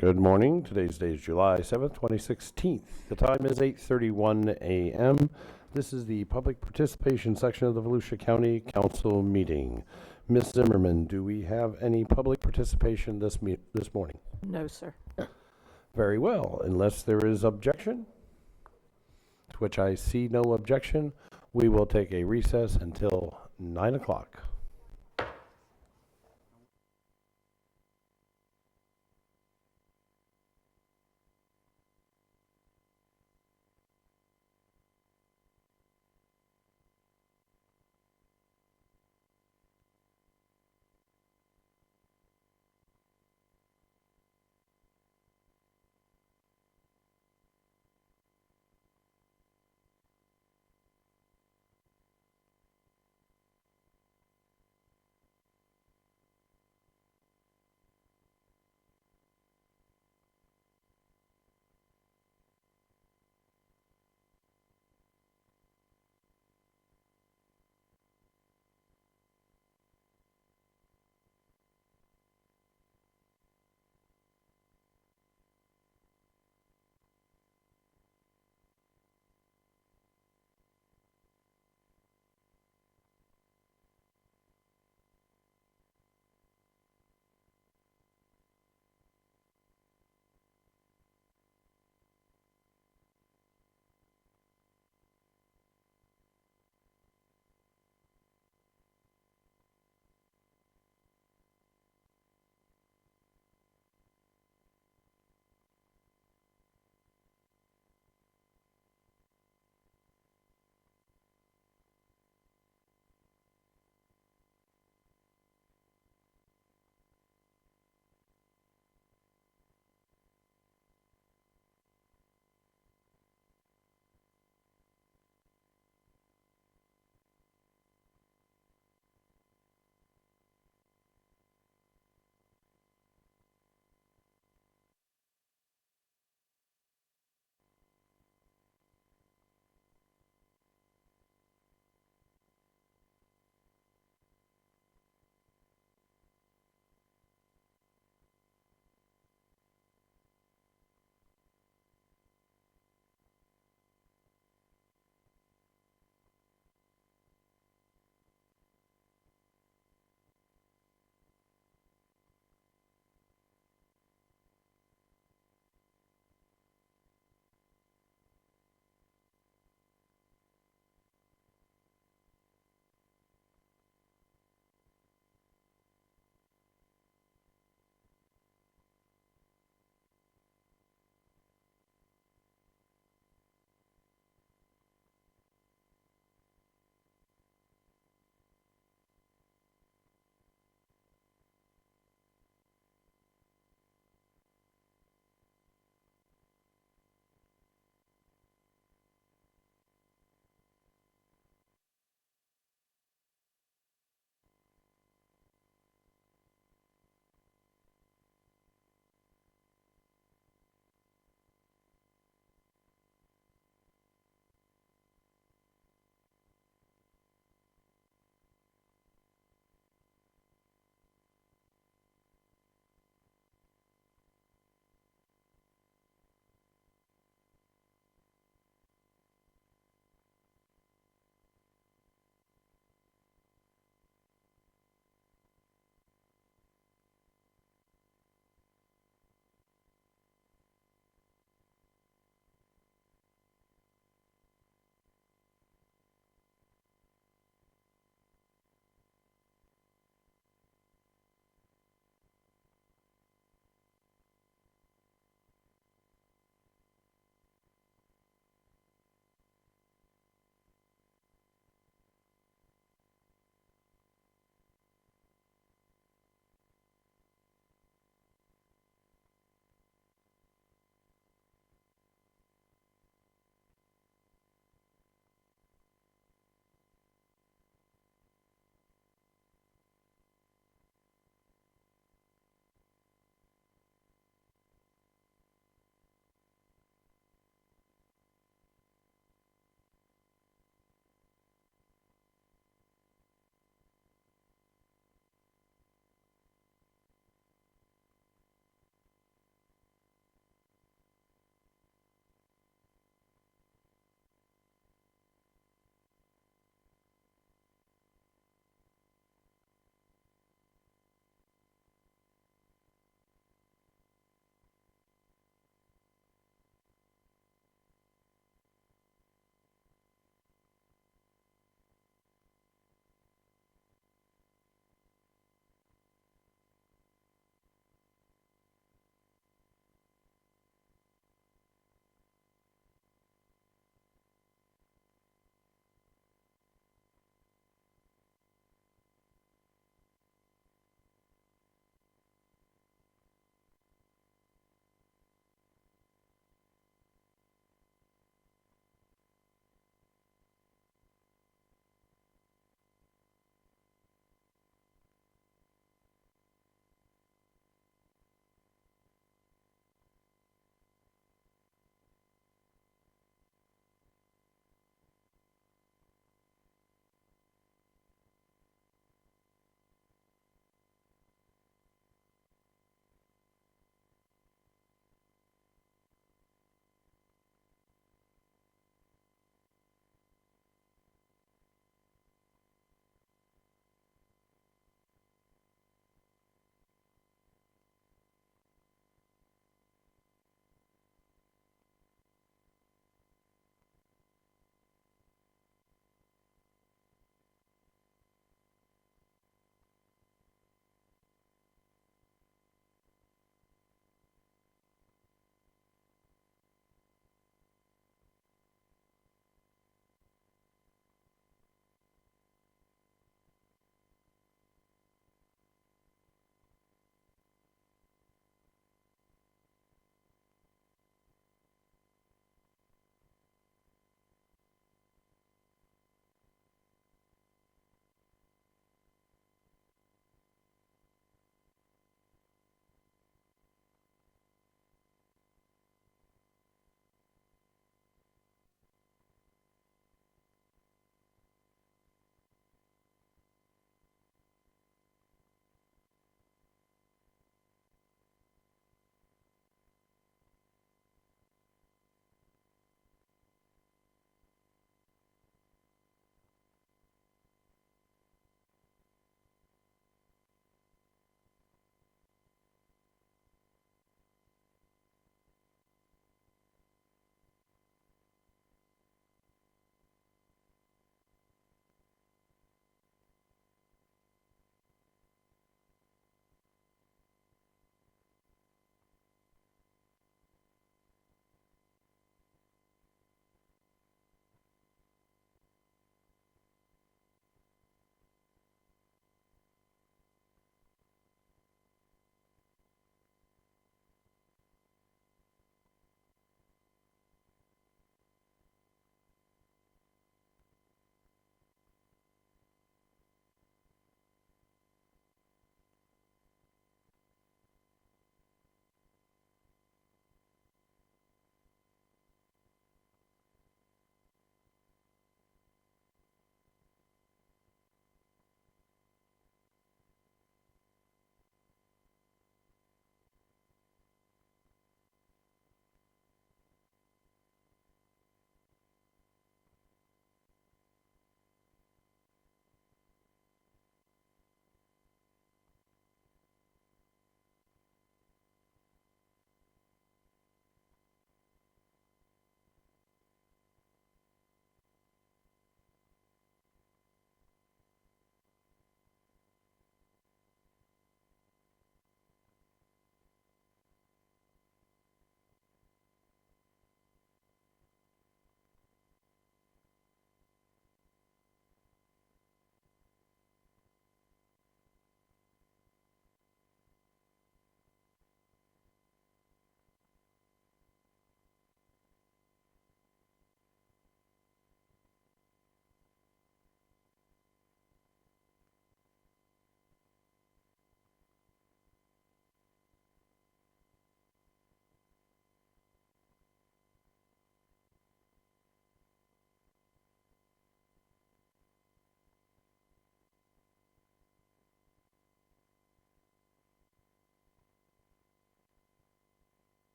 Good morning. Today's date is July 7th, 2016. The time is 8:31 a.m. This is the public participation section of the Volusia County Council meeting. Ms. Zimmerman, do we have any public participation this morning? No, sir. Very well. Unless there is objection, to which I see no objection, we will take a recess until 9 o'clock.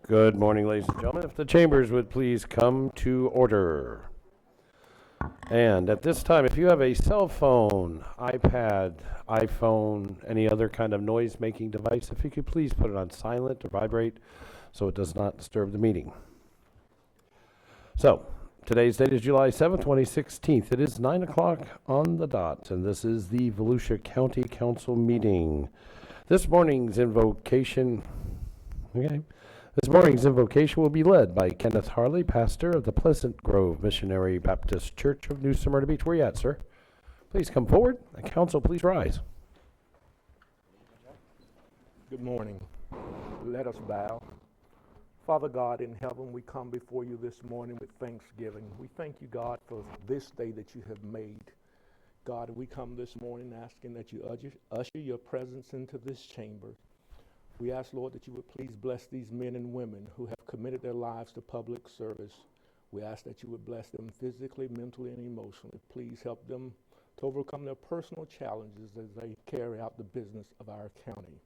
Good morning, ladies and gentlemen. If the chambers would please come to order. And at this time, if you have a cell phone, iPad, iPhone, any other kind of noise-making device, if you could please put it on silent or vibrate so it does not disturb the meeting. So, today's date is July 7th, 2016. It is 9 o'clock on the dot, and this is the Volusia County Council meeting. This morning's invocation will be led by Kenneth Harley, pastor of the Pleasant Grove Missionary Baptist Church of New Smyrna Beach. Where are you at, sir? Please come forward. The council, please rise. Good morning. Let us bow. Father God in heaven, we come before you this morning with thanksgiving. We thank you, God, for this day that you have made. God, we come this morning asking that you usher your presence into this chamber. We ask, Lord, that you would please bless these men and women who have committed their lives to public service. We ask that you would bless them physically, mentally, and emotionally. Please help them to overcome their personal challenges as they carry out the business of our county.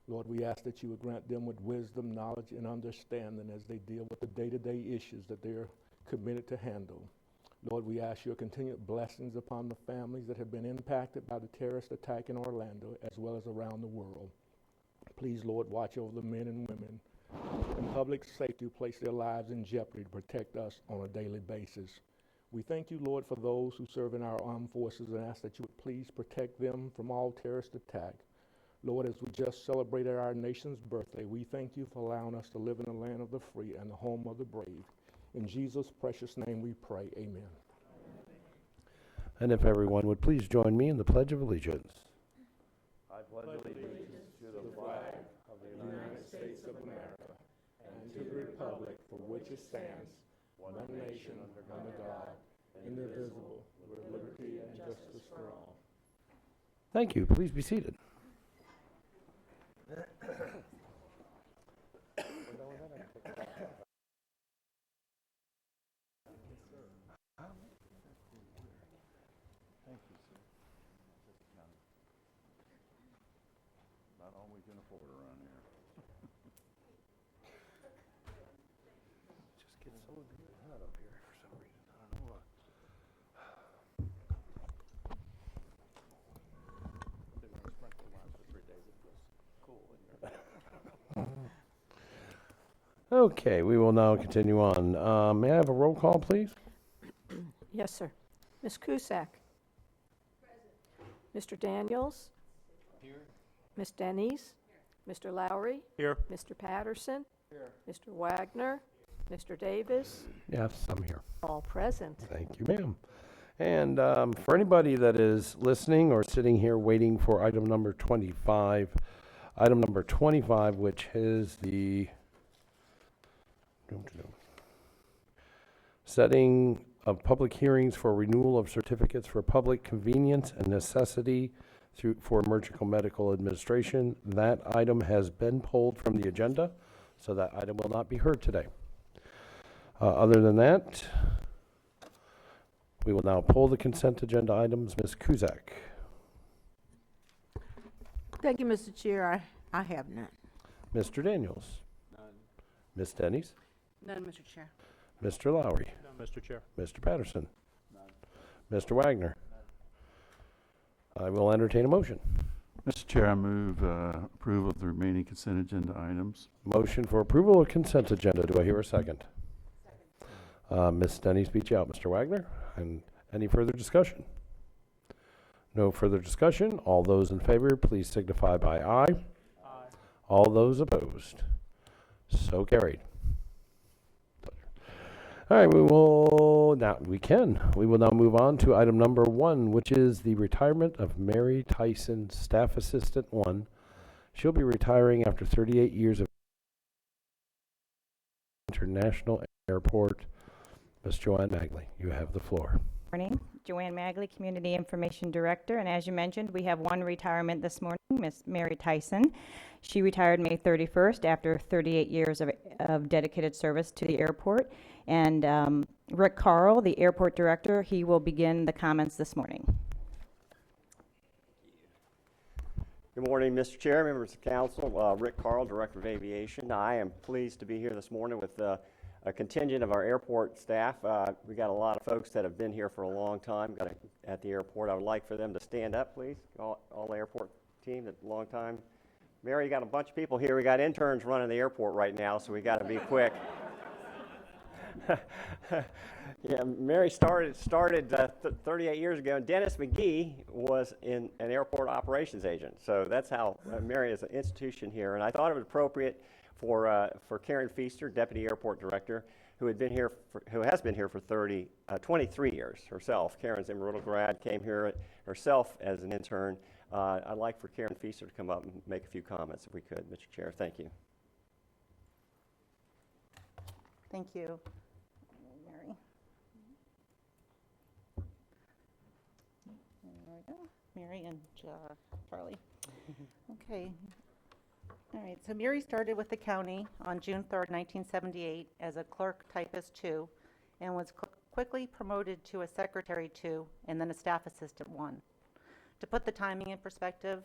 Lord, we ask that you would grant them with wisdom, knowledge, and understanding as they deal with the day-to-day issues that they're committed to handle. Lord, we ask your continued blessings upon the families that have been impacted by the terrorist attack in Orlando as well as around the world. Please, Lord, watch over the men and women in public safety who place their lives in jeopardy to protect us on a daily basis. We thank you, Lord, for those who serve in our armed forces and ask that you would please protect them from all terrorist attack. Lord, as we just celebrated our nation's birthday, we thank you for allowing us to live in the land of the free and the home of the brave. In Jesus' precious name we pray, amen. And if everyone would please join me in the Pledge of Allegiance. I pledge allegiance to the flag of the United States of America and to the republic for which it stands, one nation under God, indivisible, with liberty and justice for all. Thank you. Please be seated. Not all we can afford around here. Just get so hot up here for some reason. I don't know what. They're gonna sprinkle last for 3 days. It feels cool in here. Okay, we will now continue on. May I have a roll call, please? Yes, sir. Ms. Cusack? Mr. Daniels? Here. Ms. Denny's? Mr. Lowry? Here. Mr. Patterson? Here. Mr. Wagner? Mr. Davis? Yes, I'm here. All present. Thank you, ma'am. And for anybody that is listening or sitting here waiting for item number 25, which is the setting of public hearings for renewal of certificates for public convenience and necessity for emergency medical administration. That item has been pulled from the agenda, so that item will not be heard today. Other than that, we will now pull the consent agenda items. Ms. Cusack. Thank you, Mr. Chair. I have none. Mr. Daniels. None. Ms. Denny's. None, Mr. Chair. Mr. Lowry. None, Mr. Chair. Mr. Patterson. None. Mr. Wagner. I will entertain a motion. Mr. Chair, I move approval of the remaining consent agenda items. Motion for approval of consent agenda. Do I hear a second? Second. Ms. Denny's beat you out, Mr. Wagner. And any further discussion? No further discussion. All those in favor, please signify by aye. Aye. All those opposed. So carried. All right, we will now move on to item number 1, which is the retirement of Mary Tyson, Staff Assistant 1. She'll be retiring after 38 years of International Airport. Ms. Joanne Magley, you have the floor. Morning, Joanne Magley, Community Information Director, and as you mentioned, we have one retirement this morning, Miss Mary Tyson. She retired May 31st after 38 years of dedicated service to the airport. And Rick Carl, the airport director, he will begin the comments this morning. Good morning, Mr. Chair, members of council. Rick Carl, Director of Aviation. I am pleased to be here this morning with a contingent of our airport staff. We got a lot of folks that have been here for a long time at the airport. I would like for them to stand up, please. All the airport team, that long time. Mary, you got a bunch of people here. We got interns running the airport right now, so we got to be quick. Yeah, Mary started 38 years ago, and Dennis McGee was an airport operations agent. So that's how Mary is an institution here. And I thought it was appropriate for Karen Feaster, Deputy Airport Director, who has been here for 23 years herself. Karen's Amarillo grad, came here herself as an intern. I'd like for Karen Feaster to come up and make a few comments, if we could, Mr. Chair. Thank you. Thank you, Mary. There we go. Mary and Charlie. Okay. All right. So Mary started with the county on June 3rd, 1978 as a clerk typist 2 and was quickly promoted to a secretary 2 and then a staff assistant 1. To put the timing in perspective,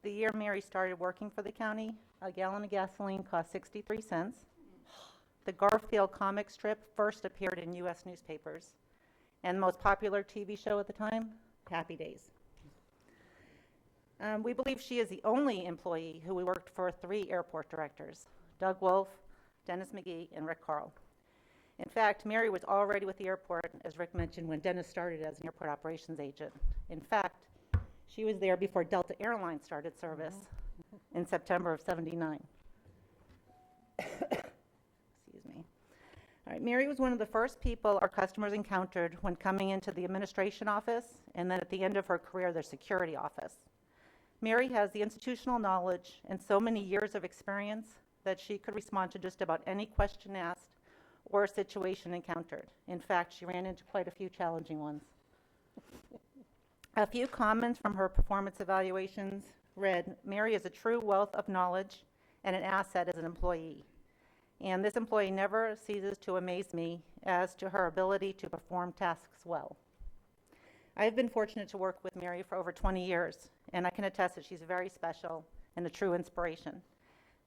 the year Mary started working for the county, a gallon of gasoline cost 63 cents. The Garfield comic strip first appeared in U.S. newspapers, and the most popular TV show at the time, Happy Days. We believe she is the only employee who worked for 3 airport directors, Doug Wolf, Dennis McGee, and Rick Carl. In fact, Mary was already with the airport, as Rick mentioned, when Dennis started as an airport operations agent. In fact, she was there before Delta Airlines started service in September of '79. Excuse me. All right, Mary was one of the first people our customers encountered when coming into the administration office, and then at the end of her career, their security office. Mary has the institutional knowledge and so many years of experience that she could respond to just about any question asked or situation encountered. In fact, she ran into quite a few challenging ones. A few comments from her performance evaluations read, Mary is a true wealth of knowledge and an asset as an employee. And this employee never ceases to amaze me as to her ability to perform tasks well. I have been fortunate to work with Mary for over 20 years, and I can attest that she's very special and a true inspiration.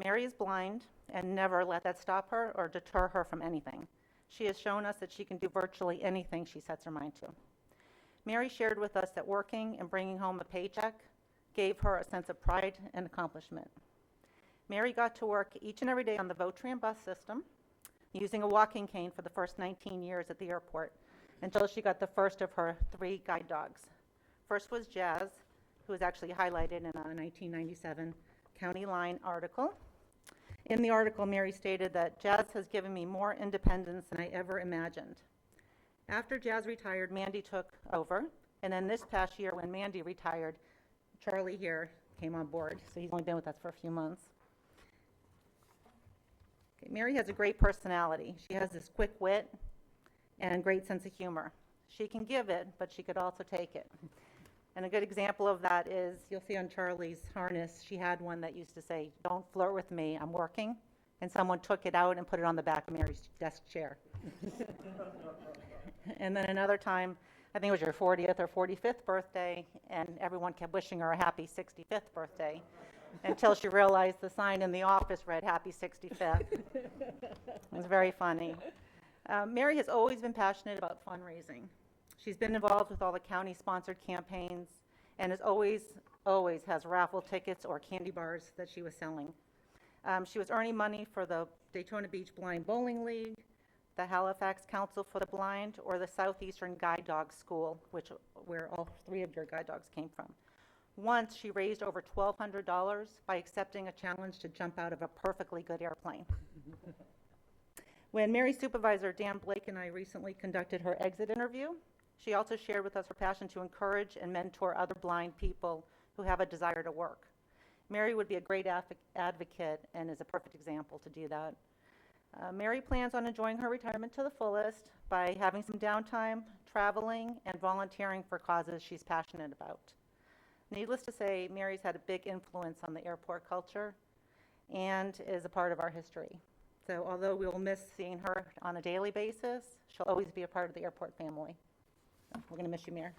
Mary is blind and never let that stop her or deter her from anything. She has shown us that she can do virtually anything she sets her mind to. Mary shared with us that working and bringing home a paycheck gave her a sense of pride and accomplishment. Mary got to work each and every day on the Votrian bus system, using a walking cane for the first 19 years at the airport, until she got the first of her 3 guide dogs. First was Jazz, who was actually highlighted in a 1997 County Line article. In the article, Mary stated that Jazz has given me more independence than I ever imagined. After Jazz retired, Mandy took over, and then this past year when Mandy retired, Charlie here came on board, so he's only been with us for a few months. Okay, Mary has a great personality. She has this quick wit and great sense of humor. She can give it, but she could also take it. And a good example of that is, you'll see on Charlie's harness, she had one that used to say, "Don't flirt with me, I'm working." And someone took it out and put it on the back of Mary's desk chair. And then another time, I think it was your 40th or 45th birthday, and everyone kept wishing her a happy 65th birthday until she realized the sign in the office read "Happy 65th." It was very funny. Mary has always been passionate about fundraising. She's been involved with all the county-sponsored campaigns and always has raffle tickets or candy bars that she was selling. She was earning money for the Daytona Beach Blind Bowling League, the Halifax Council for the Blind, or the Southeastern Guide Dog School, where all 3 of your guide dogs came from. Once, she raised over $1,200 by accepting a challenge to jump out of a perfectly good airplane. When Mary's supervisor, Dan Blake, and I recently conducted her exit interview, she also shared with us her passion to encourage and mentor other blind people who have a desire to work. Mary would be a great advocate and is a perfect example to do that. Mary plans on enjoying her retirement to the fullest by having some downtime, traveling, and volunteering for causes she's passionate about. Needless to say, Mary's had a big influence on the airport culture and is a part of our history. So although we will miss seeing her on a daily basis, she'll always be a part of the airport family. We're going to miss you, Mayor.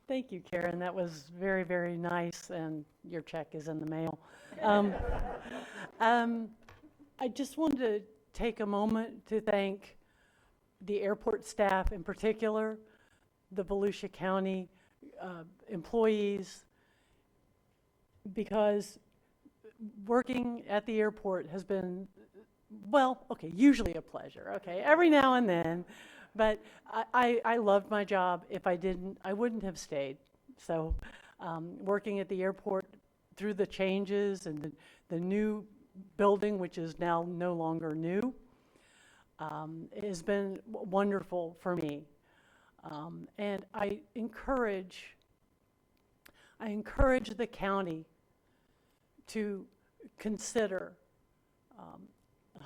Thank you, Karen. That was very, very nice, and your check is in the mail. Um, I just wanted to take a moment to thank the airport staff in particular, the Volusia County employees, because working at the airport has been, well, okay, usually a pleasure, okay, every now and then, but I loved my job. If I didn't, I wouldn't have stayed. So working at the airport through the changes and the new building, which is now no longer new, has been wonderful for me. And I encourage the county to consider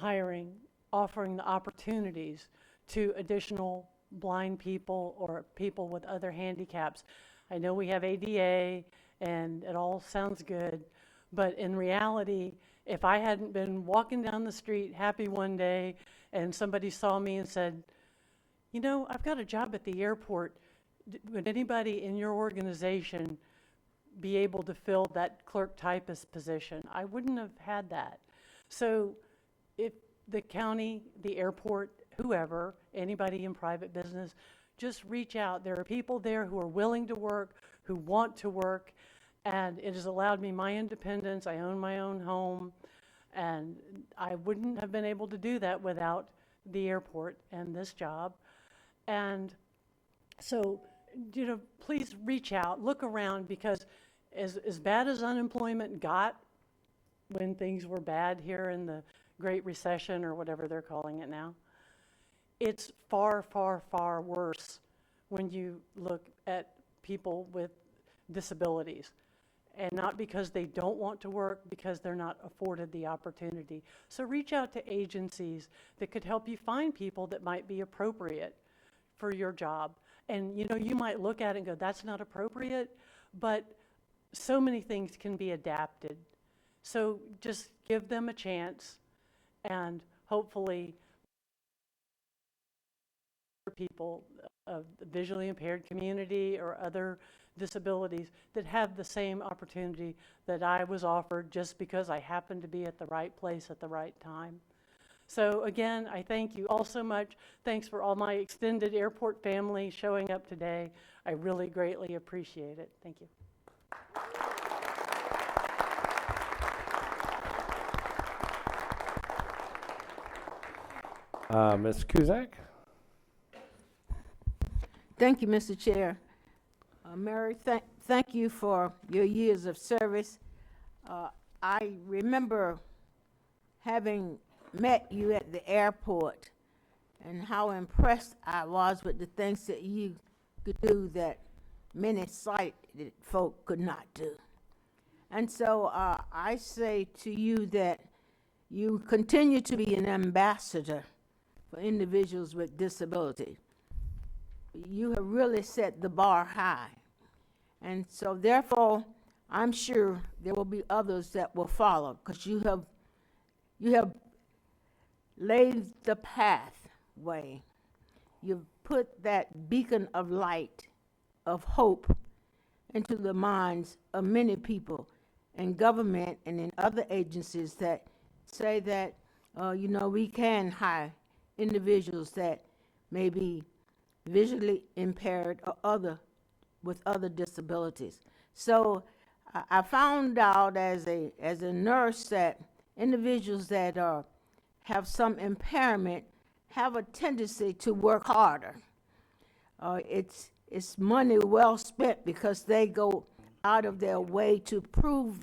offering the opportunities to additional blind people or people with other handicaps. I know we have ADA and it all sounds good, but in reality, if I hadn't been walking down the street happy one day and somebody saw me and said, you know, I've got a job at the airport, would anybody in your organization be able to fill that clerk typist position? I wouldn't have had that. So if the county, the airport, whoever, anybody in private business, just reach out. There are people there who are willing to work, who want to work, and it has allowed me my independence. I own my own home, and I wouldn't have been able to do that without the airport and this job. And so, you know, please reach out, look around, because as bad as unemployment got when things were bad here in the Great Recession or whatever they're calling it now, it's far, far, far worse when you look at people with disabilities. And not because they don't want to work, because they're not afforded the opportunity. So reach out to agencies that could help you find people that might be appropriate for your job. And you know, you might look at it and go, that's not appropriate, but so many things can be adapted. So just give them a chance, and hopefully people of the visually impaired community or other disabilities that have the same opportunity that I was offered just because I happened to be at the right place at the right time. So again, I thank you all so much. Thanks for all my extended airport family showing up today. I really greatly appreciate it. Thank you. Ms. Kuzak? Thank you, Mr. Chair. Mary, thank you for your years of service. I remember having met you at the airport and how impressed I was with the things that you could do that many sighted folk could not do. And so I say to you that you continue to be an ambassador for individuals with disability. You have really set the bar high. And so therefore, I'm sure there will be others that will follow, because you have laid the pathway. You've put that beacon of light, of hope, into the minds of many people in government and in other agencies that say that, you know, we can hire individuals that may be visually impaired or with other disabilities. So I found out as a nurse that individuals that have some impairment have a tendency to work harder. It's money well spent because they go out of their way to prove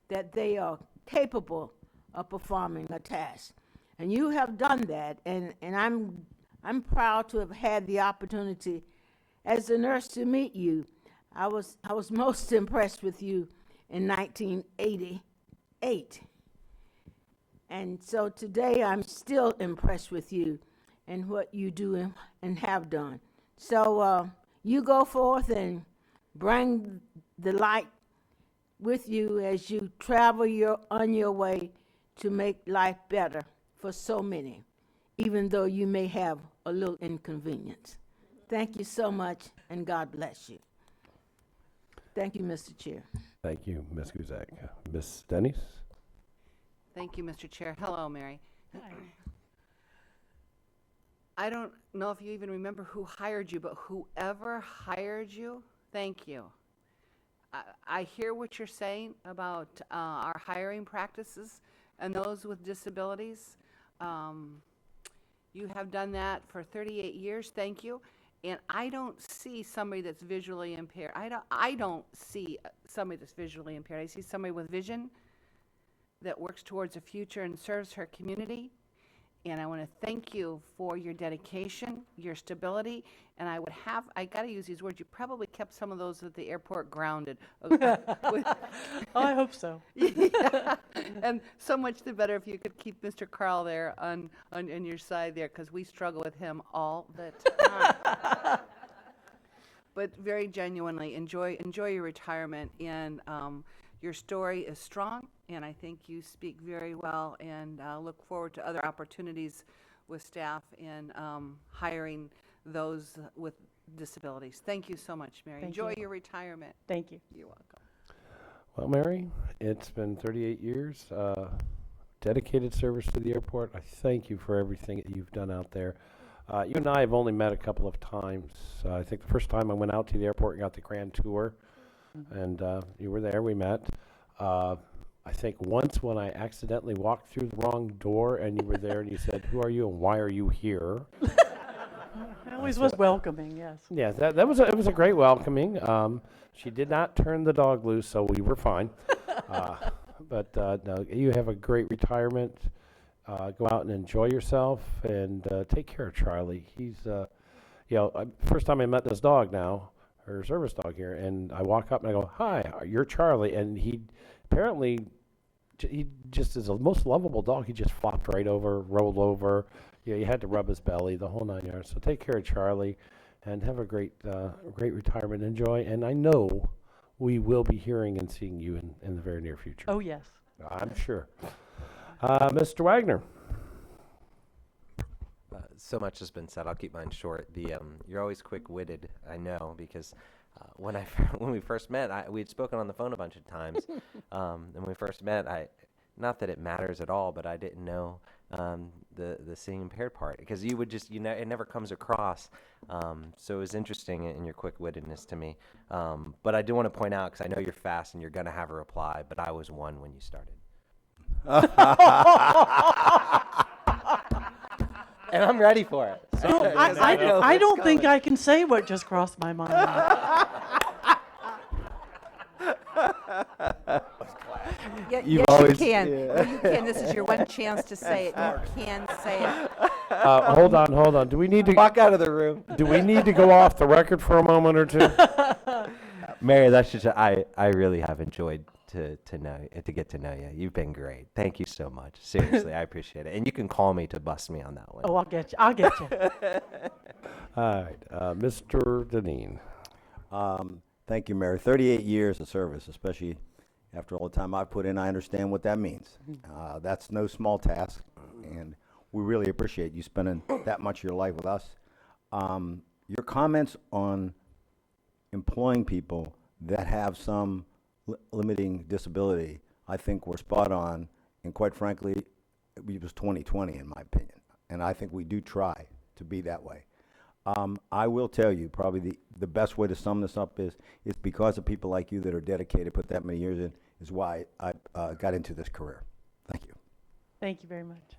that they are capable of performing a task. And you have done that, and I'm proud to have had the opportunity as a nurse to meet you. I was most impressed with you in 1988. And so today I'm still impressed with you and what you do and have done. So you go forth and bring the light with you as you travel on your way to make life better for so many, even though you may have a little inconvenience. Thank you so much, and God bless you. Thank you, Mr. Chair. Thank you, Ms. Guzak. Ms. Dennis? Thank you, Mr. Chair. Hello, Mary. I don't know if you even remember who hired you, but whoever hired you, thank you. I hear what you're saying about our hiring practices and those with disabilities. You have done that for 38 years, thank you. And I don't see somebody that's visually impaired. I don't see somebody that's visually impaired. I see somebody with vision that works towards a future and serves her community. And I want to thank you for your dedication, your stability, and I got to use these words, you probably kept some of those at the airport grounded. I hope so. Yeah. And so much the better if you could keep Mr. Carl there on your side there, because we struggle with him all the time. But very genuinely, enjoy your retirement, and your story is strong, and I think you speak very well, and look forward to other opportunities with staff in hiring those with disabilities. Thank you so much, Mary. Thank Enjoy you. your retirement. Thank you. You're welcome. Well, Mary, it's been 38 years, dedicated service to the airport. I thank you for everything that you've done out there. You and I have only met a couple of times. I think the first time I went out to the airport and got the grand tour, and you were there, we met. I think once when I accidentally walked through the wrong door and you were there and you said, "Who are you and why are you here?" It always was welcoming, yes. Yeah, that was it was a great welcoming. She did not turn the dog loose, so we were fine. But no, you have a great retirement. Go out and enjoy yourself, and take care of Charlie. He's, first time I met this dog now, her service dog here, and I walk up and I go, "Hi, you're Charlie," and he apparently he just is the most lovable dog. He just flopped right over, rolled over. You had to rub his belly, the whole 9 yards. So take care of Charlie, and have a great retirement. Enjoy, and I know we will be hearing and seeing you in the very near future. Oh, yes. I'm sure. Mr. Wagner. So much has been said. I'll keep mine short. You're always quick-witted, I know, because when we first met, we had spoken on the phone a bunch of times. And when we first met, not that it matters at all, but I didn't know the seeing impaired part, because you would just, it never comes across. So it was interesting in your quick-wittedness to me. But I do want to point out, because I know you're fast and you're going to have a reply, but I was one when you started. And I'm ready for it. So, I don't think I can say what just crossed my mind. Yes, you can. No, you can. This is your one chance to say it. You can say it. Hold on. Do we need to walk out of the room? Do we need to go off the record for a moment or two? Mary, that's just I really have enjoyed to get to know you. You've been great. Thank you so much. Seriously, I appreciate it. And you can call me to bust me on that one. Oh, I'll get you. I'll get you. All right, Mr. Deneen. Thank you, Mary. 38 years of service, especially after all the time I've put in. I understand what that means. That's no small task, and we really appreciate you spending that much of your life with us. Your comments on employing people that have some limiting disability, I think were spot on, and quite frankly, it was 2020 in my opinion, and I think we do try to be that way. I will tell you, probably the best way to sum this up is it's because of people like you that are dedicated, put that many years in, is why I got into this career. Thank you. Thank you very much.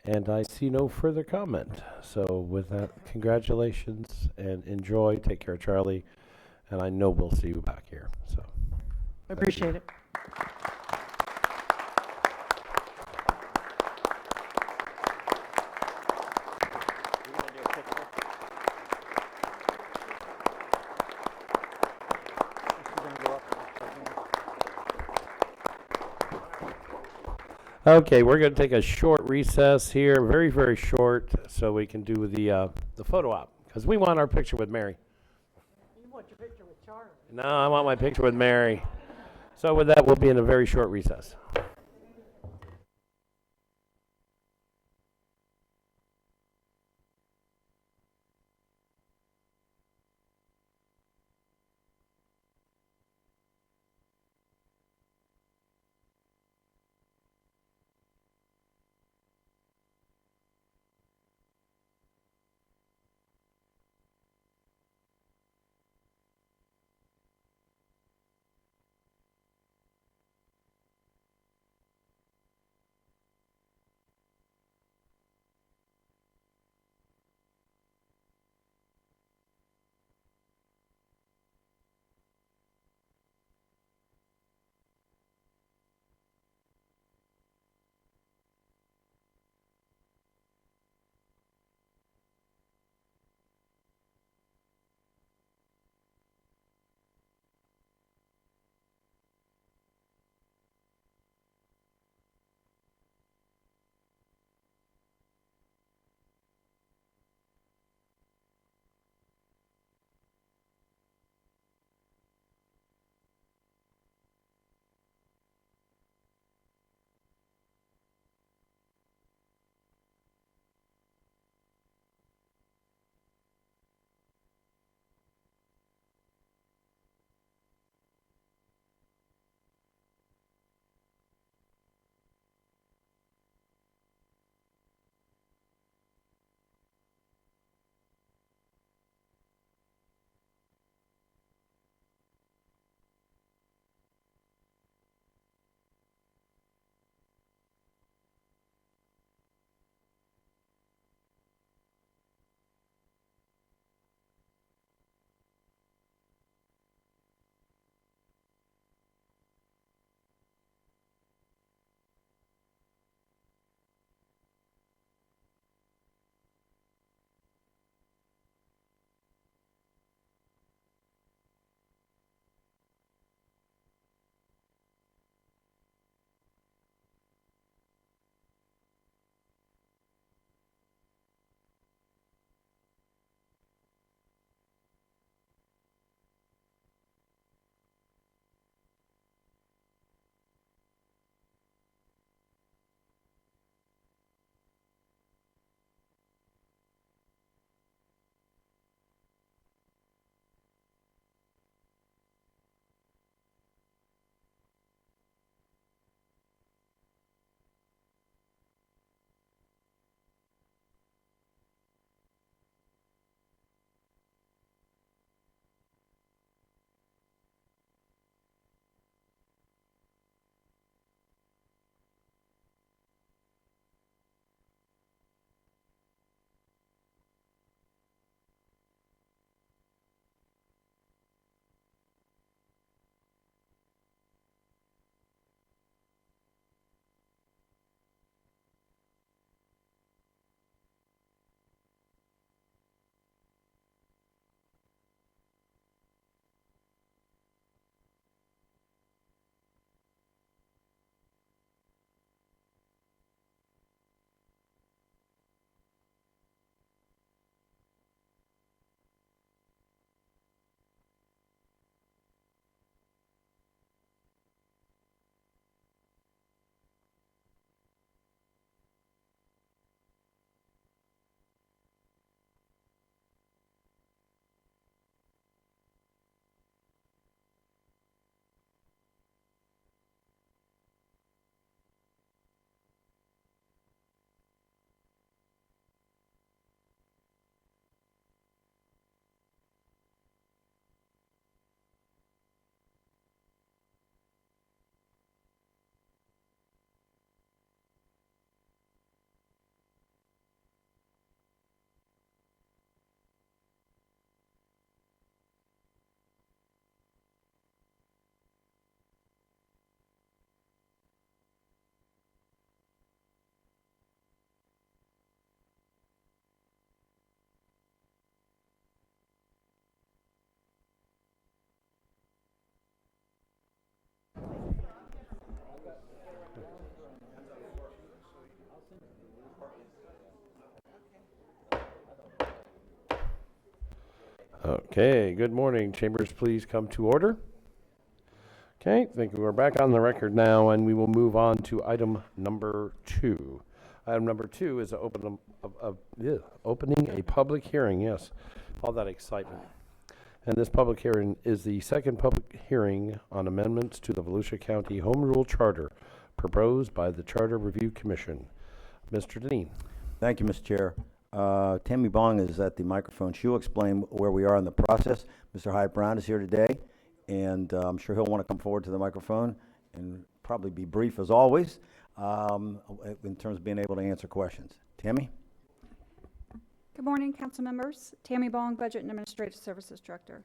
And I see no further comment. So with that, congratulations and enjoy. Take care of Charlie. And I know we'll see you back here. So I appreciate it. Okay, we're going to take a short recess here, very, very short, so we can do the photo op, because we want our picture with Mary. You want your picture with Charlie? No, I want my picture with Mary. So with that, we'll be in a very short recess. Okay, good morning. Chambers, please come to order. Okay, I think we're back on the record now, and we will move on to item number 2. Item number 2 is opening a public hearing, yes, all that excitement. And this public hearing is the second public hearing on amendments to the Volusia County Home Rule Charter proposed by the Charter Review Commission. Mr. Deneen. Thank you, Mr. Chair. Tammy Bong is at the microphone. She'll explain where we are in the process. Mr. Hyatt Brown is here today, and I'm sure he'll want to come forward to the microphone and probably be brief as always in terms of being able to answer questions. Tammy? Good morning, council members. Tammy Bong, Budget and Administrative Services Director.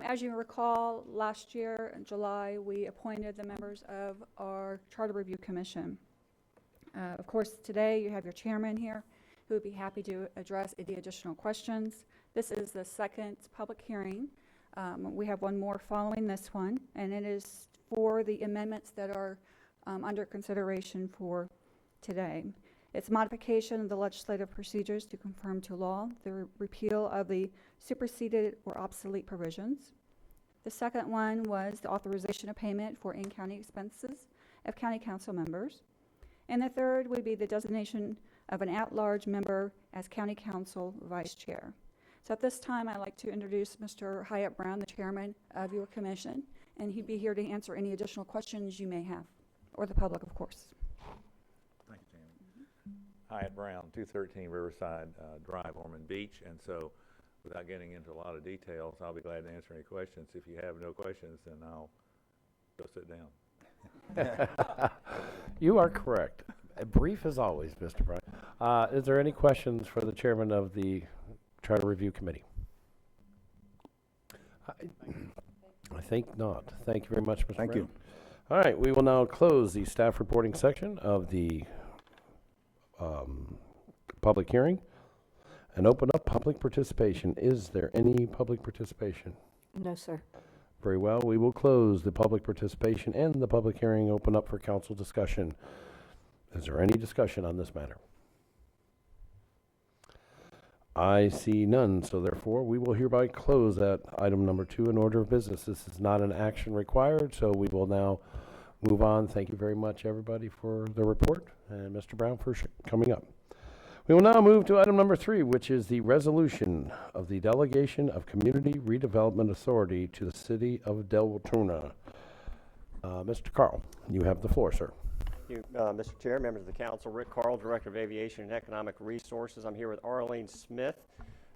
As you recall, last year in July, we appointed the members of our Charter Review Commission. Of course, today you have your chairman here, who would be happy to address any additional questions. This is the second public hearing. We have one more following this one, and it is for the amendments that are under consideration for today. It's modification of the legislative procedures to confirm to law the repeal of the superseded or obsolete provisions. The second one was the authorization of payment for in-county expenses of county council members. And the third would be the designation of an at-large member as county council vice chair. So at this time, I'd like to introduce Mr. Hyatt Brown, the chairman of your commission, and he'd be here to answer any additional questions you may have, or the public, of course. Thank you, Tammy. Hyatt Brown, 213 Riverside Drive, Ormond Beach. And so without getting into a lot of details, I'll be glad to answer any questions. If you have no questions, then I'll go sit down. You are correct. Brief as always, Mr. Brown. Is there any questions for the chairman of the Charter Review Committee? I think not. Thank you very much, Mr. Brown. Thank you. All right, we will now close the staff reporting section of the public hearing and open up public participation. Is there any public participation? No, sir. Very well, we will close the public participation and the public hearing, open up for council discussion. Is there any discussion on this matter? I see none, so therefore we will hereby close that item number 2 in order of business. This is not an action required, so we will now move on. Thank you very much, everybody, for the report, and Mr. Brown for coming up. We will now move to item number 3, which is the resolution of the delegation of Community Redevelopment Authority to the City of Deltona. Mr. Carl, you have the floor, sir. Thank you, Mr. Chair, members of the council. Rick Carl, Director of Aviation and Economic Resources. I'm here with Arlene Smith,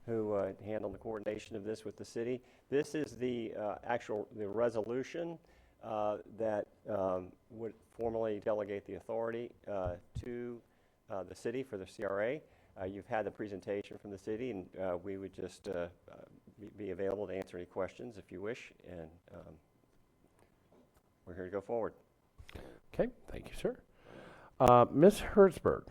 who handled the coordination of this with the city. This is the the resolution that would formally delegate the authority to the city for the CRA. You've had the presentation from the city, and we would just be available to answer any questions if you wish, and we're here to go forward. Okay, thank you, sir. Ms. Hertzberg,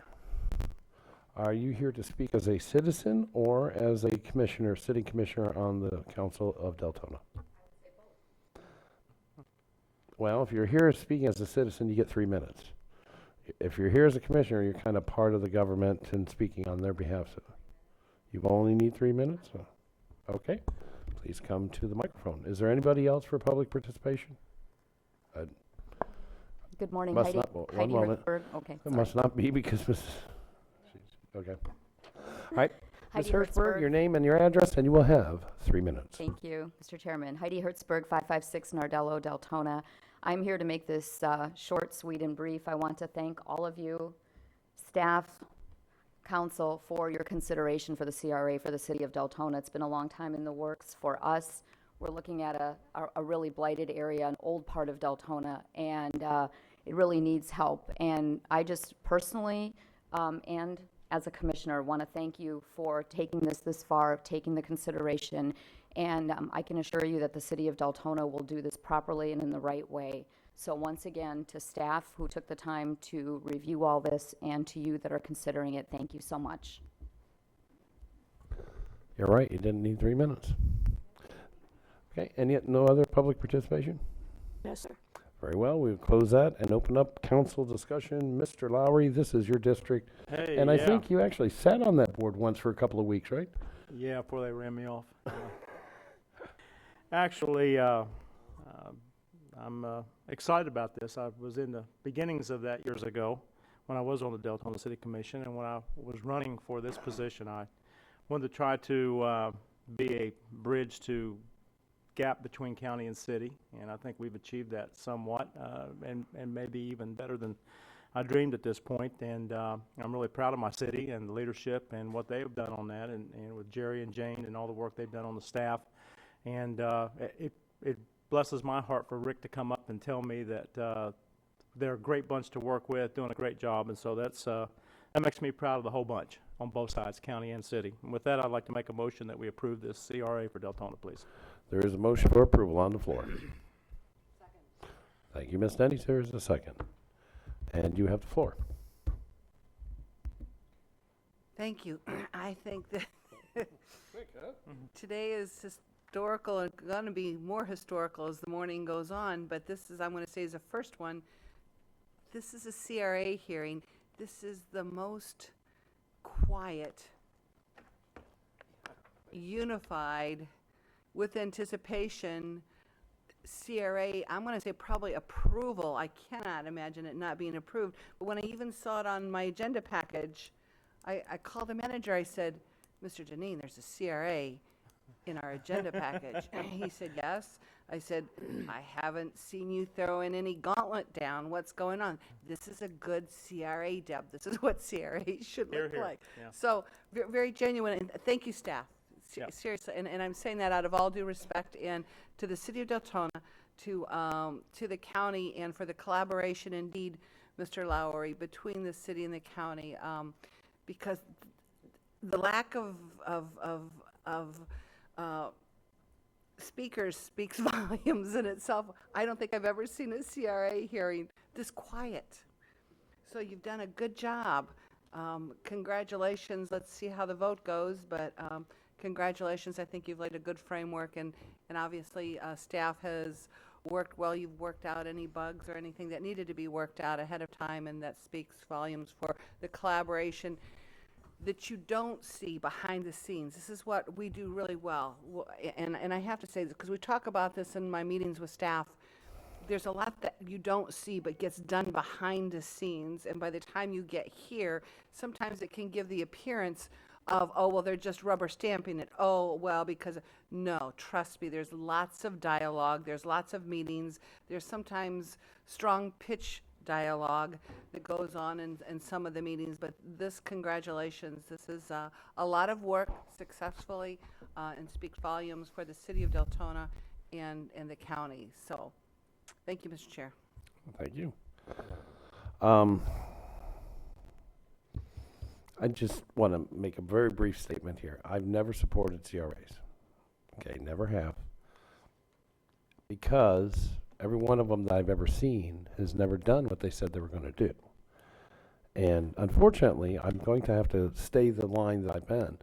are you here to speak as a citizen or as a commissioner, city commissioner on the Council of Deltona? Well, if you're here speaking as a citizen, you get 3 minutes. If you're here as a commissioner, you're kind of part of the government and speaking on their behalf. So you only need 3 minutes? So, okay, please come to the microphone. Is there anybody else for public participation? Good morning, Must Heidi. not, one Heidi moment. Hertzberg. Okay, It sorry. must not be because Mrs. Okay. All right, Ms. Heidi Hertzberg, Hertzberg. your name and your address, and you will have 3 minutes. Thank you, Mr. Chairman. Heidi Hertzberg, 556 Nardello, Deltona. I'm here to make this short, sweet, and brief. I want to thank all of you, staff, council, for your consideration for the CRA for the city of Deltona. It's been a long time in the works for us. We're looking at a really blighted area, an old part of Deltona, and it really needs help. And I just personally, and as a commissioner, want to thank you for taking this far, taking the consideration. And I can assure you that the city of Deltona will do this properly and in the right way. So once again, to staff who took the time to review all this, and to you that are considering it, thank you so much. You're right, you didn't need 3 minutes. Okay, and yet no other public participation? No, sir. Very well, we'll close that and open up council discussion. Mr. Lowry, this is your district. Hey, And I yeah. think you actually sat on that board once for a couple of weeks, right? Yeah, before they ran me off. Actually, I'm excited about this. I was in the beginnings of that years ago when I was on the Deltona City Commission, and when I was running for this position, I wanted to try to be a bridge to gap between county and city, and I think we've achieved that somewhat, and maybe even better than I dreamed at this point. And I'm really proud of my city and the leadership and what they've done on that, and with Jerry and Jane and all the work they've done on the staff. And it blesses my heart for Rick to come up and tell me that they're a great bunch to work with, doing a great job, and so that makes me proud of the whole bunch on both sides, county and city. And with that, I'd like to make a motion that we approve this CRA for Deltona, please. There is a motion for approval on the floor. Second. Thank you, Ms. Denny. There is a second. And you have the floor. Thank you. I think that today is historical and going to be more historical as the morning goes on, but this is, I'm going to say, is the first one. This is a CRA hearing. This is the most quiet, unified, with anticipation CRA, I'm going to say probably approval. I cannot imagine it not being approved. But when I even saw it on my agenda package, I called the manager. I said, Mr. Deneen, there's a CRA in our agenda package. And he said, yes. I said, I haven't seen you throw in any gauntlet down. What's going on? This is a good CRA, Deb. This is what CRA should look like. Yeah. So very genuine. And thank you, staff. Yep. Seriously, and I'm saying that out of all due respect, and to the city of Deltona, to the county, and for the collaboration, indeed, Mr. Lowry, between the city and the county, because the lack of speakers speaks volumes in itself. I don't think I've ever seen a CRA hearing this quiet. So you've done a good job. Congratulations. Let's see how the vote goes, but congratulations. I think you've laid a good framework, and obviously staff has worked well. You've worked out any bugs or anything that needed to be worked out ahead of time, and that speaks volumes for the collaboration that you don't see behind the scenes. This is what we do really well. And I have to say this, because we talk about this in my meetings with staff. There's a lot that you don't see but gets done behind the scenes, and by the time you get here, sometimes it can give the appearance of, oh, well, they're just rubber stamping it. Oh, well, because, no, trust me, there's lots of dialogue, there's lots of meetings, there's sometimes strong pitch dialogue that goes on in some of the meetings, but this, congratulations, this is a lot of work successfully, and speaks volumes for the city of Deltona and the county. So, thank you, Mr. Chair. Thank you. I just want to make a very brief statement here. I've never supported CRAs. Okay, never have. Because every one of them that I've ever seen has never done what they said they were going to do. And unfortunately, I'm going to have to stay the line that I've been.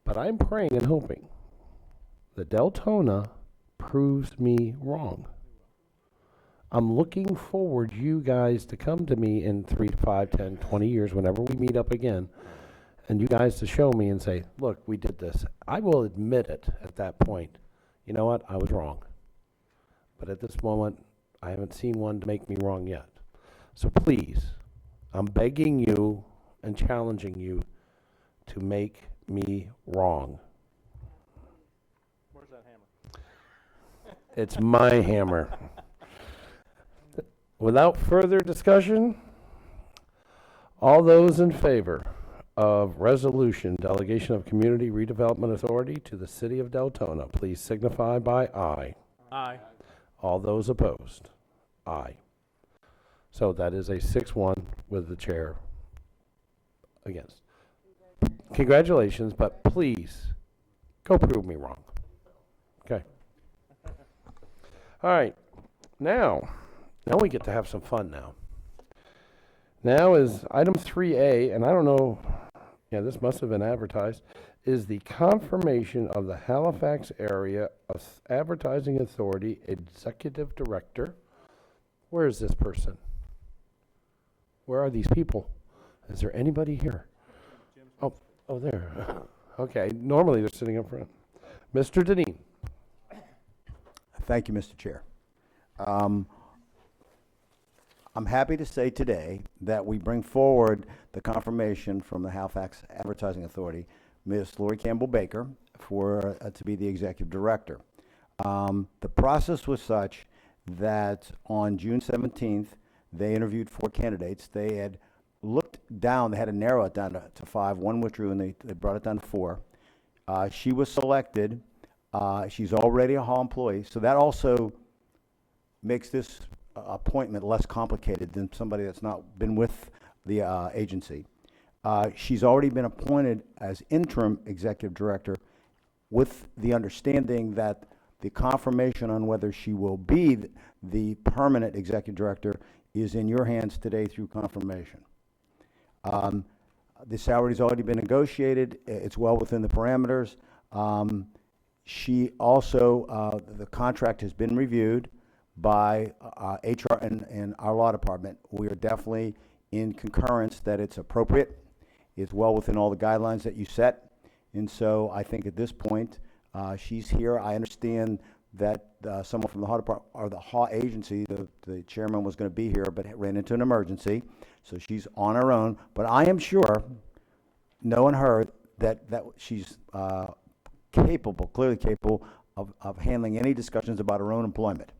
But I'm praying and hoping that Deltona proves me wrong. I'm looking forward you guys to come to me in 3 to 5, 10, 20 years, whenever we meet up again, and you guys to show me and say, look, we did this. I will admit it at that point. You know what? I was wrong. But at this moment, I haven't seen one to make me wrong yet. So please, I'm begging you and challenging you to make me wrong. Where's that hammer? It's my hammer. Without further discussion, all those in favor of resolution delegation of Community Redevelopment Authority to the City of Deltona, please signify by aye. Aye. All those opposed, aye. So that is a 6-1 with the chair against. Congratulations, but please go prove me wrong. Okay. All right. Now we get to have some fun now. Now is item 3A, and I don't know, yeah, this must have been advertised, is the confirmation of the Halifax Area Advertising Authority Executive Director. Where is this person? Where are these people? Is there anybody here? Oh, there. Okay, normally they're sitting up front. Mr. Deneen. Thank you, Mr. Chair. I'm happy to say today that we bring forward the confirmation from the Halifax Advertising Authority, Ms. Lori Campbell Baker, for to be the executive director. The process was such that on June 17th, they interviewed 4 candidates. They had looked down, they had to narrow it down to 5. 1 withdrew, and they brought it down to 4. She was selected. She's already a Hall employee, so that also makes this appointment less complicated than somebody that's not been with the agency. She's already been appointed as interim executive director with the understanding that the confirmation on whether she will be the permanent executive director is in your hands today through confirmation. The salary's already been negotiated. It's well within the parameters. She also, the contract has been reviewed by HR and our law department. We are definitely in concurrence that it's appropriate. It's well within all the guidelines that you set. And so I think at this point, she's here. I understand that someone from the Haw Department or the Haw agency, the chairman was going to be here, but ran into an emergency. So she's on her own. But I am sure, knowing her, that she's capable, clearly capable of handling any discussions about her own employment.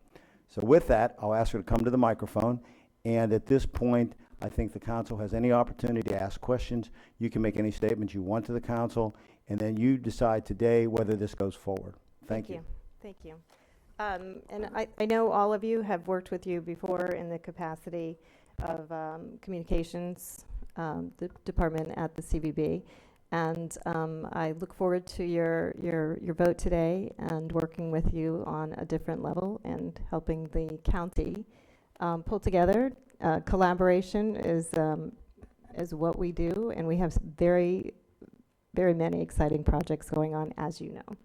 So with that, I'll ask her to come to the microphone. And at this point, I think the council has any opportunity to ask questions. You can make any statements you want to the council, and then you decide today whether this goes forward. Thank you. Thank you. And I know all of you have worked with you before in the capacity of communications department at the CVB. And I look forward to your vote today and working with you on a different level and helping the county pull together. Collaboration is what we do, and we have very, very many exciting projects going on, as you know.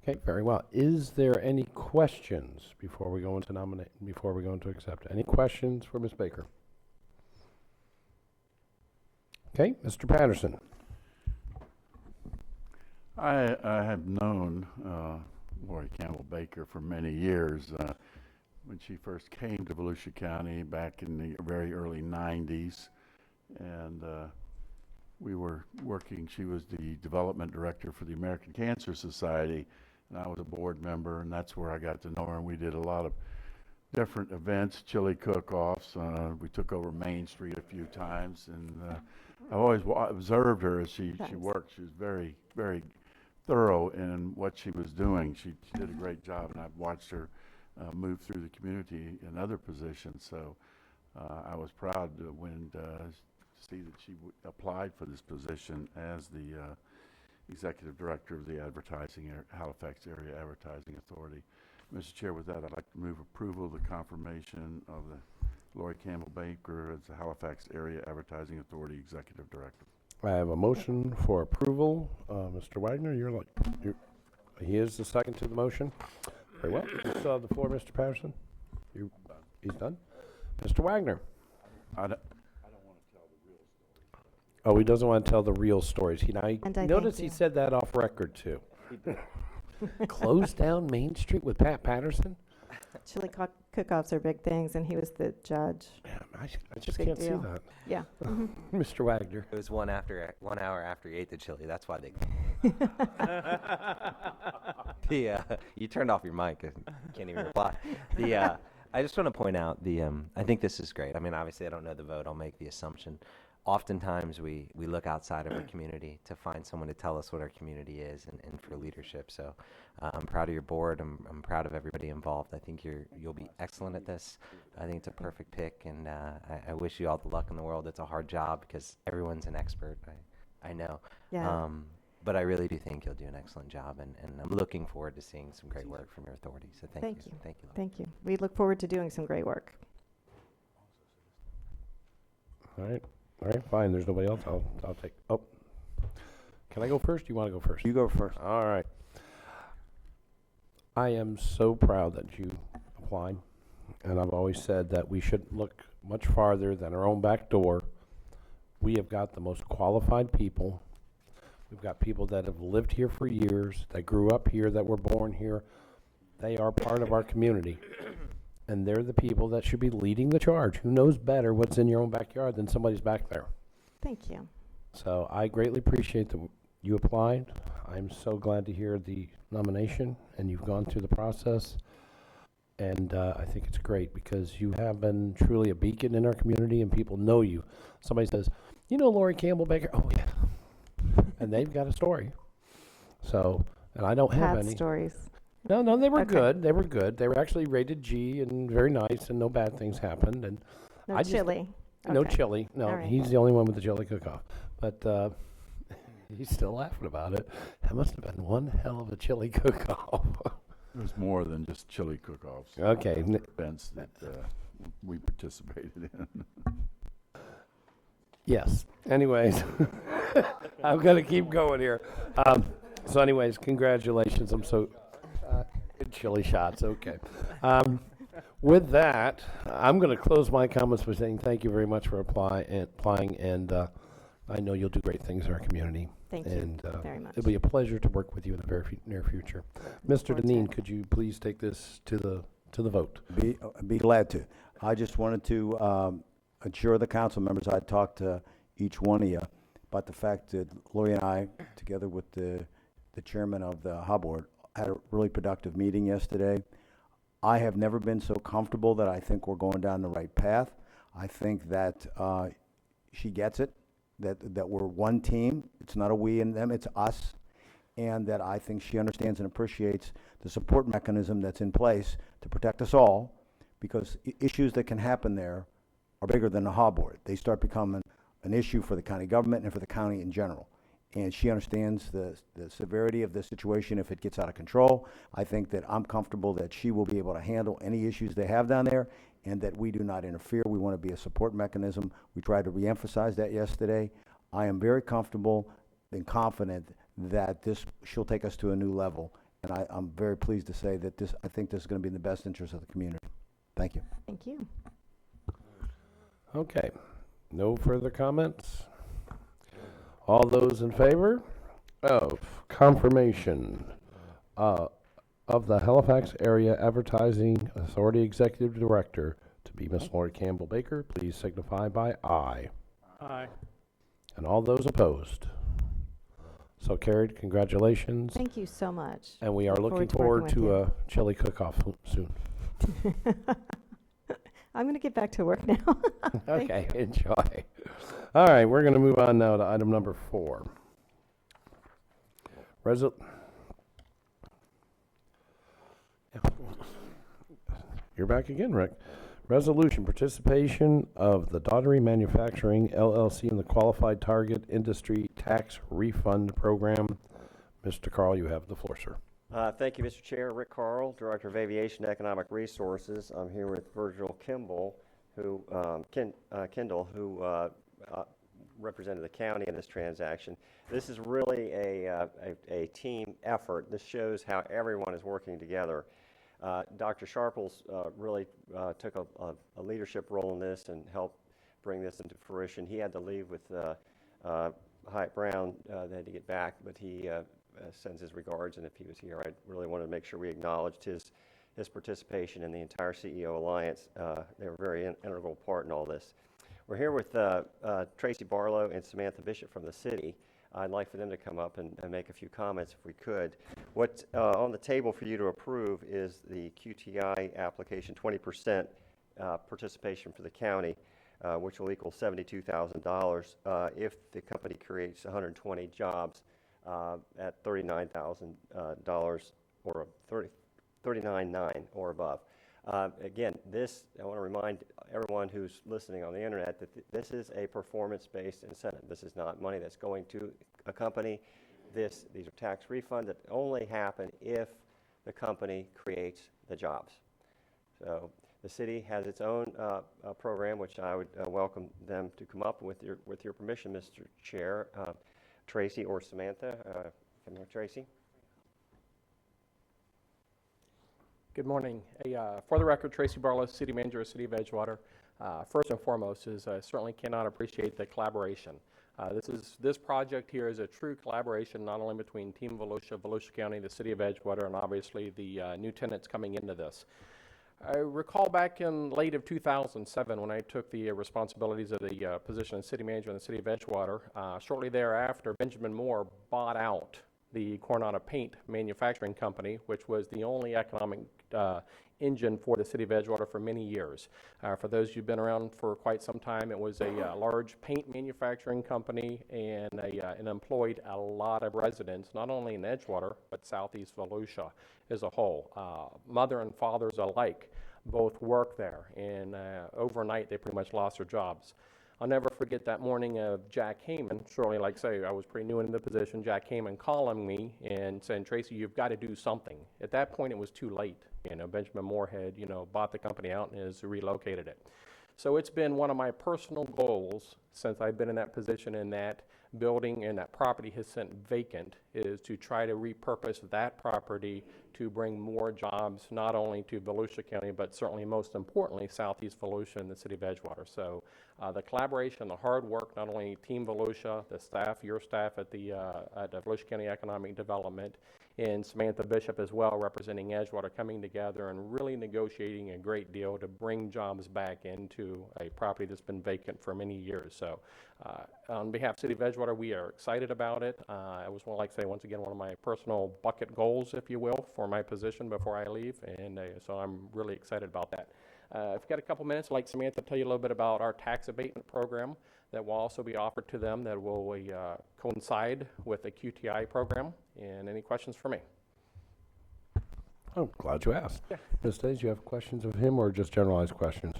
Okay, very well. Is there any questions before we go into accept? Any questions for Ms. Baker? Okay, Mr. Patterson. I have known Lori Campbell Baker for many years. When she first came to Volusia County back in the very early 90s, and we were working, she was the development director for the American Cancer Society, and I was a board member, and that's where I got to know her, and we did a lot of different events, chili cook-offs. We took over Main Street a few times, and I've always observed her as she worked. She was very, very thorough in what she was doing. She did a great job, and I've watched her move through the community in other positions. So I was proud to see that she applied for this position as the executive director of the Halifax Area Advertising Authority. Mr. Chair, with that, I'd like to move approval of the confirmation of the Lori Campbell Baker as the Halifax Area Advertising Authority Executive Director. I have a motion for approval. Mr. Wagner, he is the second to the motion. Very well. You still have the floor, Mr. Patterson. He's done. Mr. Wagner. I don't want to tell the real story. Oh, he doesn't want to tell the real stories. Notice he you. said that off record too. Close down Main Street with Pat Patterson? Chili cook-offs are big things, and he was the judge. Yeah, I just Big can't see deal. that. Yeah. Mr. Wagner. It was 1 hour after he ate the chili. That's why they. You turned off your mic. You can't even reply. I just want to point out I think this is great. I mean, obviously, I don't know the vote. I'll make the assumption. Oftentimes, we look outside of our community to find someone to tell us what our community is and for leadership. So I'm proud of your board. I'm proud of everybody involved. I think you'll be excellent at this. I think it's a perfect pick, and I wish you all the luck in the world. It's a hard job because everyone's an expert. I know. Yeah. But I really do think you'll do an excellent job, and I'm looking forward to seeing some great work from your authority. So thank you. Thank you. Thank you. We look forward to doing some great work. All right, fine. There's nobody else. I'll take. Oh, can I go first? You want to go first? You go first. All right. I am so proud that you applied, and I've always said that we shouldn't look much farther than our own back door. We have got the most qualified people. We've got people that have lived here for years, that grew up here, that were born here. They are part of our community. And they're the people that should be leading the charge. Who knows better what's in your own backyard than somebody's back there? Thank you. So I greatly appreciate that you applied. I'm so glad to hear the nomination, and you've gone through the process. And I think it's great because you have been truly a beacon in our community, and people know you. Somebody says, you know Lori Campbell Baker? Oh, yeah. And they've got a story. So, and I don't have Pat any. stories. No, they were Okay. good. They were good. They were actually rated G and very nice, and no bad things happened. And No I just, chili. No Okay. chili. No, All right. he's the only one with the chili cook-off. But he's still laughing about it. That must have been one hell of a chili cook-off. It was more than just chili cook-offs. Okay. Events that we participated in. Yes. Anyways, I'm going to keep going here. So anyways, congratulations. I'm so good chili shots. Okay. With that, I'm going to close my comments by saying thank you very much for applying, and I know you'll do great things in our community. Thank you and, very much. It'll be a pleasure to work with you in the very near future. Mr. forward to Deneen, it. could you please take this to the vote? Be glad to. I just wanted to assure the council members, I talked to each one of you about the fact that Lori and I, together with the chairman of the HUB board, had a really productive meeting yesterday. I have never been so comfortable that I think we're going down the right path. I think that she gets it, that we're one team. It's not a we and them, it's us. And that I think she understands and appreciates the support mechanism that's in place to protect us all, because issues that can happen there are bigger than the HUB board. They start becoming an issue for the county government and for the county in general. And she understands the severity of the situation if it gets out of control. I think that I'm comfortable that she will be able to handle any issues they have down there, and that we do not interfere. We want to be a support mechanism. We tried to reemphasize that yesterday. I am very comfortable and confident that she'll take us to a new level. And I'm very pleased to say that I think this is going to be in the best interest of the community. Thank you. Thank you. Okay. No further comments? All those in favor of confirmation of the Halifax Area Advertising Authority Executive Director to be Miss Lori Campbell Baker, please signify by aye. Aye. And all those opposed? So carried. Congratulations. Thank you so much. And we are Look looking forward to forward working to a chili cook-off soon. I'm going to get back to work now. Thank Okay, enjoy. All right, we're going to move on now to item number 4. You're back again, Rick. Resolution, participation of the Daughtery Manufacturing LLC in the Qualified Target Industry Tax Refund Program. Mr. Carl, you have the floor, sir. Thank you, Mr. Chair. Rick Carl, Director of Aviation Economic Resources. I'm here with Virgil Kimball, Kendall, who represented the county in this transaction. This is really a team effort. This shows how everyone is working together. Dr. Sharples really took a leadership role in this and helped bring this into fruition. He had to leave with Hyatt Brown. They had to get back, but he sends his regards, and if he was here, I really wanted to make sure we acknowledged his participation in the entire CEO Alliance. They were a very integral part in all this. We're here with Tracy Barlow and Samantha Bishop from the city. I'd like for them to come up and make a few comments if we could. What's on the table for you to approve is the QTI application, 20% participation for the county, which will equal $72,000 if the company creates 120 jobs at $39,000 or $39,900 or above. Again, I want to remind everyone who's listening on the internet that this is a performance-based incentive. This is not money that's going to a company. These are tax refunds that only happen if the company creates the jobs. So the city has its own program, which I would welcome them to come up with your permission, Mr. Chair. Tracy or Samantha. Come here, Tracy. Good morning. For the record, Tracy Barlow, City Manager of the City of Edgewater. First and foremost is I certainly cannot appreciate the collaboration This project here is a true collaboration not only between Team Volusia, Volusia County, the City of Edgewater, and obviously the new tenants coming into this. I recall back in late of 2007 when I took the responsibilities of the position of city manager in the City of Edgewater. Shortly thereafter, Benjamin Moore bought out the Coronado Paint Manufacturing Company, which was the only economic engine for the City of Edgewater for many years. For those who've been around for quite some time, it was a large paint manufacturing company and employed a lot of residents, not only in Edgewater, but southeast Volusia as a whole. Mother and fathers alike both worked there, and overnight they pretty much lost their jobs. I'll never forget that morning of Jack Heyman, shortly, like I say, I was pretty new in the position, Jack Heyman calling me and saying, Tracy, you've got to do something. At that point, it was too late. Benjamin Moore had, bought the company out and has relocated it. So it's been one of my personal goals since I've been in that position, and that building and that property has sent vacant, is to try to repurpose that property to bring more jobs, not only to Volusia County, but certainly most importantly, southeast Volusia and the City of Edgewater. So the collaboration, the hard work, not only Team Volusia, the staff, your staff at the Volusia County Economic Development, and Samantha Bishop as well, representing Edgewater, coming together and really negotiating a great deal to bring jobs back into a property that's been vacant for many years. So on behalf of City of Edgewater, we are excited about it. It was, like I say, once again, one of my personal bucket goals, if you will, for my position before I leave, and so I'm really excited about that. If you've got a couple minutes, I'd like Samantha to tell you a little bit about our tax abatement program that will also be offered to them that will coincide with the QTI program. And any questions for me? I'm glad you asked. Yeah. Ms. Days, you have questions of him or just generalized questions?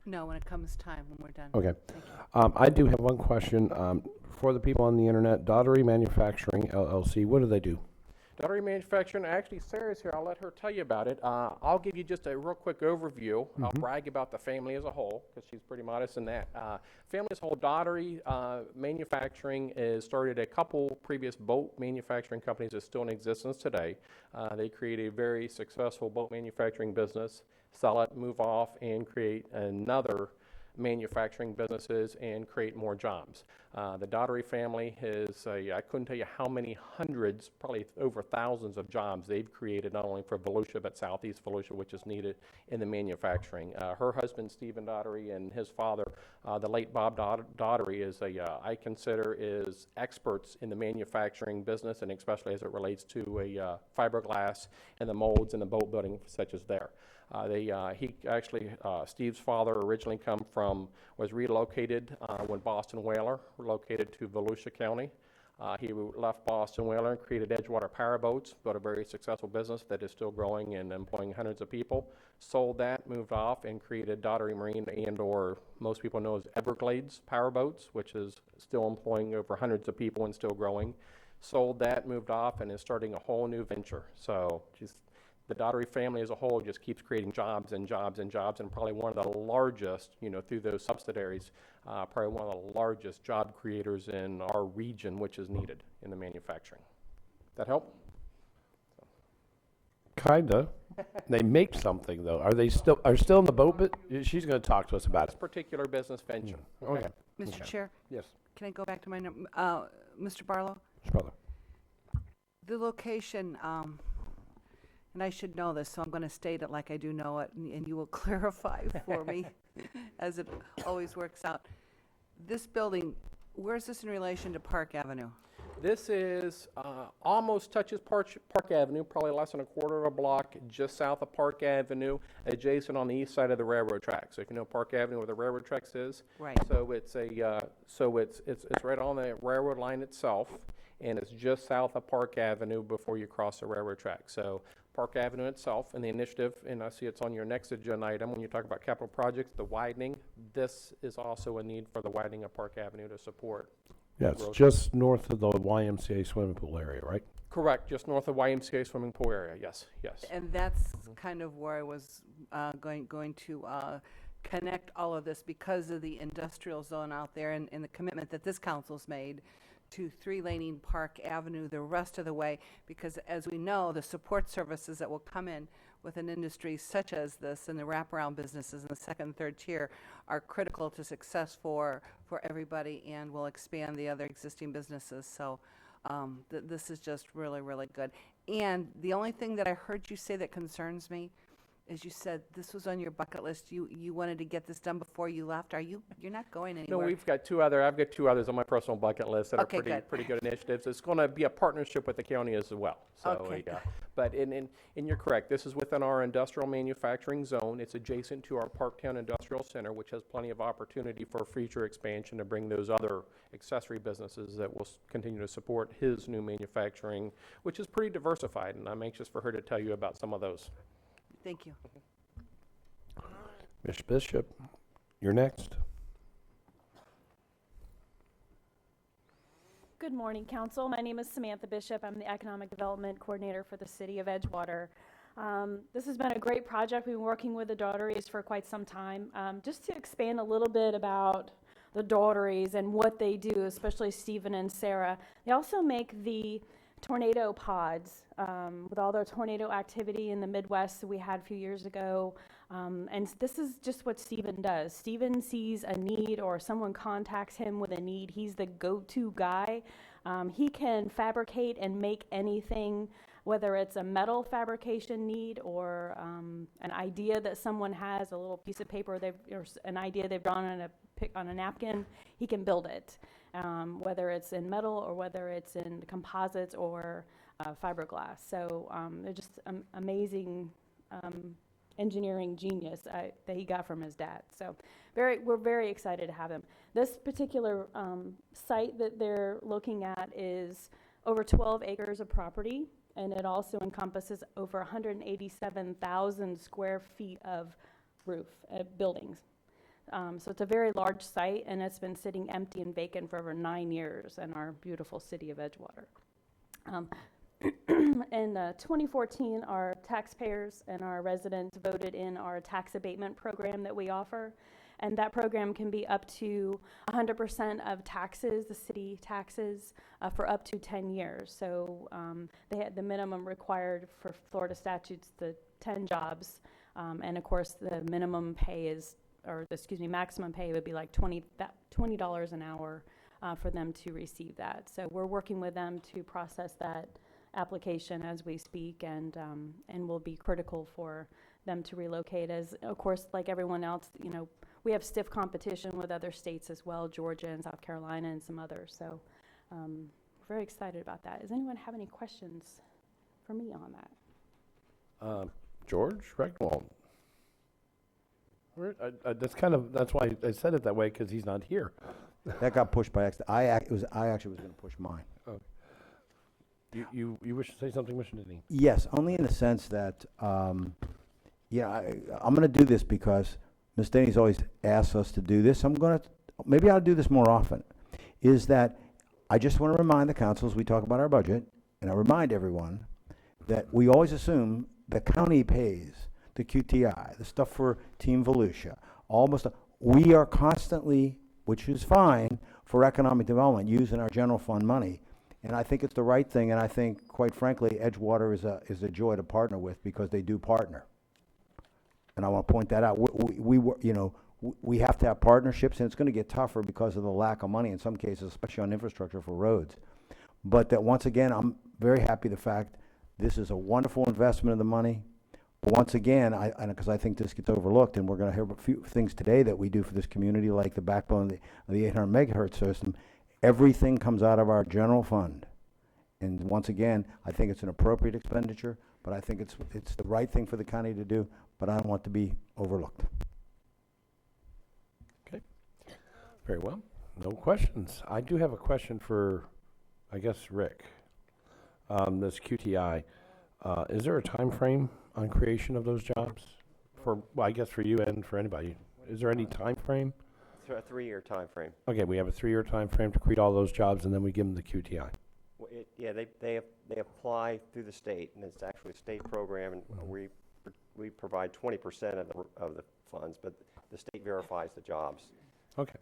No, when it comes time, when we're done. Okay. Thank you. I do have one question. For the people on the internet, Daughtery Manufacturing LLC, what do they do? Daughtery Manufacturing, actually Sarah's here, I'll let her tell you about it. I'll give you just a real quick overview. I'll brag about the family as a whole, because she's pretty modest in that. Family as a whole, Daughtery Manufacturing is started a couple previous boat manufacturing companies that's still in existence today. They create a very successful boat manufacturing business, sell it, move off, and create another manufacturing businesses and create more jobs. The Daughtery family has, I couldn't tell you how many hundreds, probably over thousands of jobs they've created, not only for Volusia, but southeast Volusia, which is needed in the manufacturing. Her husband, Stephen Daughtery, and his father, the late Bob Daughtery, is I consider is experts in the manufacturing business, and especially as it relates to fiberglass and the molds in the boat building such as there. Steve's father originally was relocated when Boston Whaler relocated to Volusia County. He left Boston Whaler and created Edgewater Power Boats, built a very successful business that is still growing and employing hundreds of people. Sold that, moved off, and created Daughtery Marine, or most people know as Everglades Power Boats, which is still employing over hundreds of people and still growing. Sold that, moved off, and is starting a whole new venture. So the Daughtery family as a whole just keeps creating jobs and jobs and jobs, and probably one of the largest, through those subsidiaries, probably one of the largest job creators in our region, which is needed in the manufacturing. That help? Kinda. They make something though. Are still in the boat? But she's going to talk to us about This it. particular business venture. Okay. Mr. Okay. Chair, Yes. can I go back to my Mr. Barlow? Brother. The location, and I should know this, so I'm going to state it like I do know it, and you will clarify for me, as it always works out. This building, where is this in relation to Park Avenue? This is almost touches Park Avenue, probably less than a quarter of a block just south of Park Avenue, adjacent on the east side of the railroad tracks. So if you know Park Avenue where the railroad tracks is, Right. So it's it's right on the railroad line itself, and it's just south of Park Avenue before you cross the railroad track. So Park Avenue itself and the initiative, and I see it's on your next agenda item when you talk about capital projects, the widening. This is also a need for the widening of Park Avenue to support. Yeah, it's growth. just north of the YMCA swimming pool area, right? Correct, just north of YMCA swimming pool area, yes. And that's kind of where I was going to connect all of this because of the industrial zone out there and the commitment that this council's made to three-laning Park Avenue the rest of the way, because as we know, the support services that will come in with an industry such as this, and the wraparound businesses in the second and third tier are critical to success for everybody, and will expand the other existing businesses. So this is just really, really good. And the only thing that I heard you say that concerns me is you said this was on your bucket list. You wanted to get this done before you left. You're not going anywhere? No, I've got two others on my personal bucket list that Okay, are pretty good initiatives. It's going to be a partnership with the county as well. So, Okay. But and you're correct. This is within our industrial manufacturing zone. It's adjacent to our Parktown Industrial Center, which has plenty of opportunity for future expansion to bring those other accessory businesses that will continue to support his new manufacturing, which is pretty diversified. And I'm anxious for her to tell you about some of those. Thank you. Ms. Bishop, you're next. Good morning, Council. My name is Samantha Bishop. I'm the Economic Development Coordinator for the City of Edgewater. This has been a great project. We've been working with the Daughteries for quite some time. Just to expand a little bit about the Daughteries and what they do, especially Stephen and Sarah, they also make the tornado pods with all their tornado activity in the Midwest that we had a few years ago. And this is just what Stephen does. Stephen sees a need or someone contacts him with a need. He's the go-to guy. He can fabricate and make anything, whether it's a metal fabrication need or an idea that someone has, a little piece of paper, or an idea they've drawn on a napkin, he can build it. Whether it's in metal or whether it's in composites or fiberglass. So they're just amazing engineering genius that he got from his dad. So we're very excited to have him. This particular site that they're looking at is over 12 acres of property, and it also encompasses over 187,000 square feet of roof buildings. So it's a very large site, and it's been sitting empty and vacant for over 9 years in our beautiful city of Edgewater. In 2014, our taxpayers and our residents voted in our tax abatement program that we offer, and that program can be up to 100% of taxes, the city taxes, for up to 10 years. So they had the minimum required for Florida statutes, the 10 jobs, and of course the minimum pay is, maximum pay would be like $20 an hour for them to receive that. So we're working with them to process that application as we speak, and will be critical for them to relocate. As of course, like everyone else, we have stiff competition with other states as well, Georgia and South Carolina and some others. So we're very excited about that. Does anyone have any questions for me on that? George Regnwald. That's why I said it that way, because he's not here. That got pushed by accident. I actually was going to push mine. Oh. You wish to say something, Mr. Denny? Yes, only in the sense that, I'm going to do this because Ms. Denny's always asked us to do this. Maybe I'll do this more often, is that I just want to remind the council as we talk about our budget, and I remind everyone that we always assume the county pays the QTI, the stuff for Team Volusia, almost, we are constantly, which is fine, for economic development, using our general fund money. And I think it's the right thing, and I think, quite frankly, Edgewater is a joy to partner with because they do partner. And I want to point that out. We have to have partnerships, and it's going to get tougher because of the lack of money in some cases, especially on infrastructure for roads. But that once again, I'm very happy the fact this is a wonderful investment of the money. But once again, because I think this gets overlooked, and we're going to hear a few things today that we do for this community, like the backbone of the 800 megahertz system. Everything comes out of our general fund. And once again, I think it's an appropriate expenditure, but I think it's the right thing for the county to do, but I don't want to be overlooked. Okay. Very well. No questions. I do have a question for, I guess, Rick. This QTI, is there a time frame on creation of those jobs? I guess for you and for anybody. Is there any time frame? It's a 3-year time frame. Okay, we have a 3-year time frame to create all those jobs, and then we give them the QTI. Well, they apply through the state, and it's actually a state program, and we provide 20% of the funds, but the state verifies the jobs. Okay.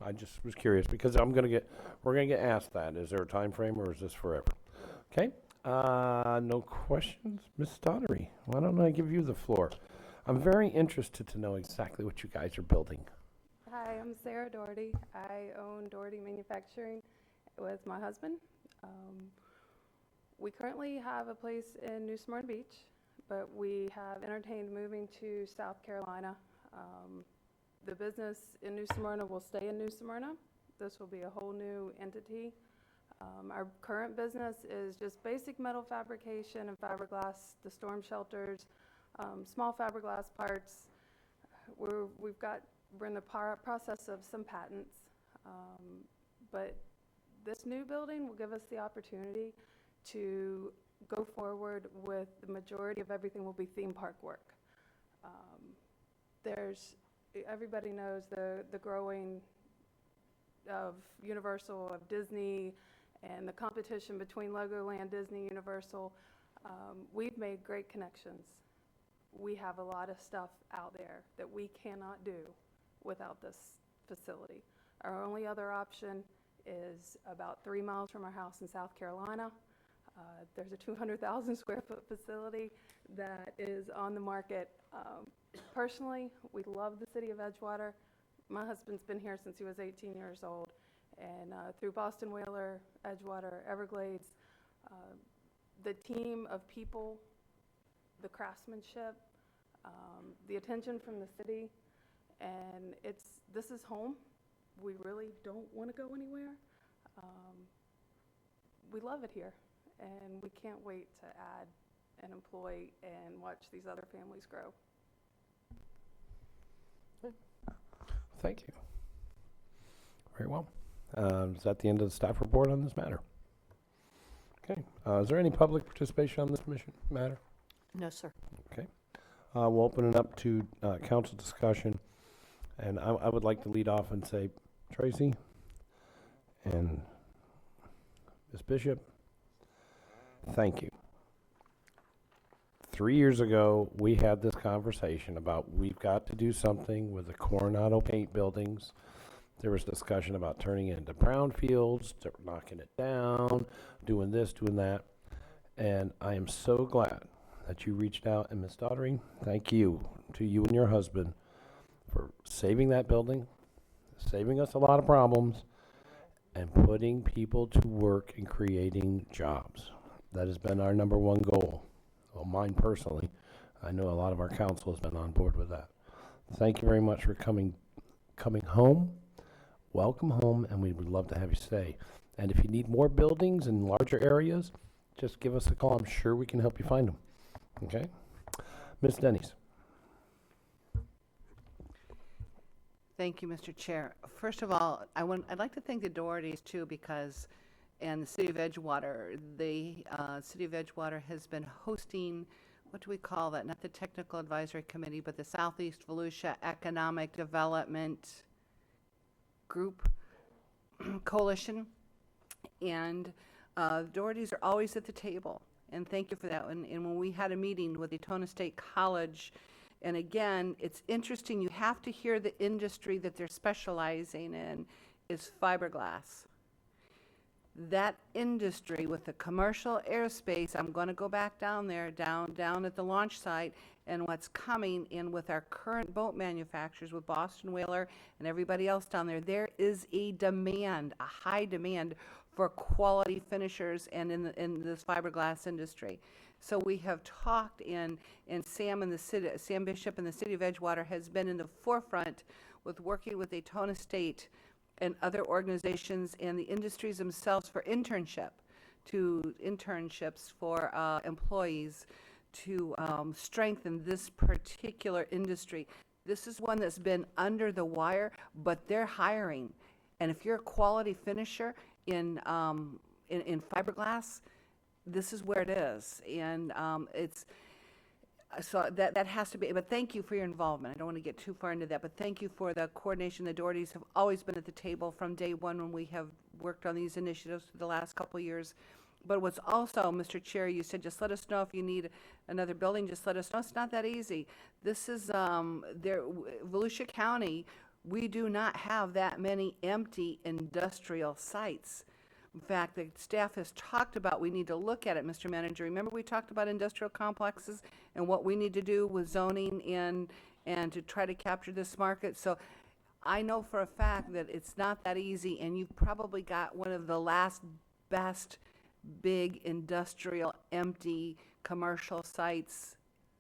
I just was curious because we're gonna get asked that. Is there a time frame or is this forever? Okay. No questions? Ms. Daugherty, why don't I give you the floor? I'm very interested to know exactly what you guys are building. Hi, I'm Sarah Doherty. I own Doherty Manufacturing with my husband. We currently have a place in New Smyrna Beach, but we have entertained moving to South Carolina. The business in New Smyrna will stay in New Smyrna. This will be a whole new entity. Our current business is just basic metal fabrication and fiberglass, the storm shelters, small fiberglass parts. We're in the process of some patents, but this new building will give us the opportunity to go forward with the majority of everything will be theme park work. Everybody knows the growing of Universal, of Disney, and the competition between Legoland, Disney, Universal. We've made great connections. We have a lot of stuff out there that we cannot do without this facility. Our only other option is about 3 miles from our house in South Carolina. There's a 200,000 square foot facility that is on the market. Personally, we love the city of Edgewater. My husband's been here since he was 18 years old, and through Boston Whaler, Edgewater, Everglades, the team of people, the craftsmanship, the attention from the city, and this is home. We really don't want to go anywhere. We love it here, and we can't wait to add an employee and watch these other families grow. Thank you. Very well. Is that the end of the staff report on this matter? Okay. Is there any public participation on this matter? No, sir. Okay. We'll open it up to council discussion. And I would like to lead off and say, Tracy and Ms. Bishop, thank you. 3 years ago, we had this conversation about we've got to do something with the Coronado Paint buildings. There was discussion about turning it into brownfields, knocking it down, doing this, doing that. And I am so glad that you reached out. And Ms. Daugherty, thank you to you and your husband for saving that building, saving us a lot of problems, and putting people to work and creating jobs. That has been our number one goal. Well, mine personally. I know a lot of our council has been on board with that. Thank you very much for coming home. Welcome home, and we would love to have you stay. And if you need more buildings in larger areas, just give us a call. I'm sure we can help you find them. Okay? Ms. Denny's. Thank you, Mr. Chair. First of all, I'd like to thank the Dohertys too, because, and the City of Edgewater, the City of Edgewater has been hosting, what do we call that? Not the Technical Advisory Committee, but the Southeast Volusia Economic Development Group Coalition. And Dohertys are always at the table, and thank you for that. And when we had a meeting with Daytona State College, and again, it's interesting, you have to hear the industry that they're specializing in is fiberglass. That industry with the commercial airspace, I'm going to go back down there, down at the launch site, and what's coming in with our current boat manufacturers, with Boston Whaler and everybody else down there, there is a demand, a high demand for quality finishers and in this fiberglass industry. So we have talked, and Sam Bishop and the City of Edgewater has been in the forefront with working with Daytona State and other organizations and the industries themselves for internships for employees to strengthen this particular industry. This is one that's been under the wire, but they're hiring. And if you're a quality finisher in fiberglass, this is where it is. And so that has to be, but thank you for your involvement. I don't want to get too far into that, but thank you for the coordination. The Dohertys have always been at the table from day one when we have worked on these initiatives for the last couple of years. But what's also, Mr. Chair, you said just let us know if you need another building, just let us know. It's not that easy. This is, Volusia County, we do not have that many empty industrial sites. fact that staff has talked about, we need to look at it, Mr. Manager. Remember we talked about industrial complexes and what we need to do with zoning and to try to capture this market? So I know for a fact that it's not that easy, and you've probably got one of the last best big industrial empty commercial sites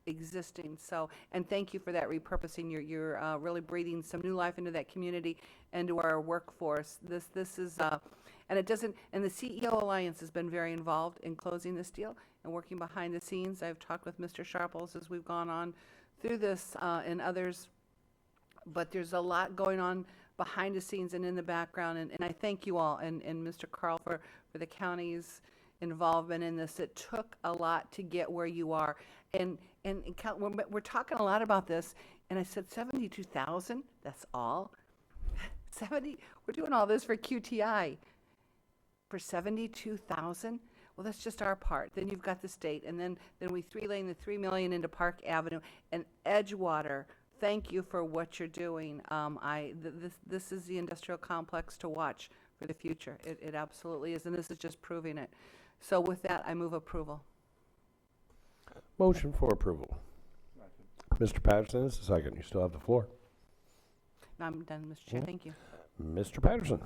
existing. So, and thank you for that repurposing. You're really breathing some new life into that community and to our workforce. This is and it doesn't. And the CEO Alliance has been very involved in closing this deal and working behind the scenes. I've talked with Mr. Sharples as we've gone on through this and others. But there's a lot going on behind the scenes and in the background. And I thank you all and Mr. Carl for the county's involvement in this. It took a lot to get where you are. And we're talking a lot about this. And I said 72,000, that's all? 70, we're doing all this for QTI. For 72,000? Well, that's just our part. Then you've got the state. And then we three-lane the $3 million into Park Avenue. And Edgewater, thank you for what you're doing. This is the industrial complex to watch for the future. It absolutely is, and this is just proving it. So with that, I move approval. Motion for approval. Mr. Patterson is the second. You still have the floor. I'm done, Mr. Chair. Thank you. Mr. Patterson.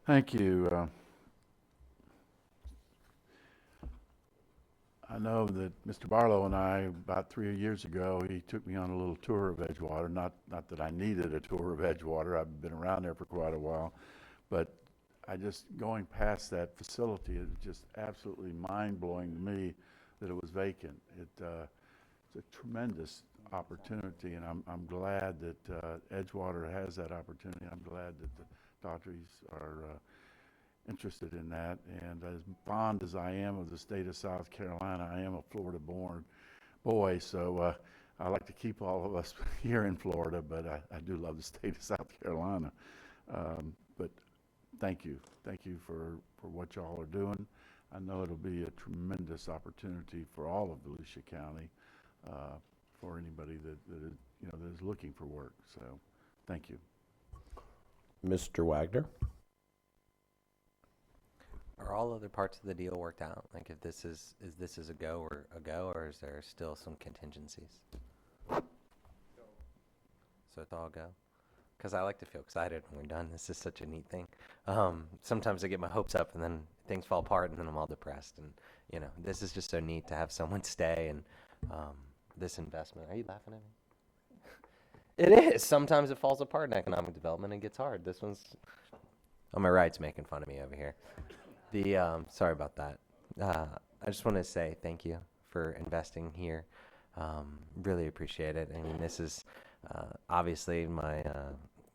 Thank you. I know that Mr. Barlow and I, about 3 years ago, he took me on a little tour of Edgewater. Not that I needed a tour of Edgewater. I've been around there for quite a while. But going past that facility, it was just absolutely mind-blowing to me that it was vacant. It's a tremendous opportunity, and I'm glad that Edgewater has that opportunity. I'm glad that the Daughtry's are interested in that. And as fond as I am of the state of South Carolina, I am a Florida-born boy, so I like to keep all of us here in Florida, but I do love the state of South Carolina. But thank you. Thank you for what y'all are doing. I know it'll be a tremendous opportunity for all of Volusia County, for anybody that is looking for work. So thank you. Mr. Wagner. Are all other parts of the deal worked out? Like, if this is this a go, or is there still some contingencies? So it's all go? Because I like to feel excited when we're done. This is such a neat thing. Sometimes I get my hopes up and then things fall apart and then I'm all depressed. And, this is just so neat to have someone stay and this investment. Are you laughing at me? It is. Sometimes it falls apart in economic development and gets hard. This one's, on my right's making fun of me over here. Sorry about that. I just want to say thank you for investing here. Really appreciate it. I mean, this is obviously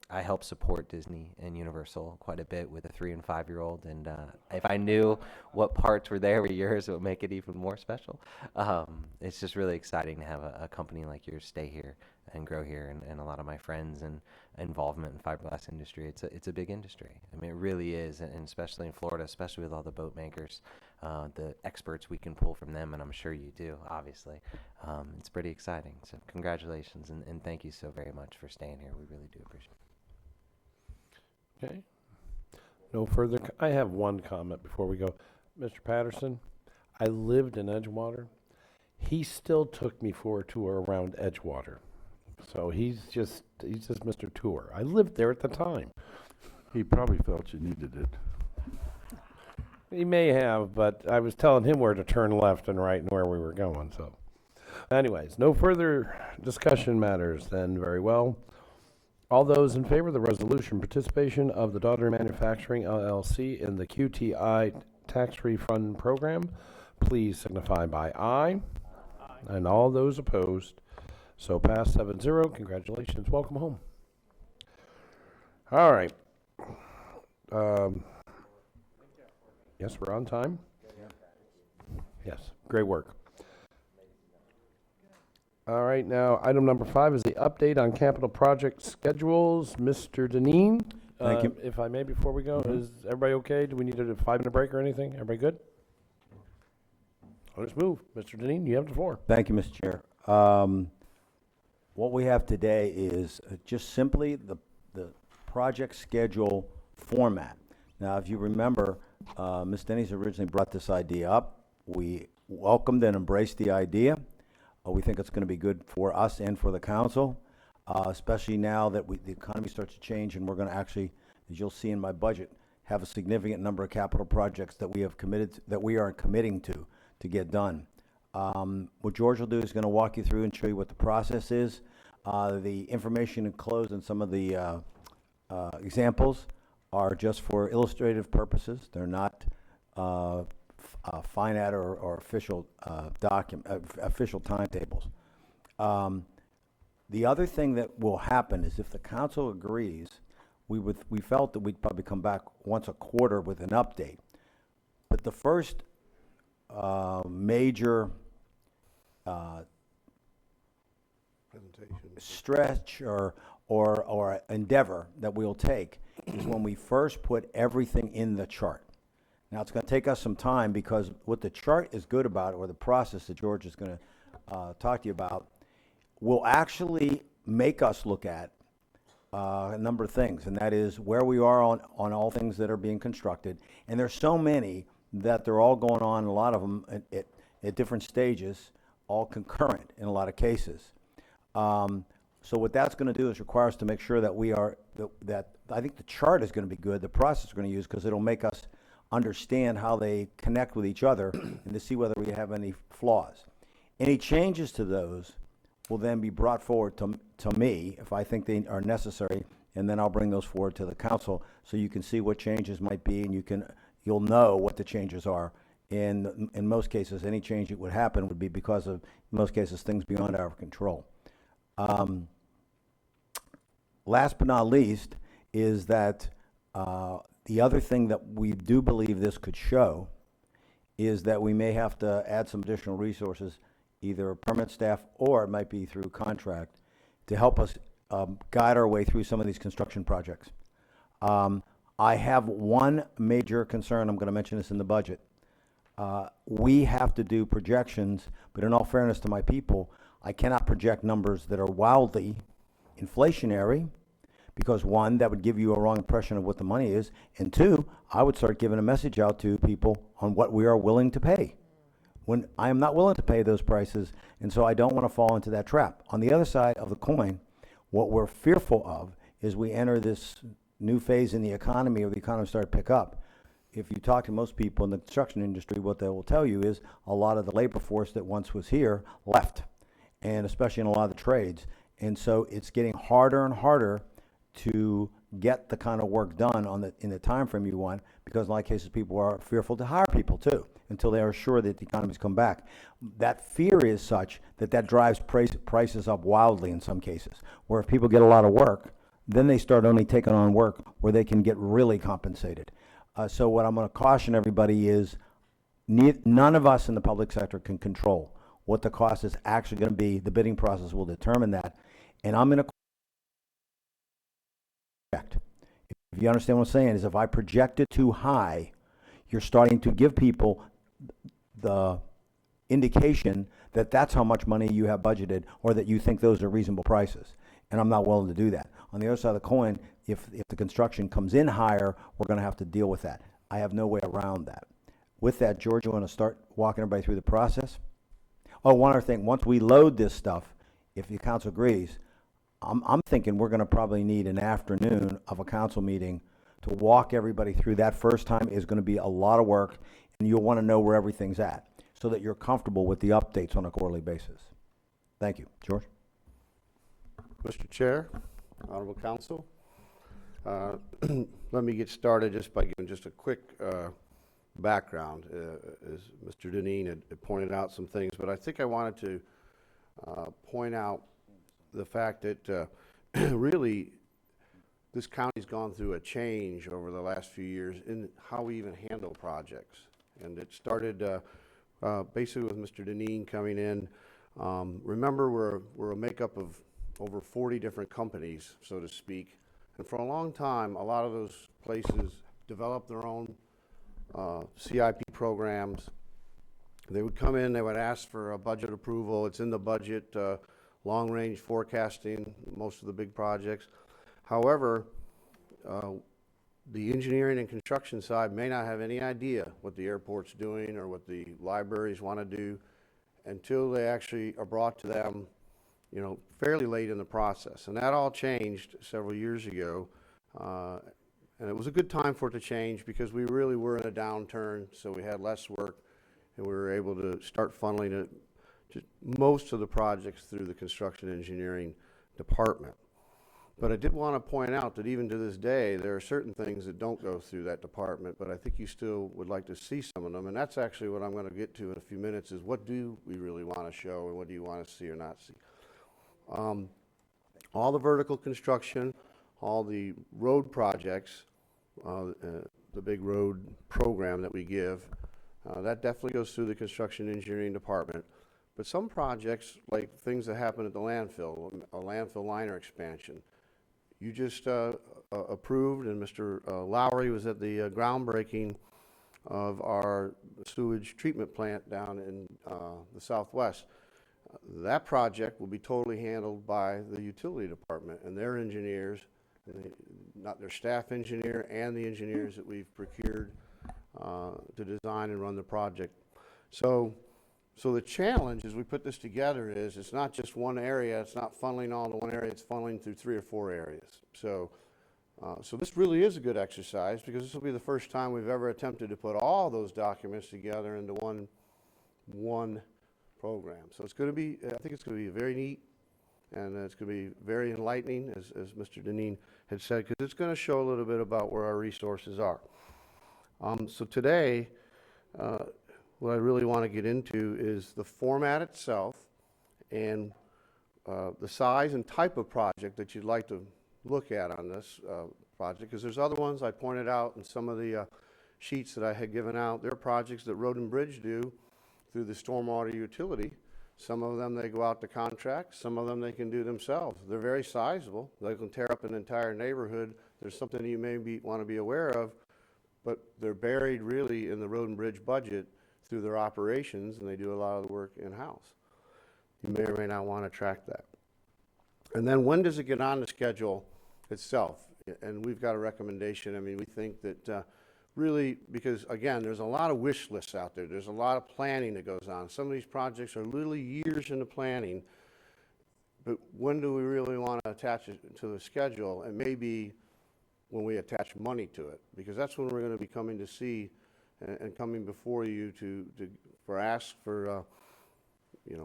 I help support Disney and Universal quite a bit with a 3- and 5-year-old, and if I knew what parts were yours, it would make it even more special. It's just really exciting to have a company like yours stay here and grow here, and a lot of my friends and involvement in fiberglass industry. It's a big industry. I mean, it really is, and especially in Florida, especially with all the boat makers, the experts we can pull from them, and I'm sure you do, obviously. It's pretty exciting. So congratulations, and thank you so very much for staying here. We really do appreciate it. Okay. No further. I have one comment before we go. Mr. Patterson, I lived in Edgewater. He still took me for a tour around Edgewater. So he's just Mr. Tour. I lived there at the time. He probably felt you needed it. He may have, but I was telling him where to turn left and right and where we were going. So anyways, no further discussion matters then. Very well. All those in favor of the resolution participation of the Daughtry Manufacturing LLC in the QTI tax refund program, please signify by aye. And all those opposed, so pass 7-0. Congratulations. Welcome home. All right. Yes, we're on time. Yes, great work. All right, now item number 5 is the update on capital project schedules. Mr. Deneen. Thank you. If I may, before we go, is everybody okay? Do we need a 5-minute break or anything? Everybody good? Let's move. Mr. Deneen, you have the floor. Thank you, Mr. Chair. What we have today is just simply the project schedule format. Now, if you remember, Ms. Denny's originally brought this idea up. We welcomed and embraced the idea. We think it's going to be good for us and for the council, especially now that the economy starts to change, and we're going to actually, as you'll see in my budget, have a significant number of capital projects that we have committed, that we are committing to get done. What George will do is going to walk you through and show you what the process is. The information enclosed in some of the examples are just for illustrative purposes. They're not finite or official official timetables. The other thing that will happen is if the council agrees, we felt that we'd probably come back once a quarter with an update. But the first major stretch or endeavor that we'll take is when we first put everything in the chart. Now, it's going to take us some time because what the chart is good about, or the process that George is going to talk to you about, will actually make us look at a number of things, and that is where we are on all things that are being constructed. And there's so many that they're all going on, a lot of them at different stages, all concurrent in a lot of cases. So what that's going to do is require us to make sure that we are, that I think the chart is going to be good, the process we're going to use, because it'll make us understand how they connect with each other and to see whether we have any flaws. Any changes to those will then be brought forward to me if I think they are necessary, and then I'll bring those forward to the council so you can see what changes might be, and you'll know what the changes are. In most cases, any change that would happen would be because of, in most cases, things beyond our control. Last but not least is that the other thing that we do believe this could show is that we may have to add some additional resources, either permanent staff or it might be through contract, to help us guide our way through some of these construction projects. I have one major concern. I'm going to mention this in the budget. We have to do projections, but in all fairness to my people, I cannot project numbers that are wildly inflationary, because one, that would give you a wrong impression of what the money is, and two, I would start giving a message out to people on what we are willing to pay, when I am not willing to pay those prices, and so I don't want to fall into that trap. On the other side of the coin, what we're fearful of is we enter this new phase in the economy, or the economy start to pick up. If you talk to most people in the construction industry, what they will tell you is a lot of the labor force that once was here left, and especially in a lot of the trades. And so it's getting harder and harder to get the kind of work done in the time frame you want, because in a lot of cases people are fearful to hire people too until they are sure that the economy's come back. That fear is such that drives prices up wildly in some cases, where if people get a lot of work, then they start only taking on work where they can get really compensated. So what I'm going to caution everybody is none of us in the public sector can control what the cost is actually going to be. The bidding process will determine that. And I'm going to project. If you understand what I'm saying, is if I project it too high, you're starting to give people the indication that that's how much money you have budgeted, or that you think those are reasonable prices. And I'm not willing to do that. On the other side of the coin, if the construction comes in higher, we're going to have to deal with that. I have no way around that. With that, George, you want to start walking everybody through the process? Oh, one other thing. Once we load this stuff, if the council agrees, I'm thinking we're going to probably need an afternoon of a council meeting to walk everybody through. That first time is going to be a lot of work, and you'll want to know where everything's at so that you're comfortable with the updates on a quarterly basis. Thank you. George? Mr. Chair, Honorable Council, let me get started just by giving just a quick background. As Mr. Deneen had pointed out some things, but I think I wanted to point out the fact that really this county's gone through a change over the last few years in how we even handle projects. And it started basically with Mr. Deneen coming in. Remember, we're a makeup of over 40 different companies, so to speak. And for a long time, a lot of those places developed their own CIP programs. They would come in, they would ask for a budget approval. It's in the budget, long-range forecasting, most of the big projects. However, the engineering and construction side may not have any idea what the airport's doing or what the libraries want to do until they actually are brought to them, you know, fairly late in the process. And that all changed several years ago. And it was a good time for it to change because we really were in a downturn, so we had less work, and we were able to start funneling it to most of the projects through the construction engineering department. But I did want to point out that even to this day, there are certain things that don't go through that department, but I think you still would like to see some of them, and that's actually what I'm going to get to in a few minutes, is what do we really want to show and what do you want to see or not see. All the vertical construction, all the road projects, the big road program that we give, that definitely goes through the construction engineering department. But some projects, like things that happen at the landfill, a landfill liner expansion, you just approved, and Mr. Lowry was at the groundbreaking of our sewage treatment plant down in the Southwest. That project will be totally handled by the utility department and their engineers, not their staff engineer and the engineers that we've procured to design and run the project. So the challenge as we put this together is it's not just one area, it's not funneling all to one area, it's funneling through 3 or 4 areas. So this really is a good exercise because this will be the first time we've ever attempted to put all those documents together into one program. So it's going to be, I think it's going to be very neat, and it's going to be very enlightening, as Mr. Deneen had said, because it's going to show a little bit about where our resources are. So today, what I really want to get into is the format itself and the size and type of project that you'd like to look at on this project, because there's other ones I pointed out in some of the sheets that I had given out. There are projects that Road and Bridge do through the stormwater utility. Some of them they go out to contract, some of them they can do themselves. They're very sizable. They can tear up an entire neighborhood. There's something you may want to be aware of, but they're buried really in the Road and Bridge budget through their operations, and they do a lot of the work in-house. You may or may not want to track that. And then when does it get on the schedule itself? And we've got a recommendation. I mean, we think that really, because again, there's a lot of wish lists out there. There's a lot of planning that goes on. Some of these projects are literally years into planning, but when do we really want to attach it to the schedule? And maybe when we attach money to it, because that's when we're going to be coming to see and coming before you for ask for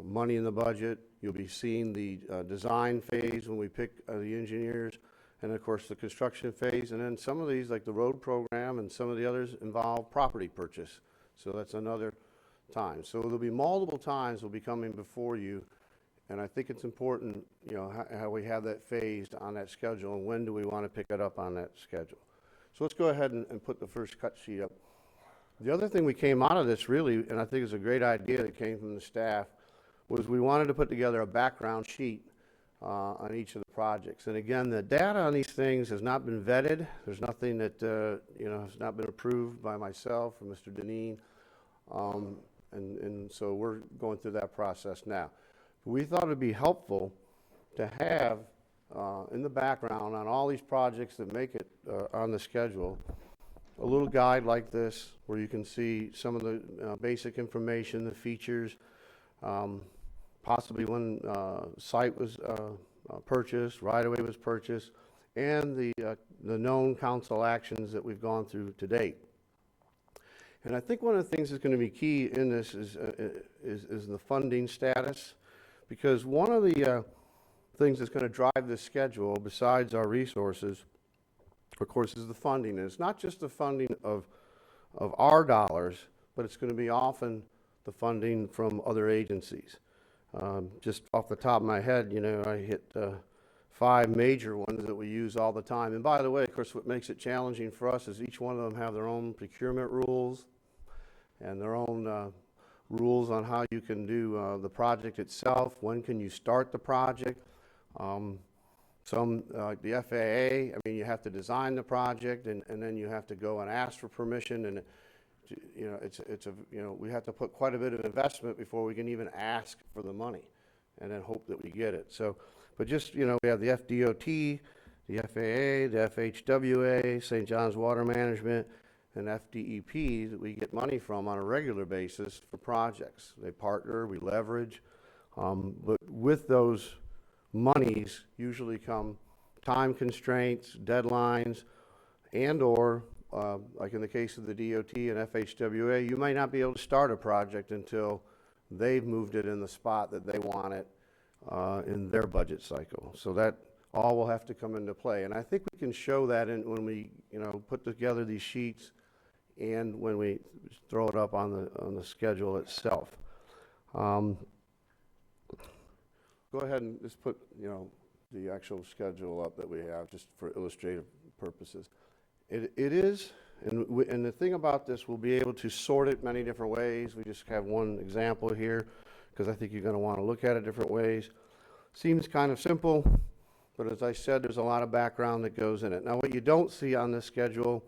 money in the budget. You'll be seeing the design phase when we pick the engineers, and of course the construction phase, and then some of these, like the road program and some of the others, involve property purchase. So that's another time. So there'll be multiple times we'll be coming before you, and I think it's important, how we have that phased on that schedule, and when do we want to pick it up on that schedule. So let's go ahead and put the first cut sheet up. The other thing we came out of this really, and I think it's a great idea that came from the staff, was we wanted to put together a background sheet on each of the projects. And again, the data on these things has not been vetted. There's nothing that has not been approved by myself or Mr. Deneen, and so we're going through that process now. We thought it'd be helpful to have in the background on all these projects that make it on the schedule a little guide like this, where you can see some of the basic information, the features, possibly when site was purchased, right-of-way was purchased, and the known council actions that we've gone through to date. And I think one of the things that's going to be key in this is the funding status, because one of the things that's going to drive this schedule, besides our resources, of course, is the funding. And it's not just the funding of our dollars, but it's going to be often the funding from other agencies. Just off the top of my head, I hit 5 major ones that we use all the time. And by the way, of course, what makes it challenging for us is each one of them have their own procurement rules and their own rules on how you can do the project itself. When can you start the project? Some, like the FAA, I mean, you have to design the project, and then you have to go and ask for permission, and we have to put quite a bit of investment before we can even ask for the money, and then hope that we get it. So, but just we have the FDOT, the FAA, the FHWA, St. John's Water Management, and FDEP that we get money from on a regular basis for projects. They partner, we leverage, but with those monies usually come time constraints, deadlines, and/or like in the case of the DOT and FHWA, you might not be able to start a project until they've moved it in the spot that they want it in their budget cycle. So that all will have to come into play. And I think we can show that when we, put together these sheets and when we throw it up on the schedule itself. Go ahead and just put, the actual schedule up that we have just for illustrative purposes. It is, and the thing about this, we'll be able to sort it many different ways. We just have one example here because I think you're going to want to look at it different ways. Seems kind of simple, but as I said, there's a lot of background that goes in it. Now, what you don't see on this schedule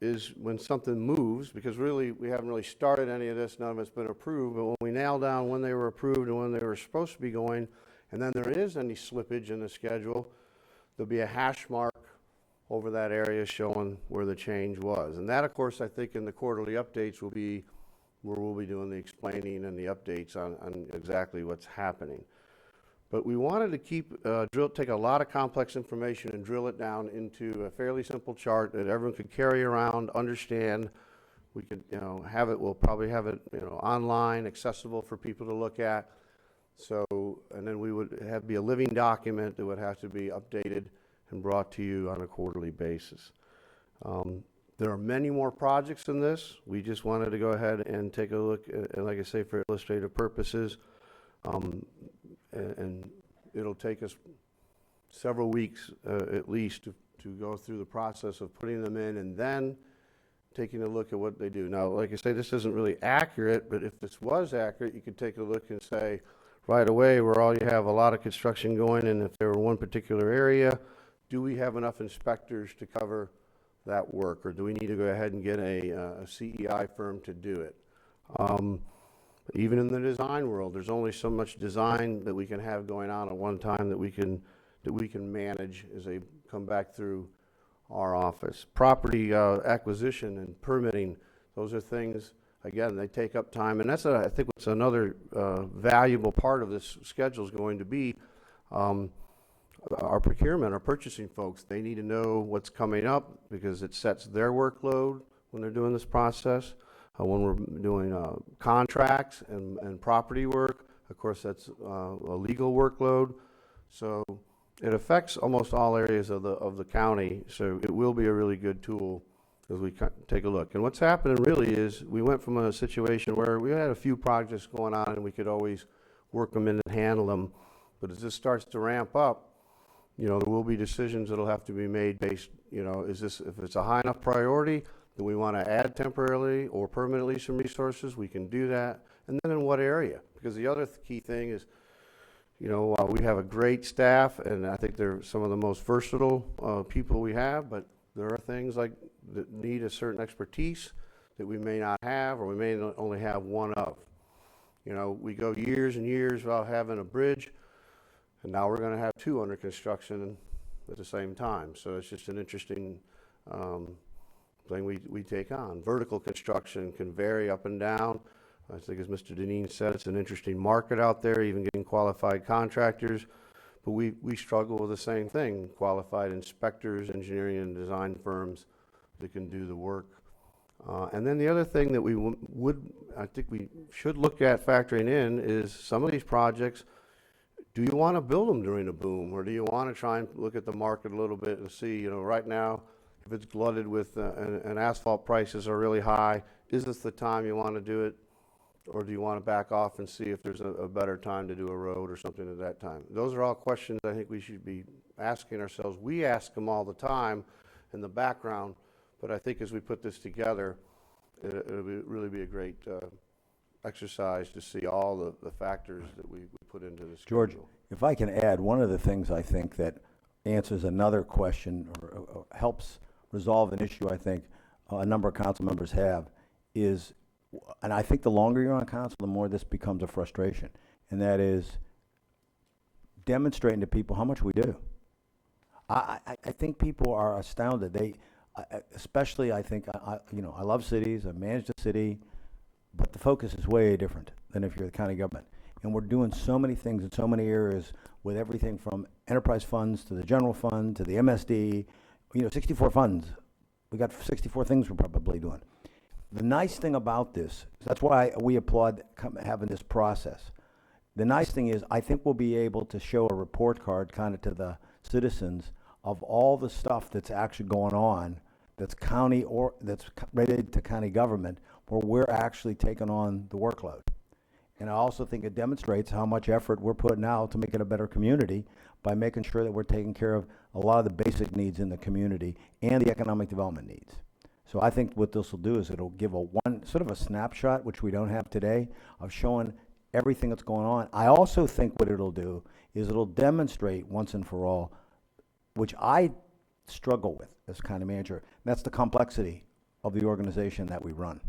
is when something moves, because really we haven't really started any of this, none of it's been approved, but when we nail down when they were approved and when they were supposed to be going, and then there is any slippage in the schedule, there'll be a hash mark over that area showing where the change was. And that, of course, I think in the quarterly updates will be where we'll be doing the explaining and the updates on exactly what's happening. But we wanted to take a lot of complex information and drill it down into a fairly simple chart that everyone could carry around, understand. We could, have it, we'll probably have it, online, accessible for people to look at. So, and then we would be a living document that would have to be updated and brought to you on a quarterly basis. There are many more projects in this. We just wanted to go ahead and take a look, and like I say, for illustrative purposes. And it'll take us several weeks at least to go through the process of putting them in and then taking a look at what they do. Now, like I say, this isn't really accurate, but if this was accurate, you could take a look and say right away where all you have a lot of construction going, and if there were one particular area, do we have enough inspectors to cover that work, or do we need to go ahead and get a CEI firm to do it? Even in the design world, there's only so much design that we can have going on at one time that we can manage as they come back through our office. Property acquisition and permitting, those are things, again, they take up time, and that's I think what's another valuable part of this schedule is going to be our procurement, our purchasing folks. They need to know what's coming up because it sets their workload when they're doing this process. When we're doing contracts and property work, of course, that's a legal workload. So it affects almost all areas of the county. So it will be a really good tool as we take a look. And what's happening really is we went from a situation where we had a few projects going on and we could always work them in and handle them. But as this starts to ramp up, there will be decisions that'll have to be made based, if it's a high enough priority, do we want to add temporarily or permanently some resources? We can do that. And then in what area? Because the other key thing is, we have a great staff, and I think they're some of the most versatile people we have, but there are things like that need a certain expertise that we may not have, or we may only have one of. We go years and years without having a bridge, and now we're going to have two under construction at the same time. So it's just an interesting thing we take on. Vertical construction can vary up and down. I think as Mr. Deneen said, it's an interesting market out there, even getting qualified contractors. But we struggle with the same thing, qualified inspectors, engineering and design firms that can do the work. And then the other thing that I think we should look at factoring in is some of these projects, do you want to build them during a boom, or do you want to try and look at the market a little bit and see, right now, if it's glutted with and asphalt prices are really high, is this the time you want to do it? Or do you want to back off and see if there's a better time to do a road or something at that time? Those are all questions I think we should be asking ourselves. We ask them all the time in the background, but I think as we put this together, it'll really be a great exercise to see all the factors that we put into this. George, if I can add, one of the things I think that answers another question or helps resolve an issue I think a number of council members have is, and I think the longer you're on council, the more this becomes a frustration, and that is demonstrating to people how much we do. I think people are astounded. Especially, I think, I love cities, I managed a city, but the focus is way different than if you're the county government. And we're doing so many things in so many areas with everything from enterprise funds to the general fund to the MSD, 64 funds. We got 64 things we're probably doing. The nice thing about this, that's why we applaud having this process. The nice thing is, I think we'll be able to show a report card kind of to the citizens of all the stuff that's actually going on, that's county or that's related to county government, where we're actually taking on the workload. And I also think it demonstrates how much effort we're putting out to make it a better community by making sure that we're taking care of a lot of the basic needs in the community and the economic development needs. So I think what this will do is it'll give sort of a snapshot, which we don't have today, of showing everything that's going on. I also think what it'll do is it'll demonstrate once and for all, which I struggle with as county manager, and that's the complexity of the organization that we run.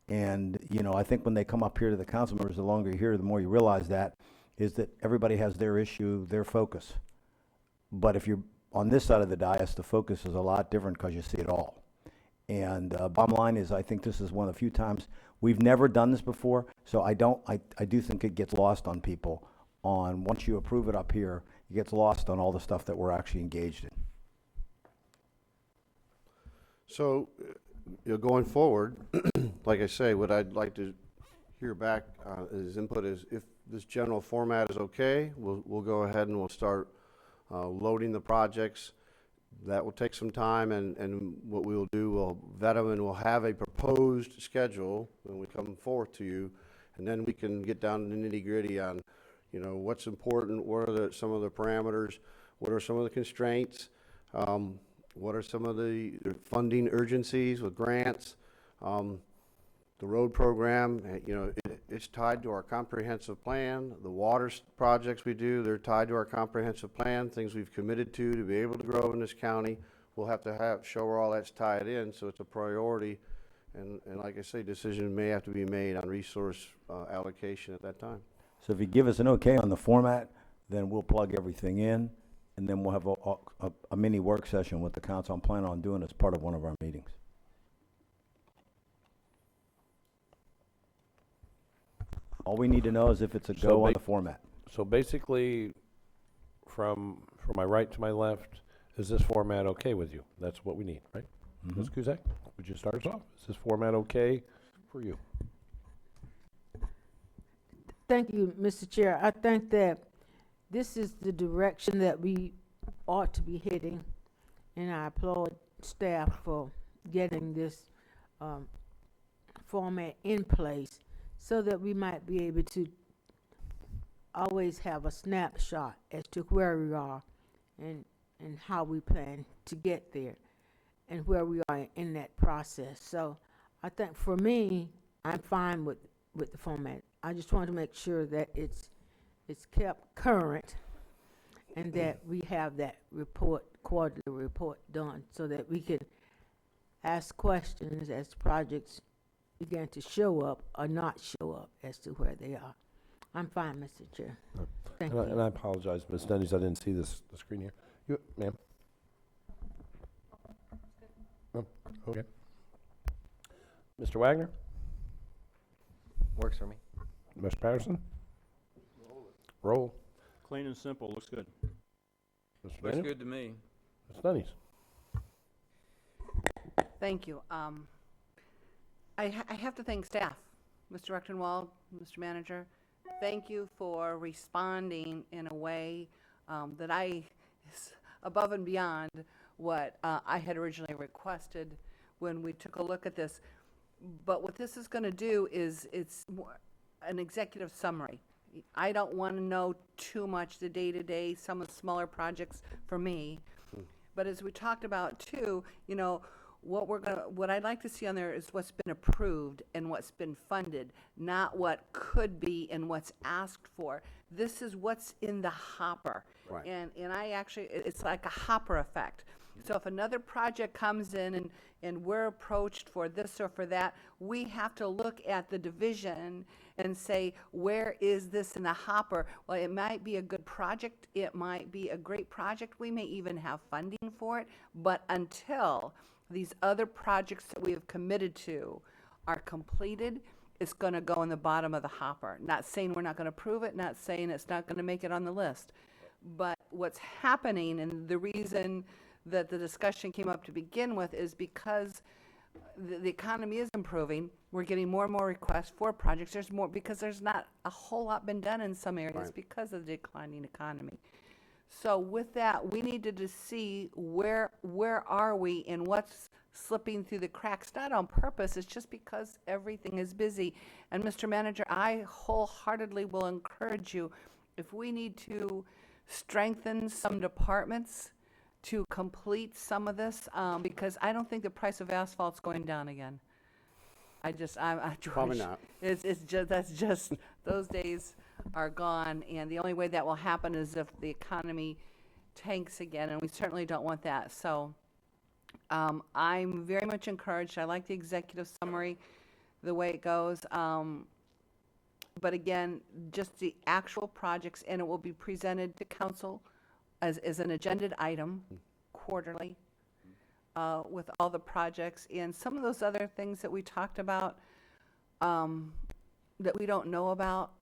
And, I think when they come up here to the council members, the longer you're here, the more you realize that, is that everybody has their issue, their focus. But if you're on this side of the dais, the focus is a lot different because you see it all. And bottom line is, I think this is one of the few times we've never done this before, so I do think it gets lost on people. Once you approve it up here, it gets lost on all the stuff that we're actually engaged in. So, going forward, like I say, what I'd like to hear back as input is if this general format is okay, we'll go ahead and we'll start loading the projects. That will take some time, and what we will do, we'll vet them and we'll have a proposed schedule when we come forth to you, and then we can get down to the nitty-gritty on, what's important, what are some of the parameters, what are some of the constraints, what are some of the funding urgencies with grants, the road program. It's tied to our comprehensive plan. The water projects we do, they're tied to our comprehensive plan, things we've committed to be able to grow in this county. We'll have to show where all that's tied in, so it's a priority. And like I say, decisions may have to be made on resource allocation at that time. So if you give us an okay on the format, then we'll plug everything in, and then we'll have a mini work session with the council. I'm planning on doing as part of one of our meetings. All we need to know is if it's a go on the format. So basically, from my right to my left, is this format okay with you? That's what we need, right? Ms. Kuzak, would you start us off? Is this format okay for you? Thank you, Mr. Chair. I think that this is the direction that we ought to be heading, and I applaud staff for getting this format in place so that we might be able to always have a snapshot as to where we are and how we plan to get there and where we are in that process. So I think for me, I'm fine with the format. I just want to make sure that it's kept current and that we have that quarterly report done so that we can ask questions as projects begin to show up or not show up as to where they are. I'm fine, Mr. Chair. Thank you. And I apologize, Ms. Dundies, I didn't see the screen here. You, ma'am? No? Okay. Mr. Wagner? Works for me. Mr. Patterson? Roll. Clean and simple, looks good. Mr. Looks Daniel? good to me. Ms. Dundies? Thank you. I have to thank staff, Mr. Rechtenwald, Mr. Manager. Thank you for responding in a way that is above and beyond what I had originally requested when we took a look at this. But what this is going to do is it's more an executive summary. I don't want to know too much the day-to-day, some of the smaller projects for me. But as we talked about too, what I'd like to see on there is what's been approved and what's been funded, not what could be and what's asked for. This is what's in the hopper. Right. And I actually, it's like a hopper effect. So if another project comes in and we're approached for this or for that, we have to look at the division and say, where is this in the hopper? Well, it might be a good project, it might be a great project, we may even have funding for it, but until these other projects that we have committed to are completed, it's gonna go in the bottom of the hopper. Not saying we're not gonna approve it, not saying it's not gonna make it on the list. But what's happening, and the reason that the discussion came up to begin with, is because the economy is improving. We're getting more and more requests for projects. There's more, because there's not a whole lot been done in some areas Right. because of the declining economy. So with that, we needed to see where are we and what's slipping through the cracks, not on purpose, it's just because everything is busy. And Mr. Manager, I wholeheartedly will encourage you, if we need to strengthen some departments to complete some of this, because I don't think the price of asphalt's going down again. George, Probably not. It's just, that's just, those days are gone, and the only way that will happen is if the economy tanks again, and we certainly don't want that. So, I'm very much encouraged. I like the executive summary, the way it goes. But again, just the actual projects, and it will be presented to council as an agended item quarterly, with all the projects and some of those other things that we talked about, that we don't know about.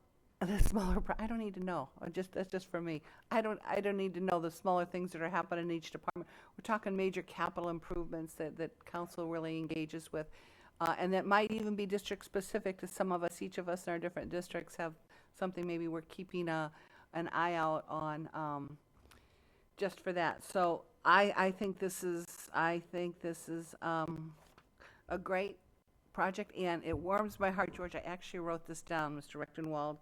The smaller, I don't need to know. That's just for me. I don't need to know the smaller things that are happening in each department. We're talking major capital improvements that council really engages with. And that might even be district specific to some of us. Each of us in our different districts have something maybe we're keeping an eye out on, just for that. So I think this is a great project, and it warms my heart, George. I actually wrote this down, Mr. Rechtenwald,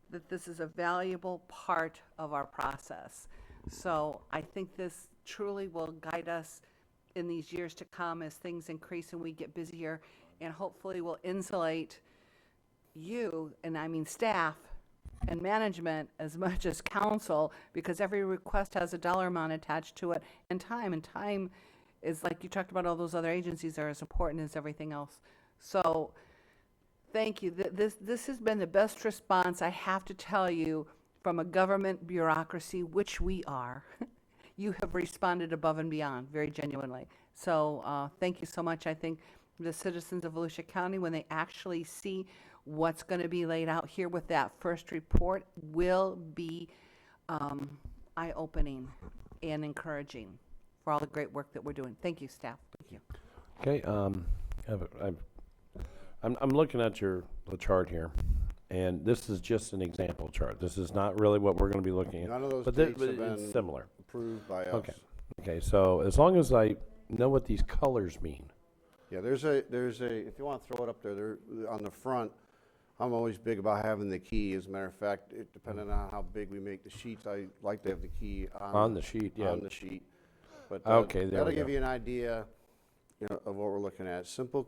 that this is a valuable part of our process. So I think this truly will guide us in these years to come as things increase and we get busier, and hopefully will insulate you, and I mean staff and management as much as council, because every request has a dollar amount attached to it, and time is, like you talked about, all those other agencies are as important as everything else. So thank you. This has been the best response, I have to tell you, from a government bureaucracy, which we are. You have responded above and beyond, very genuinely. So thank you so much. I think the citizens of Volusia County, when they actually see what's going to be laid out here with that first report, will be eye-opening and encouraging for all the great work that we're doing. Thank you, staff. Thank you. Okay, I'm looking at the chart here, and this is just an example chart. This is not really what we're going to be looking at. None of those but dates have it's been similar. approved by us. Okay, so as long as I know what these colors mean. Yeah, there's a, if you want to throw it up there, on the front, I'm always big about having the key. As a matter of fact, depending on how big we make the sheets, I like to have the key On the sheet, yeah. On the sheet. But Okay, there that'll we give go. you an idea, of what we're looking at. Simple,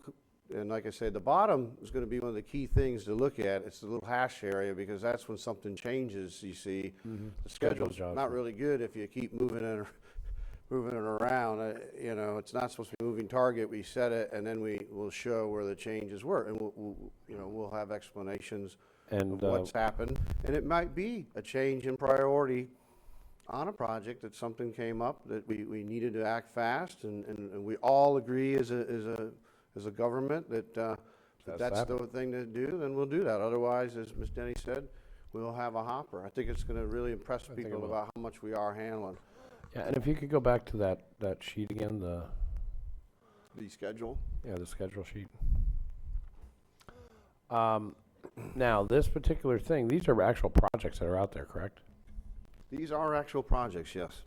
and like I said, the bottom is going to be one of the key things to look at. It's the little hash area, because that's when something changes, you see. The schedule's Schedule not really good if you keep moving it around. It's not supposed to be a moving target. We set it, and then we will show where the changes were, and we'll have explanations And of what's happened. And it might be a change in priority on a project, that something came up that we needed to act fast, and we all agree as a government that that's the thing to do, then we'll do that. Otherwise, as Ms. Denny said, we'll have a hopper. I think it's going to really impress people about how much we are handling. Yeah, and if you could go back to that sheet again, the schedule? Yeah, the schedule sheet. Now, this particular thing, these are actual projects that are out there, correct? These are actual projects, yes.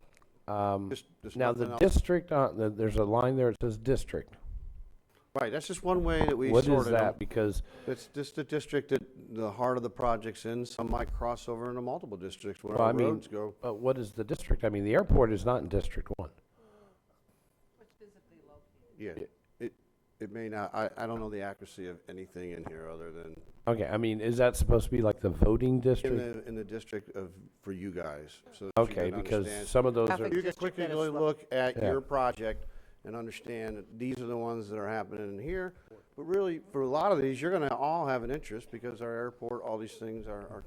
Just Now, the nothing else. district, there's a line there that says district. Right, that's just one way that we What is sorted them. that? Because It's just the district that the heart of the project's in. Some might cross over into multiple districts where Well, our I mean, roads go. but what is the district? I mean, the airport is not in District 1. Yeah, it may not, I don't know the accuracy of anything in here other than Okay, I mean, is that supposed to be like the voting district? in the district of, for you guys. So that you Okay, can because understand. some of those Traffic are, You can district quickly that is look at Yeah. your project and understand that these are the ones that are happening in here. But really, for a lot of these, you're gonna all have an interest because our airport, all these things are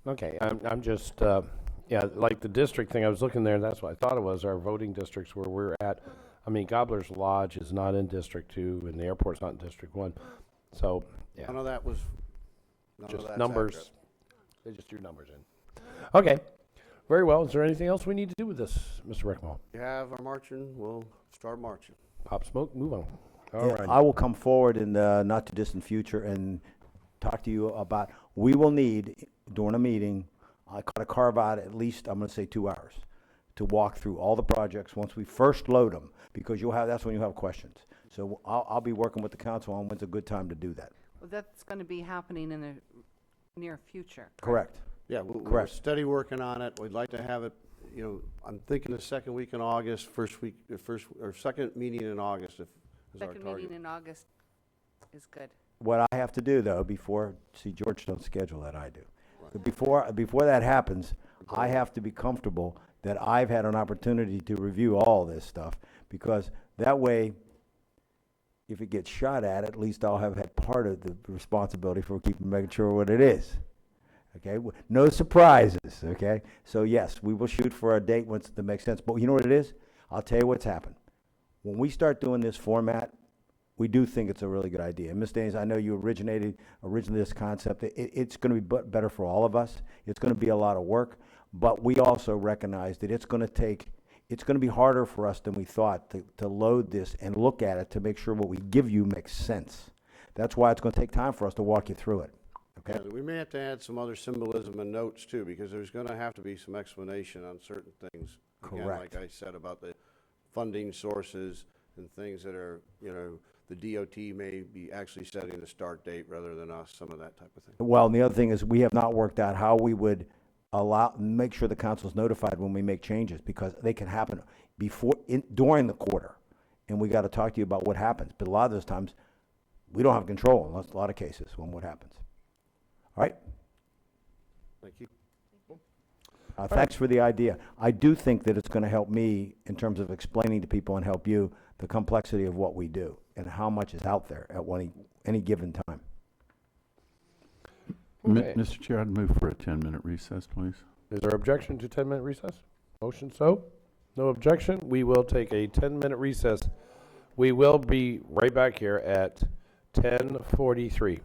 okay, I'm just, yeah, like the district thing, I was looking there, that's what I thought it was, our voting districts where we're at. I mean, Gobbler's Lodge is not in District 2, and the airport's not in District 1. So, yeah, None of that was, none of just that's numbers. accurate. They just threw numbers in. Okay, very well. Is there anything else we need to do with this, Mr. Reckmall? You have our marching, we'll start marching. Pop smoke, move on. All Yeah, right. I will come forward in the not too distant future and talk to you about, we will need, during a meeting, I gotta carve out at least, I'm gonna say 2 hours to walk through all the projects once we first load them, because that's when you have questions. So I'll be working with the council on when's a good time to do that. Well, that's going to be happening in the near future. Correct. Yeah, we're Correct. steady working on it. We'd like to have it, you know, I'm thinking the second week in August, or second meeting in August is our Second target. meeting in August is good. What I have to do, though, George don't schedule that, I do. But before that happens, I have to be comfortable that I've had an opportunity to review all this stuff, because that way, if it gets shot at least I'll have had part of the responsibility for making sure what it is. Okay, no surprises, okay? So yes, we will shoot for a date once that makes sense, but you know what it is? I'll tell you what's happened. When we start doing this format, we do think it's a really good idea. And Ms. Daines, I know you originally this concept. It's going to be better for all of us. It's going to be a lot of work, but we also recognize that it's going to be harder for us than we thought to load this and look at it to make sure what we give you makes sense. That's why it's going to take time for us to walk you through it. Okay? Yeah, we may have to add some other symbolism and notes too, because there's gonna have to be some explanation on certain things. Again, Correct. like I said about the funding sources and things that are, you know, the DOT may be actually setting the start date rather than us, some of that type of thing. Well, and the other thing is we have not worked out how we would make sure the council's notified when we make changes, because they can happen during the quarter. And we got to talk to you about what happens. But a lot of those times, we don't have control in a lot of cases when what happens. All right? Thank you. Thanks for the idea. I do think that it's going to help me in terms of explaining to people and help you the complexity of what we do and how much is out there at any given time. Okay. Mr. Chair, I'd move for a 10-minute recess, please. Is there objection to 10-minute recess? Motion so? No objection? We will take a 10-minute recess. We will be right back here at 10:43.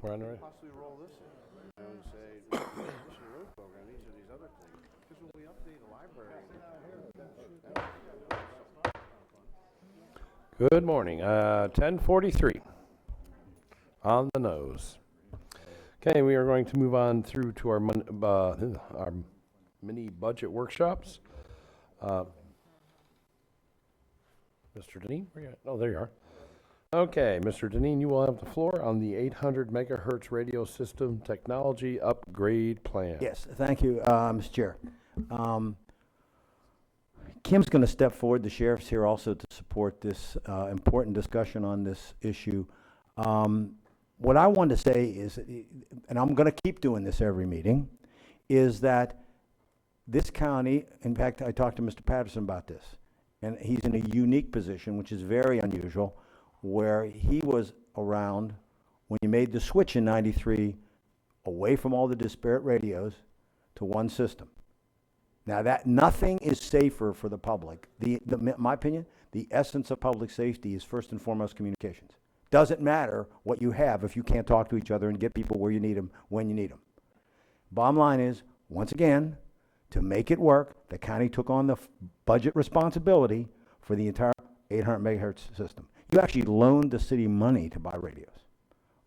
We're on the right. Possibly roll this in and say, additional road program, these are these other things. Because when we update the library. Good morning. 10:43 on the nose. Okay, we are going to move on through to our mini budget workshops. Mr. Deneen, where you at? Oh, there you are. Okay, Mr. Deneen, you will have the floor on the 800 megahertz radio system technology upgrade plan. Yes, thank you, Mr. Chair. Kim's going to step forward. The sheriff's here also to support this important discussion on this issue. What I want to say is, and I'm going to keep doing this every meeting, is that this county, in fact, I talked to Mr. Patterson about this, and he's in a unique position, which is very unusual, where he was around when you made the switch in '93 away from all the disparate radios to one system. Now that nothing is safer for the public. My opinion, the essence of public safety is first and foremost communications. Doesn't matter what you have if you can't talk to each other and get people where you need them, when you need them. Bottom line is, once again, to make it work, the county took on the budget responsibility for the entire 800 megahertz system. You actually loaned the city money to buy radios.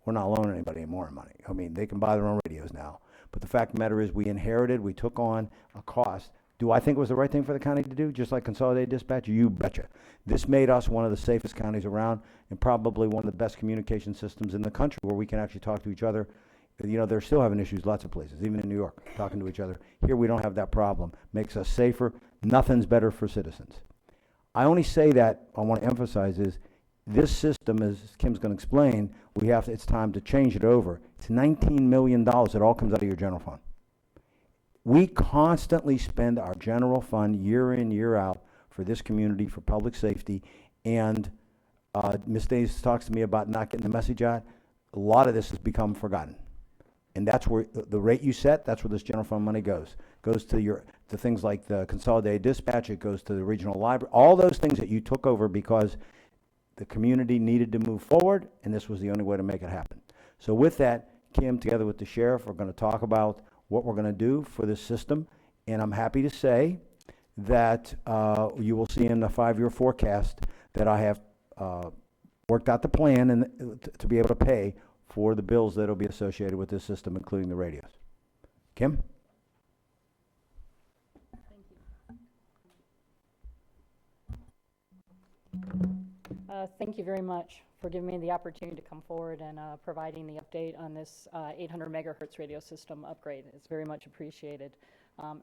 We're not loaning anybody any more money. I mean, they can buy their own radios now. But the fact of the matter is, we inherited, we took on a cost. Do I think it was the right thing for the county to do, just like Consolidated Dispatch? You betcha. This made us one of the safest counties around and probably one of the best communication systems in the country where we can actually talk to each other. You know, they're still having issues lots of places, even in New York, talking to each other. Here we don't have that problem. Makes us safer. Nothing's better for citizens. I only say that, I want to emphasize is, this system, as Kim's going to explain, it's time to change it over. It's $19 million. It all comes out of your general fund. We constantly spend our general fund year in, year out for this community, for public safety. And Ms. Davis talks to me about not getting the message out. A lot of this has become forgotten. And that's where the rate you set, that's where this general fund money goes. Goes to things like the Consolidated Dispatch, it goes to the regional library, all those things that you took over because the community needed to move forward, and this was the only way to make it happen. So with that, Kim, together with the sheriff, are going to talk about what we're going to do for this system. And I'm happy to say that you will see in the 5-year forecast that I have worked out the plan and to be able to pay for the bills that will be associated with this system, including the radios. Kim? Thank you very much for giving me the opportunity to come forward and providing the update on this 800 megahertz radio system upgrade. It's very much appreciated.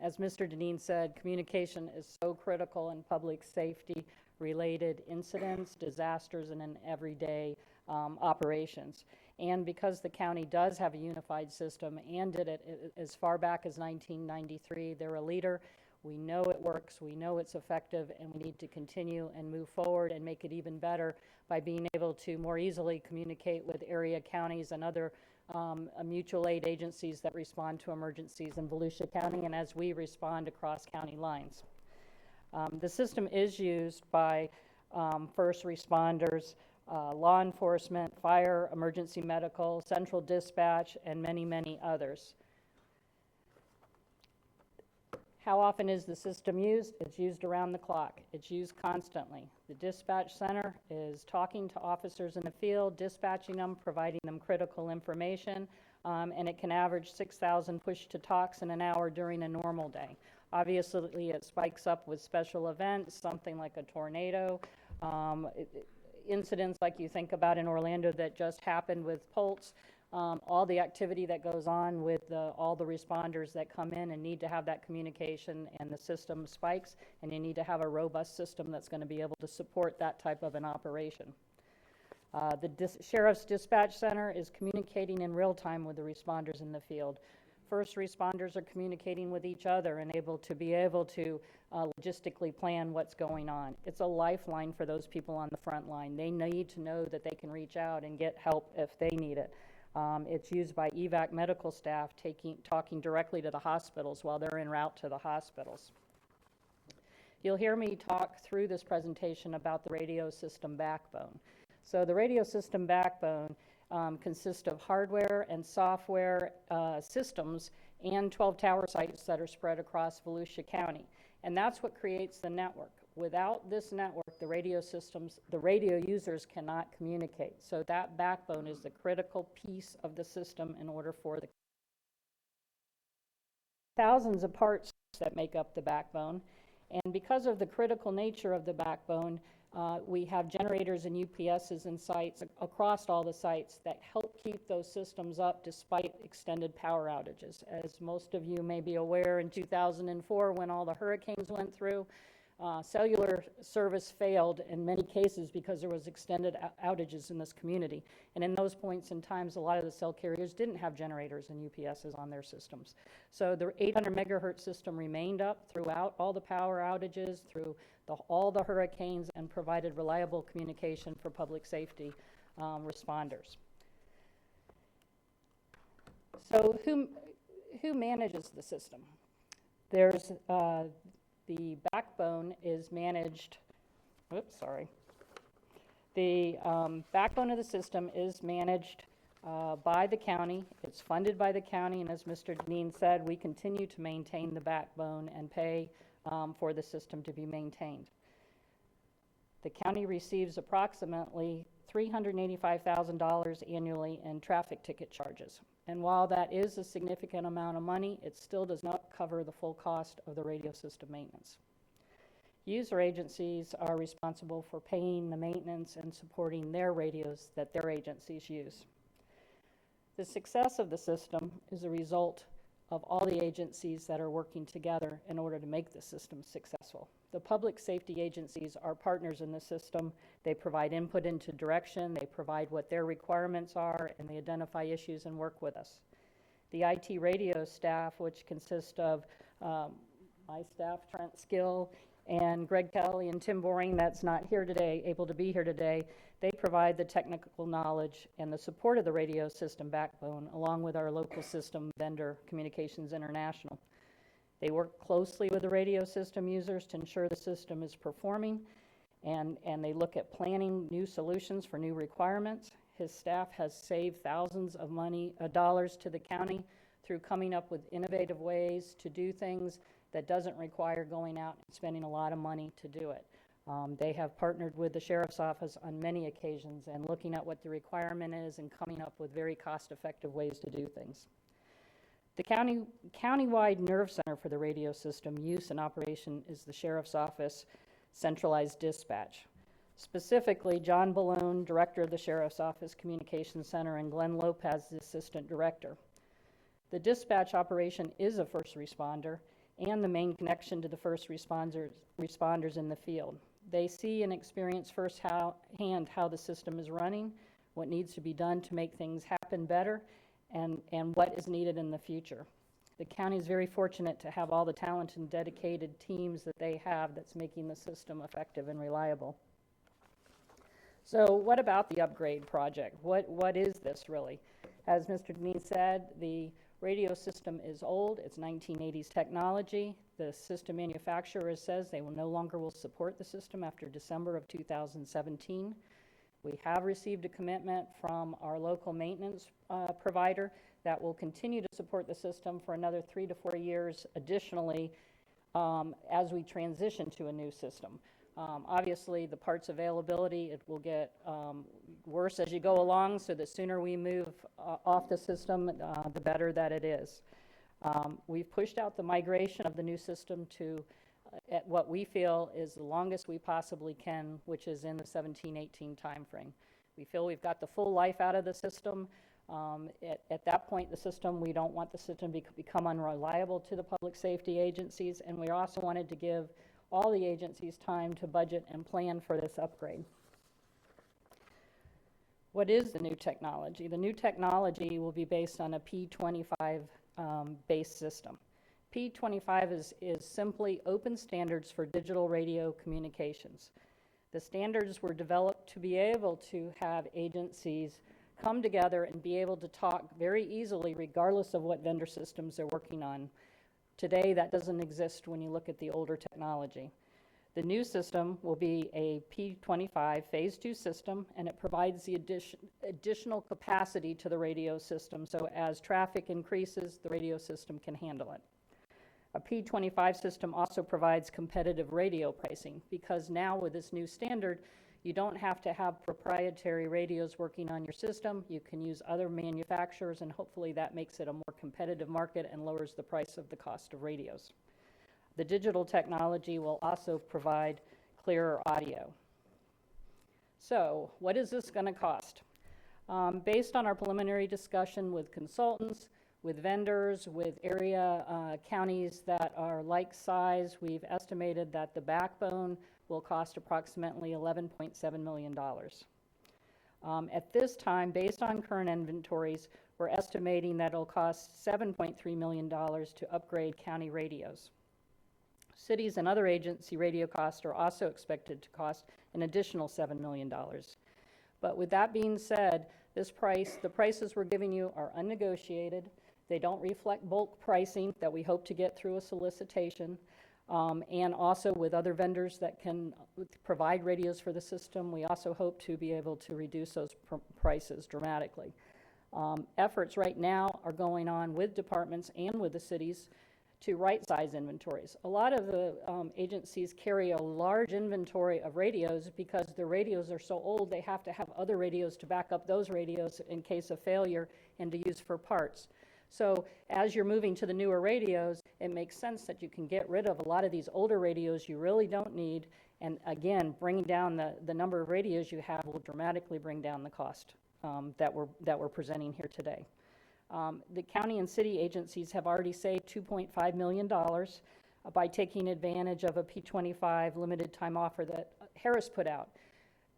As Mr. Deneen said, communication is so critical in public safety related incidents, disasters, and in everyday operations. And because the county does have a unified system and did it as far back as 1993, they're a leader. We know it works, we know it's effective, and we need to continue and move forward and make it even better by being able to more easily communicate with area counties and other mutual aid agencies that respond to emergencies in Volusia County and as we respond across county lines. The system is used by first responders, law enforcement, fire, emergency medical, central dispatch, and many, many others. How often is the system used? It's used around the clock. It's used constantly. The dispatch center is talking to officers in the field, dispatching them, providing them critical information, and it can average 6,000 push-to-talks in an hour during a normal day. Obviously, it spikes up with special events, something like a tornado, incidents like you think about in Orlando that just happened with Pulse. All the activity that goes on with all the responders that come in and need to have that communication, and the system spikes, and you need to have a robust system that's going to be able to support that type of an operation. The Sheriff's Dispatch Center is communicating in real time with the responders in the field. First responders are communicating with each other and able to logistically plan what's going on. It's a lifeline for those people on the front line. They need to know that they can reach out and get help if they need it. It's used by evac medical staff talking directly to the hospitals while they're en route to the hospitals. You'll hear me talk through this presentation about the radio system backbone. So the radio system backbone consist of hardware and software systems and 12 tower sites that are spread across Volusia County. And that's what creates the network. Without this network, the radio systems, the radio users cannot communicate. So that backbone is the critical piece of the system in order for the thousands of parts that make up the backbone. And because of the critical nature of the backbone, we have generators and UPSs in sites across all the sites that help keep those systems up despite extended power outages. As most of you may be aware, in 2004, when all the hurricanes went through, cellular service failed in many cases because there was extended outages in this community. And in those points in times, a lot of the cell carriers didn't have generators and UPSs on their systems. So the 800 megahertz system remained up throughout all the power outages, through all the hurricanes, and provided reliable communication for public safety responders. So who manages the system? There's the backbone is managed, The backbone of the system is managed by the county. It's funded by the county, and as Mr. Deneen said, we continue to maintain the backbone and pay for the system to be maintained. The county receives approximately $385,000 annually in traffic ticket charges. And while that is a significant amount of money, it still does not cover the full cost of the radio system maintenance. User agencies are responsible for paying the maintenance and supporting their radios that their agencies use. The success of the system is a result of all the agencies that are working together in order to make the system successful. The public safety agencies are partners in the system. They provide input into direction, they provide what their requirements are, and they identify issues and work with us. The IT radio staff, which consists of my staff, Trent Skill, and Greg Kelly and Tim Boring, that's not here today, able to be here today, they provide the technical knowledge and the support of the radio system backbone, along with our local system vendor, Communications International. They work closely with the radio system users to ensure the system is performing, and they look at planning new solutions for new requirements. His staff has saved thousands of dollars to the county through coming up with innovative ways to do things that doesn't require going out and spending a lot of money to do it. They have partnered with the Sheriff's Office on many occasions and looking at what the requirement is and coming up with very cost-effective ways to do things. The countywide nerve center for the radio system use and operation is the Sheriff's Office centralized dispatch. Specifically, John Balone, Director of the Sheriff's Office Communications Center, and Glenn Lopez, the Assistant Director. The dispatch operation is a first responder and the main connection to the first responders in the field. They see and experience firsthand how the system is running, what needs to be done to make things happen better, and what is needed in the future. The county is very fortunate to have all the talented and dedicated teams that they have that's making the system effective and reliable. So what about the upgrade project? What is this really? As Mr. Deneen said, the radio system is old. It's 1980s technology. The system manufacturer says they no longer will support the system after December of 2017. We have received a commitment from our local maintenance provider that will continue to support the system for another 3 to 4 years additionally as we transition to a new system. Obviously, the parts availability, it will get worse as you go along, so the sooner we move off the system, the better that it is. We've pushed out the migration of the new system to at what we feel is the longest we possibly can, which is in the 17-18 timeframe. We feel we've got the full life out of the system. At that point, the system, we don't want the system to become unreliable to the public safety agencies, and we also wanted to give all the agencies time to budget and plan for this upgrade. What is the new technology? The new technology will be based on a P25 based system. P25 is simply open standards for digital radio communications. The standards were developed to be able to have agencies come together and be able to talk very easily regardless of what vendor systems they're working on. Today, that doesn't exist when you look at the older technology. The new system will be a P25 Phase 2 system, and it provides the additional capacity to the radio system, so as traffic increases, the radio system can handle it. A P25 system also provides competitive radio pricing, because now with this new standard, you don't have to have proprietary radios working on your system. You can use other manufacturers, and hopefully that makes it a more competitive market and lowers the price of the cost of radios. The digital technology will also provide clearer audio. So, what is this going to cost? Based on our preliminary discussion with consultants, with vendors, with area counties that are like size, we've estimated that the backbone will cost approximately $11.7 million. At this time, based on current inventories, we're estimating that it'll cost $7.3 million to upgrade county radios. Cities and other agency radio costs are also expected to cost an additional $7 million. But with that being said, the prices we're giving you are unnegotiated. They don't reflect bulk pricing that we hope to get through a solicitation. And also with other vendors that can provide radios for the system, we also hope to be able to reduce those prices dramatically. Efforts right now are going on with departments and with the cities to right-size inventories. A lot of the agencies carry a large inventory of radios because their radios are so old they have to have other radios to back up those radios in case of failure and to use for parts. So as you're moving to the newer radios, it makes sense that you can get rid of a lot of these older radios you really don't need, and again, bringing down the number of radios you have will dramatically bring down the cost that we're presenting here today. The county and city agencies have already saved $2.5 million by taking advantage of a P25 limited time offer that Harris put out.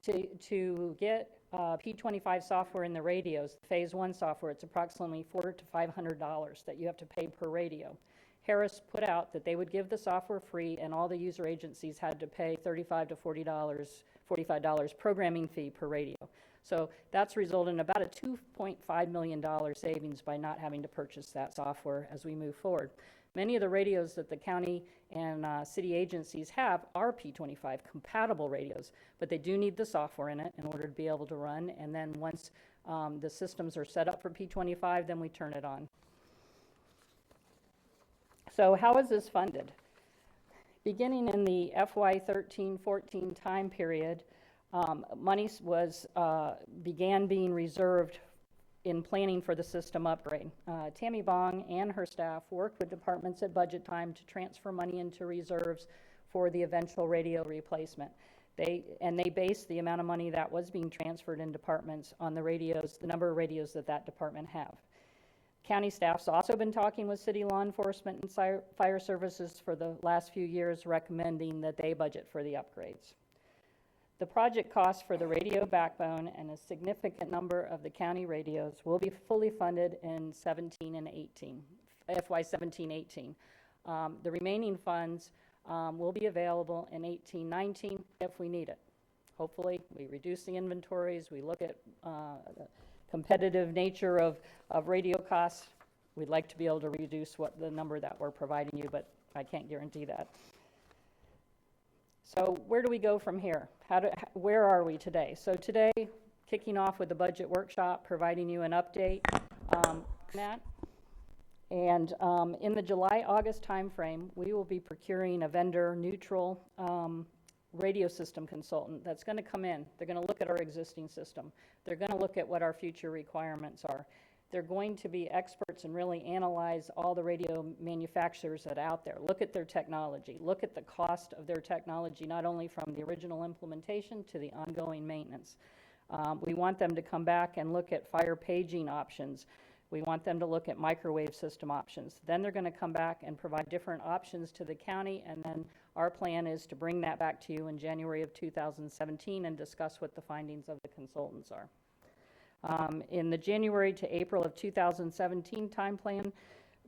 To get P25 software in the radios, Phase 1 software, it's approximately $400 to $500 that you have to pay per radio. Harris put out that they would give the software free, and all the user agencies had to pay $35 to $45 programming fee per radio. So that's resulted in about a $2.5 million savings by not having to purchase that software as we move forward. Many of the radios that the county and city agencies have are P25 compatible radios, but they do need the software in it in order to be able to run, and then once the systems are set up for P25, then we turn it on. So how is this funded? Beginning in the FY 13-14 time period, money began being reserved in planning for the system upgrade. Tammy Bong and her staff worked with departments at budget time to transfer money into reserves for the eventual radio replacement. They based the amount of money that was being transferred in departments on the radios, the number of radios that department have. County staff's also been talking with city law enforcement and fire services for the last few years, recommending that they budget for the upgrades. The project costs for the radio backbone and a significant number of the county radios will be fully funded in 17 and 18, FY 17-18. The remaining funds will be available in 18-19 if we need it. Hopefully, we reduce the inventories, we look at the competitive nature of radio costs. We'd like to be able to reduce the number that we're providing you, but I can't guarantee that. So where do we go from here? Where are we today? So today, kicking off with the budget workshop, providing you an update on that. And in the July-August timeframe, we will be procuring a vendor-neutral radio system consultant that's going to come in. They're going to look at our existing system. They're going to look at what our future requirements are. They're going to be experts and really analyze all the radio manufacturers that are out there. Look at their technology. Look at the cost of their technology, not only from the original implementation to the ongoing maintenance. We want them to come back and look at fire paging options. We want them to look at microwave system options. Then they're going to come back and provide different options to the county, and then our plan is to bring that back to you in January of 2017 and discuss what the findings of the consultants are. In the January to April of 2017 time plan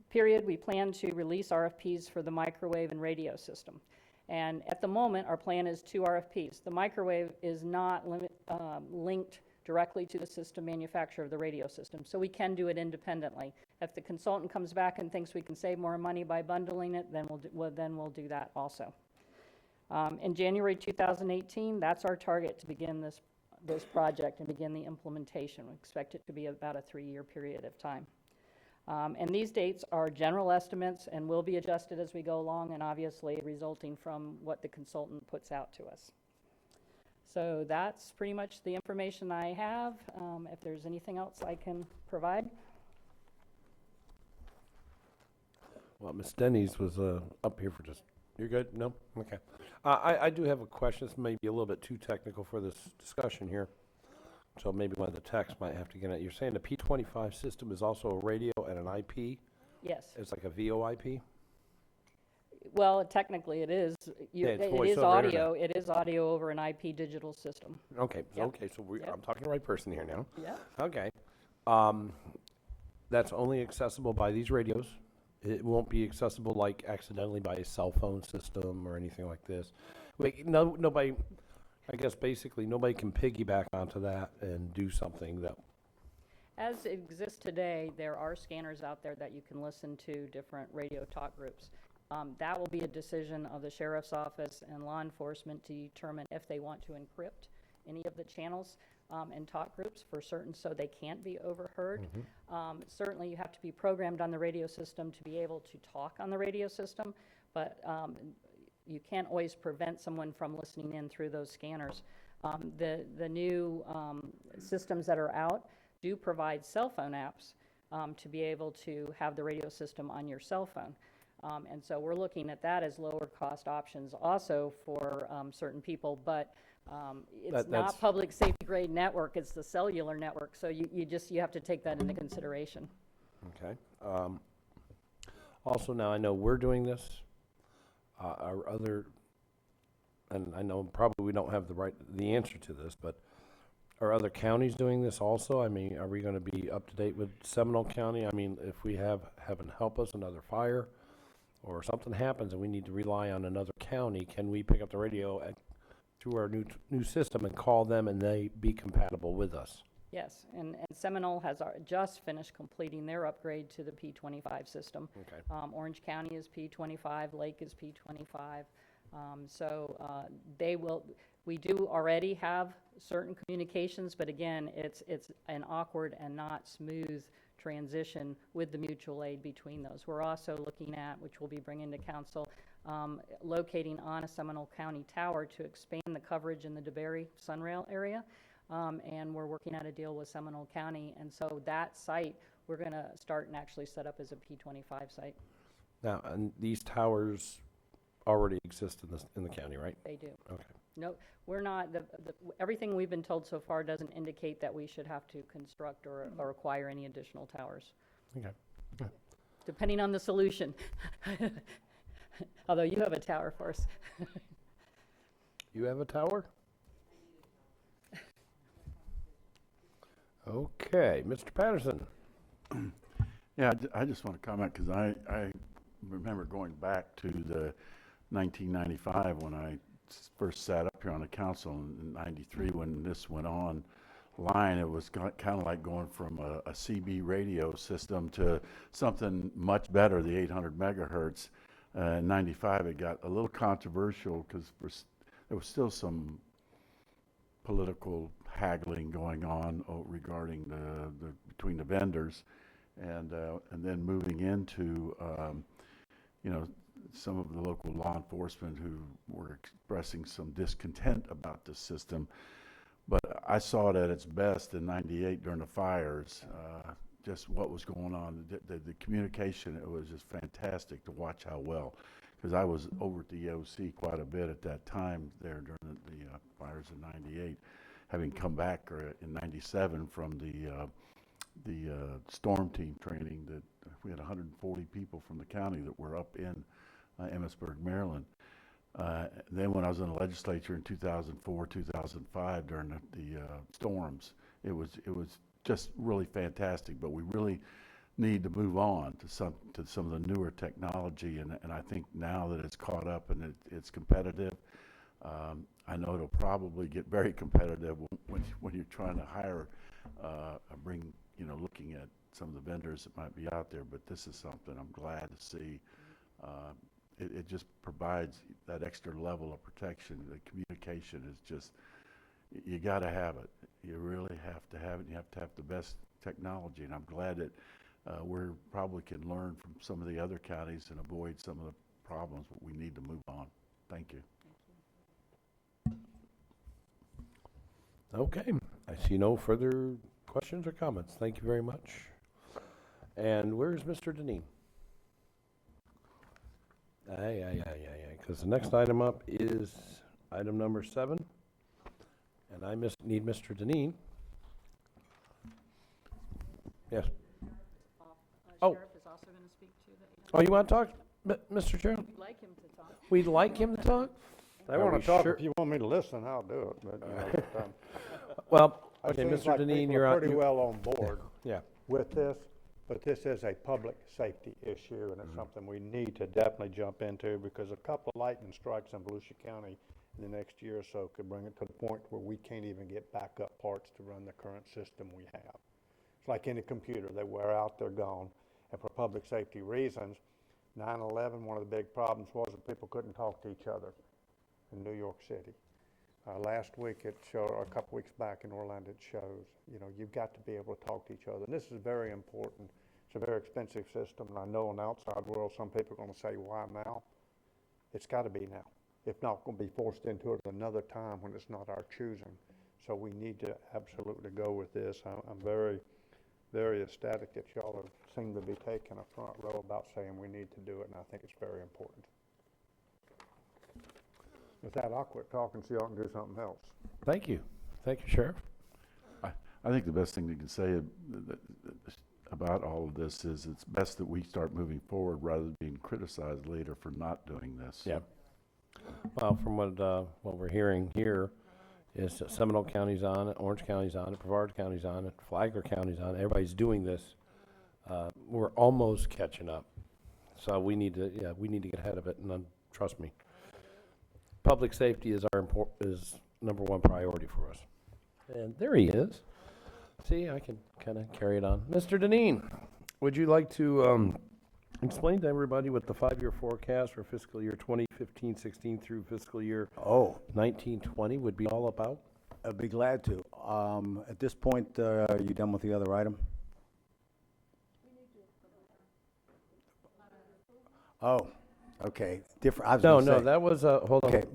period, we plan to release RFPs for the microwave and radio system. And at the moment, our plan is 2 RFPs. The microwave is not linked directly to the system manufacturer of the radio system, so we can do it independently. If the consultant comes back and thinks we can save more money by bundling it, then we'll do that also. In January 2018, that's our target to begin this project and begin the implementation. We expect it to be about a 3-year period of time. And these dates are general estimates and will be adjusted as we go along, and obviously resulting from what the consultant puts out to us. So that's pretty much the information I have. If there's anything else I can provide. Well, Ms. Denny's was up here for just, you're good? No? Okay. I do have a question. This may be a little bit too technical for this discussion here. So maybe one of the techs might have to get it. You're saying the P25 system is also a radio and an IP? Yes. It's like a VoIP? Well, technically it is. Yeah, it's It voice is over audio. internet. It is audio over an IP digital system. Okay, Yep. okay, so Yep. I'm talking to the right person here now. Yeah. Okay. That's only accessible by these radios. It won't be accessible like accidentally by a cell phone system or anything like this. Like, nobody, I guess basically nobody can piggyback onto that and do something that, As it exists today, there are scanners out there that you can listen to different radio talk groups. That will be a decision of the sheriff's office and law enforcement to determine if they want to encrypt any of the channels and talk groups for certain so they can't be overheard. Certainly you have to be programmed on the radio system to be able to talk on the radio system, but you can't always prevent someone from listening in through those scanners. The new systems that are out do provide cell phone apps to be able to have the radio system on your cell phone. And so we're looking at that as lower cost options also for certain people, but it's that's- not public safety grade network, it's the cellular network, so you have to take that into consideration. okay. Also, now I know we're doing this. Our other, and I know probably we don't have the answer to this, but are other counties doing this also? I mean, are we going to be up to date with Seminole County? I mean, if we have heaven help us, another fire or something happens and we need to rely on another county, can we pick up the radio through our new system and call them and they be compatible with us? Yes, and Seminole has just finished completing their upgrade to the P25 system. Okay. Orange County is P25, Lake is P25. We do already have certain communications, but again, it's an awkward and not smooth transition with the mutual aid between those. We're also looking at, which we'll be bringing to council, locating on a Seminole County tower to expand the coverage in the DeBerry Sunrail area. And we're working out a deal with Seminole County, and so that site we're going to start and actually set up as a P25 site. Now, and these towers already exist in the county, right? They do. Okay. No, we're not. Everything we've been told so far doesn't indicate that we should have to construct or acquire any additional towers. Okay. Depending on the solution. Although you have a tower for us. You have a tower? Okay, Mr. Patterson. Yeah, I just want to comment because I remember going back to the 1995 when I first sat up here on the council in 93 when this went online. It was kind of like going from a CB radio system to something much better, the 800 megahertz. In 95 it got a little controversial because there was still some political haggling going on regarding between the vendors, and then moving into some of the local law enforcement who were expressing some discontent about the system. But I saw it at its best in '98 during the fires. Just what was going on, the communication, it was just fantastic to watch how well, because I was over at the EOC quite a bit at that time there during the fires in '98, having come back in '97 from the storm team training. That we had 140 people from the county that were up in Emmitsburg, Maryland. Then when I was in the legislature in 2004, 2005 during the storms, it was just really fantastic. But we really need to move on to some of the newer technology, and I think now that it's caught up and it's competitive, I know it'll probably get very competitive when you're trying to hire, looking at some of the vendors that might be out there. But this is something I'm glad to see, it just provides that extra level of protection. The communication is just, you got to have it. You really have to have it. You have to have the best technology, and I'm glad that we probably can learn from some of the other counties and avoid some of the problems, but we need to move on. Thank you. Okay, I see no further questions or comments. Thank you very much. And where's Mr. Deneen? Because the next item up is item number 7, and I need Mr. Deneen. Yes. Oh. Sheriff is also going to speak to the. Oh, you want to talk, Mr. Chair? We'd like him to talk. We'd like him to talk? They Are want we to talk. sure? If you want me to listen, I'll do it. But, Well, it okay, seems Mr. like Deneen, people you're are on. pretty well on board Yeah. with this, but this is a public safety issue, and it's something we need to definitely jump into, because a couple of lightning strikes in Volusia County in the next year or so could bring it to the point where we can't even get backup parts to run the current system we have. It's like any computer. They wear out, they're gone. And for public safety reasons, 9/11, one of the big problems was that people couldn't talk to each other in New York City. Last week it showed, or a couple weeks back in Orlando, it shows, you've got to be able to talk to each other. And this is very important. It's a very expensive system, and I know in the outside world, some people are going to say, why now? It's got to be now. If not, we're going to be forced into it another time when it's not our choosing. So we need to absolutely go with this. I'm very, very ecstatic that y'all seem to be taking a front row about saying we need to do it, and I think it's very important. With that, I'll quit talking so y'all can do something else. Thank you. Thank you, Sheriff. I think the best thing we can say about all of this is it's best that we start moving forward rather than being criticized later for not doing this. Yeah. Well, from what we're hearing here is that Seminole County's on it, Orange County's on it, Brevard County's on it, Flagler County's on it. Everybody's doing this. We're almost catching up. So we need to get ahead of it, and trust me. Public safety is is number one priority for us. And there he is. See, I can kind of carry it on. Mr. Deneen, would you like to explain to everybody what the 5-year forecast for fiscal year 2015-16 through fiscal year 19-20 would be all about? I'd be glad to. At this point, are you done with the other item? Oh, okay. Different. No, that was hold on. Okay,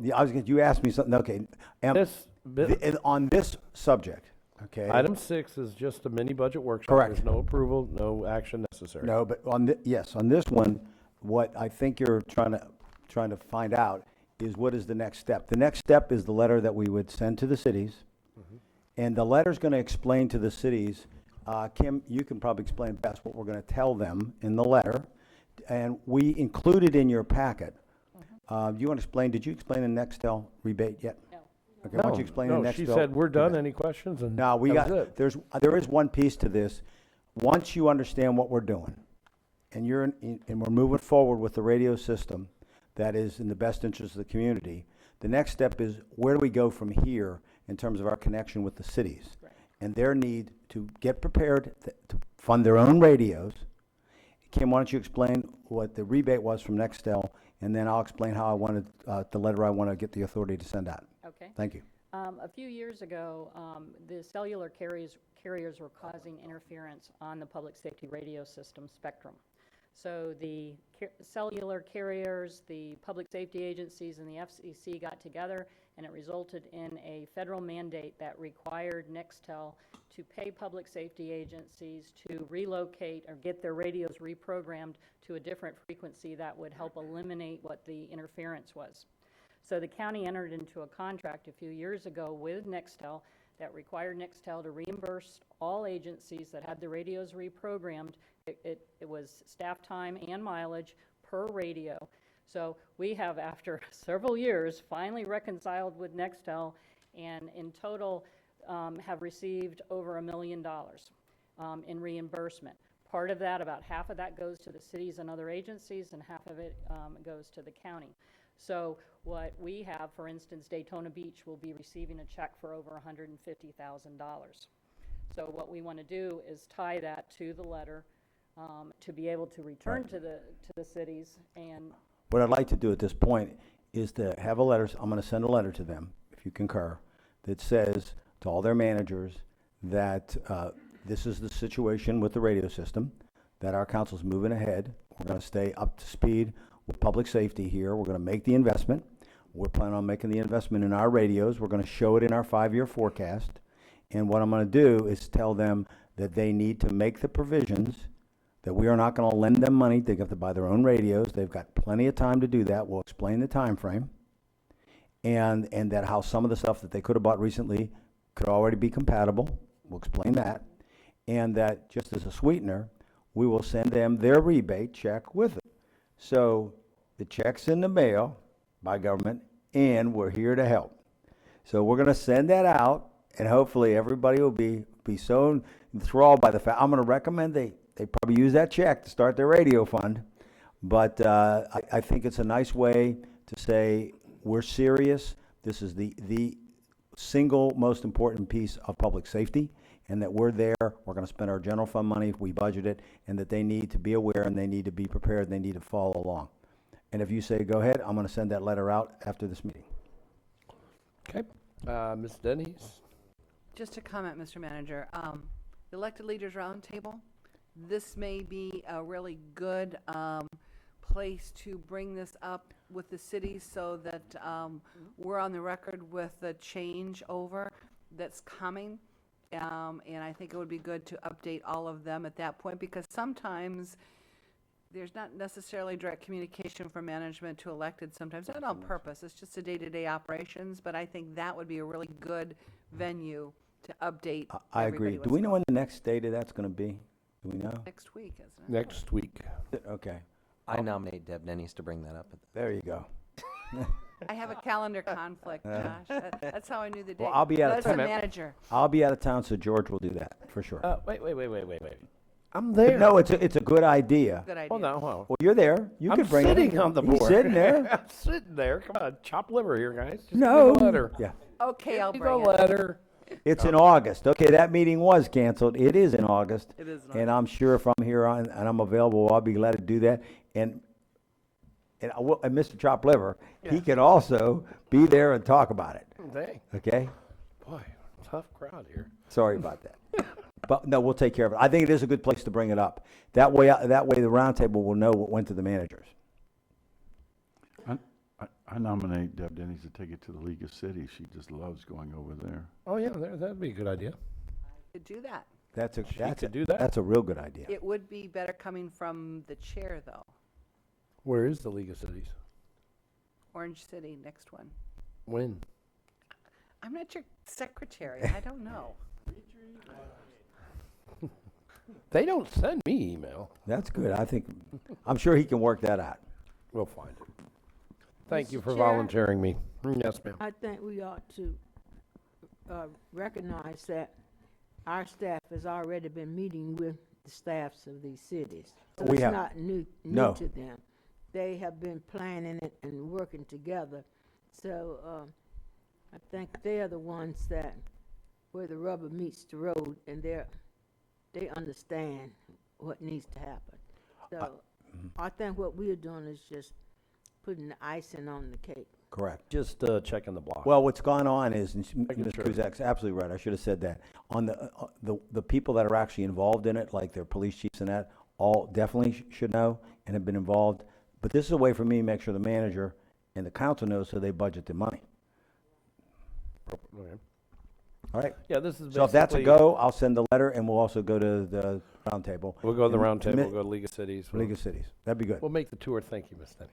you asked me something. Okay, on this subject. Okay. Item 6 is just a mini budget workshop. Correct. There's no approval, no action necessary. No, but on this one, what I think you're trying to find out is what is the next step. The next step is the letter that we would send to the cities, and the letter's going to explain to the cities. Kim, you can probably explain best what we're going to tell them in the letter, and we included in your packet. Do you want to explain? Did you explain the Nextel rebate yet? No. Okay, why don't you explain the Nextel? She said we're done. Any questions? And no, there is one piece to this. Once you understand what we're doing, and we're moving forward with the radio system that is in the best interest of the community, the next step is where do we go from here in terms of our connection with the cities and their need to get prepared to fund their own radios. Kim, why don't you explain what the rebate was from Nextel, and then I'll explain how I wanted the letter I want to get the authority to send out. Okay. Thank you. A few years ago, the cellular carriers were causing interference on the public safety radio system spectrum. So the cellular carriers, the public safety agencies, and the FCC got together, and it resulted in a federal mandate that required Nextel to pay public safety agencies to relocate or get their radios reprogrammed to a different frequency that would help eliminate what the interference was. So the county entered into a contract a few years ago with Nextel that required Nextel to reimburse all agencies that had the radios reprogrammed. It was staff time and mileage per radio. So we have, after several years, finally reconciled with Nextel, and in total have received over $1 million in reimbursement. Part of that, about half of that, goes to the cities and other agencies, and half of it goes to the county. So what we have, for instance, Daytona Beach will be receiving a check for over $150,000. So what we want to do is tie that to the letter to be able to return to the cities and What I'd like to do at this point is to have a letter, I'm gonna send a letter to them, if you concur, that says to all their managers that, this is the situation with the radio system, that our council's moving ahead. We're gonna stay up to speed with public safety here. We're gonna make the investment. We're planning on making the investment in our radios. We're gonna show it in our 5-year forecast. And what I'm gonna do is tell them that they need to make the provisions, that we are not gonna lend them money. They have to buy their own radios. They've got plenty of time to do that. We'll explain the time frame. And that how some of the stuff that they could have bought recently could already be compatible. We'll explain that. And that just as a sweetener, we will send them their rebate check with it. So the check's in the mail by government, and we're here to help. So we're gonna send that out, and hopefully everybody will be so enthralled by the fact. I'm gonna recommend they probably use that check to start their radio fund. But I think it's a nice way to say, we're serious. This is the single most important piece of public safety, and that we're there. We're going to spend our general fund money if we budget it, and that they need to be aware and they need to be prepared and they need to follow along. And if you say, go ahead, I'm going to send that letter out after this meeting. Okay. Ms. Denny's? Just a comment, Mr. Manager. Elected Leaders Roundtable, this may be a really good place to bring this up with the city so that we're on the record with the changeover that's coming. And I think it would be good to update all of them at that point, because sometimes there's not necessarily direct communication from management to elected sometimes, not on purpose. It's just a day-to-day operations, but I think that would be a really good venue to update I everybody agree. what's Do we know going when the next date of that's going to be? Do we know? on. Next week, isn't it? Next week. Okay. I nominate Deb Denny's to bring that up. There you go. I have a calendar conflict, Josh. That's how I knew the date. Well, I'll be out of That's the town. manager. I'll be out of town, so George will do that for sure. Wait. I'm But there. no, it's a good idea. Good idea. Hold on, hold on. Well, you're there. You I'm could bring sitting it. on the He's board. sitting there. I'm sitting there. Come on, chop liver here, guys. Just No. give me the letter. Yeah. Okay, I'll Give me bring the it. letter. It's in August. Okay, that meeting was canceled. It is in August. It is in And I'm sure if I'm here on, and I'm available, I'll be glad to do that. And Mr. Chop Liver, he can also be there and talk about it. Dang. Okay? Boy, tough crowd here. Sorry about that. But no, we'll take care of it. I think it is a good place to bring it up. That way the roundtable will know what went to the managers. I nominate Deb Denny's to take it to the League of Cities. She just loves going over there. Oh, yeah, that'd be a good idea. Could do that. could do that. That's a real good idea. It would be better coming from the chair, though. Where is the League of Cities? Orange City, next one. When? I'm not your secretary. I don't know. They don't send me email. That's good. I'm sure he can work that out. We'll find it. Thank you Mr. for Chair? volunteering me. Yes, ma'am. I think we ought to recognize that our staff has already been meeting with the staffs of these cities. So We it's have. not new No. to them. They have been planning it and working together. So I think they're the ones that, where the rubber meets the road, and they understand what needs to happen. So I think what we're doing is just putting the icing on the cake. Correct. Just checking the block. Well, what's gone on is, and Making Ms. sure. Kuzak's absolutely right, I should have said that. On the people that are actually involved in it, like their police chiefs and that, all definitely should know and have been involved. But this is a way for me to make sure the manager and the council knows, so they budget their money. Okay. All right? Yeah, this is So if that's a basically- go, I'll send the letter, and we'll also go to the roundtable. We'll go to the And roundtable, commit- we'll go to League of Cities. League of Cities. That'd be good. We'll make the tour. Thank you, Ms. Denny's.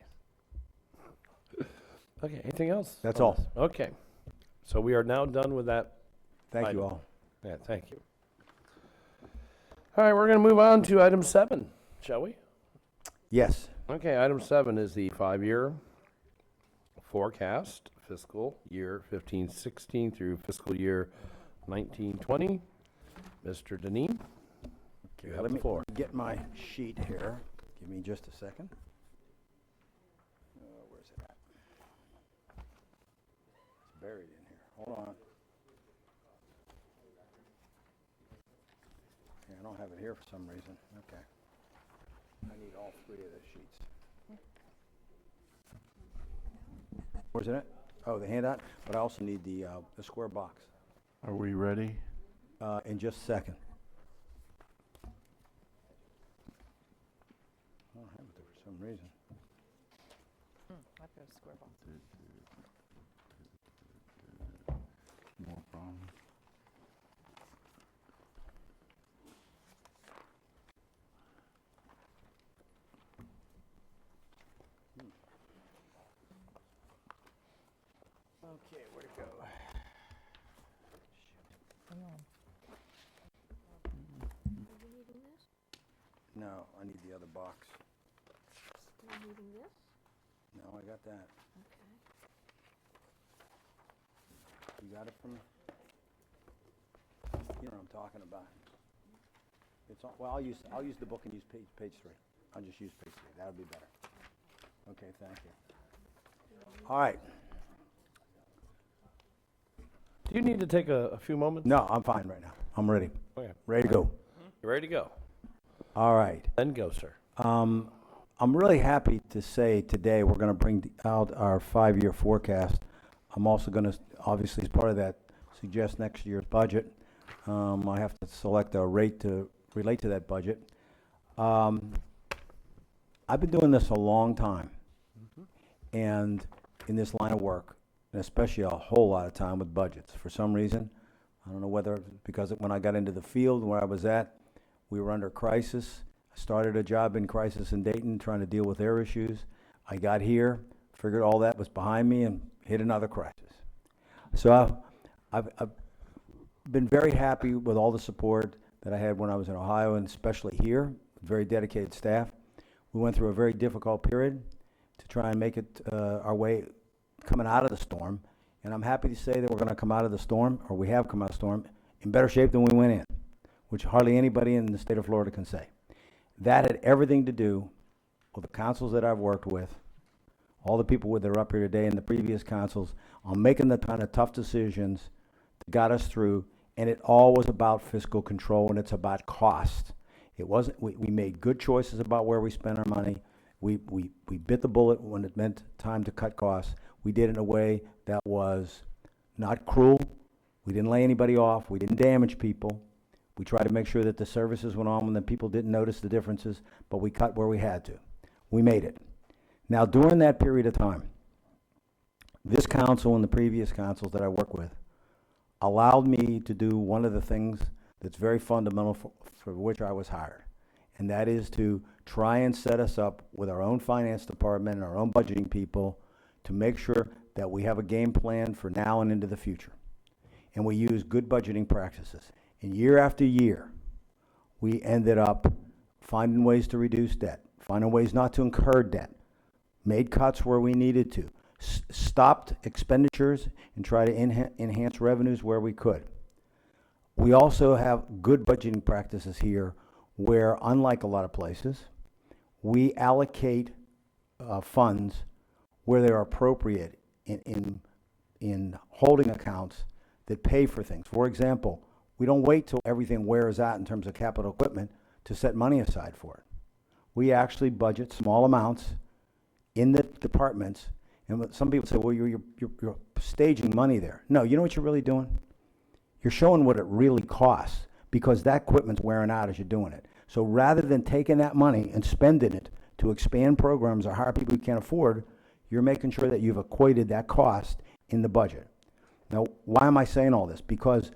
Okay, anything else? That's on all. this? Okay. So we are now done with that. Thank item. you all. Yeah, thank you. All right, we're going to move on to item 7, shall we? Yes. Okay, item 7 is the 5-year forecast, fiscal year 15-16 through fiscal year 19-20. Mr. Deneen, you have Let the me floor. get my sheet here. Give me just a second. Where's it at? It's buried in here. Hold on. Yeah, I don't have it here for some reason. Okay. I need all 3 of the sheets. Where's it at? Oh, the handout, but I also need the square box. Are we ready? In just a second. I don't have it there for some reason. No problem. Okay, where'd it go? No, I need the other box. Still needing this? No, I got that. Okay. You got it from me? You know what I'm talking about. It's on, well, I'll use the book and use page 3. I'll just use page 3. That'll be better. Okay, thank you. All right. Do you need to take a few moments? No, I'm fine right now. I'm ready. Okay. Ready to go. You ready to go? All right. Then go, sir. I'm really happy to say today we're going to bring out our 5-year forecast. I'm also going to, obviously, as part of that, suggest next year's budget. I have to select a rate to relate to that budget. I've been doing this a long time, and in this line of work, and especially a whole lot of time with budgets. For some reason, I don't know whether it's because when I got into the field where I was at, we were under crisis. I started a job in crisis in Dayton trying to deal with their issues. I got here, figured all that was behind me, and hit another crisis. So I've been very happy with all the support that I had when I was in Ohio, and especially here, very dedicated staff. We went through a very difficult period to try and make it our way coming out of the storm, and I'm happy to say that we're going to come out of the storm, or we have come out of the storm, in better shape than we went in, which hardly anybody in the state of Florida can say. That had everything to do with the councils that I've worked with, all the people that are up here today and the previous councils, on making the kind of tough decisions that got us through, and it all was about fiscal control, and it's about cost. It wasn't, we made good choices about where we spent our money. We bit the bullet when it meant time to cut costs. We did it in a way that was not cruel. We didn't lay anybody off. We didn't damage people. We tried to make sure that the services went on when the people didn't notice the differences, but we cut where we had to. We made it. Now, during that period of time, this council and the previous councils that I work with allowed me to do one of the things that's very fundamental for which I was hired, and that is to try and set us up with our own finance department and our own budgeting people to make sure that we have a game plan for now and into the future. And we use good budgeting practices. And year after year, we ended up finding ways to reduce debt, finding ways not to incur debt, made cuts where we needed to, stopped expenditures and try to enhance revenues where we could. We also have good budgeting practices here where, unlike a lot of places, we allocate funds where they're appropriate in holding accounts that pay for things. For example, we don't wait till everything wears out in terms of capital equipment to set money aside for it. We actually budget small amounts in the departments, and what some people say, well, you're staging money there. No, you know what you're really doing? You're showing what it really costs, because that equipment's wearing out as you're doing it. So rather than taking that money and spending it to expand programs or hire people you can't afford, you're making sure that you've equated that cost in the budget. Now, why am I saying all this? Because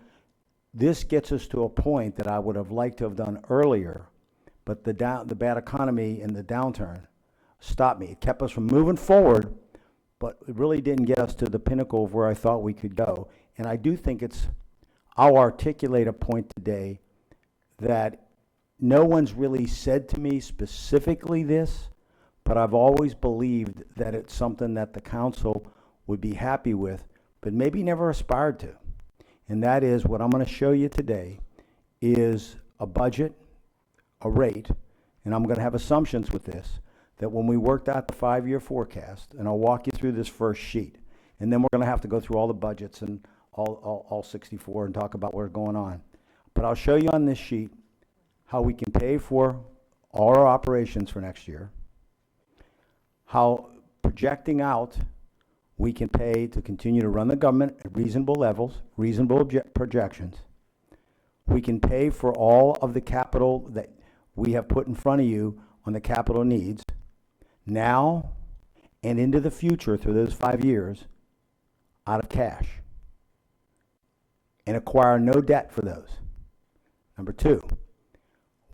this gets us to a point that I would have liked to have done earlier, but the bad economy and the downturn stopped me. It kept us from moving forward, but it really didn't get us to the pinnacle of where I thought we could go. And I do think I'll articulate a point today that no one's really said to me specifically this, but I've always believed that it's something that the council would be happy with, but maybe never aspired to. And that is what I'm going to show you today is a budget, a rate, and I'm going to have assumptions with this, that when we worked out the 5-year forecast, and I'll walk you through this first sheet, and then we're going to have to go through all the budgets and all 64 and talk about what's going on. But I'll show you on this sheet how we can pay for all our operations for next year, how projecting out we can pay to continue to run the government at reasonable levels, reasonable projections. We can pay for all of the capital that we have put in front of you on the capital needs now and into the future through those 5 years out of cash and acquire no debt for those. Number two,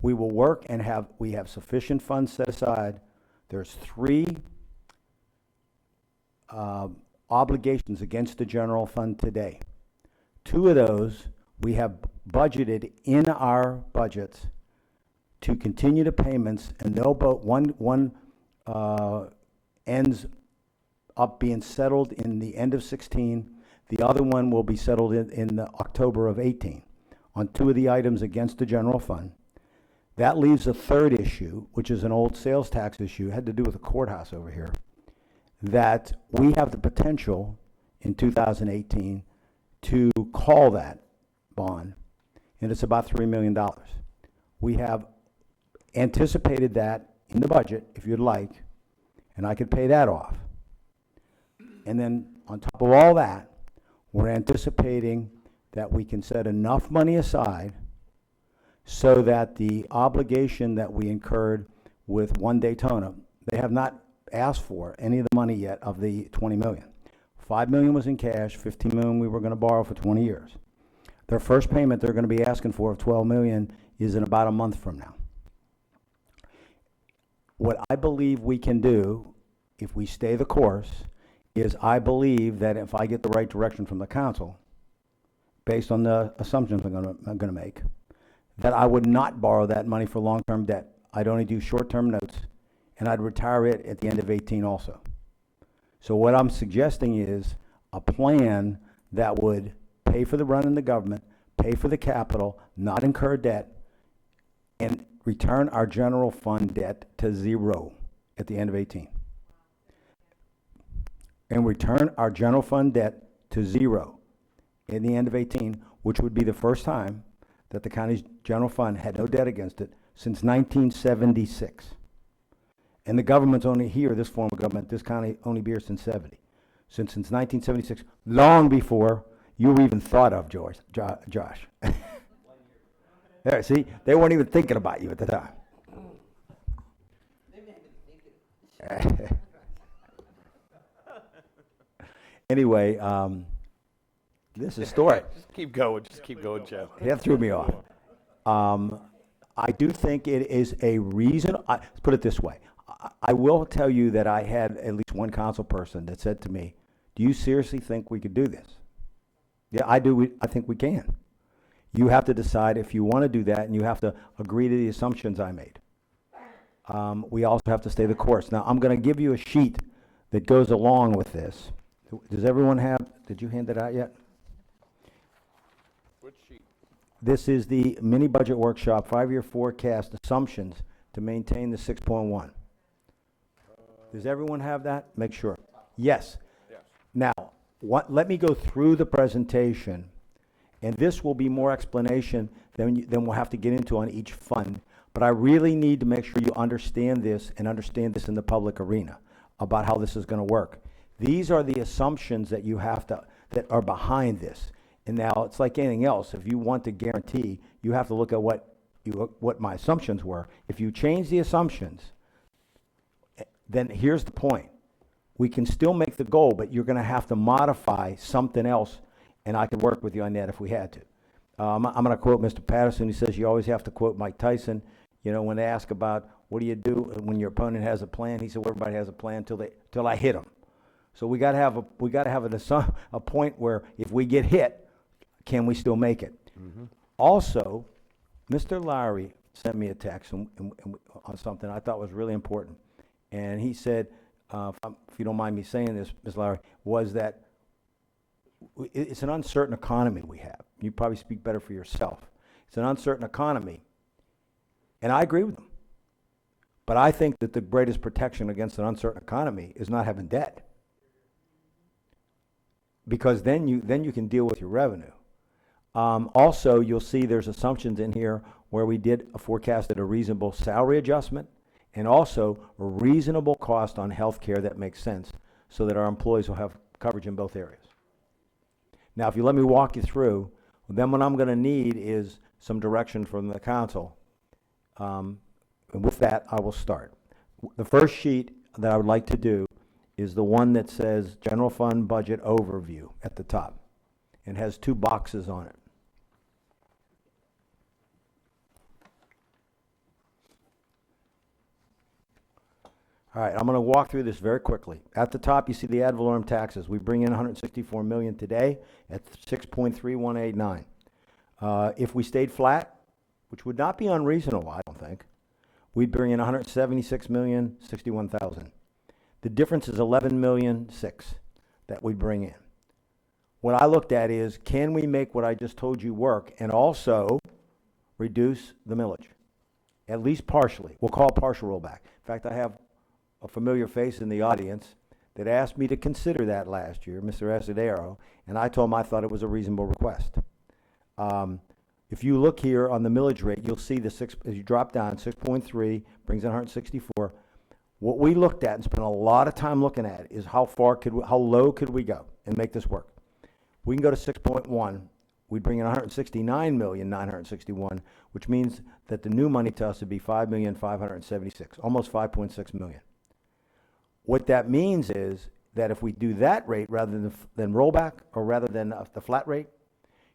we will work and we have sufficient funds set aside. There's 3 obligations against the general fund today. 2 of those we have budgeted in our budgets to continue the payments, and no boat one ends up being settled in the end of 16. The other one will be settled in the October of 18 on 2 of the items against the general fund. That leaves a third issue, which is an old sales tax issue, had to do with the courthouse over here, that we have the potential in 2018 to call that bond, and it's about $3 million. We have anticipated that in the budget, if you'd like, and I could pay that off. And then on top of all that, we're anticipating that we can set enough money aside so that the obligation that we incurred with One Daytona, they have not asked for any of the money yet of the $20 million. $5 million was in cash, $15 million we were going to borrow for 20 years. Their first payment they're going to be asking for of $12 million is in about a month from now. What I believe we can do, if we stay the course, is I believe that if I get the right direction from the council, based on the assumptions I'm going to make, that I would not borrow that money for long-term debt. I'd only do short-term notes, and I'd retire it at the end of 18 also. So what I'm suggesting is a plan that would pay for the run in the government, pay for the capital, not incur debt, and return our general fund debt to 0 at the end of 18. And return our general fund debt to 0 in the end of 18, which would be the first time that the county's general fund had no debt against it since 1976. And the government's only here, this form of government, this county only been here since 70. Since 1976, long before you were even thought of, Josh. There, see, they weren't even thinking about you at the time. Anyway, this is story. Just keep going, Joe. That threw me off. I do think it is a reason. Let's put it this way. I will tell you that I had at least one council person that said to me, "Do you seriously think we could do this?" Yeah, I do. I think we can. You have to decide if you want to do that, and you have to agree to the assumptions I made. We also have to stay the course. Now, I'm going to give you a sheet that goes along with this. Does everyone have? Did you hand it out yet? Which sheet? This is the mini budget workshop, 5-year forecast assumptions to maintain the 6.1. Does everyone have that? Make sure. Yes. Yes. Now, let me go through the presentation, and this will be more explanation than we'll have to get into on each fund. But I really need to make sure you understand this and understand this in the public arena about how this is going to work. These are the assumptions that you have to, that are behind this. And now it's like anything else. If you want to guarantee, you have to look at what my assumptions were. If you change the assumptions, then here's the point. We can still make the goal, but you're going to have to modify something else, and I could work with you on that if we had to. I'm going to quote Mr. Patterson. He says you always have to quote Mike Tyson. You know, when they ask about what do you do when your opponent has a plan, he said, well, everybody has a plan till I hit them. So we got to have a point where if we get hit, can we still make it? Mm-hmm. Also, Mr. Lowry sent me a text on something I thought was really important. And he said, if you don't mind me saying this, Ms. Lowry, was that it's an uncertain economy we have. You probably speak better for yourself. It's an uncertain economy. And I agree with him. But I think that the greatest protection against an uncertain economy is not having debt. Because then you can deal with your revenue. Also, you'll see there's assumptions in here where we did forecasted a reasonable salary adjustment and also a reasonable cost on health care that makes sense so that our employees will have coverage in both areas. Now, if you let me walk you through, then what I'm going to need is some direction from the council. And with that, I will start. The first sheet that I would like to do is the one that says General Fund Budget Overview at the top and has 2 boxes on it. All right, I'm going to walk through this very quickly. At the top, you see the ad valorem taxes. We bring in 164 million today at 6.3189. If we stayed flat, which would not be unreasonable, I don't think, we'd bring in 176,061,000. The difference is 11,000,006 that we bring in. What I looked at is, can we make what I just told you work and also reduce the millage? At least partially. We'll call partial rollback. In fact, I have a familiar face in the audience that asked me to consider that last year, Mr. Asadero, and I told him I thought it was a reasonable request. If you look here on the millage rate, you'll see as you drop down, 6.3 brings in 164. What we looked at and spent a lot of time looking at is how low could we go and make this work? We can go to 6.1. We'd bring in 169,961,000, which means that the new money to us would be 5,576,000, almost 5.6 million. What that means is that if we do that rate rather than rollback, or rather than the flat rate,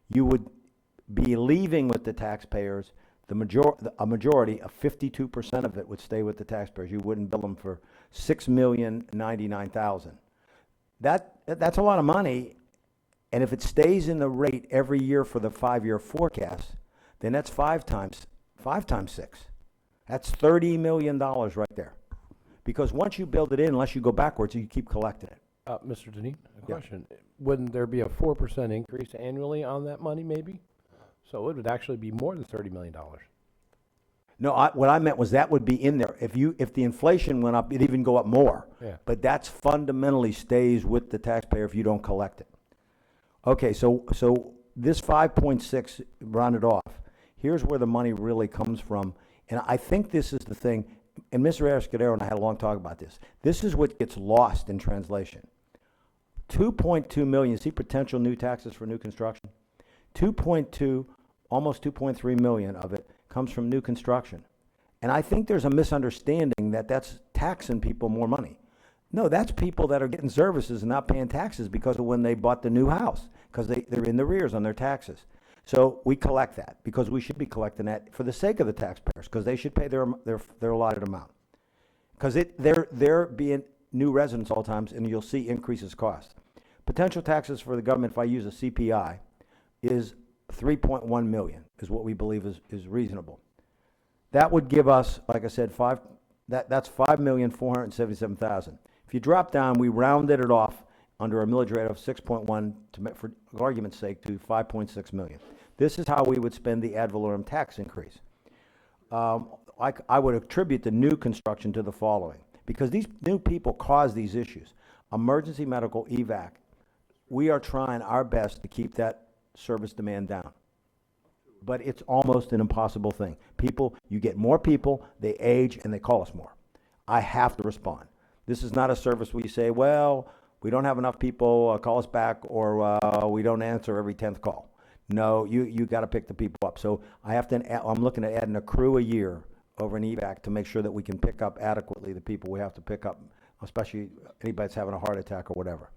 you would be leaving with the taxpayers a majority of 52% of it would stay with the taxpayers. You wouldn't bill them for 6,099,000. That's a lot of money, and if it stays in the rate every year for the 5-year forecast, then that's 5 times 6. That's $30 million right there. Because once you build it in, unless you go backwards, you keep collecting it. Mr. Deneen, a question. Wouldn't there be a 4% increase annually on that money, maybe? So it would actually be more than $30 million. No, what I meant was that would be in there. If the inflation went up, it'd even go up more. Yeah. But that's fundamentally stays with the taxpayer if you don't collect it. Okay, so this 5.6 rounded off, here's where the money really comes from. And I think this is the thing, and Mr. Escudero and I had a long talk about this. This is what gets lost in translation. 2.2 million, see potential new taxes for new construction? 2.2, almost 2.3 million of it comes from new construction. And I think there's a misunderstanding that that's taxing people more money. No, that's people that are getting services and not paying taxes because of when they bought the new house, because they're in the rears on their taxes. So we collect that because we should be collecting that for the sake of the taxpayers, because they should pay their allotted amount. Because they're being new residents all times, and you'll see increases cost. Potential taxes for the government, if I use a CPI, is 3.1 million is what we believe is reasonable. That would give us, like I said, that's 5,477,000. If you drop down, we rounded it off under a millage rate of 6.1 for argument's sake to 5.6 million. This is how we would spend the ad valorem tax increase. I would attribute the new construction to the following, because these new people cause these issues. Emergency medical evac, we are trying our best to keep that service demand down. But it's almost an impossible thing. You get more people, they age, and they call us more. I have to respond. This is not a service where you say, well, we don't have enough people, call us back, or we don't answer every 10th call. No, you got to pick the people up. So I'm looking at adding a crew a year over an evac to make sure that we can pick up adequately the people we have to pick up, especially anybody that's having a heart attack or whatever.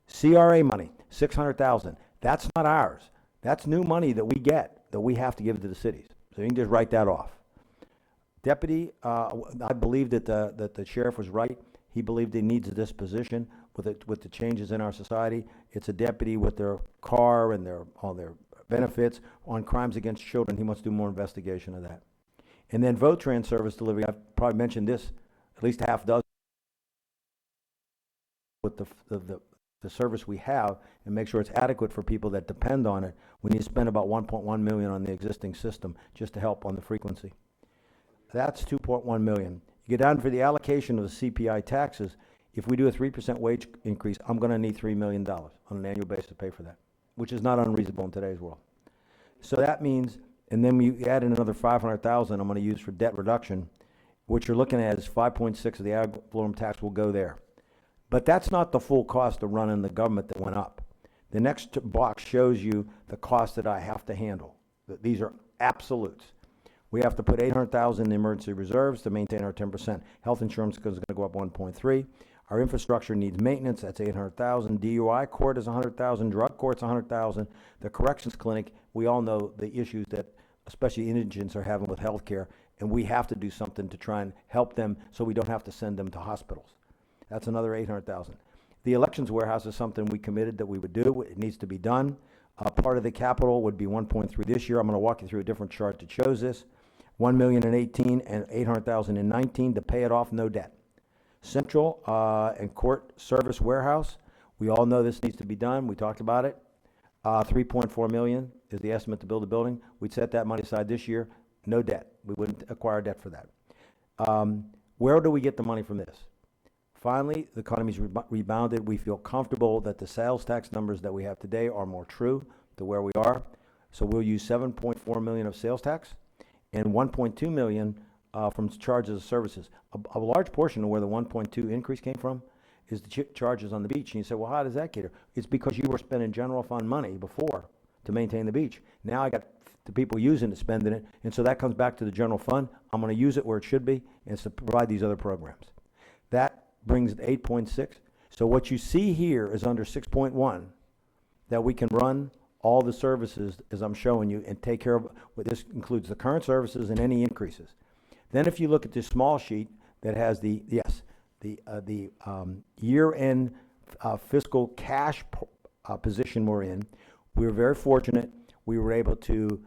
CRA money, 600,000. That's not ours. That's new money that we get that we have to give to the cities. So you can just write that off. Deputy, I believe that the sheriff was right. He believed he needs this position with the changes in our society. It's a deputy with their car and all their benefits on crimes against children. He wants to do more investigation of that. And then Votran service delivery, I've probably mentioned this at least a half dozen with the service we have, and make sure it's adequate for people that depend on it. We need to spend about 1.1 million on the existing system just to help on the frequency. That's 2.1 million. You get down for the allocation of the CPI taxes. If we do a 3% wage increase, I'm going to need $3 million on an annual basis to pay for that, which is not unreasonable in today's world. So that means, and then you add in another 500,000 I'm going to use for debt reduction. What you're looking at is 5.6 of the ad valorem tax will go there. But that's not the full cost of running the government that went up. The next box shows you the cost that I have to handle. These are absolutes. We have to put 800,000 in emergency reserves to maintain our 10%. Health insurance is going to go up 1.3. Our infrastructure needs maintenance. That's 800,000. DUI court is 100,000. Drug court's 100,000. The corrections clinic, we all know the issues that especially indigents are having with health care, and we have to do something to try and help them so we don't have to send them to hospitals. That's another 800,000. The elections warehouse is something we committed that we would do. It needs to be done. Part of the capital would be 1.3 this year. I'm going to walk you through a different chart that shows this. 1 million in 18 and 800,000 in 19 to pay it off, no debt. Central and court service warehouse, we all know this needs to be done. We talked about it. 3.4 million is the estimate to build a building. We'd set that money aside this year, no debt. We wouldn't acquire debt for that. Where do we get the money from this? Finally, the economy's rebounded. We feel comfortable that the sales tax numbers that we have today are more true to where we are. So we'll use 7.4 million of sales tax and 1.2 million from charges of services. A large portion of where the 1.2 increase came from is the charges on the beach. And you say, well, how does that cater? It's because you were spending general fund money before to maintain the beach. Now I got the people using it, spending it, and so that comes back to the general fund. I'm going to use it where it should be, and it's to provide these other programs. That brings it 8.6. So what you see here is under 6.1 that we can run all the services as I'm showing you and take care of what this includes the current services and any increases. Then if you look at this small sheet that has the year-end fiscal cash position we're in, we were very fortunate. We were able to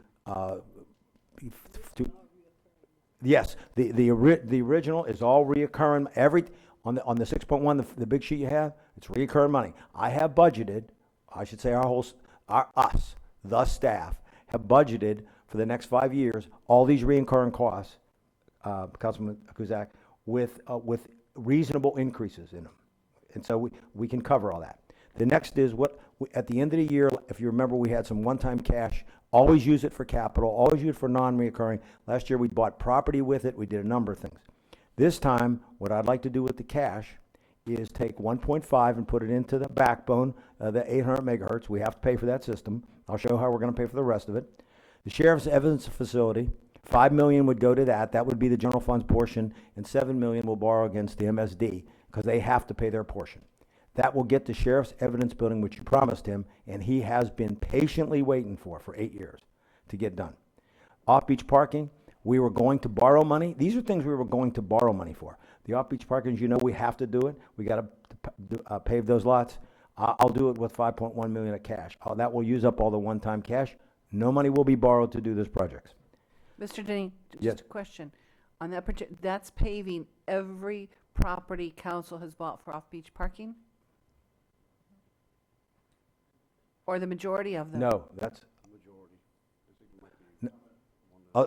yes, the original is all reoccurring. On the 6.1, the big sheet you have, it's reoccurring money. I have budgeted, I should say the staff, have budgeted for the next 5 years all these reoccurring costs, Councilman Kuzak, with reasonable increases in them. And so we can cover all that. The next is at the end of the year, if you remember, we had some one-time cash. Always use it for capital, always use it for non-reoccurring. Last year we bought property with it. We did a number of things. This time, what I'd like to do with the cash is take 1.5 and put it into the backbone, the 800 megahertz. We have to pay for that system. I'll show how we're going to pay for the rest of it. The Sheriff's Evidence Facility, 5 million would go to that. That would be the general funds portion, and 7 million will borrow against the MSD because they have to pay their portion. That will get the Sheriff's Evidence Building, which you promised him, and he has been patiently waiting for 8 years to get done. Off-beach parking, we were going to borrow money. These are things we were going to borrow money for. The off-beach parking, as you know, we have to do it. We got to pave those lots. I'll do it with 5.1 million of cash. That will use up all the one-time cash. No money will be borrowed to do those projects. Mr. Denny, just Yes. a question. On that project, that's paving every property council has bought for off-beach parking? Or the majority of them? No, that's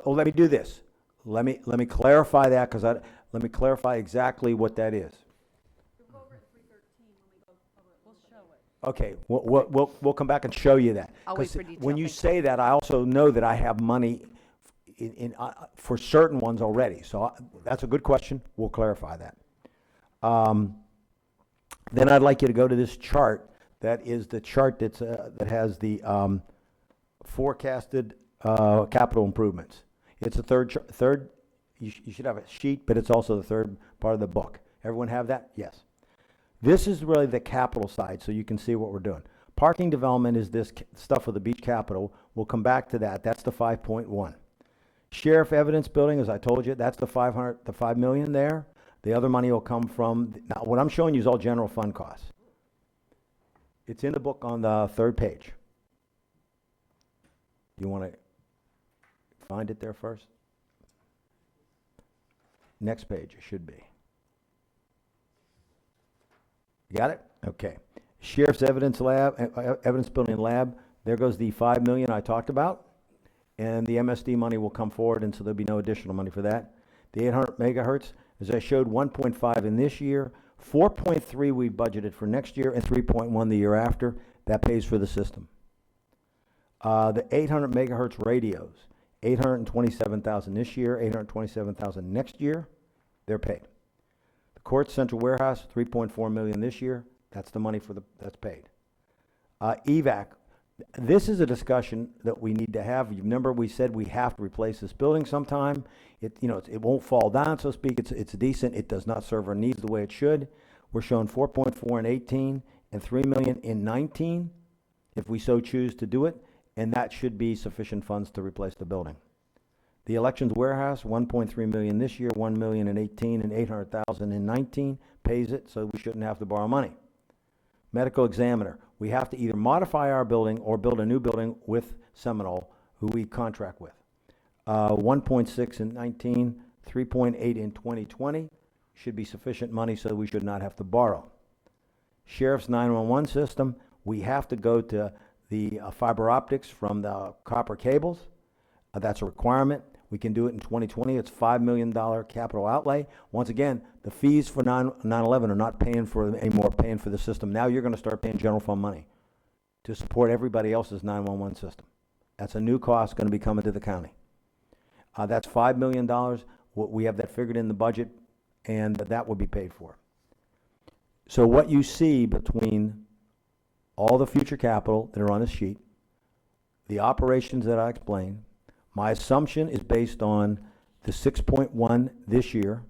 let me do this. Let me clarify that because let me clarify exactly what that is. Okay, we'll come back and show you that. I'll wait 'Cause for detail, when you thank you. say that, I also know that I have money for certain ones already. So that's a good question. We'll clarify that. Then I'd like you to go to this chart. That is the chart that has the forecasted capital improvements. It's the third. You should have a sheet, but it's also the third part of the book. Everyone have that? Yes. This is really the capital side, so you can see what we're doing. Parking development is this stuff with the beach capital. We'll come back to that. That's the 5.1. Sheriff Evidence Building, as I told you, that's the 5 million there. The other money will come from, now what I'm showing you is all general fund costs. It's in the book on the third page. You want to find it there first? Next page, it should be. You got it? Okay. Sheriff's Evidence Building Lab, there goes the 5 million I talked about. And the MSD money will come forward, and so there'll be no additional money for that. The 800 megahertz, as I showed, 1.5 in this year, 4.3 we budgeted for next year, and 3.1 the year after. That pays for the system. The 800 megahertz radios, 827,000 this year, 827,000 next year. They're paid. The Court Central Warehouse, 3.4 million this year. That's the money that's paid. EVAC, this is a discussion that we need to have. You remember we said we have to replace this building sometime. It won't fall down, so to speak. It's decent. It does not serve our needs the way it should. We're showing 4.4 in 18 and 3 million in 19, if we so choose to do it, and that should be sufficient funds to replace the building. The Elections Warehouse, 1.3 million this year, 1 million in 18 and 800,000 in 19, pays it, so we shouldn't have to borrow money. Medical Examiner, we have to either modify our building or build a new building with Seminole, who we contract with. 1.6 in 19, 3.8 in 2020, should be sufficient money so we should not have to borrow. Sheriff's 911 system, we have to go to the fiber optics from the copper cables. That's a requirement. We can do it in 2020. It's $5 million capital outlay. Once again, the fees for 9/11 are not paying for it anymore, paying for the system. Now you're going to start paying general fund money to support everybody else's 911 system. That's a new cost going to be coming to the county. That's $5 million. We have that figured in the budget, and that will be paid for. So what you see between all the future capital that are on this sheet, the operations that I explained, my assumption is based on the 6.1 this year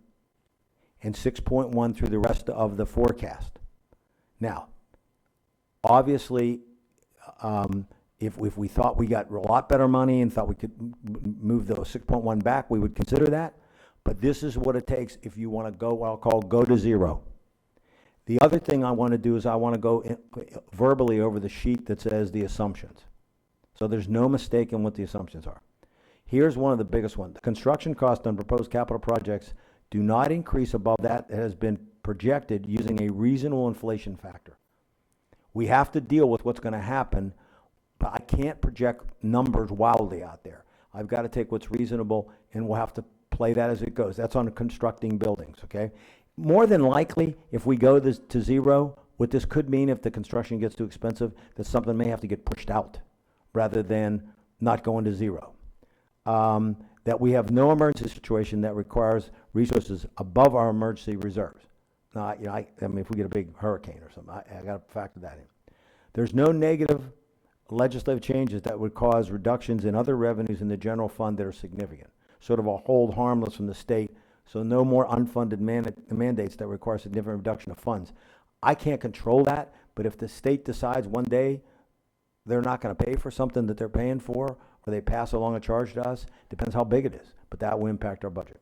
and 6.1 through the rest of the forecast. Now, obviously, if we thought we got a lot better money and thought we could move the 6.1 back, we would consider that. But this is what it takes if you want to go, what I'll call go to zero. The other thing I want to do is I want to go verbally over the sheet that says the assumptions. So there's no mistake in what the assumptions are. Here's one of the biggest ones. The construction cost on proposed capital projects do not increase above that has been projected using a reasonable inflation factor. We have to deal with what's going to happen, but I can't project numbers wildly out there. I've got to take what's reasonable, and we'll have to play that as it goes. That's on constructing buildings, okay? More than likely, if we go to zero, what this could mean if the construction gets too expensive, that something may have to get pushed out rather than not going to zero. That we have no emergency situation that requires resources above our emergency reserves. Now, I mean, if we get a big hurricane or something, I got to factor that in. There's no negative legislative changes that would cause reductions in other revenues in the general fund that are significant. Sort of a hold harmless from the state, so no more unfunded mandates that require significant reduction of funds. I can't control that, but if the state decides one day they're not going to pay for something that they're paying for, or they pass along a charge to us, depends how big it is, but that will impact our budget.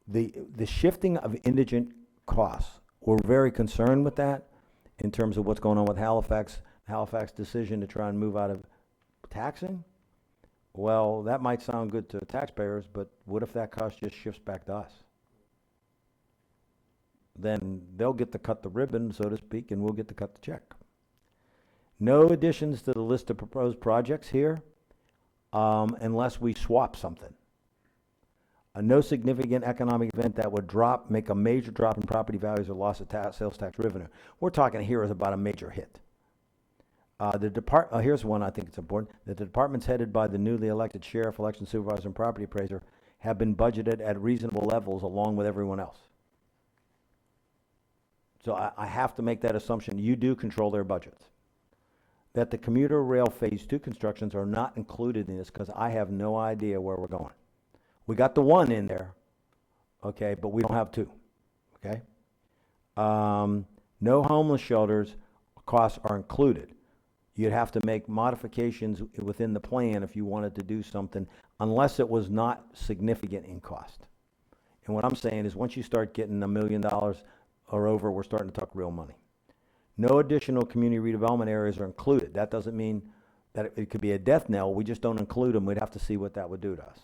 The shifting of indigent costs, we're very concerned with that in terms of what's going on with Halifax decision to try and move out of taxing. Well, that might sound good to taxpayers, but what if that cost just shifts back to us? Then they'll get to cut the ribbon, so to speak, and we'll get to cut the check. No additions to the list of proposed projects here, unless we swap something. No significant economic event that would make a major drop in property values or loss of sales tax revenue. We're talking here is about a major hit. Here's one I think it's important. The departments headed by the newly elected sheriff, election supervisor, and property appraiser have been budgeted at reasonable levels along with everyone else. So I have to make that assumption. You do control their budgets. That the commuter rail phase 2 constructions are not included in this because I have no idea where we're going. We got the one in there, okay, but we don't have two, okay? No homeless shelters costs are included. You'd have to make modifications within the plan if you wanted to do something, unless it was not significant in cost. And what I'm saying is once you start getting $1 million or over, we're starting to talk real money. No additional community redevelopment areas are included. That doesn't mean that it could be a death knell. We just don't include them. We'd have to see what that would do to us.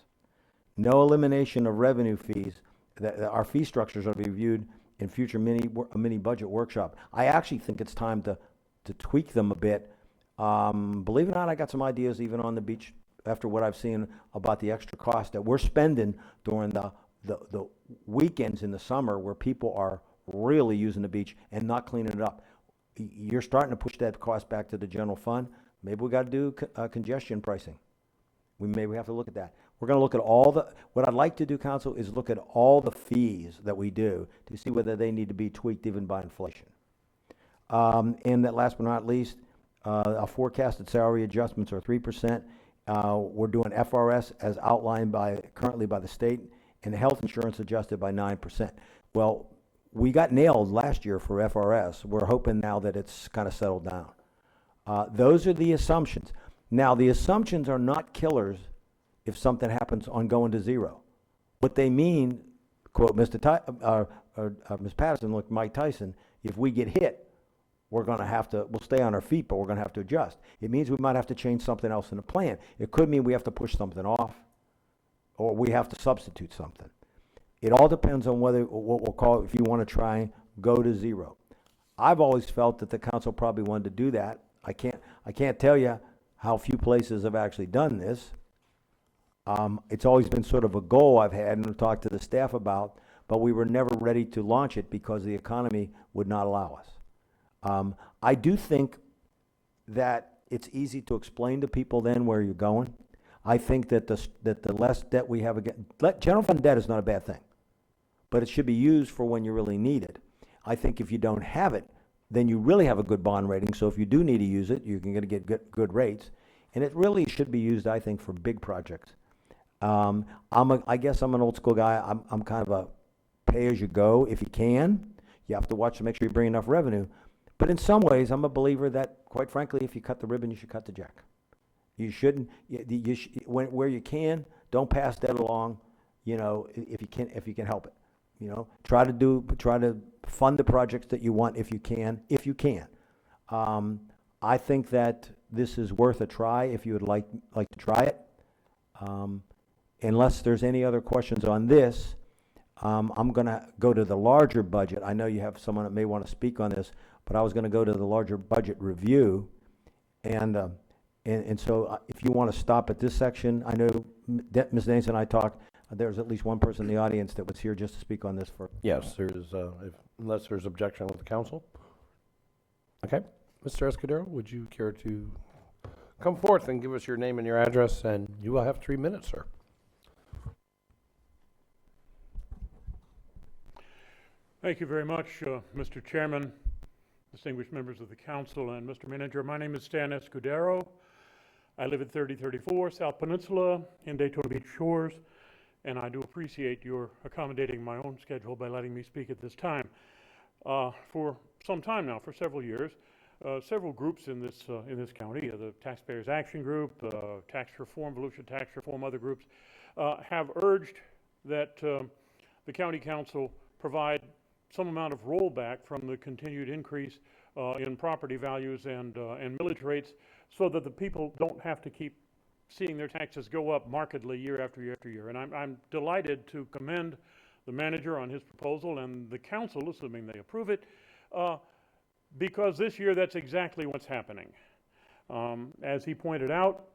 No elimination of revenue fees. Our fee structures are reviewed in future mini budget workshop. I actually think it's time to tweak them a bit. Believe it or not, I got some ideas even on the beach after what I've seen about the extra cost that we're spending during the weekends in the summer where people are really using the beach and not cleaning it up. You're starting to push that cost back to the general fund. Maybe we got to do congestion pricing. We maybe have to look at that. We're going to look at what I'd like to do, council, is look at all the fees that we do to see whether they need to be tweaked even by inflation. And that last but not least, our forecasted salary adjustments are 3%. We're doing FRS as outlined currently by the state, and health insurance adjusted by 9%. Well, we got nailed last year for FRS. We're hoping now that it's kind of settled down. Those are the assumptions. Now, the assumptions are not killers if something happens on going to zero. What they mean, quote Ms. Patterson, look, Mike Tyson, if we get hit, we'll stay on our feet, but we're going to have to adjust. It means we might have to change something else in the plan. It could mean we have to push something off, or we have to substitute something. It all depends on what we'll call it, if you want to try and go to zero. I've always felt that the council probably wanted to do that. I can't tell you how few places have actually done this. It's always been sort of a goal I've had and talked to the staff about, but we were never ready to launch it because the economy would not allow us. I do think that it's easy to explain to people then where you're going. I think that the less debt we have again, general fund debt is not a bad thing, but it should be used for when you really need it. I think if you don't have it, then you really have a good bond rating. So if you do need to use it, you can get good rates, and it really should be used, I think, for big projects. I guess I'm an old school guy. I'm kind of a pay as you go. If you can, you have to watch to make sure you bring enough revenue. But in some ways, I'm a believer that, quite frankly, if you cut the ribbon, you should cut the jack. You shouldn't. Where you can, don't pass that along. If you can help it. Try to fund the projects that you want if you can. I think that this is worth a try if you would like to try it. Unless there's any other questions on this, I'm going to go to the larger budget. I know you have someone that may want to speak on this, but I was going to go to the larger budget review, and so if you want to stop at this section, I know Ms. Daines and I talked. There's at least one person in the audience that was here just to speak on this for. Yes, unless there's objection with the council. Okay, Mr. Escudero, would you care to come forth and give us your name and your address, and you will have 3 minutes, sir. Thank you very much, Mr. Chairman, distinguished members of the council, and Mr. Manager. My name is Stan Escudero. I live at 3034 South Peninsula in Daytona Beach Shores, and I do appreciate your accommodating my own schedule by letting me speak at this time. For some time now, for several years, several groups in this county, the Taxpayers Action Group, Tax Reform, Volusia Tax Reform, other groups, have urged that the county council provide some amount of rollback from the continued increase in property values and millage rates, so that the people don't have to keep seeing their taxes go up markedly year after year after year. And I'm delighted to commend the manager on his proposal and the council, assuming they approve it, because this year that's exactly what's happening. As he pointed out,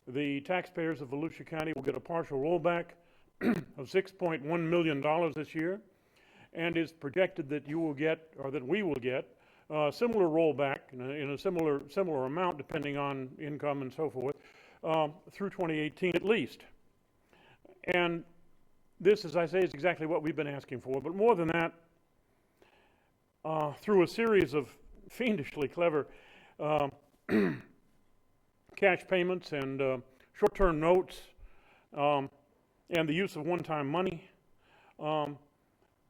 the taxpayers of Volusia County will get a partial rollback of $6.1 million this year, and it's projected that you will get, or that we will get, similar rollback in a similar amount, depending on income and so forth, through 2018 at least. And this, as I say, is exactly what we've been asking for. But more than that, through a series of fiendishly clever cash payments and short-term notes and the use of one-time money,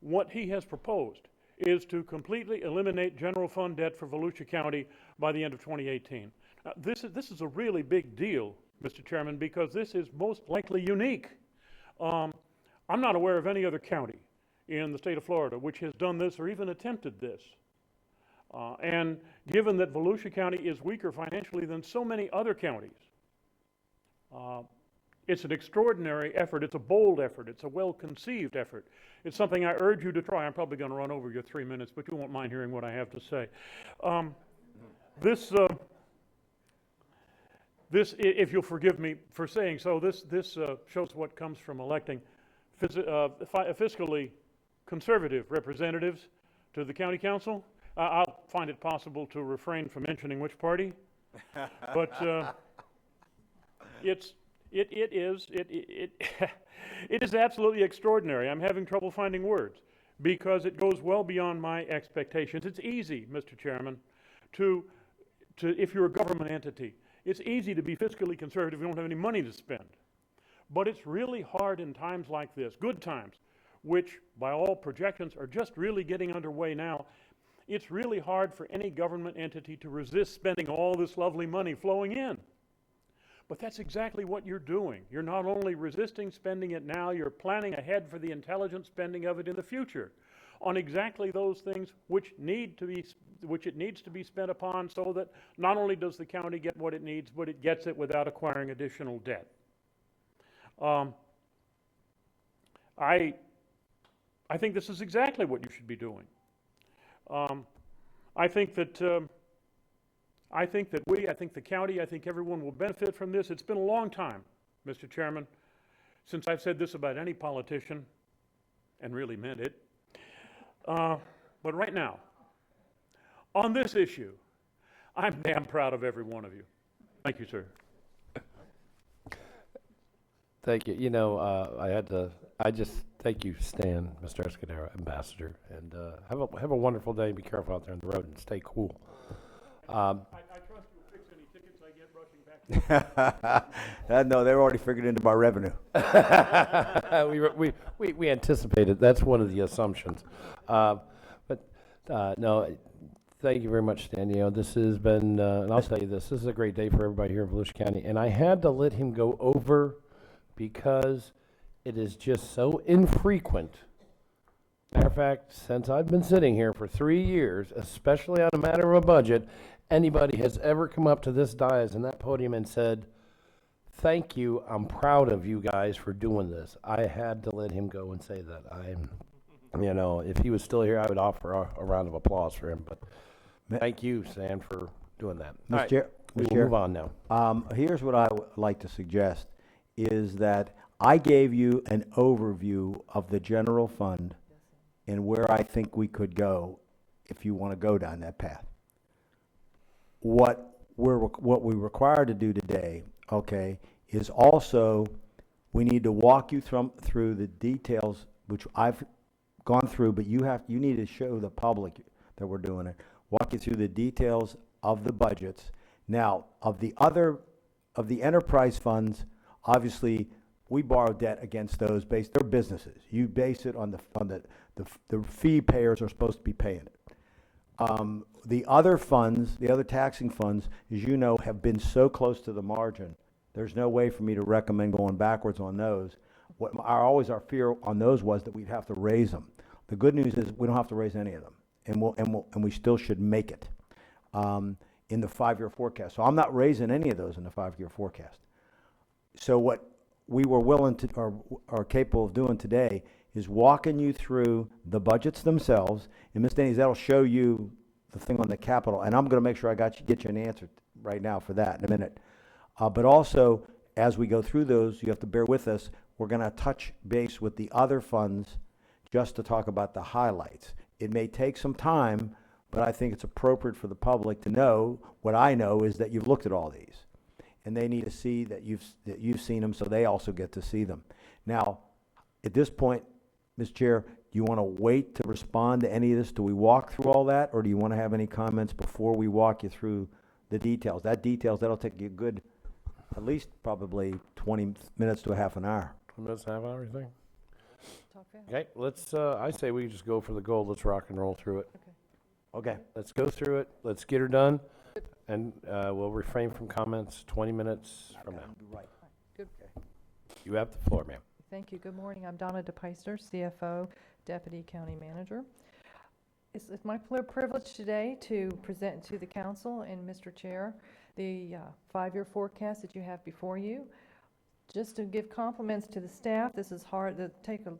what he has proposed is to completely eliminate general fund debt for Volusia County by the end of 2018. This is a really big deal, Mr. Chairman, because this is most likely unique. I'm not aware of any other county in the state of Florida which has done this or even attempted this. And given that Volusia County is weaker financially than so many other counties, it's an extraordinary effort. It's a bold effort. It's a well-conceived effort. It's something I urge you to try. I'm probably going to run over your 3 minutes, but you won't mind hearing what I have to say. This, if you'll forgive me for saying so, this shows what comes from electing fiscally conservative representatives to the county council. I'll find it possible to refrain from mentioning which party, but It is absolutely extraordinary. I'm having trouble finding words because it goes well beyond my expectations. It's easy, Mr. Chairman, if you're a government entity, it's easy to be fiscally conservative if you don't have any money to spend. But it's really hard in times like this, good times, which by all projections are just really getting underway now. It's really hard for any government entity to resist spending all this lovely money flowing in. But that's exactly what you're doing. You're not only resisting spending it now, you're planning ahead for the intelligent spending of it in the future on exactly those things which it needs to be spent upon, so that not only does the county get what it needs, but it gets it without acquiring additional debt. I think this is exactly what you should be doing. I think that the county, I think everyone will benefit from this. It's been a long time, Mr. Chairman, since I've said this about any politician, and really meant it. But right now, on this issue, I'm damn proud of every one of you. Thank you, sir. Thank you. You know, I just thank you, Stan, Mr. Escudero, Ambassador, and have a wonderful day. Be careful out there on the road and stay cool. I trust you'll fix any tickets I get rushing back. No, they're already figured into my revenue. we anticipated. That's one of the assumptions. No, thank you very much, Stan. You know, this has been, and I'll tell you this is a great day for everybody here in Volusia County. And I had to let him go over because it is just so infrequent. Matter of fact, since I've been sitting here for 3 years, especially on a matter of a budget, anybody has ever come up to this dais and that podium and said, "Thank you, I'm proud of you guys for doing this." I had to let him go and say that. You know, if he was still here, I would offer a round of applause for him. But thank you, Stan, for doing that. All right, we will move on now. Here's what I would like to suggest, is that I gave you an overview of the general fund and where I think we could go if you want to go down that path. What we're required to do today, okay, is also we need to walk you through the details, which I've gone through, but you need to show the public that we're doing it. Walk you through the details of the budgets. Now, of the enterprise funds, obviously we borrow debt against those they're businesses. You base it on the fee payers are supposed to be paying it. The other funds, the other taxing funds, as you know, have been so close to the margin. There's no way for me to recommend going backwards on those. Our fear on those was that we'd have to raise them. The good news is we don't have to raise any of them, and we still should make it in the 5-year forecast. So I'm not raising any of those in the 5-year forecast. So what we were willing to, or are capable of doing today, is walking you through the budgets themselves. And Ms. Denny's, that'll show you the thing on the capital. And I'm going to make sure I get you an answer right now for that in a minute. But also, as we go through those, you have to bear with us. We're going to touch base with the other funds just to talk about the highlights. It may take some time, but I think it's appropriate for the public to know. What I know is that you've looked at all these, and they need to see that you've seen them, so they also get to see them. Now, at this point, Ms. Chair, do you want to wait to respond to any of this? Do we walk through all that, or do you want to have any comments before we walk you through the details? That'll take you a good, at least probably 20 minutes to a half an hour. 20 minutes to half an hour, you think? Okay, let's, I say we just go for the gold. Let's rock and roll through it. Okay. Let's go through it. Let's get her done. And we'll refrain from comments 20 minutes from now. Right. Good. You have the floor, ma'am. Thank you. Good morning. I'm Donna DePeister, CFO, Deputy County Manager. It's my privilege today to present to the council and Mr. Chair the 5-year forecast that you have before you. Just to give compliments to the staff, this is hard. It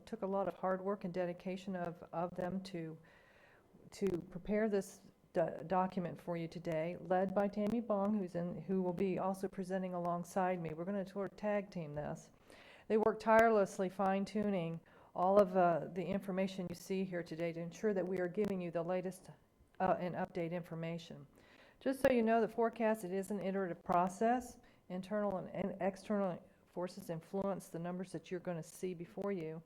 took a lot of hard work and dedication of them to prepare this document for you today, led by Tammy Bong, who will be also presenting alongside me. We're going to sort of tag team this. They work tirelessly fine-tuning all of the information you see here today to ensure that we are giving you the latest and update information. Just so you know, the forecast, it is an iterative process, internal and external forces influence the numbers that you're going to see before you.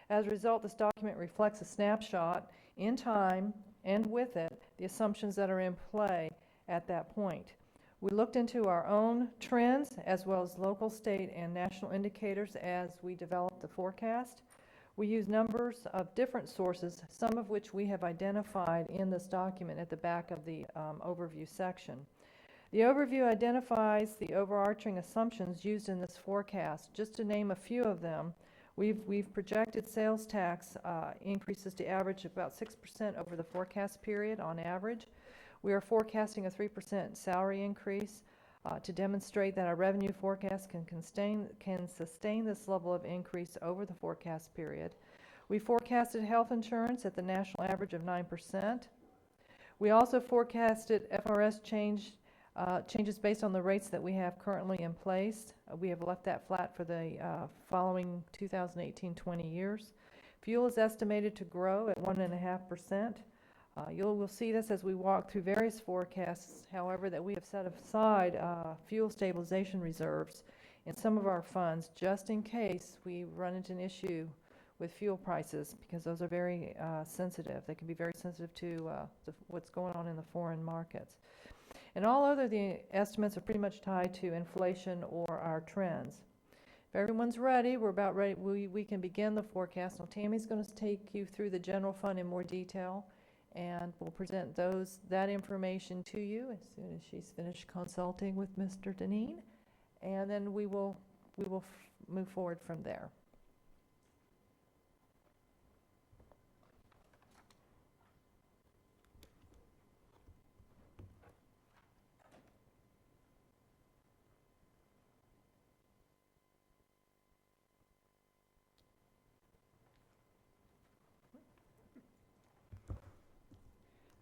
As a result, this document reflects a snapshot in time and with it the assumptions that are in play at that point. We looked into our own trends as well as local, state, and national indicators as we developed the forecast. We use numbers of different sources, some of which we have identified in this document at the back of the overview section. The overview identifies the overarching assumptions used in this forecast. Just to name a few of them, we've projected sales tax increases to average about 6% over the forecast period on average. We are forecasting a 3% salary increase to demonstrate that our revenue forecast can sustain this level of increase over the forecast period. We forecasted health insurance at the national average of 9%. We also forecasted FRS changes based on the rates that we have currently in place. We have left that flat for the following 2018-20 years. Fuel is estimated to grow at 1.5%. You will see this as we walk through various forecasts, however, that we have set aside fuel stabilization reserves in some of our funds just in case we run into an issue with fuel prices, because those are very sensitive. They can be very sensitive to what's going on in the foreign markets. And all other the estimates are pretty much tied to inflation or our trends. If everyone's ready, we're about ready. We can begin the forecast. Now, Tammy's going to take you through the general fund in more detail, and we'll present that information to you as soon as she's finished consulting with Mr. Deneen, and then we will move forward from there.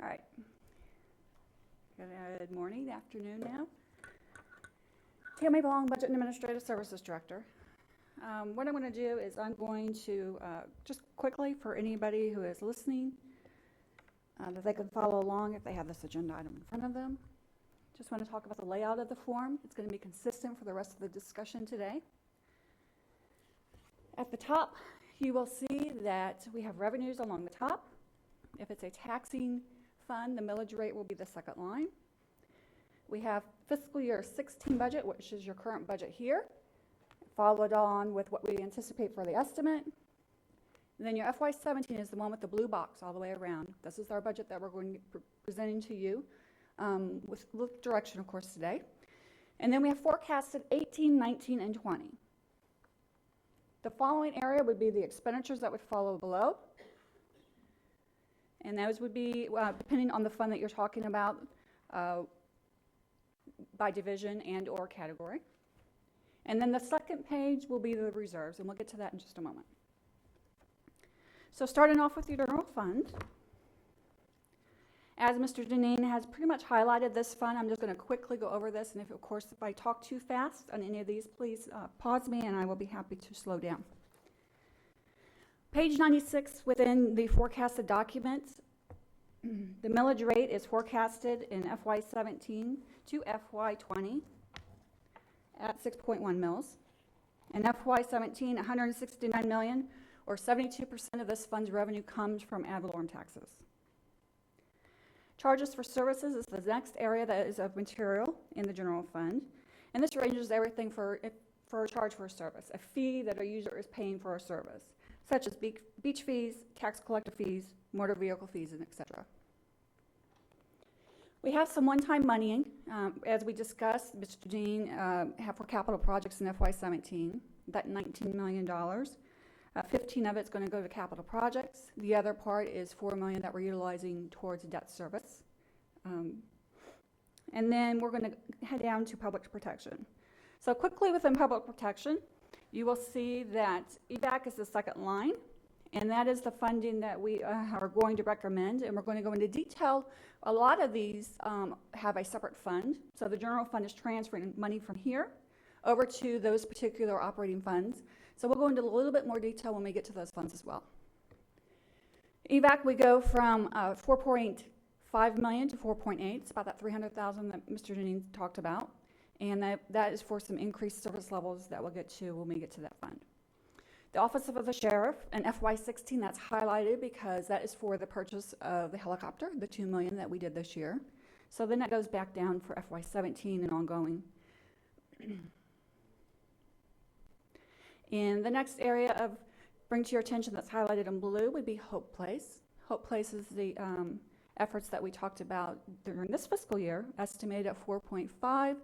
All right. Good morning, afternoon now. Tammy Long, Budget and Administrative Services Director. What I'm going to do is I'm going to just quickly, for anybody who is listening, that they can follow along if they have this agenda item in front of them. Just want to talk about the layout of the form. It's going to be consistent for the rest of the discussion today. At the top, you will see that we have revenues along the top. If it's a taxing fund, the millage rate will be the second line. We have fiscal year 16 budget, which is your current budget here, followed on with what we anticipate for the estimate. And then your FY17 is the one with the blue box all the way around. This is our budget that we're going to be presenting to you with direction, of course, today. And then we have forecasted 18, 19, and 20. The following area would be the expenditures that would follow below. And those would be, depending on the fund that you're talking about, by division and or category. And then the second page will be the reserves, and we'll get to that in just a moment. So starting off with your general fund, as Mr. Deneen has pretty much highlighted this fund, I'm just going to quickly go over this, and if I talk too fast on any of these, please pause me and I will be happy to slow down. Page 96 within the forecasted documents, the millage rate is forecasted in FY17 to FY20 at 6.1 mils. In FY17, 169 million, or 72% of this fund's revenue comes from ad valorem taxes. Charges for services is the next area that is of material in the general fund, and this ranges everything for a charge for a service, a fee that a user is paying for a service, such as beach fees, tax collector fees, motor vehicle fees, and etc. We have some one-time money, as we discussed, Mr. Dean, have for capital projects in FY17, that $19 million. 15 of it's going to go to capital projects. The other part is $4 million that we're utilizing towards debt service. And then we're going to head down to public protection. So quickly within public protection, you will see that EVAC is the second line, and that is the funding that we are going to recommend, and we're going to go into detail. A lot of these have a separate fund, so the general fund is transferring money from here over to those particular operating funds. So we'll go into a little bit more detail when we get to those funds as well. EVAC, we go from 4.5 million to 4.8. It's about that 300,000 that Mr. Deneen talked about. and that is for some increased service levels that we'll get to when we get to that fund. The Office of the Sheriff and FY16, that's highlighted because that is for the purchase of the helicopter, the $2 million that we did this year. So then that goes back down for FY17 and ongoing. And the next area of bring to your attention that's highlighted in blue would be Hope Place. Hope Place is the efforts that we talked about during this fiscal year, estimated at 4.5.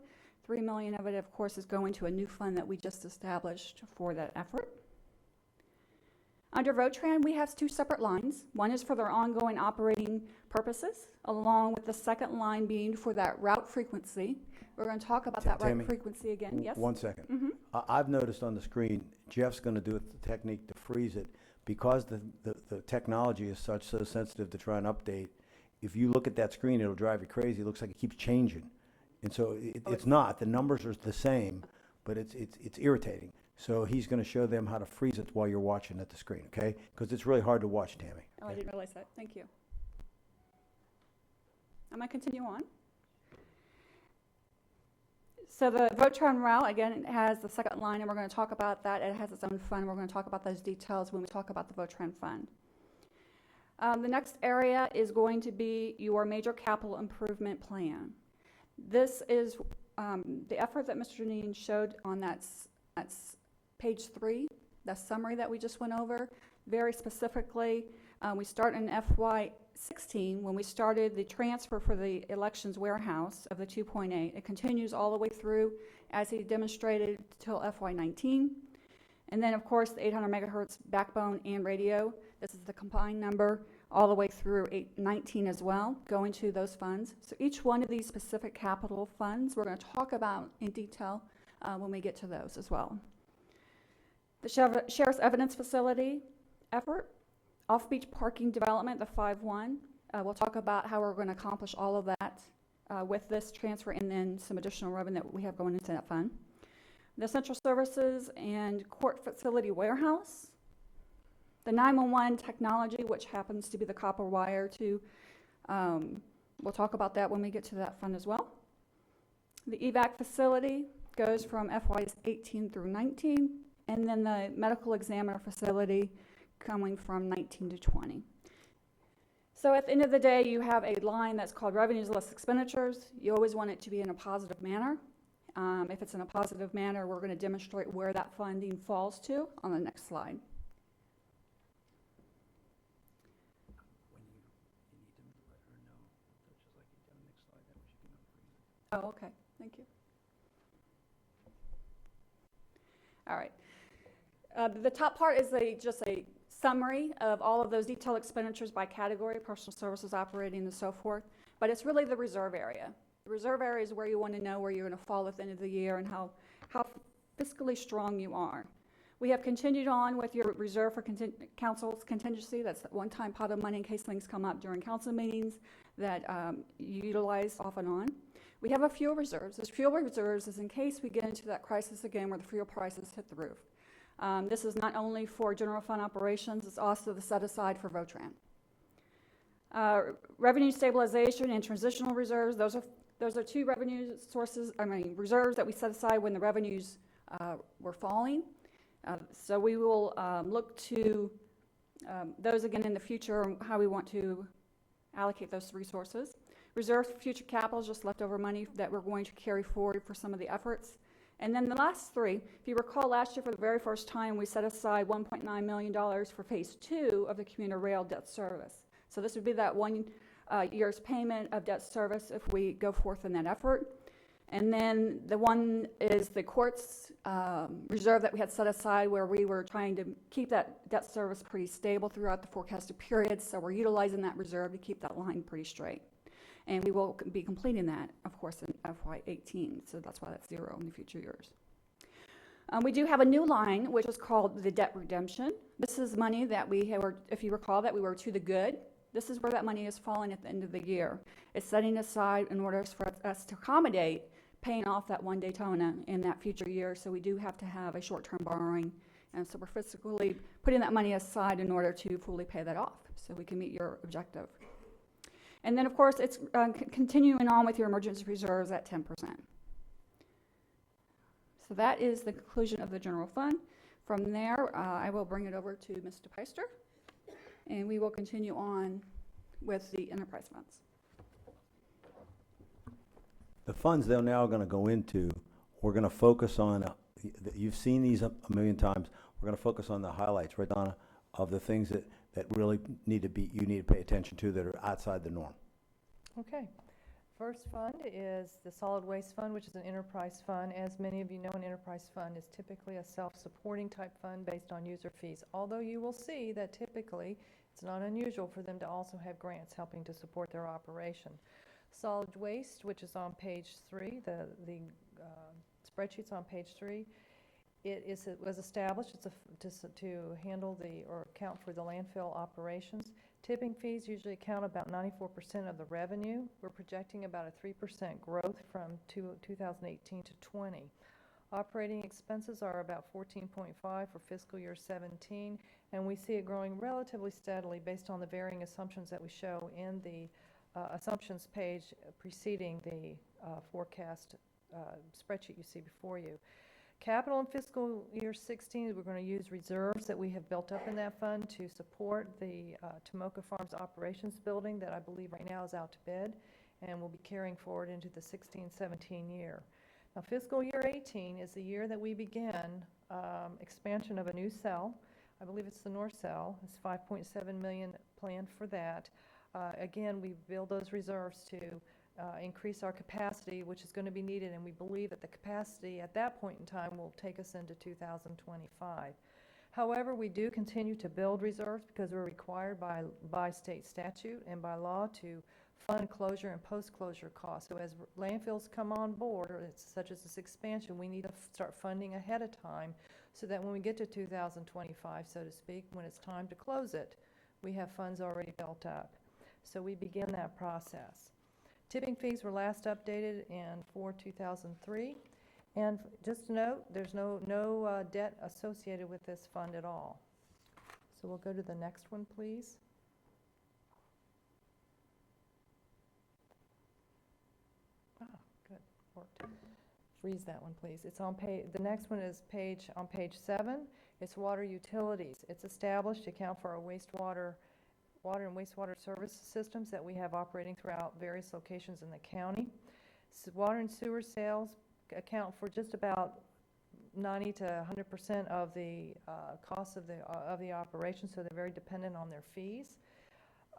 $3 million of it, of course, is going to a new fund that we just established for that effort. Under VOTRAN, we have two separate lines. One is for their ongoing operating purposes, along with the second line being for that route frequency. We're going to talk about that Tammy, route frequency again. Yes? 1 second. Mhm. I've noticed on the screen, Jeff's going to do the technique to freeze it because the technology is so sensitive to try and update. If you look at that screen, it'll drive you crazy. It looks like it keeps changing. And so it's not. The numbers are the same, but it's irritating. So he's going to show them how to freeze it while you're watching at the screen, okay? Because it's really hard to watch, Tammy. Oh, I didn't realize that. Thank you. I'm going to continue on. So the VOTRAN route, again, it has the second line, and we're going to talk about that. It has its own fund. We're going to talk about those details when we talk about the VOTRAN fund. The next area is going to be your major capital improvement plan. This is the effort that Mr. Janine showed on that's page 3, the summary that we just went over. Very specifically, we start in FY16 when we started the transfer for the elections warehouse of the 2.8. It continues all the way through, as he demonstrated, till FY19. And then, of course, the 800 megahertz backbone and radio. This is the combined number all the way through 19 as well, going to those funds. So each one of these specific capital funds, we're going to talk about in detail when we get to those as well. The Sheriff's Evidence Facility effort, off-beach parking development, the 5-1. We'll talk about how we're going to accomplish all of that with this transfer and then some additional revenue that we have going into that fund. The Central Services and Court Facility Warehouse. The 911 technology, which happens to be the copper wire to, we'll talk about that when we get to that fund as well. The EVAC facility goes from FY18 through 19, and then the medical examiner facility coming from 19 to 20. So at the end of the day, you have a line that's called revenues less expenditures. You always want it to be in a positive manner. If it's in a positive manner, we're going to demonstrate where that funding falls to on the next slide. Oh, okay. Thank you. All right. The top part is just a summary of all of those detailed expenditures by category, personal services, operating, and so forth. But it's really the reserve area. The reserve area is where you want to know where you're going to fall at the end of the year and how fiscally strong you are. We have continued on with your reserve for council's contingency. That's that one-time pot of money in case things come up during council meetings that you utilize off and on. We have a fuel reserves. This fuel reserves is in case we get into that crisis again where the fuel prices hit the roof. This is not only for general fund operations, it's also the set aside for VOTRAN. Revenue stabilization and transitional reserves, those are two revenue sources, reserves that we set aside when the revenues were falling. So we will look to those again in the future, how we want to allocate those resources. Reserve for future capital is just leftover money that we're going to carry forward for some of the efforts. And then the last three, if you recall last year for the very first time, we set aside $1.9 million for phase 2 of the commuter rail debt service. So this would be that 1 year's payment of debt service if we go forth in that effort. And then the one is the courts reserve that we had set aside where we were trying to keep that debt service pretty stable throughout the forecasted period. So we're utilizing that reserve to keep that line pretty straight. And we will be completing that, of course, in FY18. So that's why that's 0 in the future years. We do have a new line, which is called the debt redemption. This is money that we were, if you recall, that we were to the good. This is where that money is falling at the end of the year. It's setting aside in order for us to accommodate paying off that one Daytona in that future year. So we do have to have a short-term borrowing. And so we're physically putting that money aside in order to fully pay that off so we can meet your objective. And then, of course, it's continuing on with your emergency reserves at 10%. So that is the conclusion of the general fund. From there, I will bring it over to Ms. DePeister, and we will continue on with the enterprise funds. The funds they're now going to go into, we're going to focus on, you've seen these a million times, we're going to focus on the highlights, right, Donna, of the things that really need to be, you need to pay attention to that are outside the norm. Okay. First fund is the Solid Waste Fund, which is an enterprise fund. As many of you know, an enterprise fund is typically a self-supporting type fund based on user fees, although you will see that typically it's not unusual for them to also have grants helping to support their operation. Solid Waste, which is on page 3, the spreadsheet's on page 3, it was established to handle or account for the landfill operations. Tipping fees usually account about 94% of the revenue. We're projecting about a 3% growth from 2018 to 20. Operating expenses are about 14.5 for fiscal year 17, and we see it growing relatively steadily based on the varying assumptions that we show in the assumptions page preceding the forecast spreadsheet you see before you. Capital in fiscal year 16, we're going to use reserves that we have built up in that fund to support the Tomoka Farms operations building that I believe right now is out to bid, and we'll be carrying forward into the 16-17 year. Now, fiscal year 18 is the year that we begin expansion of a new cell. I believe it's the north cell. It's $5.7 million planned for that. Again, we build those reserves to increase our capacity, which is going to be needed, and we believe that the capacity at that point in time will take us into 2025. However, we do continue to build reserves because we're required by state statute and by law to fund closure and post-closure costs. So as landfills come on board, or such as this expansion, we need to start funding ahead of time so that when we get to 2025, so to speak, when it's time to close it, we have funds already built up. So we begin that process. Tipping fees were last updated for 2003. And just to note, there's no debt associated with this fund at all. So we'll go to the next one, please. Ah, good, worked. Freeze that one, please. It's on page. The next one is on page 7. It's water utilities. It's established to account for our water and wastewater service systems that we have operating throughout various locations in the county. So water and sewer sales account for just about 90 to 100% of the costs of the operation, so they're very dependent on their fees.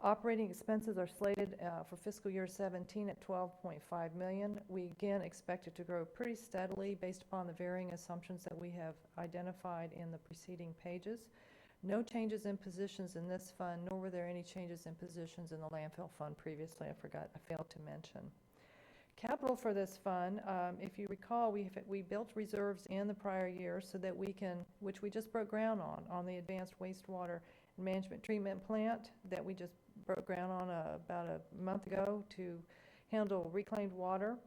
Operating expenses are slated for fiscal year 17 at $12.5 million. We again expect it to grow pretty steadily based upon the varying assumptions that we have identified in the preceding pages. No changes in positions in this fund, nor were there any changes in positions in the landfill fund previously. I failed to mention. Capital for this fund, if you recall, we built reserves in the prior year so that we can, which we just broke ground on the advanced wastewater management treatment plant that we just broke ground on about a month ago to handle reclaimed water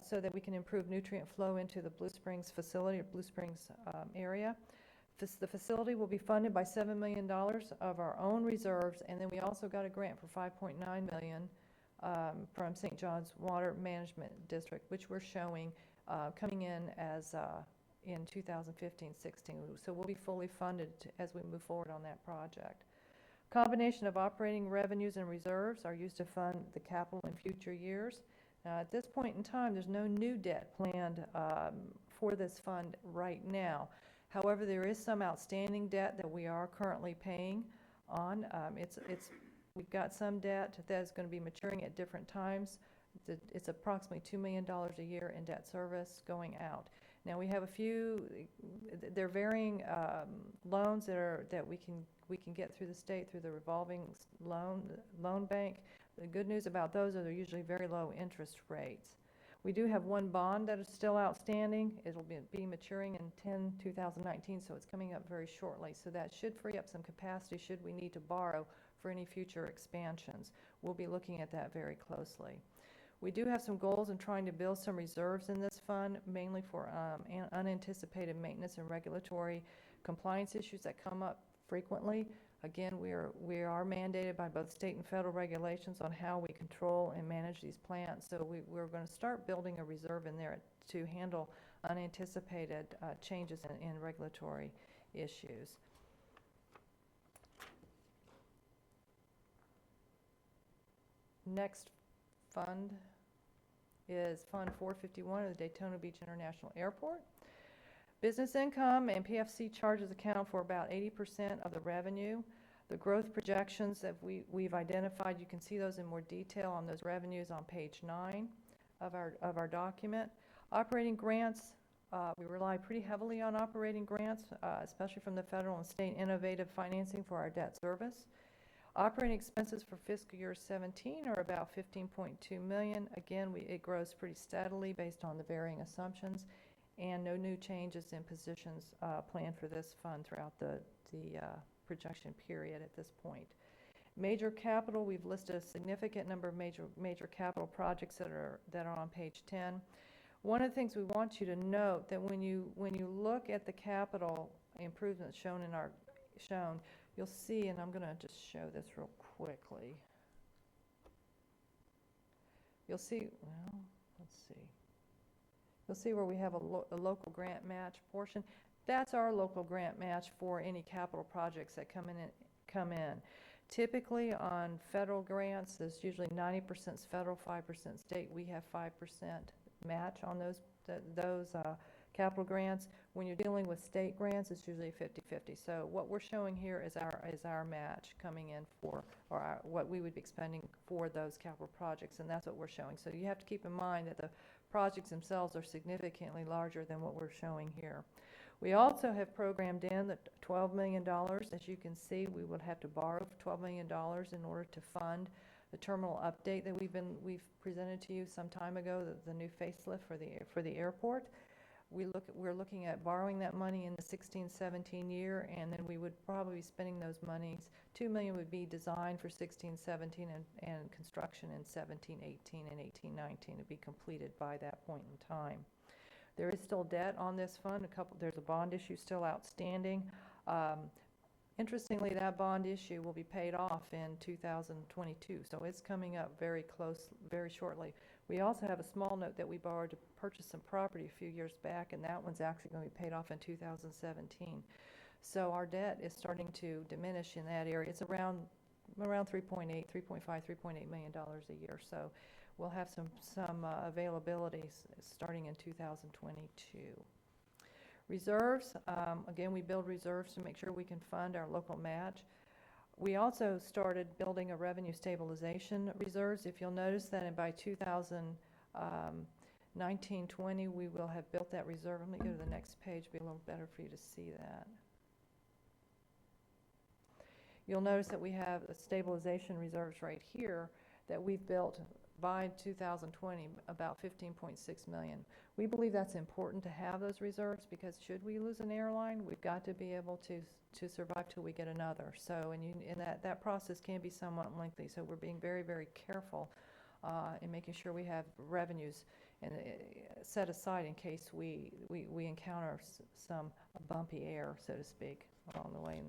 so that we can improve nutrient flow into the Blue Springs facility or Blue Springs area. The facility will be funded by $7 million of our own reserves, and then we also got a grant for $5.9 million from St. John's Water Management District, which we're showing coming in as in 2015-16. So we'll be fully funded as we move forward on that project. Combination of operating revenues and reserves are used to fund the capital in future years. Now, at this point in time, there's no new debt planned for this fund right now. However, there is some outstanding debt that we are currently paying on. We've got some debt that is going to be maturing at different times. It's approximately $2 million a year in debt service going out. Now we have a few. They're varying loans that we can get through the state through the revolving loan bank. The good news about those are they're usually very low interest rates. We do have one bond that is still outstanding. It'll be maturing in 2019, so it's coming up very shortly. So that should free up some capacity should we need to borrow for any future expansions. We'll be looking at that very closely. We do have some goals in trying to build some reserves in this fund, mainly for unanticipated maintenance and regulatory compliance issues that come up frequently. Again, we are mandated by both state and federal regulations on how we control and manage these plants. So we're going to start building a reserve in there to handle unanticipated changes in regulatory issues. Next fund is Fund 451 of the Daytona Beach International Airport. Business income and PFC charges account for about 80% of the revenue. The growth projections that we've identified, you can see those in more detail on those revenues on page 9 of our document. Operating grants, we rely pretty heavily on operating grants, especially from the federal and state innovative financing for our debt service. Operating expenses for fiscal year 17 are about $15.2 million. Again, it grows pretty steadily based on the varying assumptions, and no new changes in positions planned for this fund throughout the projection period at this point. Major capital, we've listed a significant number of major capital projects that are on page 10. One of the things we want you to note that when you look at the capital improvements shown, you'll see, and I'm going to just show this real quickly. You'll see, well, let's see. You'll see where we have a local grant match portion. That's our local grant match for any capital projects that come in. Typically on federal grants, there's usually 90% federal, 5% state. We have 5% match on those capital grants. When you're dealing with state grants, it's usually 50-50. So what we're showing here is our match coming in for, or what we would be expending for those capital projects, and that's what we're showing. So you have to keep in mind that the projects themselves are significantly larger than what we're showing here. We also have programmed in the $12 million. As you can see, we would have to borrow $12 million in order to fund the terminal update that we've presented to you some time ago, the new facelift for the airport. We're looking at borrowing that money in the 16-17 year, and then we would probably be spending those monies. $2 million would be designed for 16-17 and construction in 17-18 and 18-19 to be completed by that point in time. There is still debt on this fund. There's a bond issue still outstanding. Interestingly, that bond issue will be paid off in 2022, so it's coming up very close, very shortly. We also have a small note that we borrowed to purchase some property a few years back, and that one's actually going to be paid off in 2017. So our debt is starting to diminish in that area. It's around $3.5, $3.8 million a year. So we'll have some availability starting in 2022. Reserves, again, we build reserves to make sure we can fund our local match. We also started building a revenue stabilization reserves. If you'll notice that by 2019-20, we will have built that reserve. Let me go to the next page, be a little better for you to see that. You'll notice that we have a stabilization reserves right here that we've built by 2020, about $15.6 million. We believe that's important to have those reserves because should we lose an airline, we've got to be able to survive till we get another. So, and that process can be somewhat lengthy. So we're being very, very careful in making sure we have revenues and set aside in case we encounter some bumpy air, so to speak, along the way in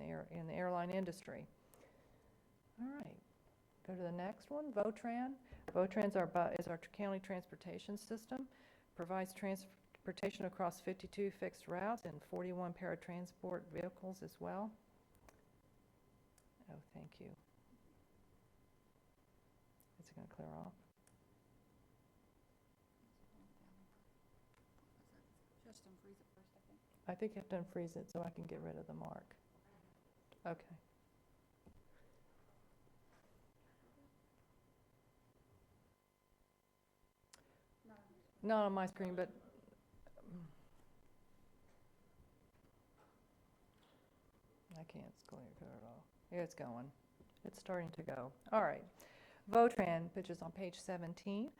the airline industry. All right, go to the next one, VOTRAN. VOTRAN is our county transportation system, provides transportation across 52 fixed routes and 41 paratransport vehicles as well. Oh, thank you. Is it going to clear off? Just unfreeze it first, I think. I think you have to unfreeze it so I can get rid of the mark. Okay. Not on my screen, but I can't clear it all. Here it's going. It's starting to go. All right. VOTRAN, which is on page 17,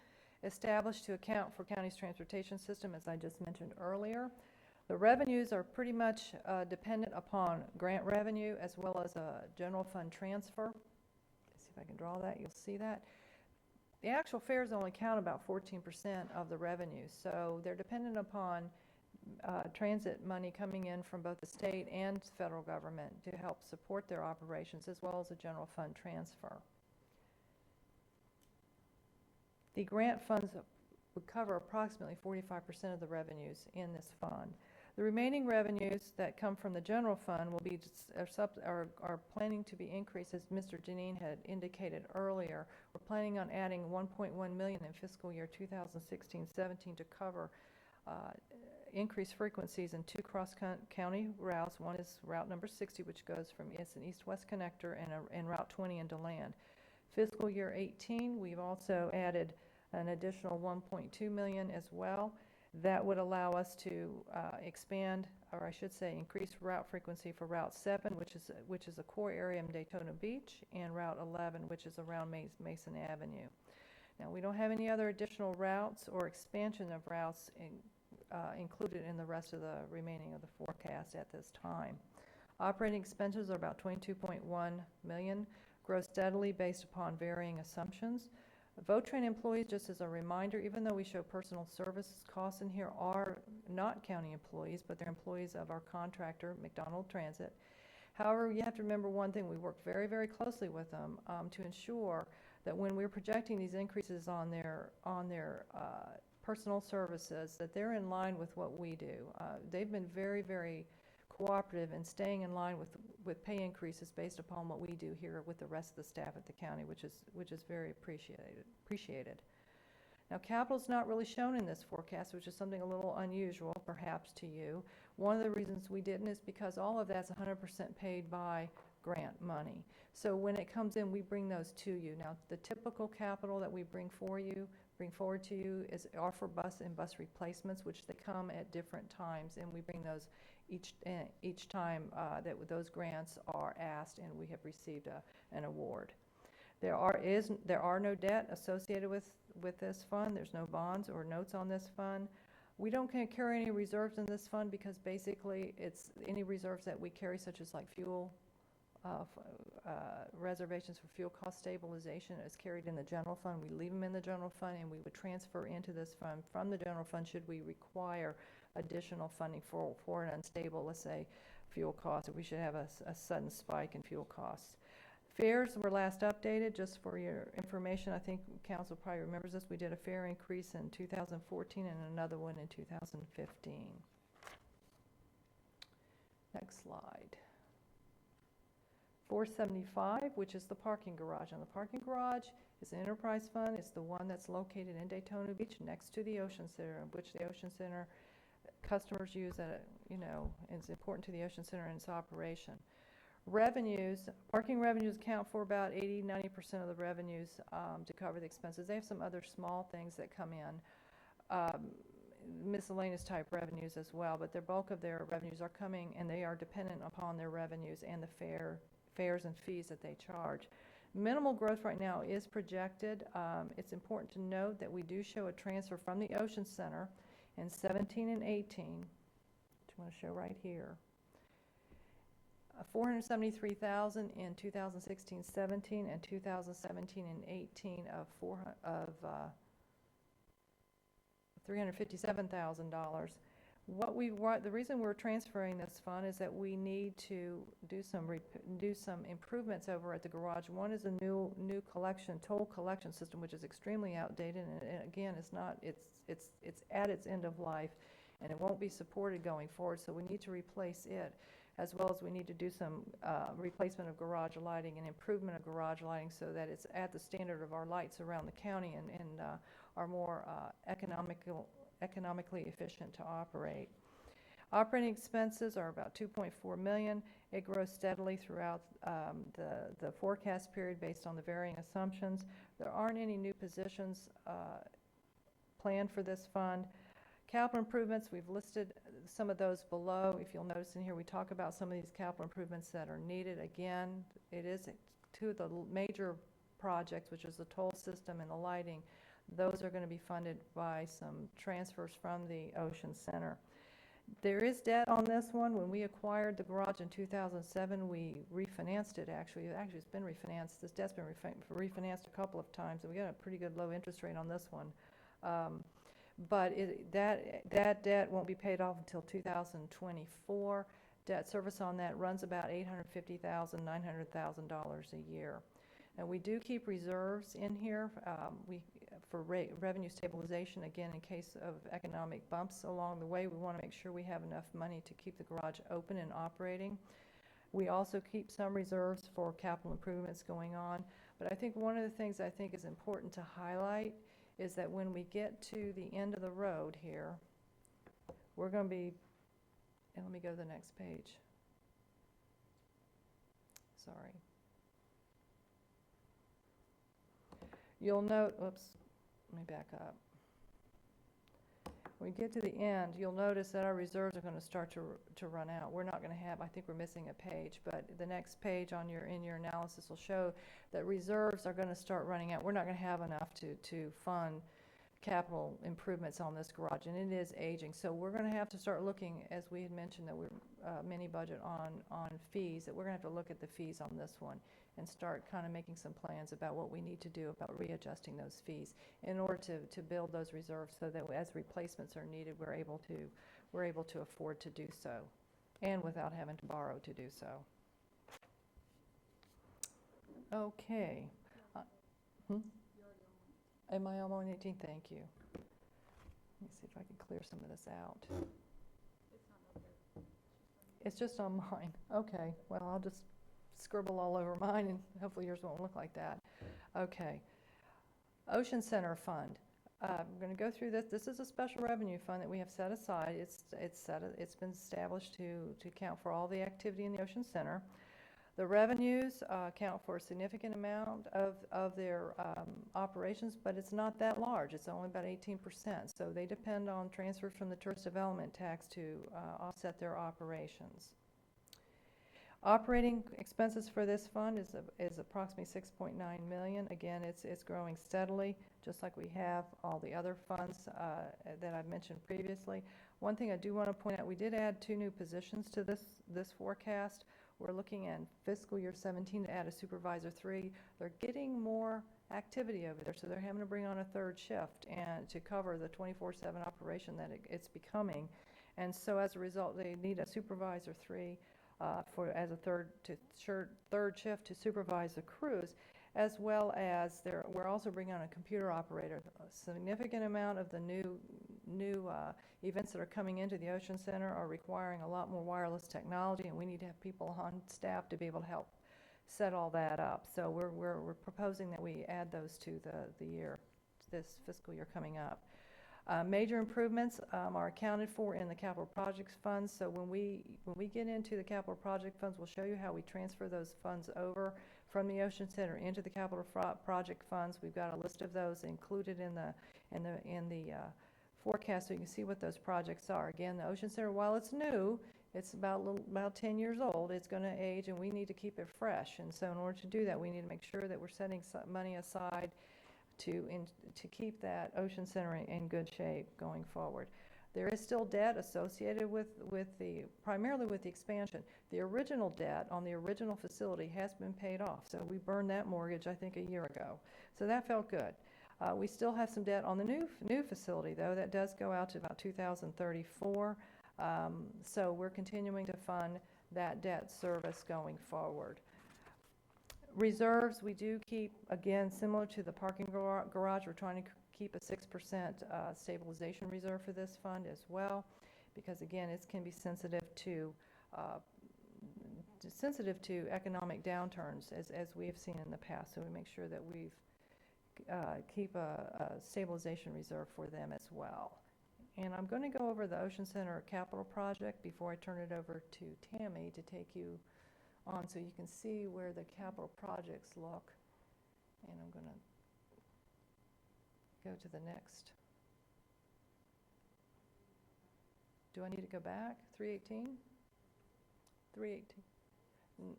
established to account for county's transportation system, as I just mentioned earlier. The revenues are pretty much dependent upon grant revenue as well as a general fund transfer. Let's see if I can draw that. You'll see that. The actual fares only count about 14% of the revenue, so they're dependent upon transit money coming in from both the state and federal government to help support their operations, as well as a general fund transfer. The grant funds would cover approximately 45% of the revenues in this fund. The remaining revenues that come from the general fund will be are planning to be increased, as Mr. Deneen had indicated earlier. We're planning on adding $1.1 million in fiscal year 2016-17 to cover increased frequencies in 2 cross-county routes. One is route number 60, which goes from it's an east-west connector, and route 20 into Land. Fiscal year 18, we've also added an additional $1.2 million as well. That would allow us to expand, or I should say increase route frequency for Route 7, which is a core area in Daytona Beach, and Route 11, which is around Mason Avenue. Now, we don't have any other additional routes or expansion of routes included in the rest of the remaining of the forecast at this time. Operating expenses are about $22.1 million, grow steadily based upon varying assumptions. VoTran employees, just as a reminder, even though we show personal services costs in here, are not county employees, but they're employees of our contractor, McDonald Transit. However, you have to remember one thing: we work very, very closely with them to ensure that when we're projecting these increases on their personal services, that they're in line with what we do. They've been very, very cooperative in staying in line with pay increases based upon what we do here with the rest of the staff at the county, which is very appreciated. Now, capital's not really shown in this forecast, which is something a little unusual perhaps to you. One of the reasons we didn't is because all of that's 100% paid by grant money. So when it comes in, we bring those to you. Now, the typical capital that we bring forward to you are for bus and bus replacements, which they come at different times, and we bring those each time that those grants are asked and we have received an award. There are no debt associated with this fund. There's no bonds or notes on this fund. We don't carry any reserves in this fund because basically it's any reserves that we carry, such as like fuel reservations for fuel cost stabilization, is carried in the general fund. We leave them in the general fund, and we would transfer into this fund from the general fund should we require additional funding for an unstable, let's say, fuel cost, if we should have a sudden spike in fuel costs. Fares were last updated, just for your information. I think council probably remembers this. We did a fare increase in 2014 and another one in 2015. Next slide. 475, which is the parking garage. And the parking garage is an enterprise fund. It's the one that's located in Daytona Beach next to the Ocean Center, which the Ocean Center customers use it's important to the Ocean Center and its operation. Revenues, parking revenues account for about 80-90% of the revenues to cover the expenses. They have some other small things that come in, miscellaneous type revenues as well, but the bulk of their revenues are coming, and they are dependent upon their revenues and the fares and fees that they charge. Minimal growth right now is projected. It's important to note that we do show a transfer from the Ocean Center in 17 and 18, which I want to show right here. $473,000 in 2016-17 and 2017 and 18 of $357,000. The reason we're transferring this fund is that we need to do some improvements over at the garage. One is a new toll collection system, which is extremely outdated, and again, it's at its end of life, and it won't be supported going forward. So we need to replace it, as well as we need to do some replacement of garage lighting and improvement of garage lighting so that it's at the standard of our lights around the county and are more economically efficient to operate. Operating expenses are about $2.4 million. It grows steadily throughout the forecast period based on the varying assumptions. There aren't any new positions planned for this fund. Capital improvements, we've listed some of those below. If you'll notice in here, we talk about some of these capital improvements that are needed. Again, it is two of the major projects, which is the toll system and the lighting. Those are going to be funded by some transfers from the Ocean Center. There is debt on this one. When we acquired the garage in 2007, we refinanced it, actually. Actually, it's been refinanced. This debt's been refinanced a couple of times, and we got a pretty good low interest rate on this one. but that debt won't be paid off until 2024. Debt service on that runs about $850,000, $900,000 a year. And we do keep reserves in here for revenue stabilization, again, in case of economic bumps along the way. We want to make sure we have enough money to keep the garage open and operating. We also keep some reserves for capital improvements going on. But I think one of the things I think is important to highlight is that when we get to the end of the road here, we're going to be, and let me go to the next page. Sorry. You'll note, oops, let me back up. When we get to the end, you'll notice that our reserves are going to start to run out. We're not going to have, I think we're missing a page, but the next page on in your analysis will show that reserves are going to start running out. We're not going to have enough to fund capital improvements on this garage, and it is aging. So we're going to have to start looking, as we had mentioned, that we're mini budget on fees, that we're going to have to look at the fees on this one and start kind of making some plans about what we need to do about readjusting those fees in order to build those reserves so that as replacements are needed, we're able to afford to do so, and without having to borrow to do so. Okay. Am I on 118? Thank you. Let me see if I can clear some of this out. It's just on mine. Okay. Well, I'll just scribble all over mine, and hopefully yours won't look like that. Okay. Ocean Center Fund. I'm going to go through this. This is a special revenue fund that we have set aside. It's been established to account for all the activity in the Ocean Center. The revenues account for a significant amount of their operations, but it's not that large. It's only about 18%. So they depend on transfers from the tourist development tax to offset their operations. Operating expenses for this fund is approximately $6.9 million. Again, it's growing steadily, just like we have all the other funds that I've mentioned previously. One thing I do want to point out, we did add 2 new positions to this forecast. We're looking at fiscal year 17 to add a supervisor 3. They're getting more activity over there, so they're having to bring on a 3rd shift and to cover the 24/7 operation that it's becoming. And so as a result, they need a supervisor 3 as a third shift to supervise the crews, as well as we're also bringing on a computer operator. A significant amount of the new events that are coming into the Ocean Center are requiring a lot more wireless technology, and we need to have people on staff to be able to help set all that up. So we're proposing that we add those to this fiscal year coming up. Major improvements are accounted for in the capital projects funds. So when we get into the capital project funds, we'll show you how we transfer those funds over from the Ocean Center into the capital project funds. We've got a list of those included in the forecast, so you can see what those projects are. Again, the Ocean Center, while it's new, it's about 10 years old. It's going to age, and we need to keep it fresh. And so in order to do that, we need to make sure that we're setting some money aside to keep that Ocean Center in good shape going forward. There is still debt associated primarily with the expansion. The original debt on the original facility has been paid off, so we burned that mortgage, I think, a year ago. So that felt good. We still have some debt on the new facility, though. That does go out to about 2034. So we're continuing to fund that debt service going forward. Reserves, we do keep, again, similar to the parking garage, we're trying to keep a 6% stabilization reserve for this fund as well, because again, it can be sensitive to economic downturns, as we have seen in the past. So we make sure that we keep a stabilization reserve for them as well. And I'm going to go over the Ocean Center capital project before I turn it over to Tammy to take you on, so you can see where the capital projects look. And I'm going to go to the next. Do I need to go back? 318? 318.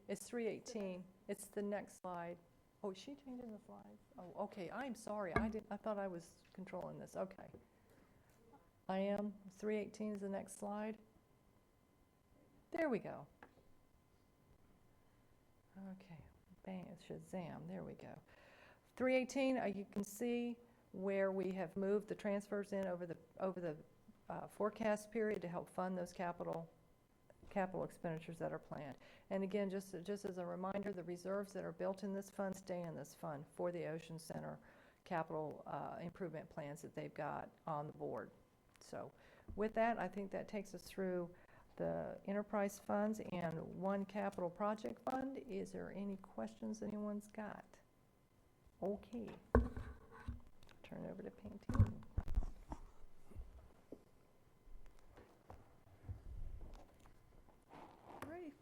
It's 318. It's the next slide. Oh, is she changing the slides? Oh, okay. I'm sorry. I thought I was controlling this. Okay. I am. 318 is the next slide. There we go. Okay. Bang. Shazam. There we go. 318, you can see where we have moved the transfers in over the forecast period to help fund those capital expenditures that are planned. And again, just as a reminder, the reserves that are built in this fund stay in this fund for the Ocean Center capital improvement plans that they've got on the board. So with that, I think that takes us through the enterprise funds and one capital project fund. Is there any questions anyone's got? Okay. Turn it over to Pantene. Alrighty.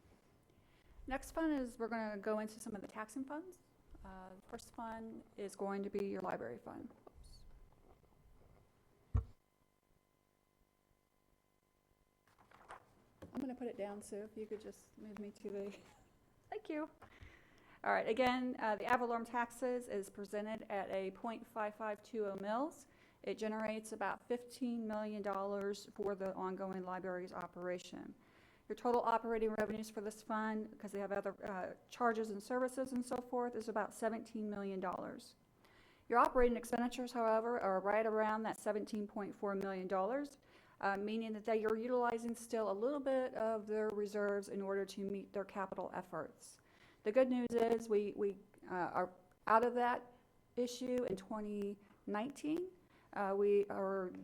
Next fund is we're going to go into some of the taxing funds. The first fund is going to be your library fund. Oops. I'm going to put it down, Sue, if you could just move me to the, thank you. All right, again, the ad valorem taxes is presented at a 0.5520 mils. It generates about $15 million for the ongoing library's operation. Your total operating revenues for this fund, because they have other charges and services and so forth, is about $17 million. Your operating expenditures, however, are right around that $17.4 million, meaning that they are utilizing still a little bit of their reserves in order to meet their capital efforts. The good news is we are out of that issue in 2019. We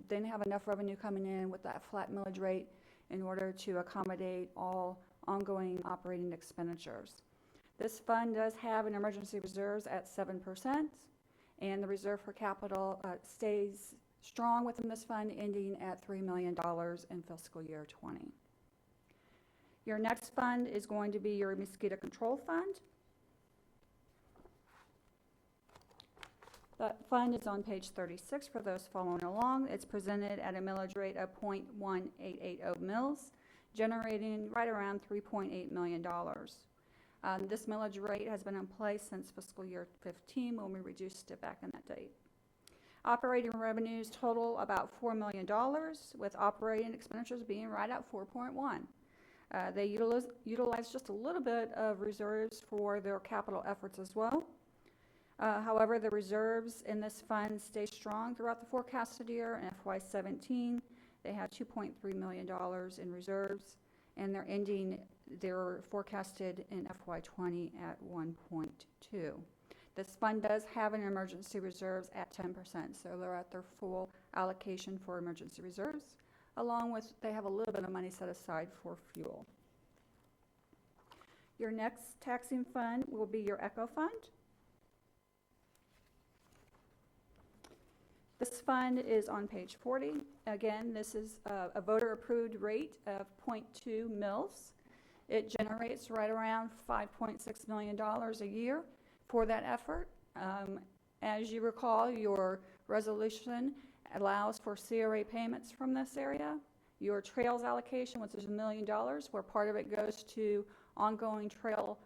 then have enough revenue coming in with that flat millage rate in order to accommodate all ongoing operating expenditures. This fund does have an emergency reserves at 7%, and the reserve for capital stays strong within this fund, ending at $3 million in fiscal year 20. Your next fund is going to be your mosquito control fund. That fund is on page 36 for those following along. It's presented at a millage rate of 0.1880 mils, generating right around $3.8 million. This millage rate has been in place since fiscal year 15 when we reduced it back in that date. Operating revenues total about $4 million, with operating expenditures being right at 4.1. They utilize just a little bit of reserves for their capital efforts as well. However, the reserves in this fund stay strong throughout the forecasted year. In FY17, they had $2.3 million in reserves, and they're ending their forecasted in FY20 at 1.2. This fund does have an emergency reserves at 10%, so they're at their full allocation for emergency reserves, along with they have a little bit of money set aside for fuel. Your next taxing fund will be your ECHO fund. This fund is on page 40. Again, this is a voter-approved rate of 0.2 mils. It generates right around $5.6 million a year for that effort. As you recall, your resolution allows for CRA payments from this area. Your trails allocation, which is $1 million, where part of it goes to ongoing trail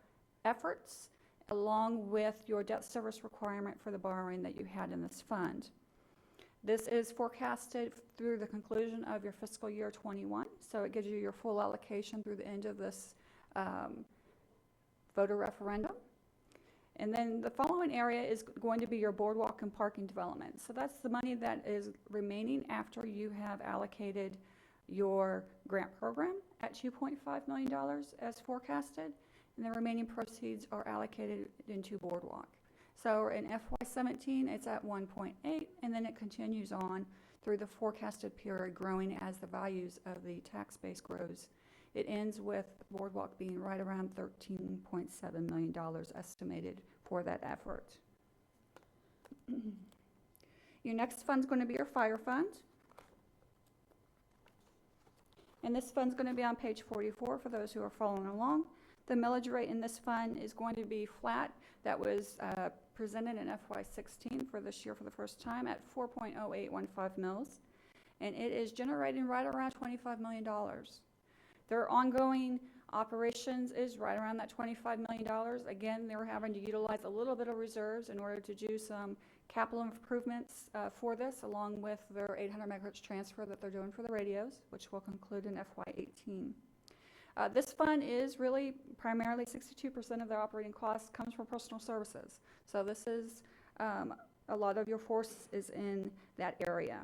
efforts, along with your debt service requirement for the borrowing that you had in this fund. This is forecasted through the conclusion of your fiscal year 21, so it gives you your full allocation through the end of this voter referendum. And then the following area is going to be your boardwalk and parking development. So that's the money that is remaining after you have allocated your grant program at $2.5 million as forecasted, and the remaining proceeds are allocated into boardwalk. So in FY17, it's at 1.8, and then it continues on through the forecasted period, growing as the values of the tax base grows. It ends with boardwalk being right around $13.7 million estimated for that effort. Your next fund is going to be your fire fund. And this fund's going to be on page 44 for those who are following along. The millage rate in this fund is going to be flat. That was presented in FY16 for this year for the first time at 4.0815 mils. And it is generating right around $25 million. Their ongoing operations is right around that $25 million. Again, they're having to utilize a little bit of reserves in order to do some capital improvements for this, along with their 800 megahertz transfer that they're doing for the radios, which will conclude in FY18. This fund is really primarily 62% of their operating costs comes from personal services. So this is a lot of your force is in that area.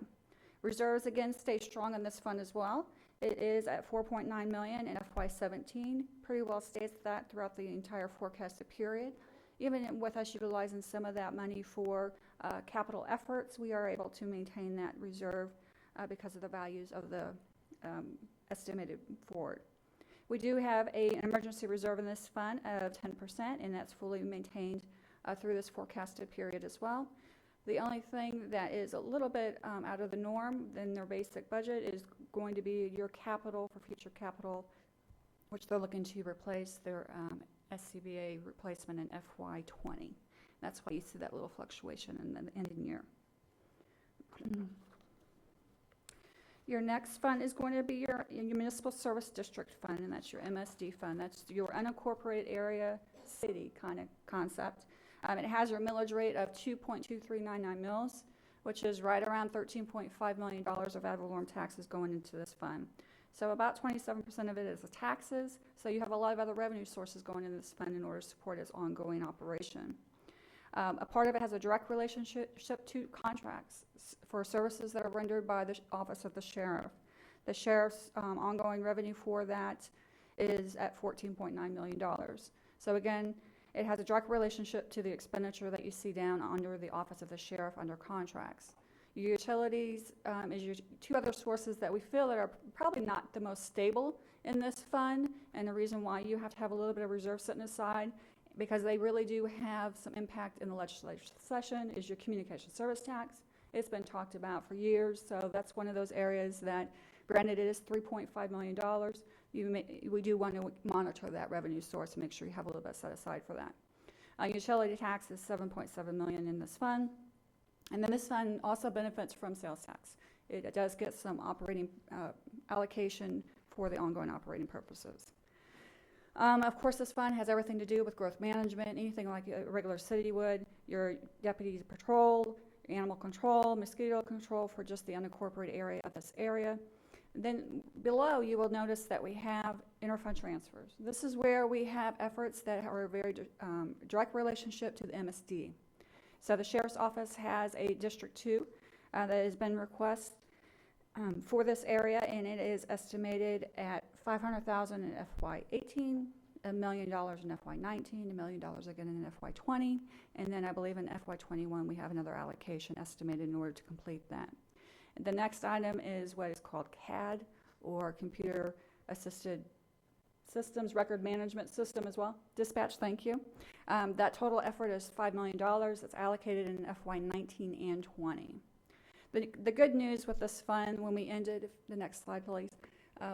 Reserves again stay strong in this fund as well. It is at 4.9 million in FY17. Pretty well stays at that throughout the entire forecasted period. Even with us utilizing some of that money for capital efforts, we are able to maintain that reserve because of the values of the estimated forward. We do have an emergency reserve in this fund of 10%, and that's fully maintained through this forecasted period as well. The only thing that is a little bit out of the norm than their basic budget is going to be your capital for future capital, which they're looking to replace their SCBA replacement in FY20. That's why you see that little fluctuation in the ending year. Your next fund is going to be your Municipal Service District Fund, and that's your MSD fund. That's your unincorporated area city kind of concept. It has your millage rate of 2.2399 mils, which is right around $13.5 million of ad valorem taxes going into this fund. So about 27% of it is the taxes, so you have a lot of other revenue sources going into this fund in order to support its ongoing operation. A part of it has a direct relationship to contracts for services that are rendered by the Office of the Sheriff. The Sheriff's ongoing revenue for that is at $14.9 million. So again, it has a direct relationship to the expenditure that you see down under the Office of the Sheriff under contracts. Your utilities is your two other sources that we feel that are probably not the most stable in this fund, and the reason why you have to have a little bit of reserve sitting aside, because they really do have some impact in the legislative session, is your communication service tax. It's been talked about for years, so that's one of those areas that, granted it is $3.5 million, we do want to monitor that revenue source and make sure you have a little bit set aside for that. Utility tax is $7.7 million in this fund. And then this fund also benefits from sales tax. It does get some operating allocation for the ongoing operating purposes. Of course, this fund has everything to do with growth management, anything like a regular city would, your deputy patrol, animal control, mosquito control for just the unincorporated area of this area. Then below, you will notice that we have interfund transfers. This is where we have efforts that are a very direct relationship to the MSD. So the Sheriff's Office has a District 2 that has been requested for this area, and it is estimated at $500,000 in FY18, $1 million in FY19, $1 million again in FY20, and then I believe in FY21 we have another allocation estimated in order to complete that. The next item is what is called CAD, or Computer Assisted Systems, Record Management System as well. Dispatch, thank you. That total effort is $5 million. It's allocated in FY19 and 20. The good news with this fund, when we ended, the next slide please,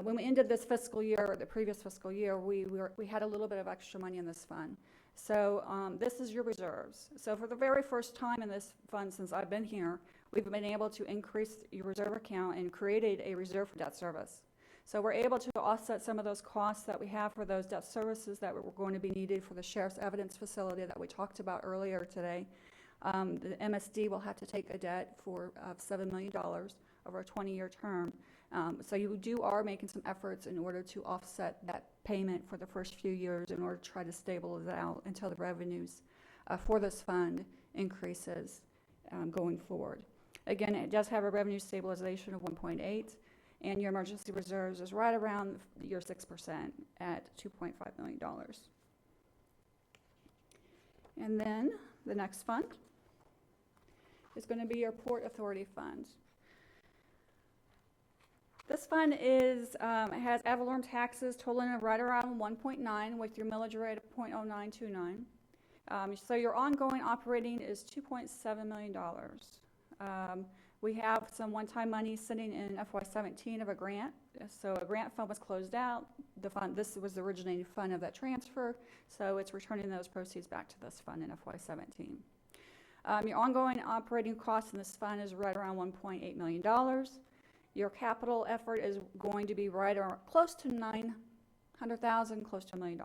when we ended this fiscal year, or the previous fiscal year, we had a little bit of extra money in this fund. So this is your reserves. So for the very first time in this fund since I've been here, we've been able to increase your reserve account and created a reserve for debt service. So we're able to offset some of those costs that we have for those debt services that were going to be needed for the Sheriff's Evidence Facility that we talked about earlier today. The MSD will have to take a debt of $7 million over a 20-year term. So you are making some efforts in order to offset that payment for the first few years in order to try to stabilize it out until the revenues for this fund increases going forward. Again, it does have a revenue stabilization of 1.8, and your emergency reserves is right around your 6% at $2.5 million. And then the next fund is going to be your Port Authority Fund. This fund has ad valorem taxes totaling right around 1.9 with your millage rate of 0.0929. So your ongoing operating is $2.7 million. We have some one-time money sitting in FY17 of a grant. So a grant fund was closed out. This was the originating fund of that transfer, so it's returning those proceeds back to this fund in FY17. Your ongoing operating costs in this fund is right around $1.8 million. Your capital effort is going to be right around close to $900,000, close to $1 million.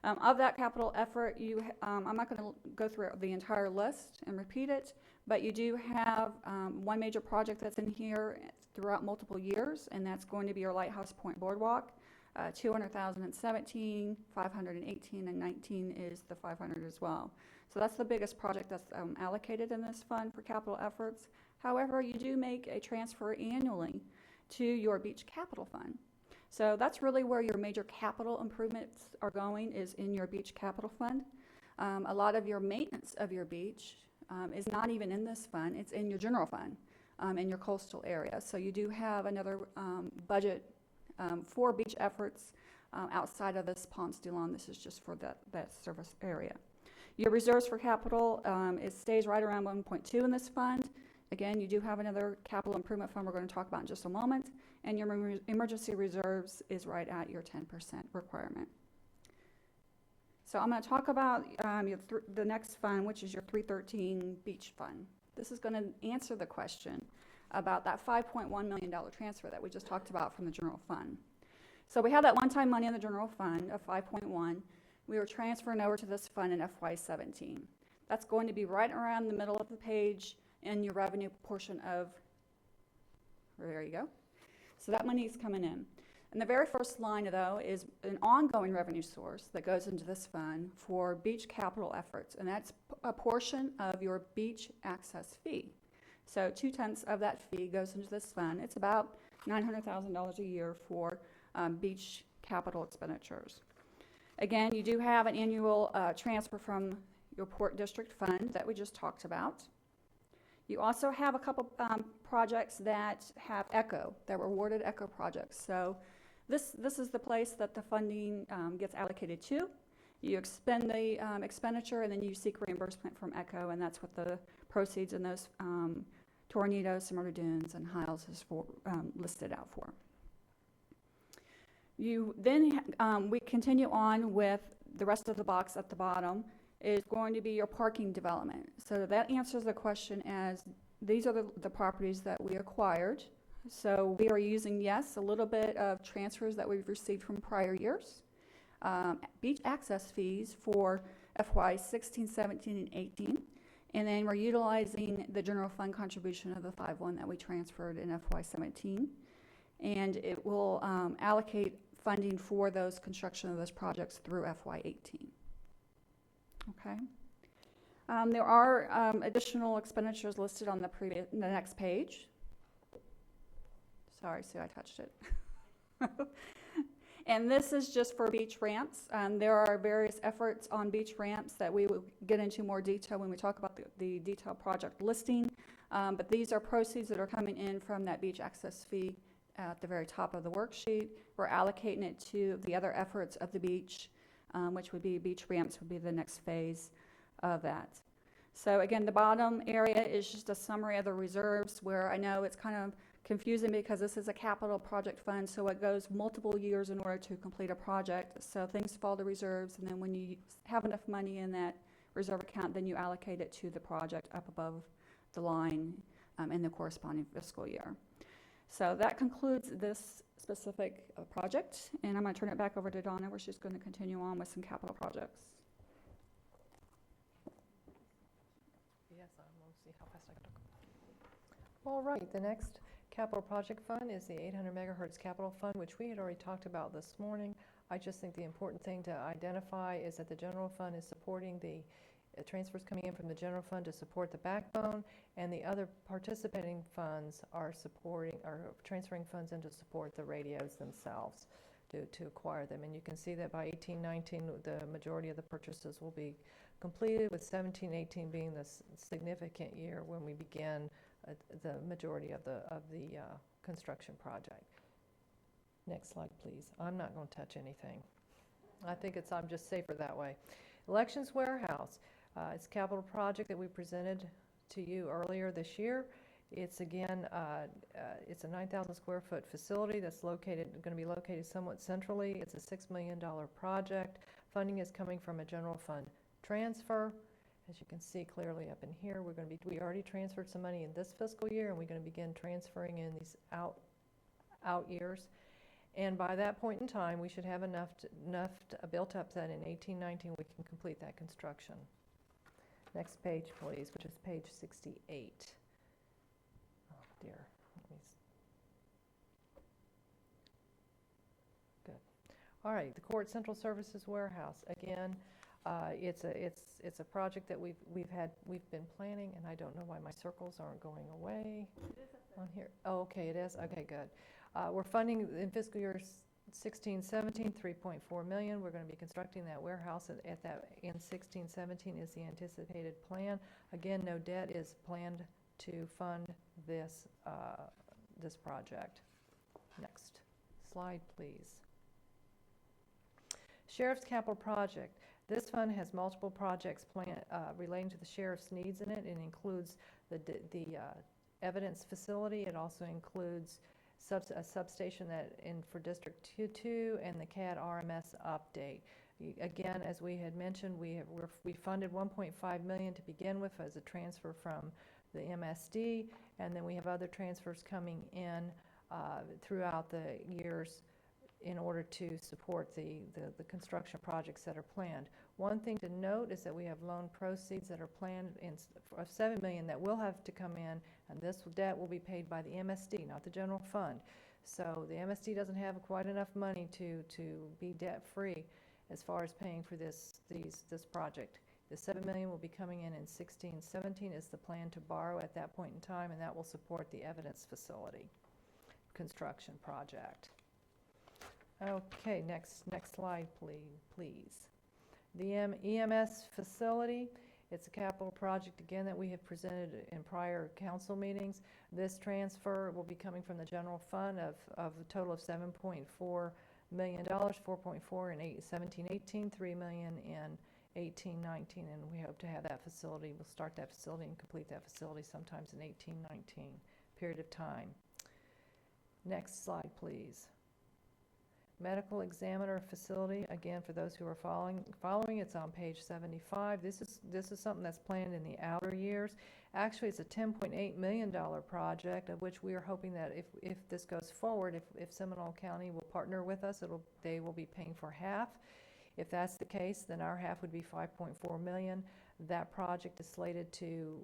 Of that capital effort, I'm not going to go through the entire list and repeat it, but you do have one major project that's in here throughout multiple years, and that's going to be your Lighthouse Point Boardwalk. $200,000 in 17, $518, and 19 is the $500 as well. So that's the biggest project that's allocated in this fund for capital efforts. However, you do make a transfer annually to your beach capital fund. So that's really where your major capital improvements are going, is in your beach capital fund. A lot of your maintenance of your beach is not even in this fund, it's in your general fund, in your coastal area. So you do have another budget for beach efforts outside of this Ponce de Leon. This is just for that service area. Your reserves for capital, it stays right around 1.2 in this fund. Again, you do have another capital improvement fund we're going to talk about in just a moment, and your emergency reserves is right at your 10% requirement. So I'm going to talk about the next fund, which is your 313 Beach Fund. This is going to answer the question about that $5.1 million transfer that we just talked about from the general fund. So we have that one-time money in the general fund of 5.1. We were transferring over to this fund in FY17. That's going to be right around the middle of the page in your revenue portion of, there you go. So that money is coming in. And the very first line, though, is an ongoing revenue source that goes into this fund for beach capital efforts, and that's a portion of your beach access fee. So 2/10 of that fee goes into this fund. It's about $900,000 a year for beach capital expenditures. Again, you do have an annual transfer from your Port District Fund that we just talked about. You also have a couple projects that have ECHO, that were awarded ECHO projects. So this is the place that the funding gets allocated to. You expend the expenditure, and then you seek reimbursement from ECHO, and that's what the proceeds in those Tornadoes, Smyrna Dunes, and Hiles is for, listed out for. You then, we continue on with the rest of the box at the bottom is going to be your parking development. So that answers the question as these are the properties that we acquired. So we are using, yes, a little bit of transfers that we've received from prior years. Beach access fees for FY 16, 17, and 18. And then we're utilizing the general fund contribution of the 5.1 that we transferred in FY 17. And it will allocate funding for those construction of those projects through FY 18. Okay. There are additional expenditures listed on the next page. Sorry, Sue, I touched it. And this is just for beach ramps. There are various efforts on beach ramps that we will get into more detail when we talk about the detailed project listing. But these are proceeds that are coming in from that beach access fee at the very top of the worksheet. We're allocating it to the other efforts of the beach, which would be beach ramps would be the next phase of that. So again, the bottom area is just a summary of the reserves, where I know it's kind of confusing because this is a capital project fund, so it goes multiple years in order to complete a project. So things fall to reserves, and then when you have enough money in that reserve account, then you allocate it to the project up above the line in the corresponding fiscal year. So that concludes this specific project, and I'm going to turn it back over to Donna, where she's going to continue on with some capital projects. Yes, I'm going to see how fast I can talk. All right, the next capital project fund is the 800 megahertz capital fund, which we had already talked about this morning. I just think the important thing to identify is that the general fund is supporting the transfers coming in from the general fund to support the backbone, and the other participating funds are transferring funds in to support the radios themselves to acquire them. And you can see that by 18-19, the majority of the purchases will be completed, with 17-18 being the significant year when we begin the majority of the construction project. Next slide, please. I'm not going to touch anything. I think I'm just safer that way. Elections Warehouse. It's a capital project that we presented to you earlier this year. It's again, it's a 9,000 square foot facility that's going to be located somewhat centrally. It's a $6 million project. Funding is coming from a general fund transfer. As you can see clearly up in here, we already transferred some money in this fiscal year, and we're going to begin transferring in these out years. And by that point in time, we should have enough built up that in 18-19 we can complete that construction. Next page, please, which is page 68. Oh, dear. Good. All right, the Court Central Services Warehouse. Again, It's a project that we've been planning, and I don't know why my circles aren't going away on here. Oh, okay, it is. Okay, good. We're funding in fiscal year 16-17, $3.4 million. We're going to be constructing that warehouse at that in 16-17 is the anticipated plan. Again, no debt is planned to fund this this project. Next slide, please. Sheriff's Capital Project. This fund has multiple projects relating to the sheriff's needs in it. It includes the evidence facility. It also includes a substation for District 2 and the CAD RMS update. Again, as we had mentioned, we funded $1.5 million to begin with as a transfer from the MSD, and then we have other transfers coming in throughout the years in order to support the construction projects that are planned. One thing to note is that we have loan proceeds that are planned of $7 million that will have to come in, and this debt will be paid by the MSD, not the general fund. So the MSD doesn't have quite enough money to be debt-free as far as paying for this project. The $7 million will be coming in 16-17 is the plan to borrow at that point in time, and that will support the evidence facility construction project. Okay, next slide, please. The EMS facility, it's a capital project, again, that we have presented in prior council meetings. This transfer will be coming from the general fund of a total of $7.4 million, 4.4 in 17-18, $3 million in 18-19, and we hope to have that facility, we'll start that facility and complete that facility sometimes in 18-19 period of time. Next slide, please. Medical examiner facility, again, for those who are following, it's on page 75. This is something that's planned in the outer years. Actually, it's a $10.8 million project, of which we are hoping that if this goes forward, if Seminole County will partner with us, they will be paying for half. If that's the case, then our half would be $5.4 million. That project is slated to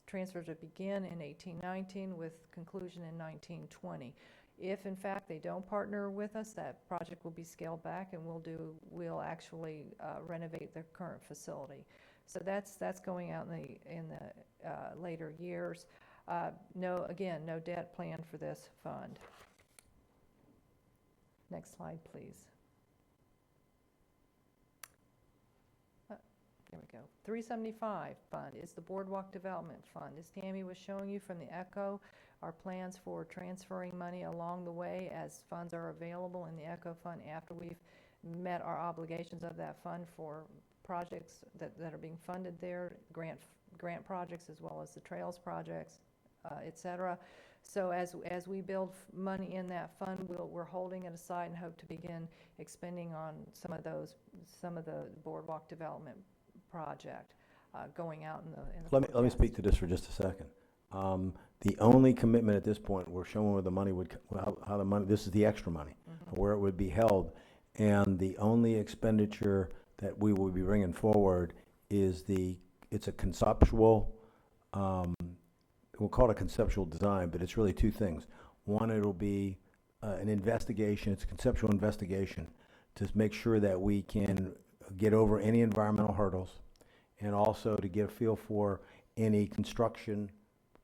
transfer to begin in 18-19 with conclusion in 19-20. If in fact they don't partner with us, that project will be scaled back, and we'll actually renovate the current facility. So that's going out in the later years. No debt planned for this fund. Next slide, please. There we go. 375 fund is the Boardwalk Development Fund. As Tammy was showing you from the ECHO, our plans for transferring money along the way as funds are available in the ECHO fund after we've met our obligations of that fund for projects that are being funded there, grant projects as well as the trails projects, et cetera. So as we build money in that fund, we're holding it aside and hope to begin expending on some of the boardwalk development project going out in the Let me speak to this for just a second. The only commitment at this point, we're showing where the money would, how the money, this is the extra money, where it would be held, and the only expenditure that we will be bringing forward is it's a conceptual, we'll call it a conceptual design, but it's really two things. One, it'll be an investigation, it's a conceptual investigation to make sure that we can get over any environmental hurdles, and also to get a feel for any construction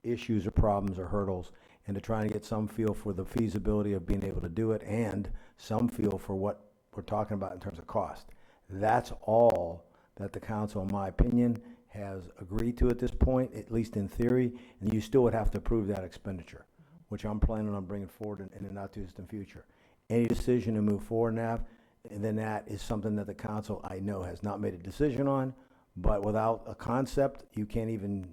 issues or problems or hurdles, and to try and get some feel for the feasibility of being able to do it, and some feel for what we're talking about in terms of cost. That's all that the council, in my opinion, has agreed to at this point, at least in theory, and you still would have to approve that expenditure, which I'm planning on bringing forward in the not too distant future. Any decision to move forward, Nav, and then that is something that the council, I know, has not made a decision on, but without a concept, you can't even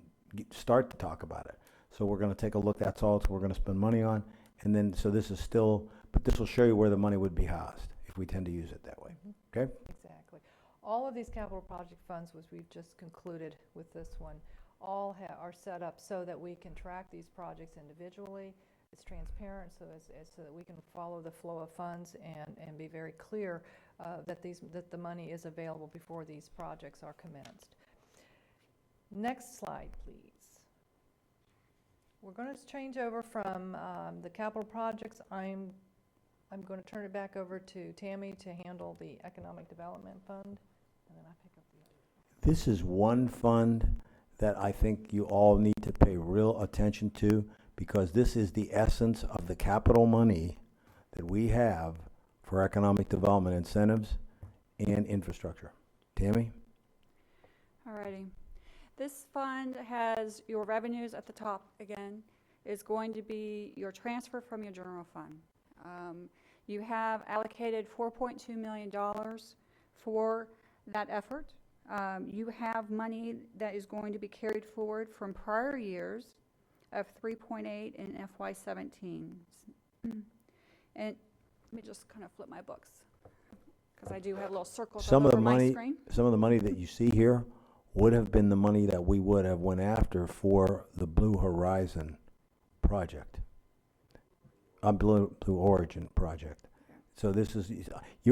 start to talk about it. So we're going to take a look, that's all we're going to spend money on, and then, so this is still, but this will show you where the money would be housed if we tend to use it that way, okay? Exactly. All of these capital project funds, which we've just concluded with this one, all are set up so that we can track these projects individually. It's transparent, so that we can follow the flow of funds and be very clear that the money is available before these projects are commenced. Next slide, please. We're going to change over from the capital projects. I'm going to turn it back over to Tammy to handle the Economic Development Fund and then I pick up the This is one fund that I think you all need to pay real attention to, because this is the essence of the capital money that we have for economic development incentives and infrastructure. Tammy? Alrighty. This fund has your revenues at the top again, is going to be your transfer from your general fund. You have allocated $4.2 million for that effort. You have money that is going to be carried forward from prior years of 3.8 in FY17. And let me just kind of flip my books, because I do have little circles Some all of the over my money, screen. some of the money that you see here would have been the money that we would have went after for the Blue Horizon project. Blue Origin project. So this is,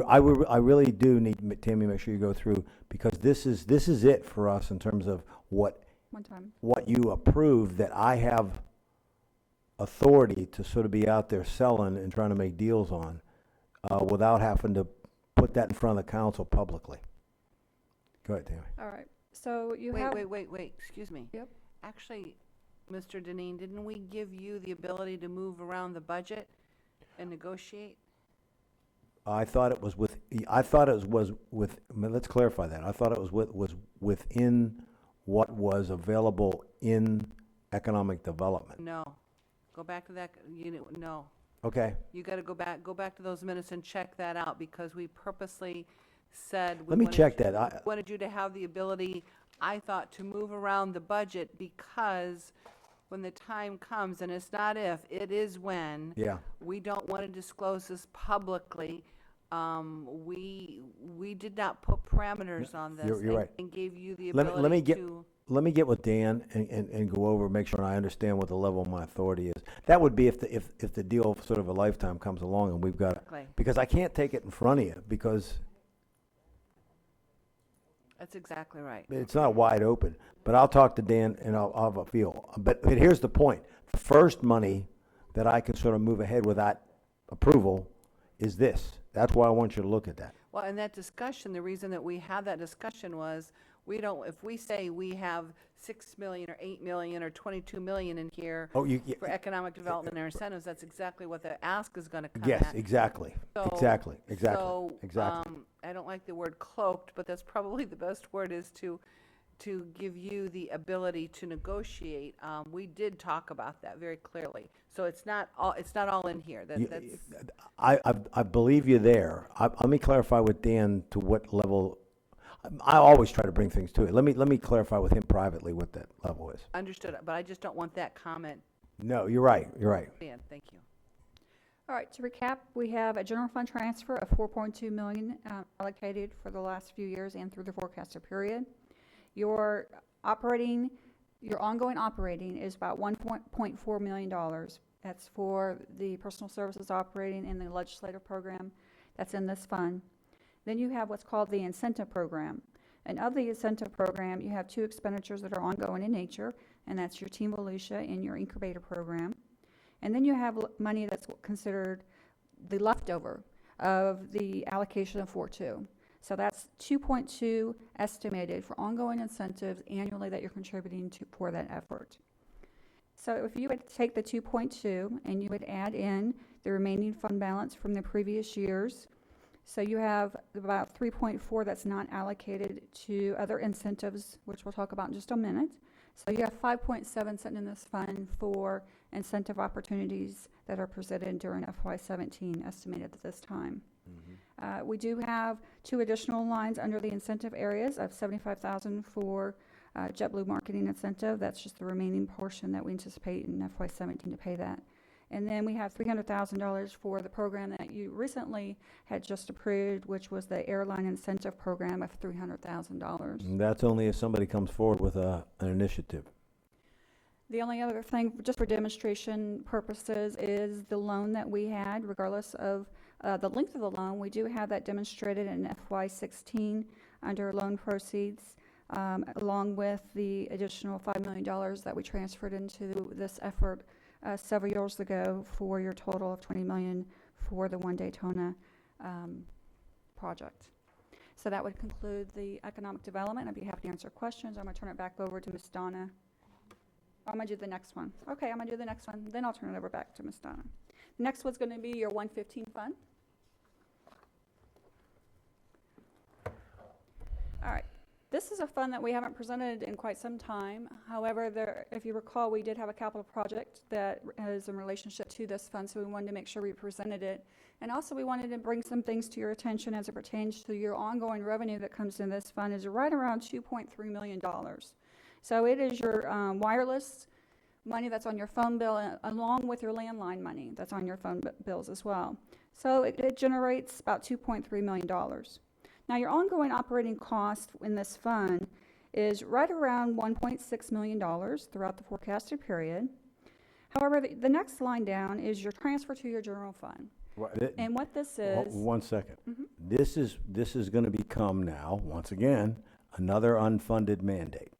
I really do need, Tammy, make sure you go through, because this is it for us in terms of what you approved, that I have authority to sort of be out there selling and trying to make deals on, without having to put that in front of the council publicly. Go ahead, Tammy. All right. So you Wait, have. wait, excuse me. Yep. Actually, Mr. Deneen, didn't we give you the ability to move around the budget and negotiate? I thought it was with, let's clarify that. I thought it was within what was available in economic development. No. Go back to that, no. Okay. You gotta go back to those minutes and check that out, because we purposely said. Let me check that. We wanted you to have the ability, I thought, to move around the budget, because when the time comes, and it's not if, it is when. Yeah. We don't want to disclose this publicly. We did not put parameters on this. You're right. And gave you the Let ability me to. Let me get with Dan and go over, make sure I understand what the level of my authority is. That would be if the deal of sort of a lifetime comes along and we've got, Exactly. because I can't take it in front of you, because That's exactly right. it's not wide open. But I'll talk to Dan and I'll have a feel. But here's the point. The first money that I can sort of move ahead with that approval is this. That's why I want you to look at that. Well, in that discussion, the reason that we had that discussion was, if we say we have 6 million or 8 million or 22 million in here Oh, for economic development and incentives, that's exactly what the ask is gonna come Yes, at. exactly. So- Exactly. So, Exactly. I don't like the word cloaked, but that's probably the best word, is to give you the ability to negotiate. We did talk about that very clearly. So it's not all in here. That's. I believe you there. Let me clarify with Dan to what level. I always try to bring things to it. Let me clarify with him privately what that level is. Understood, but I just don't want that comment. No, you're right. You're right. Dan, thank you. All right, to recap, we have a general fund transfer of $4.2 million allocated for the last few years and through the forecasted period. Your ongoing operating is about $1.4 million. That's for the personal services operating and the legislative program that's in this fund. Then you have what's called the incentive program. And of the incentive program, you have two expenditures that are ongoing in nature, and that's your Team Volusia and your incubator program. And then you have money that's considered the leftover of the allocation of 4.2. So that's 2.2 estimated for ongoing incentives annually that you're contributing to for that effort. So if you would take the 2.2 and you would add in the remaining fund balance from the previous years, so you have about 3.4 that's not allocated to other incentives, which we'll talk about in just a minute. So you have 5.7 sitting in this fund for incentive opportunities that are presented during FY17, estimated at this time. We do have two additional lines under the incentive areas of $75,000 for JetBlue marketing incentive. That's just the remaining portion that we anticipate in FY17 to pay that. And then we have $300,000 for the program that you recently had just approved, which was the airline incentive program of $300,000. And that's only if somebody comes forward with an initiative. The only other thing, just for demonstration purposes, is the loan that we had, regardless of the length of the loan. We do have that demonstrated in FY16 under loan proceeds, along with the additional $5 million that we transferred into this effort several years ago, for your total of $20 million for the One Daytona project. So that would conclude the economic development. I'd be happy to answer questions. I'm going to turn it back over to Ms. Donna. I'm going to do the next one. Okay, I'm going to do the next one. Then I'll turn it over back to Ms. Donna. The next one's going to be your 115 fund. All right. This is a fund that we haven't presented in quite some time. However, if you recall, we did have a capital project that is in relationship to this fund, so we wanted to make sure we presented it. And also, we wanted to bring some things to your attention as it pertains to your ongoing revenue that comes in this fund is right around $2.3 million. So it is your wireless money that's on your phone bill, along with your landline money that's on your phone bills as well. So it generates about $2.3 million. Now, your ongoing operating cost in this fund is right around $1.6 million throughout the forecasted period. However, the next line down is your transfer to your general fund. And what this is... 1 second. This is going to become now, once again, another unfunded mandate.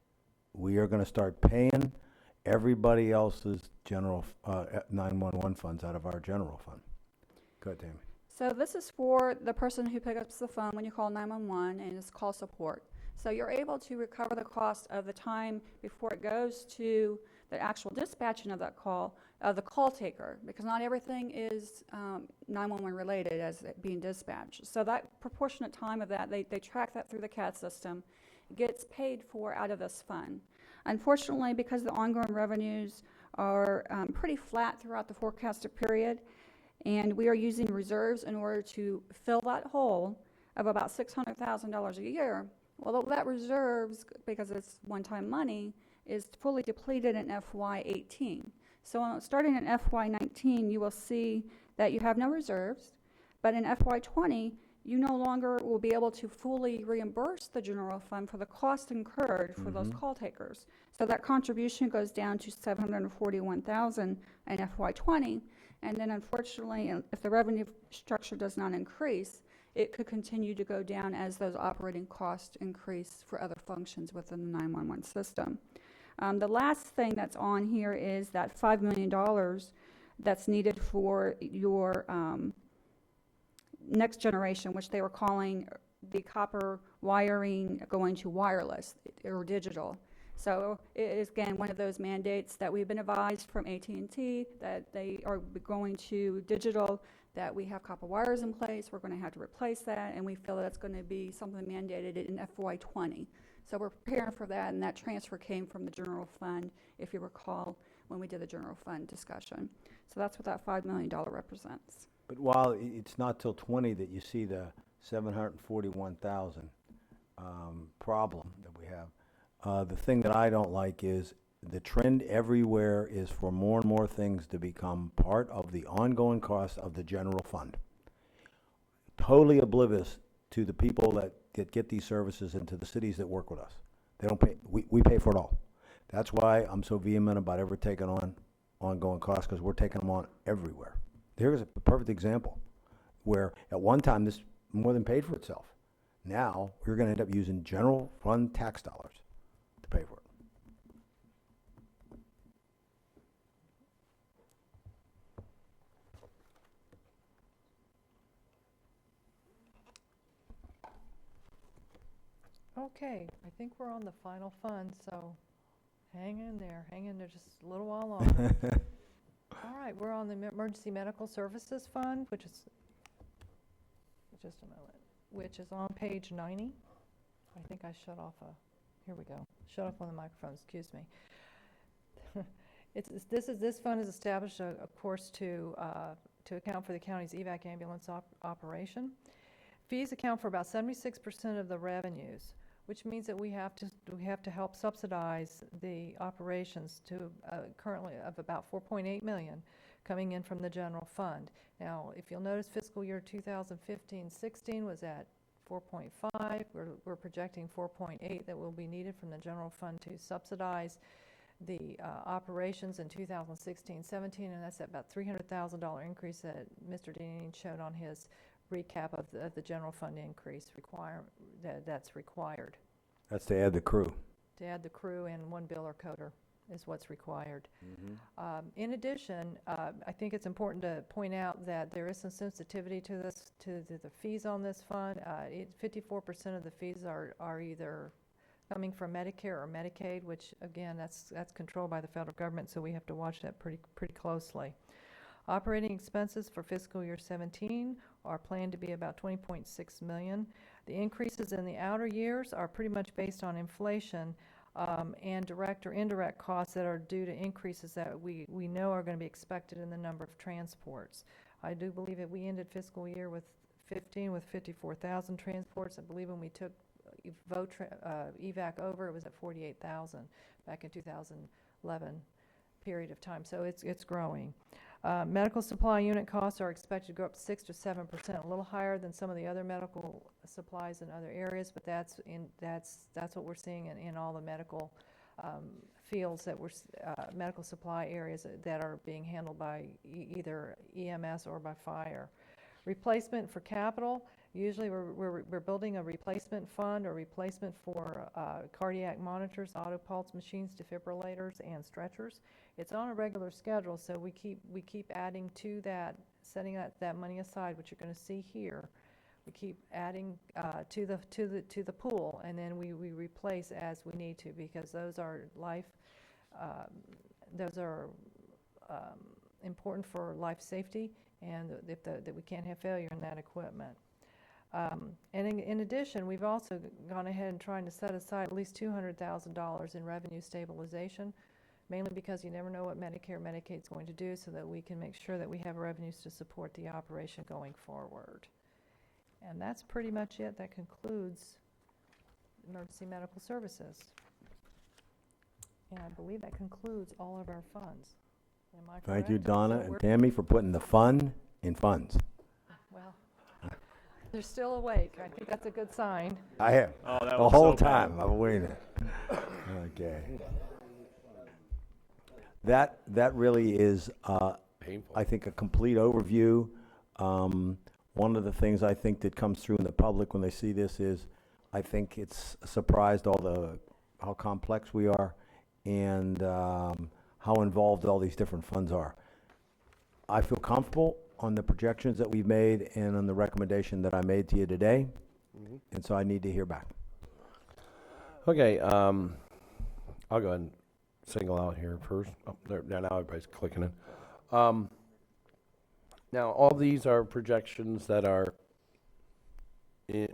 We are going to start paying everybody else's general 911 funds out of our general fund. Go ahead, Tammy. So this is for the person who picks up the phone when you call 911 and it's call support. So you're able to recover the cost of the time before it goes to the actual dispatching of that call, of the call taker, because not everything is 911 related as it being dispatched. So that proportionate time of that, they track that through the CAD system, gets paid for out of this fund. Unfortunately, because the ongoing revenues are pretty flat throughout the forecasted period, and we are using reserves in order to fill that hole of about $600,000 a year. Well, that reserves, because it's one-time money, is fully depleted in FY18. So starting in FY19, you will see that you have no reserves, but in FY20, you no longer will be able to fully reimburse the general fund for the cost incurred for those call takers. So that contribution goes down to $741,000 in FY20. And then unfortunately, if the revenue structure does not increase, it could continue to go down as those operating costs increase for other functions within the 911 system. The last thing that's on here is that $5 million that's needed for your next generation, which they were calling the copper wiring going to wireless or digital. So it is, again, one of those mandates that we've been advised from AT&T that they are going to digital, that we have copper wires in place. We're going to have to replace that, and we feel that it's going to be something mandated in FY20. So we're preparing for that, and that transfer came from the general fund, if you recall, when we did the general fund discussion. So that's what that $5 million represents. But while it's not till 20 that you see the 741,000 problem that we have, the thing that I don't like is the trend everywhere is for more and more things to become part of the ongoing cost of the general fund. Totally oblivious to the people that get these services and to the cities that work with us. They don't pay, we pay for it all. That's why I'm so vehement about ever taking on ongoing costs, because we're taking them on everywhere. Here's a perfect example where at one time this more than paid for itself. Now we're going to end up using general fund tax dollars to pay for it. Okay, I think we're on the final fund, so hang in there just a little while longer. All right, we're on the Emergency Medical Services Fund, which is, just a moment, which is on page 90. I think I shut off here we go. Shut off one of the microphones, excuse me. This fund is established, of course, to account for the county's evac ambulance operation. Fees account for about 76% of the revenues, which means that we have to help subsidize the operations to currently of about $4.8 million coming in from the general fund. Now, if you'll notice, fiscal year 2015-16 was at 4.5. We're projecting 4.8 that will be needed from the general fund to subsidize the operations in 2016-17, and that's about $300,000 increase that Mr. Deneen showed on his recap of the general fund increase that's required. That's to add the crew. To add the crew and one biller coder is what's required. In addition, I think it's important to point out that there is some sensitivity to this, to the fees on this fund. 54% of the fees are either coming from Medicare or Medicaid, which again, that's controlled by the federal government, so we have to watch that pretty closely. Operating expenses for fiscal year 17 are planned to be about $20.6 million. The increases in the outer years are pretty much based on inflation and direct or indirect costs that are due to increases that we know are going to be expected in the number of transports. I do believe that we ended fiscal year with 54,000 transports. I believe when we took EVAC over, it was at 48,000 back in 2011 period of time. So it's growing. Medical supply unit costs are expected to go up 6 to 7%, a little higher than some of the other medical supplies in other areas, but that's what we're seeing in all the medical fields that we're medical supply areas that are being handled by either EMS or by fire. Replacement for capital. Usually we're building a replacement fund or replacement for cardiac monitors, auto pulse machines, defibrillators, and stretchers. It's on a regular schedule, so we keep adding to that, setting that money aside, which you're going to see here. We keep adding to the pool, and then we replace as we need to, because those are important for life safety, and that we can't have failure in that equipment. And in addition, we've also gone ahead and trying to set aside at least $200,000 in revenue stabilization, mainly because you never know what Medicare and Medicaid is going to do, so that we can make sure that we have revenues to support the operation going forward. And that's pretty much it. That concludes emergency medical services. And I believe that concludes all of our funds. Am I correct? Thank you, So Donna and we're- Tammy, for putting the fun in funds. Well, they're still awake. I think that's a good sign. I have. Oh, that The was whole so bad. time, I've waited. Okay. That really is, Painful. I think, a complete overview. One of the things I think that comes through in the public when they see this is, I think it's surprised how complex we are and how involved all these different funds are. I feel comfortable on the projections that we've made and on the recommendation that I made to you today, and so I need to hear back. Okay, I'll go ahead and single out here first. Oh, there, now everybody's clicking in. Now, all these are projections that are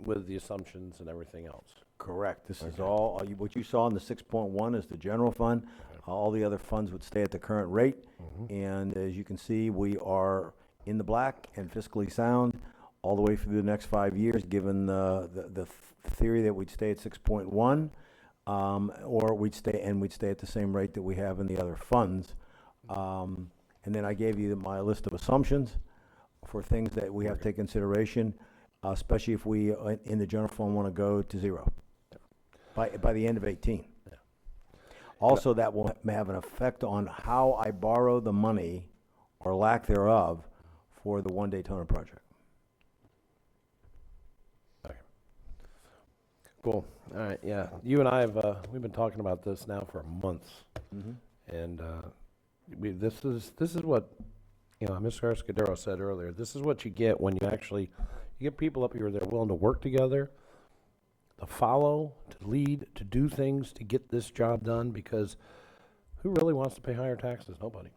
with the assumptions and everything else. Correct. This is Okay. all, what you saw in the 6.1 is the general fund. All the other funds would stay at the current rate. And as you can see, we are in the black and fiscally sound all the way through the next 5 years, given the theory that we'd stay at 6.1, or we'd stay at the same rate that we have in the other funds. And then I gave you my list of assumptions for things that we have to take consideration, especially if we, in the general fund, want to go to zero by the end of 18. Also, that will have an effect on how I borrow the money, or lack thereof, for the One Daytona project. Cool. All right. Yeah. You and I have we've been talking about this now for months, and this is what Mr. Escudero said earlier. This is what you get when you get people up here that are willing to work together, to follow, to lead, to do things to get this job done. Because who really wants to pay higher taxes? Nobody.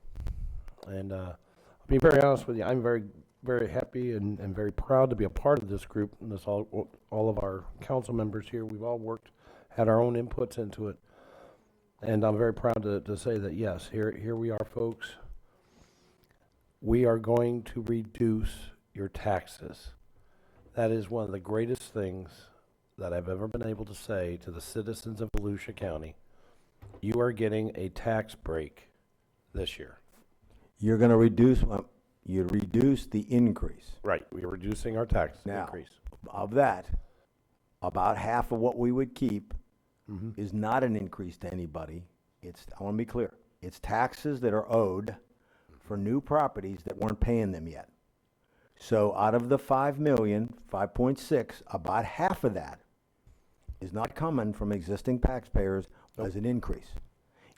And I'll be very honest with you. I'm very, very happy and very proud to be a part of this group, and this all of our council members here. We've all had our own inputs into it, and I'm very proud to say that yes, here we are, folks. We are going to reduce your taxes. That is one of the greatest things that I've ever been able to say to the citizens of Volusia County. You are getting a tax break this year. You're going to reduce the increase. Right, we're reducing our tax Now, increase. Of that, about half of what we would keep is not an increase to anybody. I want to be clear. It's taxes that are owed for new properties that weren't paying them yet. So out of the 5 million, 5.6, about half of that is not coming from existing taxpayers as an increase.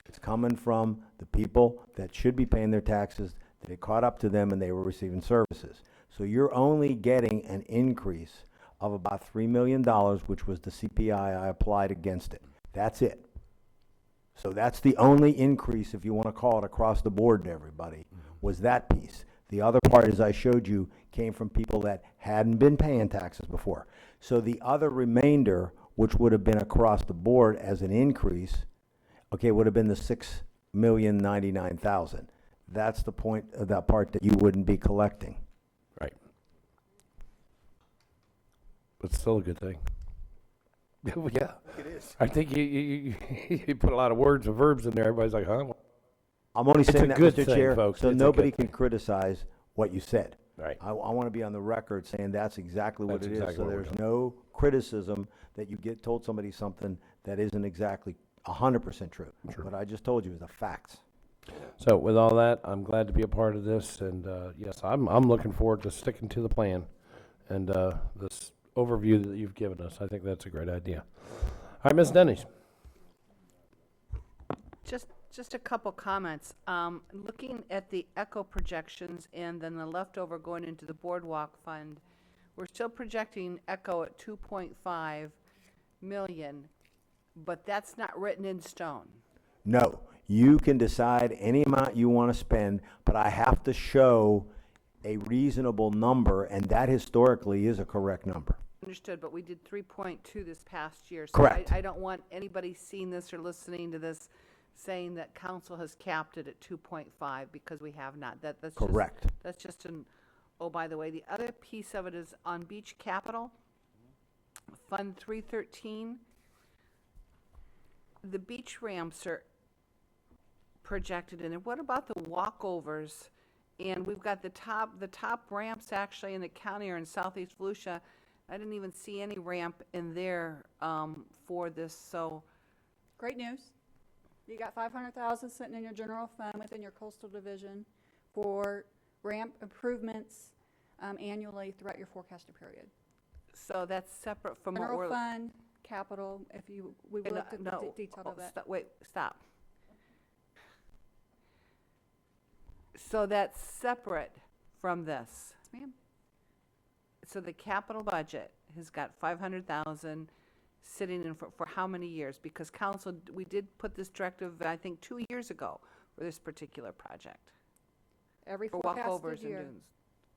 It's coming from the people that should be paying their taxes, that it caught up to them and they were receiving services. So you're only getting an increase of about $3 million, which was the CPI I applied against it. That's it. So that's the only increase, if you want to call it across the board to everybody, was that piece. The other part, as I showed you, came from people that hadn't been paying taxes before. So the other remainder, which would have been across the board as an increase, okay, would have been the $6,099,000. That's the point of that part that you wouldn't be collecting. Right. But still a good thing. Yeah. It is. I think you put a lot of words and verbs in there. Everybody's like, huh? I'm only It's saying a that, good Mr. thing, Chair, folks. so It's a nobody good can thing. criticize what you said. Right. I want to be on the record saying that's exactly what That's it is, exactly so what we're there's doing. no criticism that you get told somebody something that isn't exactly 100% true. But I just told you the facts. So with all that, I'm glad to be a part of this, and yes, I'm looking forward to sticking to the plan and this overview that you've given us. I think that's a great idea. All right, Ms. Denny's. Just a couple comments. Looking at the ECHO projections and then the leftover going into the boardwalk fund, we're still projecting ECHO at 2.5 million, but that's not written in stone. No, you can decide any amount you want to spend, but I have to show a reasonable number, and that historically is a correct number. Understood, but we did 3.2 this past year. So Correct. I don't want anybody seeing this or listening to this saying that council has capped it at 2.5 because we have not. That's Correct. That's just an, oh, by the way, the other piece of it is on beach capital, Fund 313. The beach ramps are projected in it. What about the walkovers? And we've got the top ramps actually in the county are in southeast Volusia. I didn't even see any ramp in there for this, so. Great news. You got 500,000 sitting in your general fund within your coastal division for ramp improvements annually throughout your forecasted period. So that's separate from what General we're. fund, capital, we And, looked at the no, detail of that. Wait, stop. So that's separate from this. Yes, ma'am. So the capital budget has got 500,000 sitting in for how many years? Because council, we did put this directive, I think, 2 years ago for this particular project. Every For forecasted walkovers and year, dunes.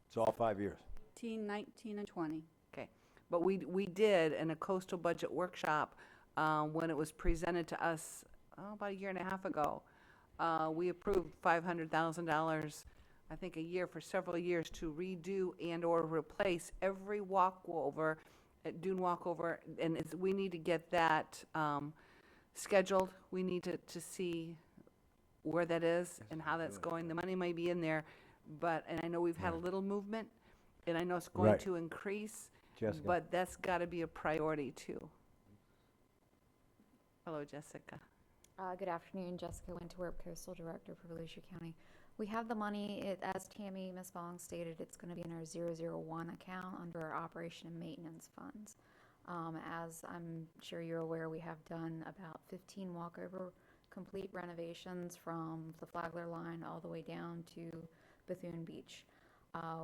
It's all 5 years. 18, 19, and 20. Okay, but we did in a coastal budget workshop, when it was presented to us, about a year and a half ago, we approved $500,000, I think a year for several years to redo and/or replace every walkover, dune walkover, and we need to get that scheduled. We need to see where that is and how that's going. The money may be in there, and I know we've had a little movement, and I know it's going Right. to increase, Jessica. but that's got to be a priority too. Hello, Jessica. Good afternoon, Jessica Winterwerp, Coastal Director for Volusia County. We have the money, as Tammy, Ms. Vong stated, it's going to be in our 001 account under our operation and maintenance funds. As I'm sure you're aware, we have done about 15 walkover complete renovations from the Flagler line all the way down to Bethune Beach.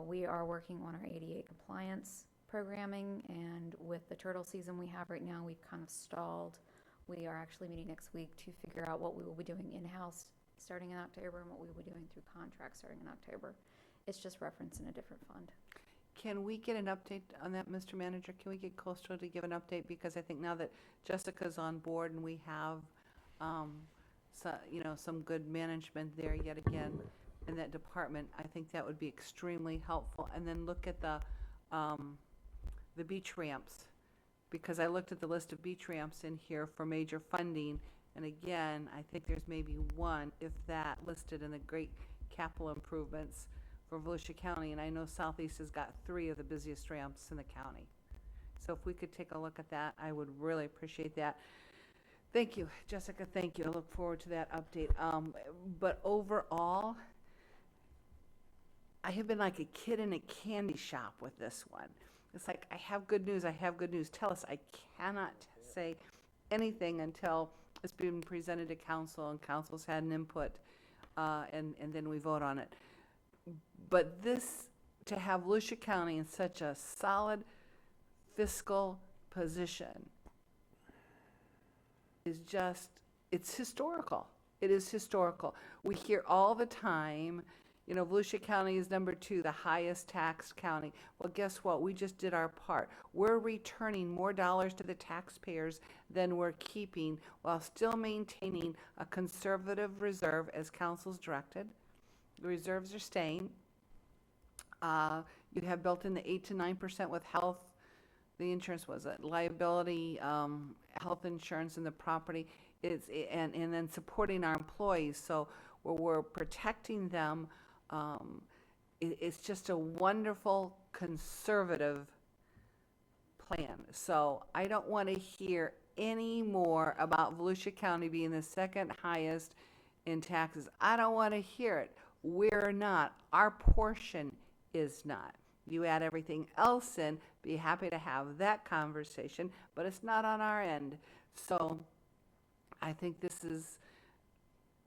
We are working on our ADA compliance programming, and with the turtle season we have right now, we've kind of stalled. We are actually meeting next week to figure out what we will be doing in-house starting in October and what we will be doing through contract starting in October. It's just referenced in a different fund. Can we get an update on that, Mr. Manager? Can we get Coastal to give an update? Because I think now that Jessica's on board and we have, some good management there yet again in that department, I think that would be extremely helpful. And then look at the beach ramps, because I looked at the list of beach ramps in here for major funding, and again, I think there's maybe one, if that, listed in the great capital improvements for Volusia County, and I know Southeast has got 3 of the busiest ramps in the county. So if we could take a look at that, I would really appreciate that. Thank you, Jessica, thank you. I look forward to that update. But overall, I have been like a kid in a candy shop with this one. It's like, I have good news, I have good news. Tell us, I cannot say anything until it's been presented to council, and council's had an input, and then we vote on it. But this, to have Volusia County in such a solid fiscal position is just, it's historical. It is historical. We hear all the time, you know, Volusia County is number 2, the highest taxed county. Well, guess what? We just did our part. We're returning more dollars to the taxpayers than we're keeping, while still maintaining a conservative reserve as council's directed. The reserves are staying. You have built in the 8 to 9% with health, the insurance, was it liability, health insurance, and the property. And then supporting our employees. So we're protecting them. It's just a wonderful conservative plan. So I don't want to hear any more about Volusia County being the second highest in taxes. I don't want to hear it. We're not. Our portion is not. You add everything else in, be happy to have that conversation, but it's not on our end. So I think this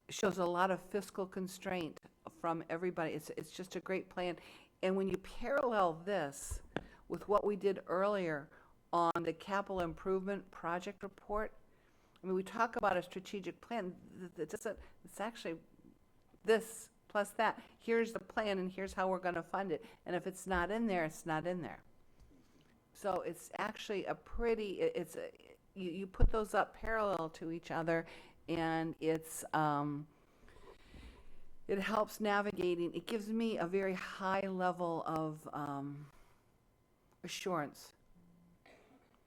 shows a lot of fiscal constraint from everybody. It's just a great plan. And when you parallel this with what we did earlier on the capital improvement project report, I mean, we talk about a strategic plan. It's actually this plus that. Here's the plan, and here's how we're going to fund it. And if it's not in there, it's not in there. So it's actually a pretty, you put those up parallel to each other, and it's it helps navigating. It gives me a very high level of assurance.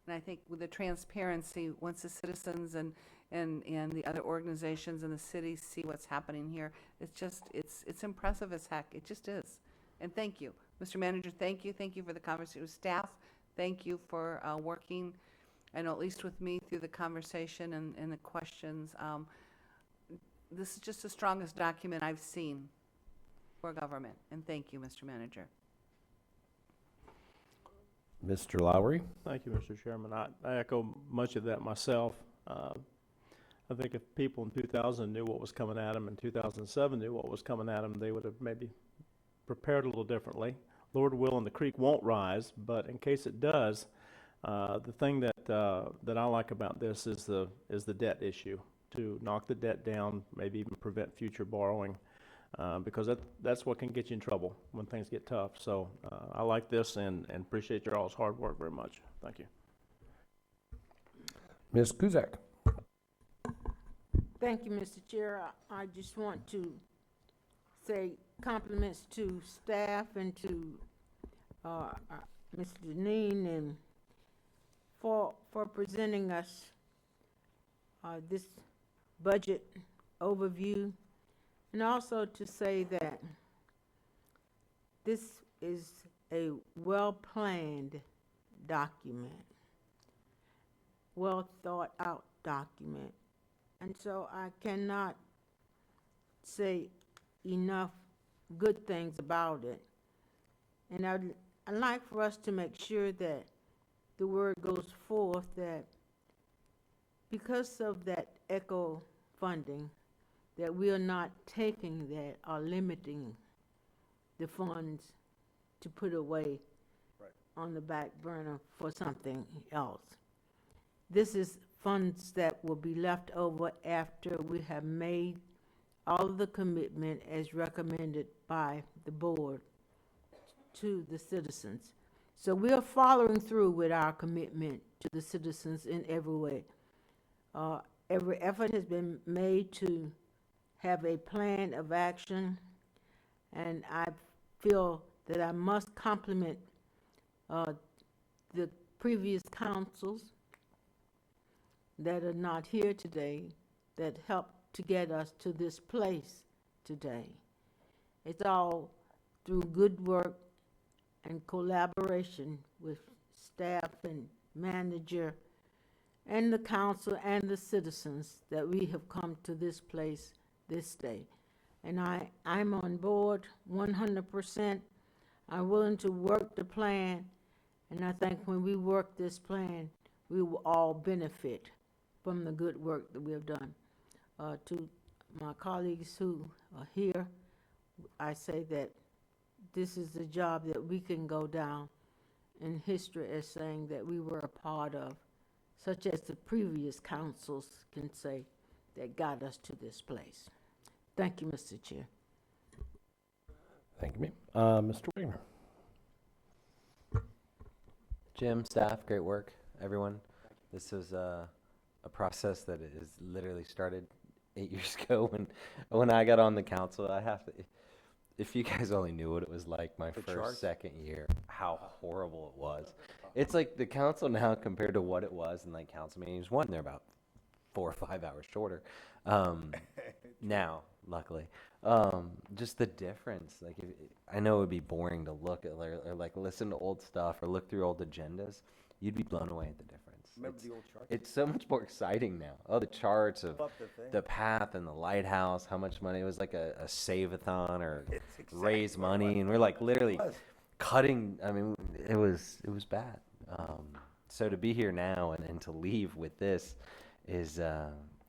And I think with the transparency, once the citizens and the other organizations in the city see what's happening here, it's impressive as heck. It just is. And thank you, Mr. Manager. Thank you for the conversation with staff. Thank you for working, I know at least with me, through the conversation and the questions. This is just the strongest document I've seen for government. And thank you, Mr. Manager. Mr. Lowry? Thank you, Mr. Chairman. I echo much of that myself. I think if people in 2000 knew what was coming at them and 2007 knew what was coming at them, they would have maybe prepared a little differently. Lord willing, the creek won't rise, but in case it does, the thing that I like about this is the debt issue, to knock the debt down, maybe even prevent future borrowing, because that's what can get you in trouble when things get tough. So I like this and appreciate your all's hard work very much. Thank you. Ms. Kuzak? Thank you, Mr. Chair. I just want to say compliments to staff and to Mr. Deneen and for presenting us this budget overview, and also to say that this is a well-planned document, well thought out document. And so I cannot say enough good things about it. And I'd like for us to make sure that the word goes forth that because of that ECHO funding, that we are not taking that or limiting the funds to put away on the back burner for something else. This is funds that will be left over after we have made all of the commitment as recommended by the board to the citizens. So we are following through with our commitment to the citizens in every way. Every effort has been made to have a plan of action, and I feel that I must compliment the previous councils that are not here today that helped to get us to this place today. It's all through good work and collaboration with staff and manager and the council and the citizens that we have come to this place this day. And I'm on board 100%. I'm willing to work the plan, and I think when we work this plan, we will all benefit from the good work that we have done. To my colleagues who are here, I say that this is a job that we can go down in history as saying that we were a part of, such as the previous councils can say, that got us to this place. Thank you, Mr. Chair. Thank you, ma'am. Mr. Wagner. Jim, staff, great work, everyone. This was a process that is literally started 8 years ago when I got on the council. I have to, if you guys only knew what it was like my first, second year, how horrible it was. It's like the council now compared to what it was in like council meetings. One, they're about 4 or 5 hours shorter. Now, luckily, just the difference. Like, I know it would be boring to look at or like listen to old stuff or look through old agendas. You'd be blown away at the difference. Remember the old charts? It's so much more exciting now. Oh, the charts of the path and the lighthouse, how much money. It was like a save-a-thon or raise money. And we're like literally cutting. I mean, it was bad. So to be here now and to leave with this is,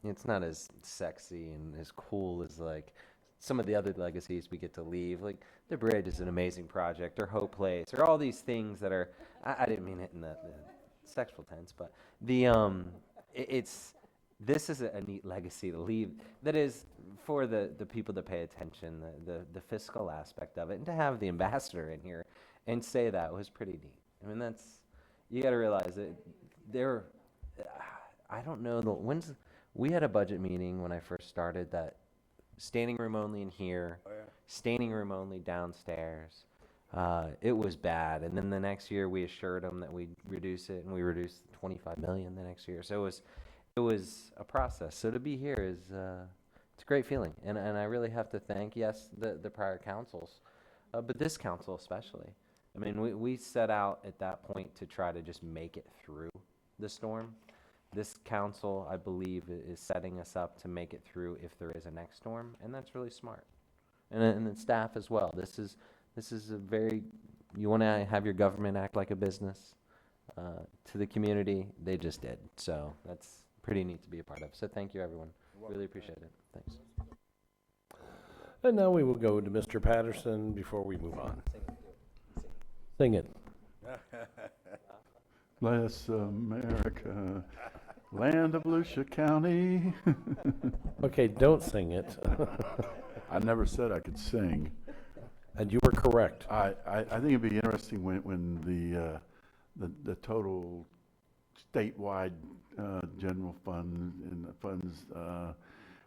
it's not as sexy and as cool as like some of the other legacies we get to leave. Like the bridge is an amazing project, or Hope Place, or all these things that are, I didn't mean it in the sexual tense, but this is a neat legacy to leave that is for the people that pay attention, the fiscal aspect of it, and to have the ambassador in here and say that was pretty neat. I mean, you got to realize that I don't know, we had a budget meeting when I first started that standing room only in here, standing room only downstairs. It was bad, and then the next year we assured them that we'd reduce it, and we reduced 25 million the next year. So it was a process. So to be here is it's a great feeling, and I really have to thank the prior councils, but this council especially. I mean, we set out at that point to try to just make it through the storm. This council, I believe, is setting us up to make it through if there is a next storm, and that's really smart. And the staff as well. This is a very, you want to have your government act like a business to the community. They just did. So that's pretty neat to be a part of. So thank you, everyone. Really appreciate it. Thanks. And now we will go to Mr. Patterson before we move on. Sing it. Bless America, land of Volusia County. Okay, don't sing it. I never said I could sing. And you were correct. I think it'd be interesting when the total statewide general fund and the funds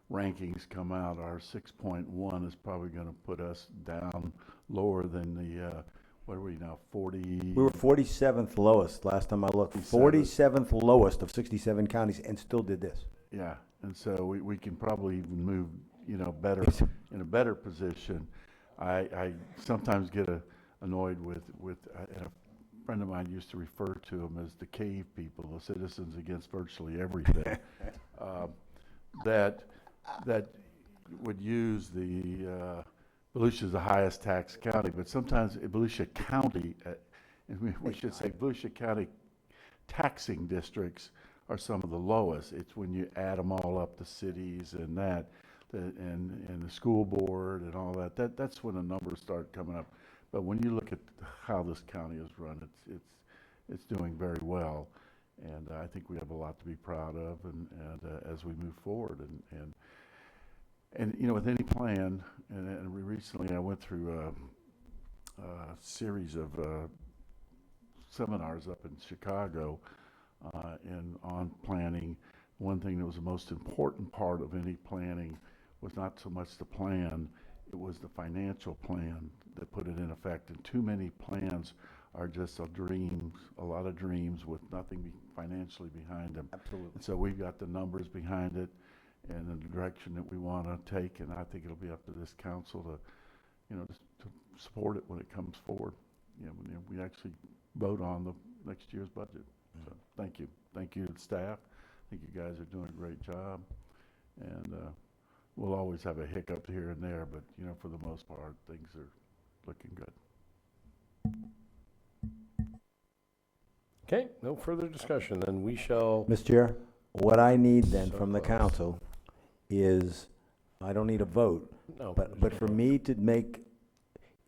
rankings come out. Our 6.1 is probably going to put us down lower than the what are we now, 40? We were 47th lowest last time I looked. 47th lowest of 67 counties, and still did this. Yeah, and so we can probably even move, better in a better position. I sometimes get annoyed with and a friend of mine used to refer to them as the cave people, the citizens against virtually everything, that would use the Volusia is the highest tax county, but sometimes Volusia County, and we should say Volusia County taxing districts are some of the lowest. It's when you add them all up, the cities and and the school board and all that. That's when the numbers start coming up. But when you look at how this county is run, it's doing very well, and I think we have a lot to be proud of, and as we move forward, and with any plan, and recently I went through a series of seminars up in Chicago on planning. One thing that was the most important part of any planning was not so much the plan, it was the financial plan that put it in effect. And too many plans are just a lot of dreams with nothing financially behind them. Absolutely. And so we've got the numbers behind it and the direction that we want to take, and I think it'll be up to this council to support it when it comes forward. When we actually vote on the next year's budget. So thank you to the staff. I think you guys are doing a great job, and we'll always have a hiccup here and there, but for the most part, things are looking good. Okay, no further discussion. Then we shall. Mr. Chair? What I need then So from the close. council is, I don't need a vote, No, but for me to make,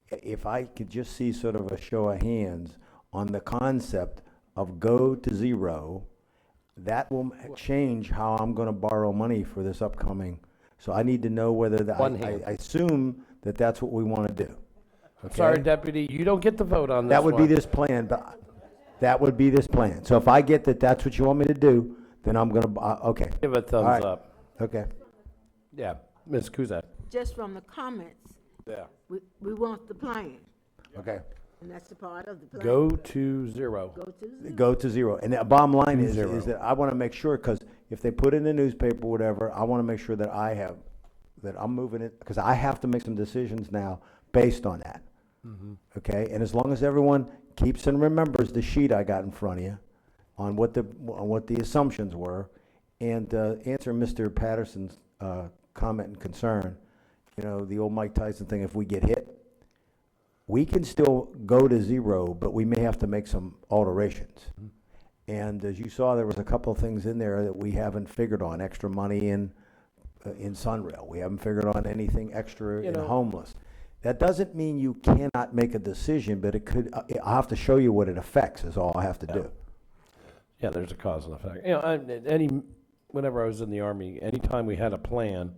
if I could just see sort of a show of hands on the concept of go to zero, that will change how I'm gonna borrow money for this upcoming. So I need to know whether, One hand. I assume that that's what we wanna do. I'm sorry, Okay? Deputy, you don't get the vote on this That would be one. this plan, but that would be this plan. So if I get that that's what you want me to do, then I'm gonna, okay. Give a All thumbs right. up. Okay. Yeah, Ms. Kuzak. Just from the comments, Yeah. we want the plan, Okay. and that's the part of the plan. Go to zero. Go to zero. Go to zero. And the bottom line To is zero. that I want to make sure, because if they put it in the newspaper, whatever, I want to make sure that that I'm moving it, because I have to make some decisions now based on that. Okay? And as long as everyone keeps and remembers the sheet I got in front of you on what the assumptions were, and answer Mr. Patterson's comment and concern, the old Mike Tyson thing, if we get hit, we can still go to zero, but we may have to make some alterations. And as you saw, there was a couple of things in there that we haven't figured on, extra money in Sunrail. We haven't figured on anything extra in homeless. That doesn't mean you cannot make a decision, but it could, I'll have to show you what it affects is all I have to do. Yeah, there's a cause and effect. Whenever I was in the Army, anytime we had a plan,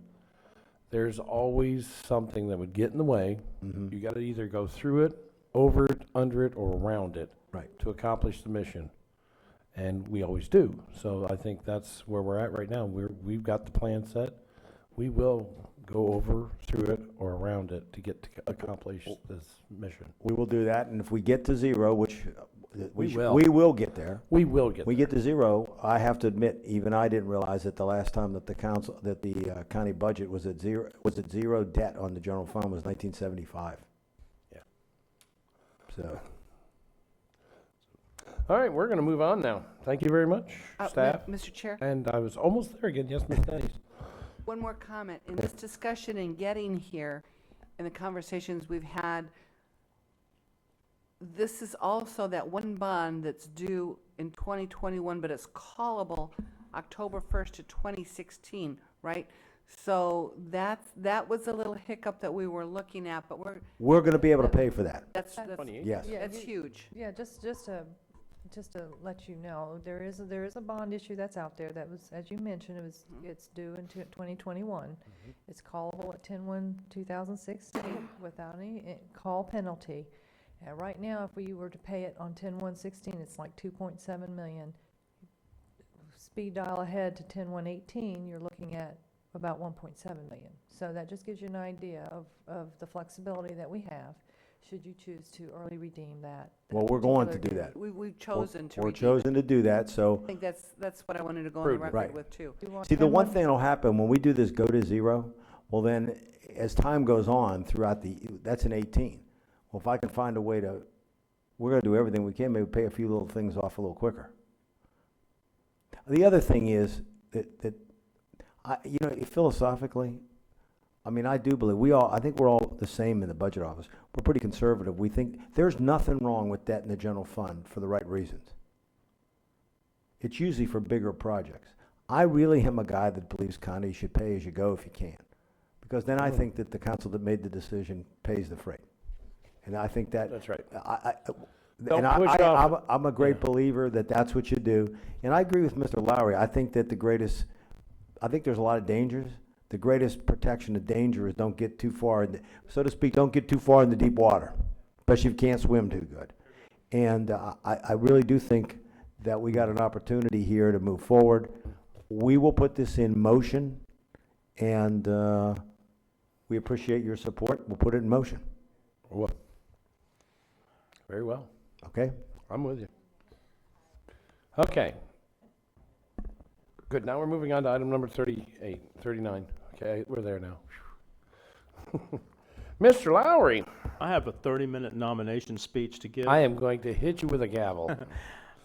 there's always something that would get in the way. You got to either go through it, over it, under it, or around it to accomplish the mission. And we always do. So I think that's where we're at right now. We've got the plan set. We will go over, through it, or around it to get to accomplish this mission. We will do that, and if we get to zero, which We we will. will get there. We will get We there. get to zero, I have to admit, even I didn't realize that the last time that the county budget was at zero debt on the general fund was 1975. Yeah. So, All right, we're going to move on now. Thank you very much, staff. Mr. Chair? And I was almost there again. Yes, Ms. Denny. One more comment. In this discussion and getting here, in the conversations we've had, this is also that one bond that's due in 2021, but it's callable October 1st to 2016, right? So that was a little hiccup that we were looking at, but we're gonna be able to pay for that. that's Yes. that's huge. Yeah, just to let you know, there is a bond issue that's out there that was, as you mentioned, it's due in 2021. It's callable at 10/1/2016 without any call penalty. And right now, if we were to pay it on 10/1/16, it's like 2.7 million. Speed dial ahead to 10/1/18, you're looking at about 1.7 million. So that just gives you an idea of the flexibility that we have, should you choose to early redeem that. Well, we're going to particular do debt. that. We've chosen to We're redeem chosen to do that, so. I think that's what I wanted to go on the Prudent. record Right. with, too. Do you want See, the one 10/1? thing that'll happen when we do this go to zero, well then, as time goes on throughout that's an 18. Well, if I can find a way we're gonna do everything we can, maybe pay a few little things off a little quicker. The other thing is that philosophically, I mean, I do believe I think we're all the same in the budget office. We're pretty conservative. We think there's nothing wrong with debt in the general fund for the right reasons. It's usually for bigger projects. I really am a guy that believes county should pay as you go if you can. Because then I think that the council that made the decision pays the freight. And I think that's right. I'm a great believer that that's what you do. And I agree with Mr. Lowry. I think that there's a lot of dangers. The greatest protection of danger is don't get too far, so to speak, don't get too far in the deep water, especially if you can't swim too good. And I really do think that we got an opportunity here to move forward. We will put this in motion, and we appreciate your support. We'll put it in motion. Well, very well. Okay? I'm with you. Okay. Good. Now we're moving on to item number 39. Okay, we're there now. Mr. Lowry. I have a 30-minute nomination speech to give. I am going to hit you with a gavel.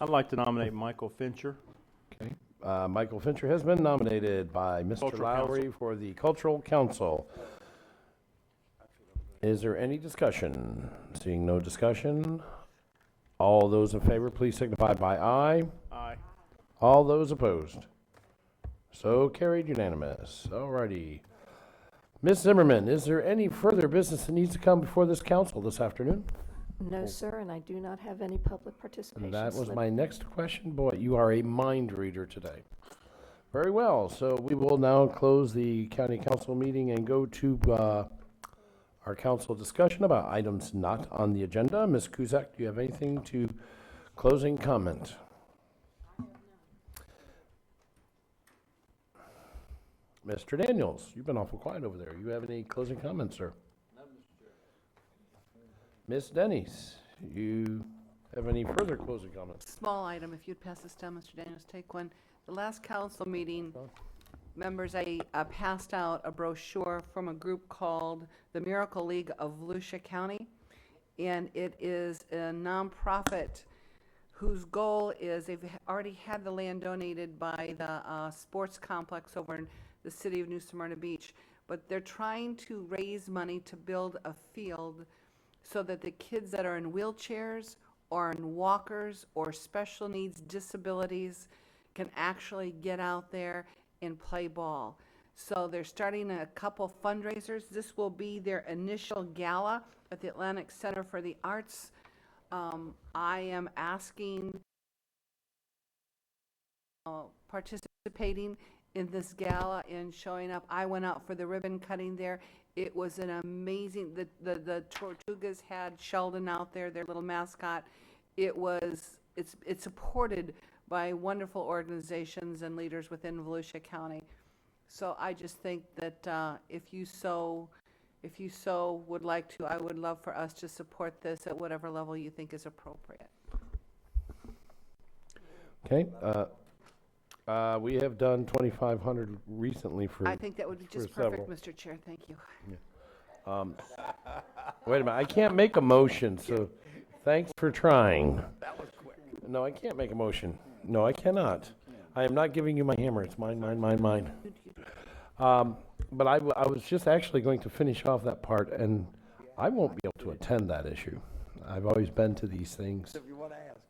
I'd like to nominate Michael Fincher. Okay. Michael Fincher has been nominated by Mr. Cultural Lowry for the Cultural Council. Is there any discussion? Seeing no discussion, all those in favor, please signify by aye. Aye. All those opposed? So carried, unanimous. Alrighty. Ms. Zimmerman, is there any further business that needs to come before this council this afternoon? No, sir, and I do not have any public participation. And that was slip. my next question. Boy, you are a mind reader today. Very well. So we will now close the county council meeting and go to our council discussion about items not on the agenda. Ms. Kuzak, do you have anything to closing comment? Mr. Daniels, you've been awful quiet over there. You have any closing comments, sir? No, Mr. Chair. Ms. Denny's, you have any further closing comments? Small item, if you'd pass this down, Mr. Daniels, take one. The last council meeting, members, I passed out a brochure from a group called the Miracle League of Volusia County, and it is a nonprofit whose goal is, they've already had the land donated by the sports complex over in the city of New Smyrna Beach, but they're trying to raise money to build a field so that the kids that are in wheelchairs or in walkers or special needs disabilities can actually get out there and play ball. So they're starting a couple fundraisers. This will be their initial gala at the Atlantic Center for the Arts. I am asking participating in this gala and showing up. I went out for the ribbon cutting there. It was an amazing, the Tortugas had Sheldon out there, their little mascot. It's supported by wonderful organizations and leaders within Volusia County. So I just think that if you so would like to, I would love for us to support this at whatever level you think is appropriate. Okay. We have done 2,500 recently for. I think that would be just for several. perfect, Mr. Chair. Thank you. Wait a minute. I can't make a motion, so thanks for trying. That was quick. No, I can't make a motion. No, I cannot. I am not giving you my hammer. It's mine, mine, mine, mine. But I was just actually going to finish off that part, and I won't be able to attend that issue. I've always been to these things. If you want to ask,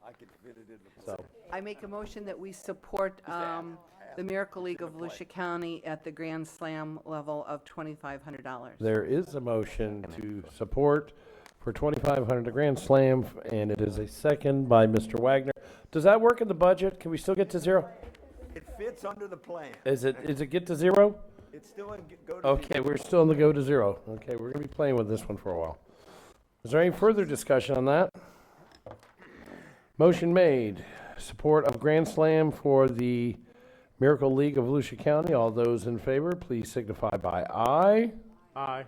I can fit it in the So, I make a motion that we support the Miracle League of Volusia County at the Grand Slam level of $2,500. there is a motion to support for 2,500 a Grand Slam, and it is a second by Mr. Wagner. Does that work in the budget? Can we still get to zero? It fits under the plan. Is it get to zero? It's still in go to. Okay, we're still in the go to zero. Okay, we're gonna be playing with this one for a while. Is there any further discussion on that? Motion made. Support of Grand Slam for the Miracle League of Volusia County. All those in favor, please signify by aye. Aye.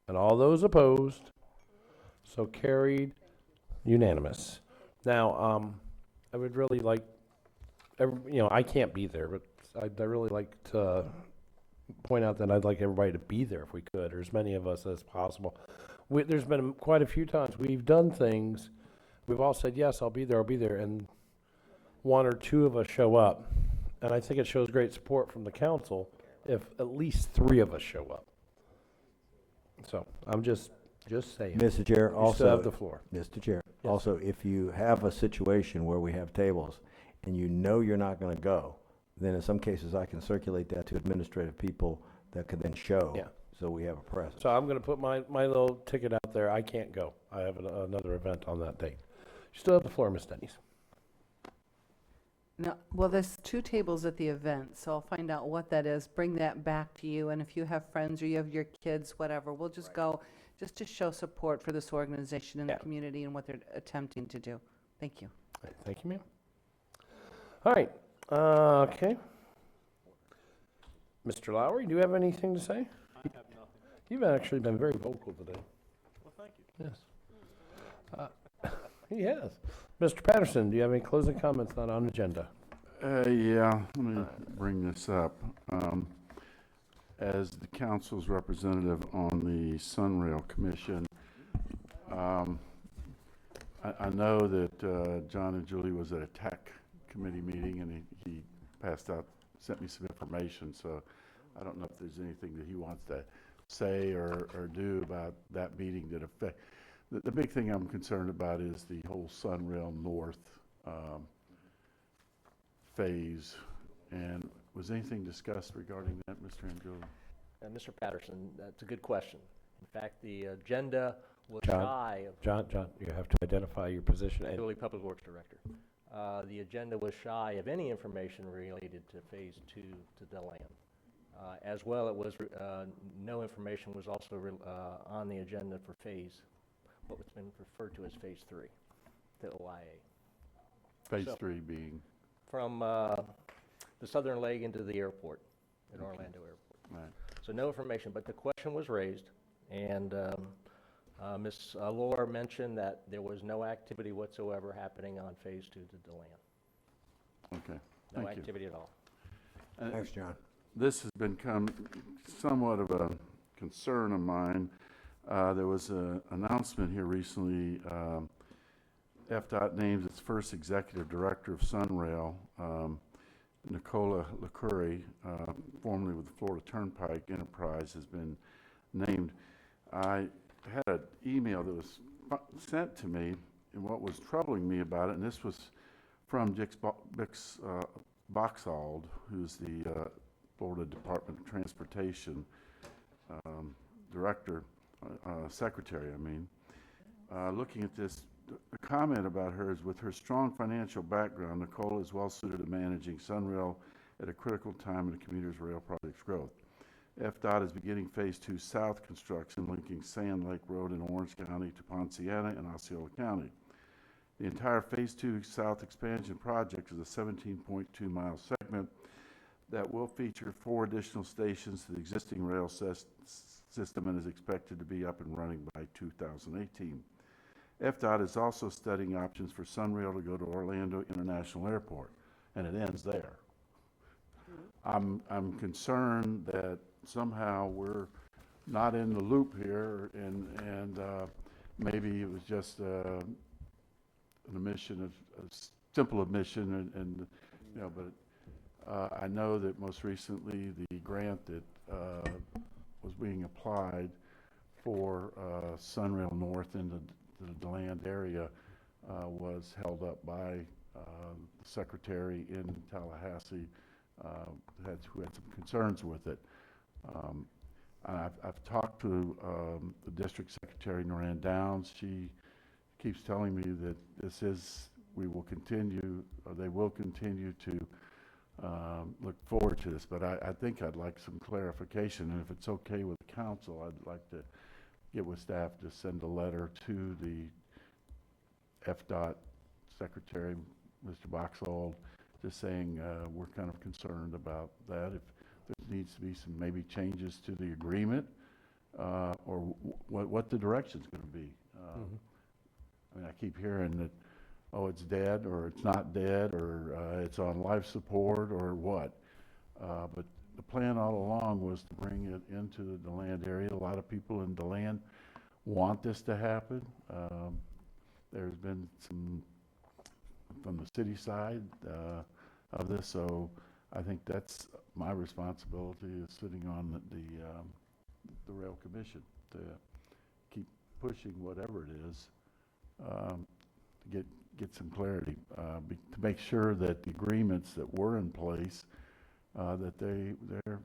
And all those opposed. So carried, unanimous. Now, I would really like, I can't be there, but I'd really like to point out that I'd like everybody to be there if we could, or as many of us as possible. There's been quite a few times we've done things, we've all said, yes, I'll be there, and one or two of us show up. And I think it shows great support from the council if at least three of us show up. So I'm just saying. Mr. Chair, You also. still have the floor. Mr. Chair, Yes. also, if you have a situation where we have tables and you know you're not going to go, then in some cases I can circulate that to administrative people that could then show. Yeah. So we have a presence. So I'm going to put my little ticket out there. I can't go. I have another event on that date. You still have the floor, Ms. Denny's. No, well, there's two tables at the event, so I'll find out what that is, bring that back to you, and if you have friends or you have your kids, whatever, we'll just go, just to show support for this organization and the community and what they're attempting to do. Thank you. Thank you, ma'am. All right. Okay. Mr. Lowry, do you have anything to say? I have nothing. You've actually been very vocal today. Well, thank you. Yes. He has. Mr. Patterson, do you have any closing comments not on agenda? Yeah, let me bring this up. As the council's representative on the Sunrail Commission, I know that John and Julie was at a tech committee meeting, and he sent me some information, so I don't know if there's anything that he wants to say or do about that meeting that affect. The big thing I'm concerned about is the whole Sunrail North phase, and Was anything discussed regarding that, Mr. Angioli? Mr. Patterson, that's a good question. In fact, the agenda was John, shy of John, you have to identify your position. And Angioli, Public Works Director. The agenda was shy of any information related to Phase 2 to Deland. As well, it was no information was also on the agenda for what's been referred to as Phase 3, the OIA. Phase So, 3 being? From the southern leg into the airport, at Orlando Airport. Right. So no information, but the question was raised, and Ms. Lohr mentioned that there was no activity whatsoever happening on Phase 2 to DeLand. Okay, No thank you. activity at all. Thanks, John. This has become somewhat of a concern of mine. There was an announcement here recently. FDOT names its first executive director of Sunrail, Nicola LaCourie, formerly with the Florida Turnpike Enterprise, has been named. I had an email that was sent to me, and what was troubling me about it, and this was from Bix Boxald, who's the Florida Department of Transportation Director, Secretary, I mean. Looking at this, a comment about her is, with her strong financial background, Nicole is well suited to managing Sunrail at a critical time in the commuter's rail project's growth. FDOT is beginning Phase 2 South construction, linking Sand Lake Road in Orange County to Ponciana and Osceola County. The entire Phase 2 South expansion project is a 17.2-mile segment that will feature 4 additional stations to the existing rail system and is expected to be up and running by 2018. FDOT is also studying options for Sunrail to go to Orlando International Airport, and it ends there. I'm concerned that somehow we're not in the loop here, and maybe it was just an omission, a simple omission, and you know, but I know that most recently the grant that was being applied for Sunrail North into the DeLand area was held up by the secretary in Tallahassee who had some concerns with it. I've talked to the district secretary, Noran Downs. She keeps telling me that we will continue, they will continue to look forward to this, but I think I'd like some clarification, and if it's okay with the council, I'd like to get with staff to send a letter to the FDOT Secretary, Mr. Boxall, just saying we're kind of concerned about that. If there needs to be some maybe changes to the agreement, or what the direction's going to be. I mean, I keep hearing that, oh, it's dead, or it's not dead, or it's on life support, or what. But the plan all along was to bring it into the DeLand area. A lot of people in DeLand want this to happen. There's been some from the city side of this, so I think that's my responsibility, is sitting on the Rail Commission to keep pushing whatever it is to get some clarity, to make sure that the agreements that were in place, that they're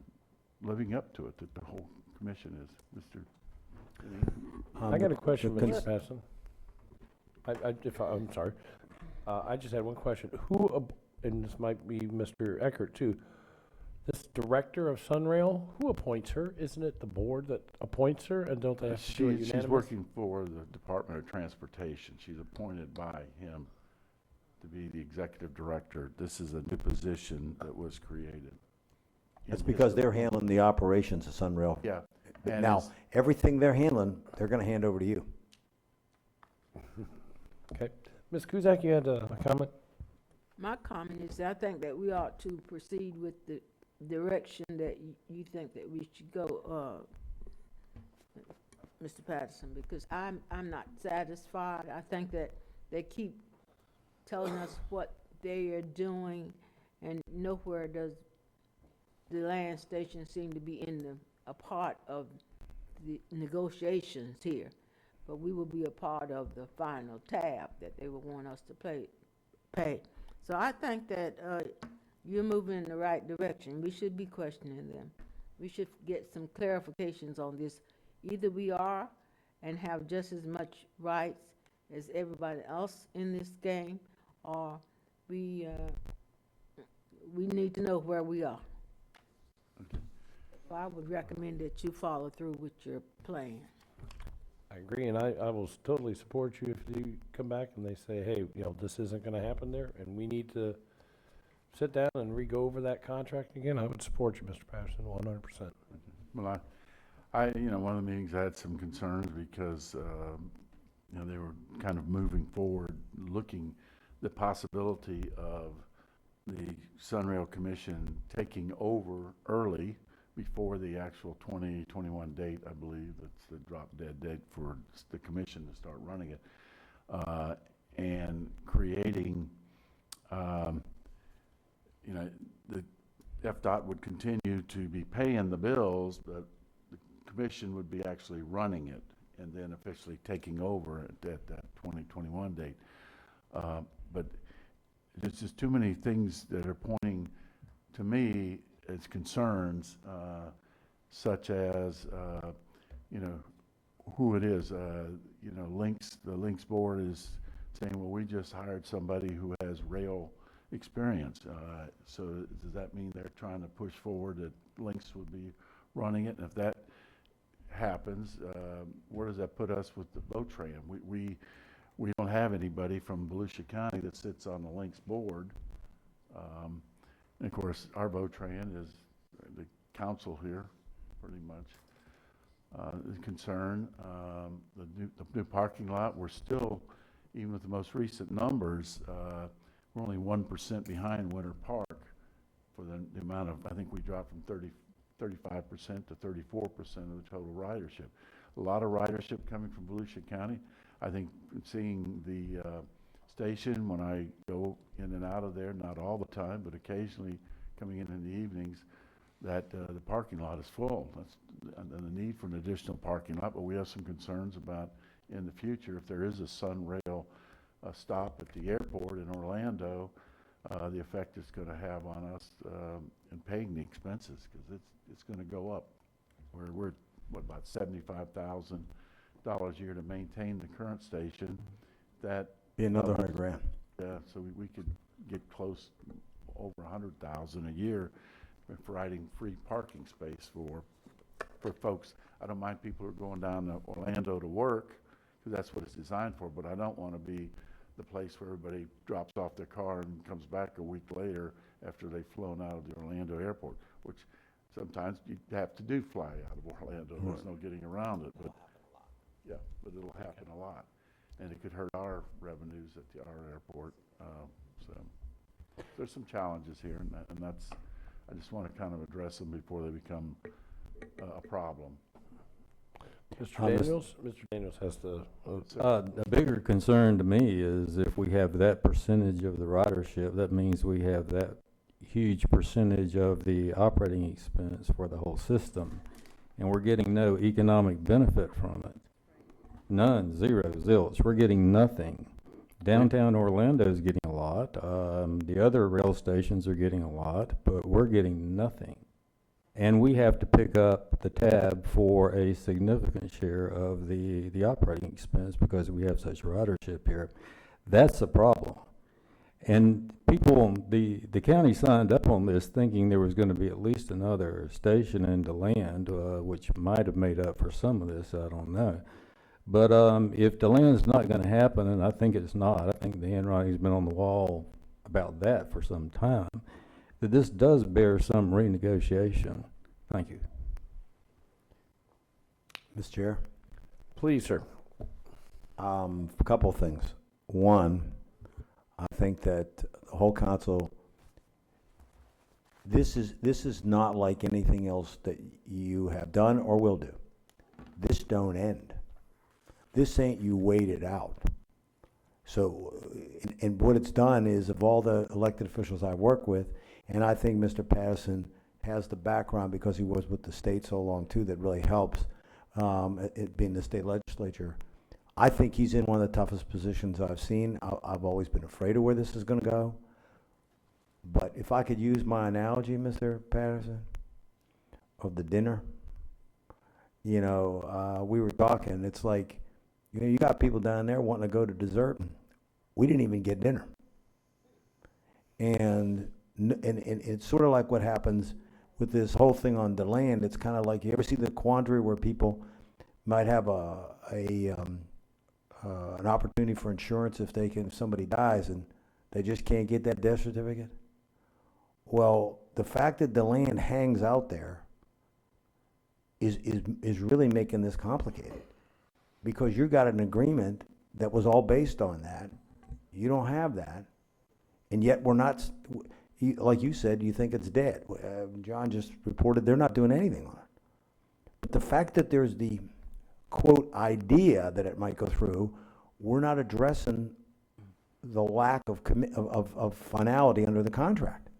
living up to it, that the whole commission is. Mr. I got a question, Mr. Patterson. I'm sorry. I just had one question. And this might be Mr. Eckert too, this director of Sunrail, who appoints her? Isn't it the board that appoints her, and don't they have to do it unanimous? She's working for the Department of Transportation. She's appointed by him to be the executive director. This is a new position that was created. That's because they're handling the operations of Sunrail. Yeah. But now, everything they're handling, they're going to hand over to you. Okay. Ms. Kuzak, you had a comment? My comment is that I think that we ought to proceed with the direction that you think that we should go, Mr. Patterson, because I'm not satisfied. I think that they keep telling us what they are doing, and nowhere does the land station seem to be in a part of the negotiations here. But we will be a part of the final tab that they will want us to pay. So I think that you're moving in the right direction. We should be questioning them. We should get some clarifications on this. Either we are and have just as much rights as everybody else in this game, or we need to know where we are. So I would recommend that you follow through with your plan. I agree, and I will totally support you if you come back and they say, hey, you know, this isn't gonna happen there, and we need to sit down and re-go over that contract again. I would support you, Mr. Patterson, 100%. Well, you know, one of the meetings I had some concerns because, you know, they were kind of moving forward, looking the possibility of the Sunrail Commission taking over early before the actual 2021 date, I believe. That's the drop dead date for the commission to start running it, and creating, you know, the FDOT would continue to be paying the bills, but the commission would be actually running it and then officially taking over at that 2021 date. But there's just too many things that are pointing to me as concerns, such as, you know, who it is. You know, the Links board is saying, well, we just hired somebody who has rail experience. So does that mean they're trying to push forward that Links would be running it? And if that happens, where does that put us with the Votran? We don't have anybody from Volusia County that sits on the Links board. And of course, our Votran is the council here, pretty much. The concern, the new parking lot, we're still, even with the most recent numbers, we're only 1% behind Winter Park for the amount of, I think we dropped from 35% to 34% of the total ridership. A lot of ridership coming from Volusia County. I think seeing the station when I go in and out of there, not all the time, but occasionally coming in the evenings, that the parking lot is full. That's and the need for an additional parking lot, but we have some concerns about in the future if there is a Sunrail stop at the airport in Orlando, the effect it's going to have on us in paying the expenses, because it's going to go up. We're what, about $75,000 a year to maintain the current station. That Be another $100,000. Yeah, so we could get close over $100,000 a year for providing free parking space for folks. I don't mind people who are going down to Orlando to work, because that's what it's designed for, but I don't want to be the place where everybody drops off their car and comes back a week later after they've flown out of the Orlando airport, which sometimes you have to do fly out of Orlando. Right. There's no getting around it, but yeah, but it'll happen a lot. And it could hurt our revenues at our airport. So there's some challenges here, and that's, I just want to kind of address them before they become a problem. Mr. Daniels? Mr. Daniels has to. The bigger concern to me is if we have that percentage of the ridership, that means we have that huge percentage of the operating expense for the whole system, and we're getting no economic benefit from it. None, zero, zilch. We're getting nothing. Downtown Orlando is getting a lot. The other rail stations are getting a lot, but we're getting nothing. And we have to pick up the tab for a significant share of the operating expense because we have such ridership here. That's a problem. And people, the county signed up on this thinking there was going to be at least another station in DeLand, which might have made up for some of this, I don't know. But if DeLand's not going to happen, and I think it's not, I think the handwriting's been on the wall about that for some time, that this does bear some renegotiation. Thank you. Mr. Chair? Please, sir. A couple of things. One, I think that the whole council, this is not like anything else that you have done or will do. This don't end. This ain't you wait it out. So, and what it's done is, of all the elected officials I work with, and I think Mr. Patterson has the background because he was with the state so long too, that really helps, it being the state legislature. I think he's in one of the toughest positions I've seen. I've always been afraid of where this is going to go. But if I could use my analogy, Mr. Patterson, of the dinner, you know, we were talking, it's like, you know, you got people down there wanting to go to dessert, and we didn't even get dinner. And it's sort of like what happens with this whole thing on the land. It's kind of like, you ever see the quandary where people might have an opportunity for insurance if somebody dies and they just can't get that death certificate? Well, the fact that the land hangs out there is really making this complicated, because you got an agreement that was all based on that. You don't have that, and yet we're not, like you said, you think it's dead. John just reported they're not doing anything on it. But the fact that there's the, quote, idea that it might go through, we're not addressing the lack of of finality under the contract.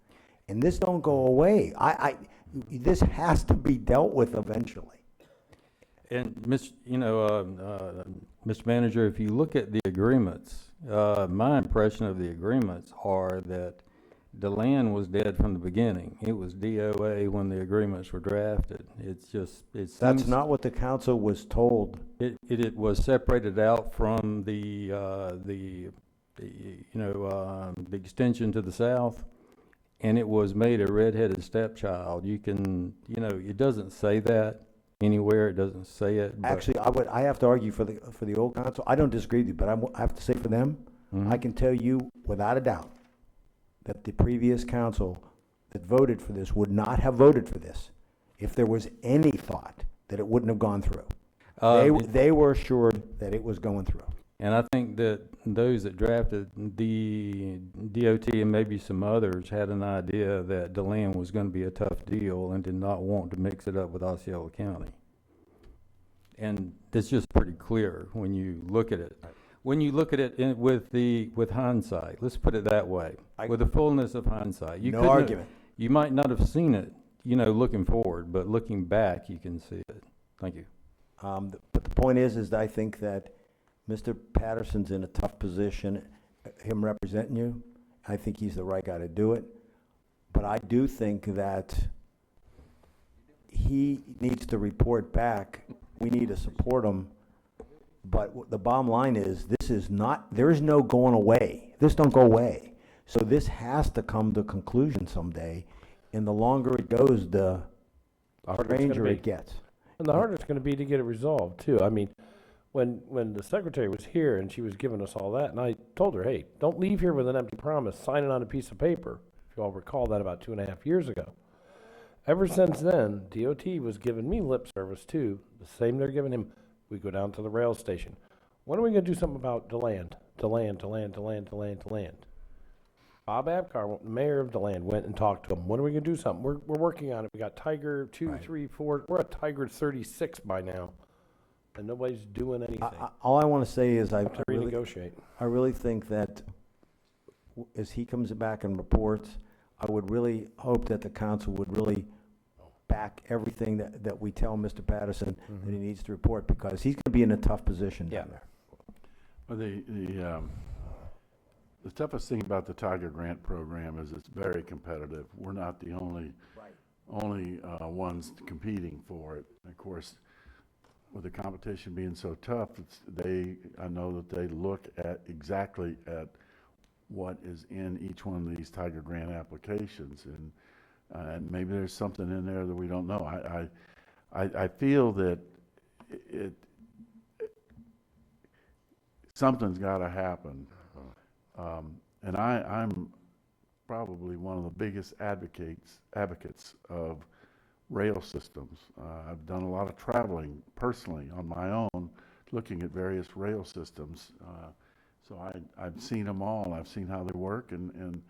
And this don't go away. This has to be dealt with eventually. And Mr. Manager, if you look at the agreements, my impression of the agreements are that the land was dead from the beginning. It was DOA when the agreements were drafted. That's not what the council was told. It was separated out from the extension to the south, and it was made a redheaded stepchild. You can, it doesn't say that anywhere. It doesn't say it. But Actually, I have to argue for the old council. I don't disagree with you, but I have to say for them, I can tell you without a doubt that the previous council that voted for this would not have voted for this if there was any thought that it wouldn't have gone through. They were assured that it was going through. And I think that those that drafted the DOT and maybe some others had an idea that DeLand was going to be a tough deal and did not want to mix it up with Osceola County. And it's just pretty clear when you look at it. When you look at it with hindsight, let's put it that way, with the fullness of hindsight. No argument. You might not have seen it, looking forward, but looking back, you can see it. Thank you. But the point is that I think that Mr. Patterson's in a tough position, him representing you. I think he's the right guy to do it. But I do think that he needs to report back. We need to support him. But the bottom line is, there is no going away. This don't go away. So this has to come to a conclusion someday. And the longer it goes, the stranger it gets. And the harder it's going to be to get it resolved, too. I mean, when the secretary was here and she was giving us all that, and I told her, hey, don't leave here with an empty promise, sign it on a piece of paper. If you all recall that about 2.5 years ago. Ever since then, DOT was giving me lip service, too. The same they're giving him. We go down to the rail station. When are we going to do something about DeLand? DeLand. Bob Abkar, mayor of DeLand, went and talked to him. When are we going to do something? We're working on it. We got Tiger 2, 3, 4. We're at Tiger 36 by now, and nobody's doing anything. All I want to say is I renegotiate. think that as he comes back and reports, I would really hope that the council would really back everything that we tell Mr. Patterson that he needs to report, because he's going to be in a tough position down there. Well, the toughest thing about the Tiger Grant program is it's very competitive. We're not the only ones competing for it. Of course, with the competition being so tough, I know that they look at exactly at what is in each one of these Tiger Grant applications, and maybe there's something in there that we don't know. I feel that something's got to happen. And I'm probably one of the biggest advocates of rail systems. I've done a lot of traveling personally on my own, looking at various rail systems. So I've seen them all. I've seen how they work, and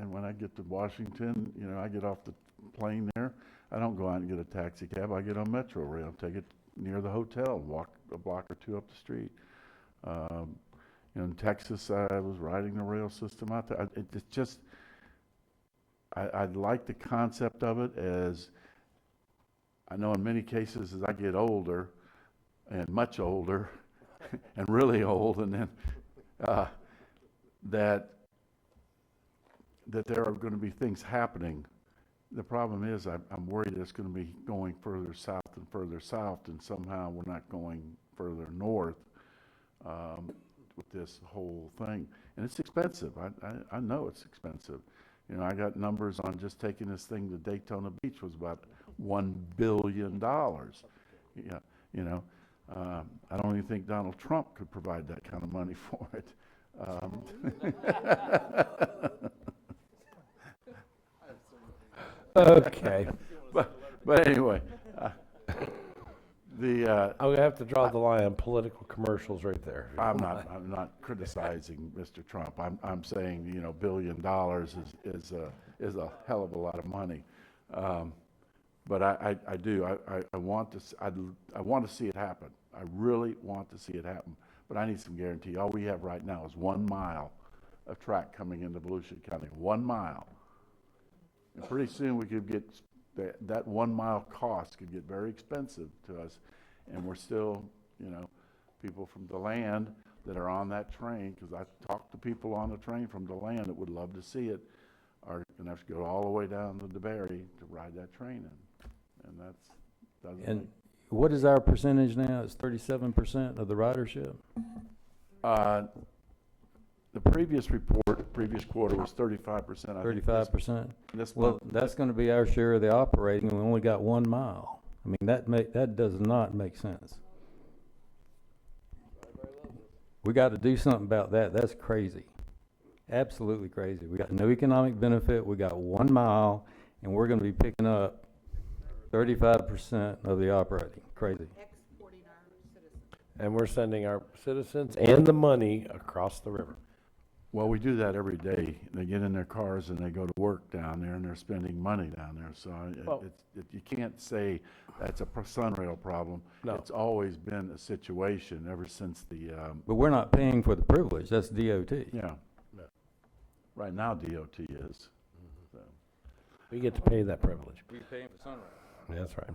when I get to Washington, I get off the plane there. I don't go out and get a taxi cab. I get on Metro Rail, take it near the hotel, walk a block or two up the street. In Texas, I was riding the rail system out there. It's just, I like the concept of it. As I know in many cases, as I get older, and much older, and really old, and then that there are going to be things happening. The problem is I'm worried it's going to be going further south, and somehow we're not going further north with this whole thing. And it's expensive. I know it's expensive. You know, I got numbers on just taking this thing to Daytona Beach was about $1 billion. Yeah, you know, I don't even think Donald Trump could provide that kind of money for it. Okay. But anyway, I'm gonna have to draw the line on political commercials right there. I'm not criticizing Mr. Trump. I'm saying, you know, $1 billion is a hell of a lot of money. But I want to see it happen. I really want to see it happen. But I need some guarantee. All we have right now is 1 mile of track coming into Volusia County. 1 mile. And pretty soon we could get that 1 mile cost could get very expensive to us, and we're still, you know, people from DeLand that are on that train, because I talked to people on the train from DeLand that would love to see it, are going to have to go all the way down to DeBerry to ride that train in, and that's doesn't. And what is our percentage now? It's 37% of the ridership? The previous quarter was 35%. 35%? This Well, month, that's going to be our share of the operating, and we only got 1 mile. I mean, that does not make sense. We got to do something about that. That's crazy. Absolutely crazy. We got no economic benefit. We got 1 mile, and we're going to be picking up 35% of the operating. Crazy. And we're sending our citizens and the money across the river. well, we do that every day. They get in their cars and they go to work down there, and they're spending money down there. So you can't say that's a Sunrail problem. No. It's always been a situation ever since the. But we're not paying for the privilege. That's DOT. Yeah. Right now, DOT is. So. We get to pay that privilege. We're paying for Sunrail. That's right.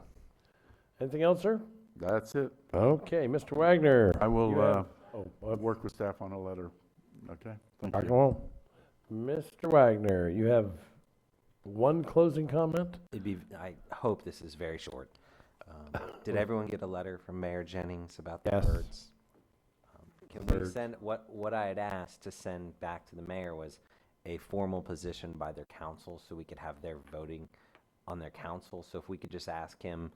Anything else, sir? That's it. Okay, Mr. Wagner. I will you have- work with staff on a letter. Okay. Thank Dr. you. Wong. Mr. Wagner, you have one closing comment? I hope this is very short. Did everyone get a letter from Mayor Jennings about the Yes. birds? Can we Bird. send, what I had asked to send back to the mayor was a formal position by their council, so we could have their voting on their council. So if we could just ask him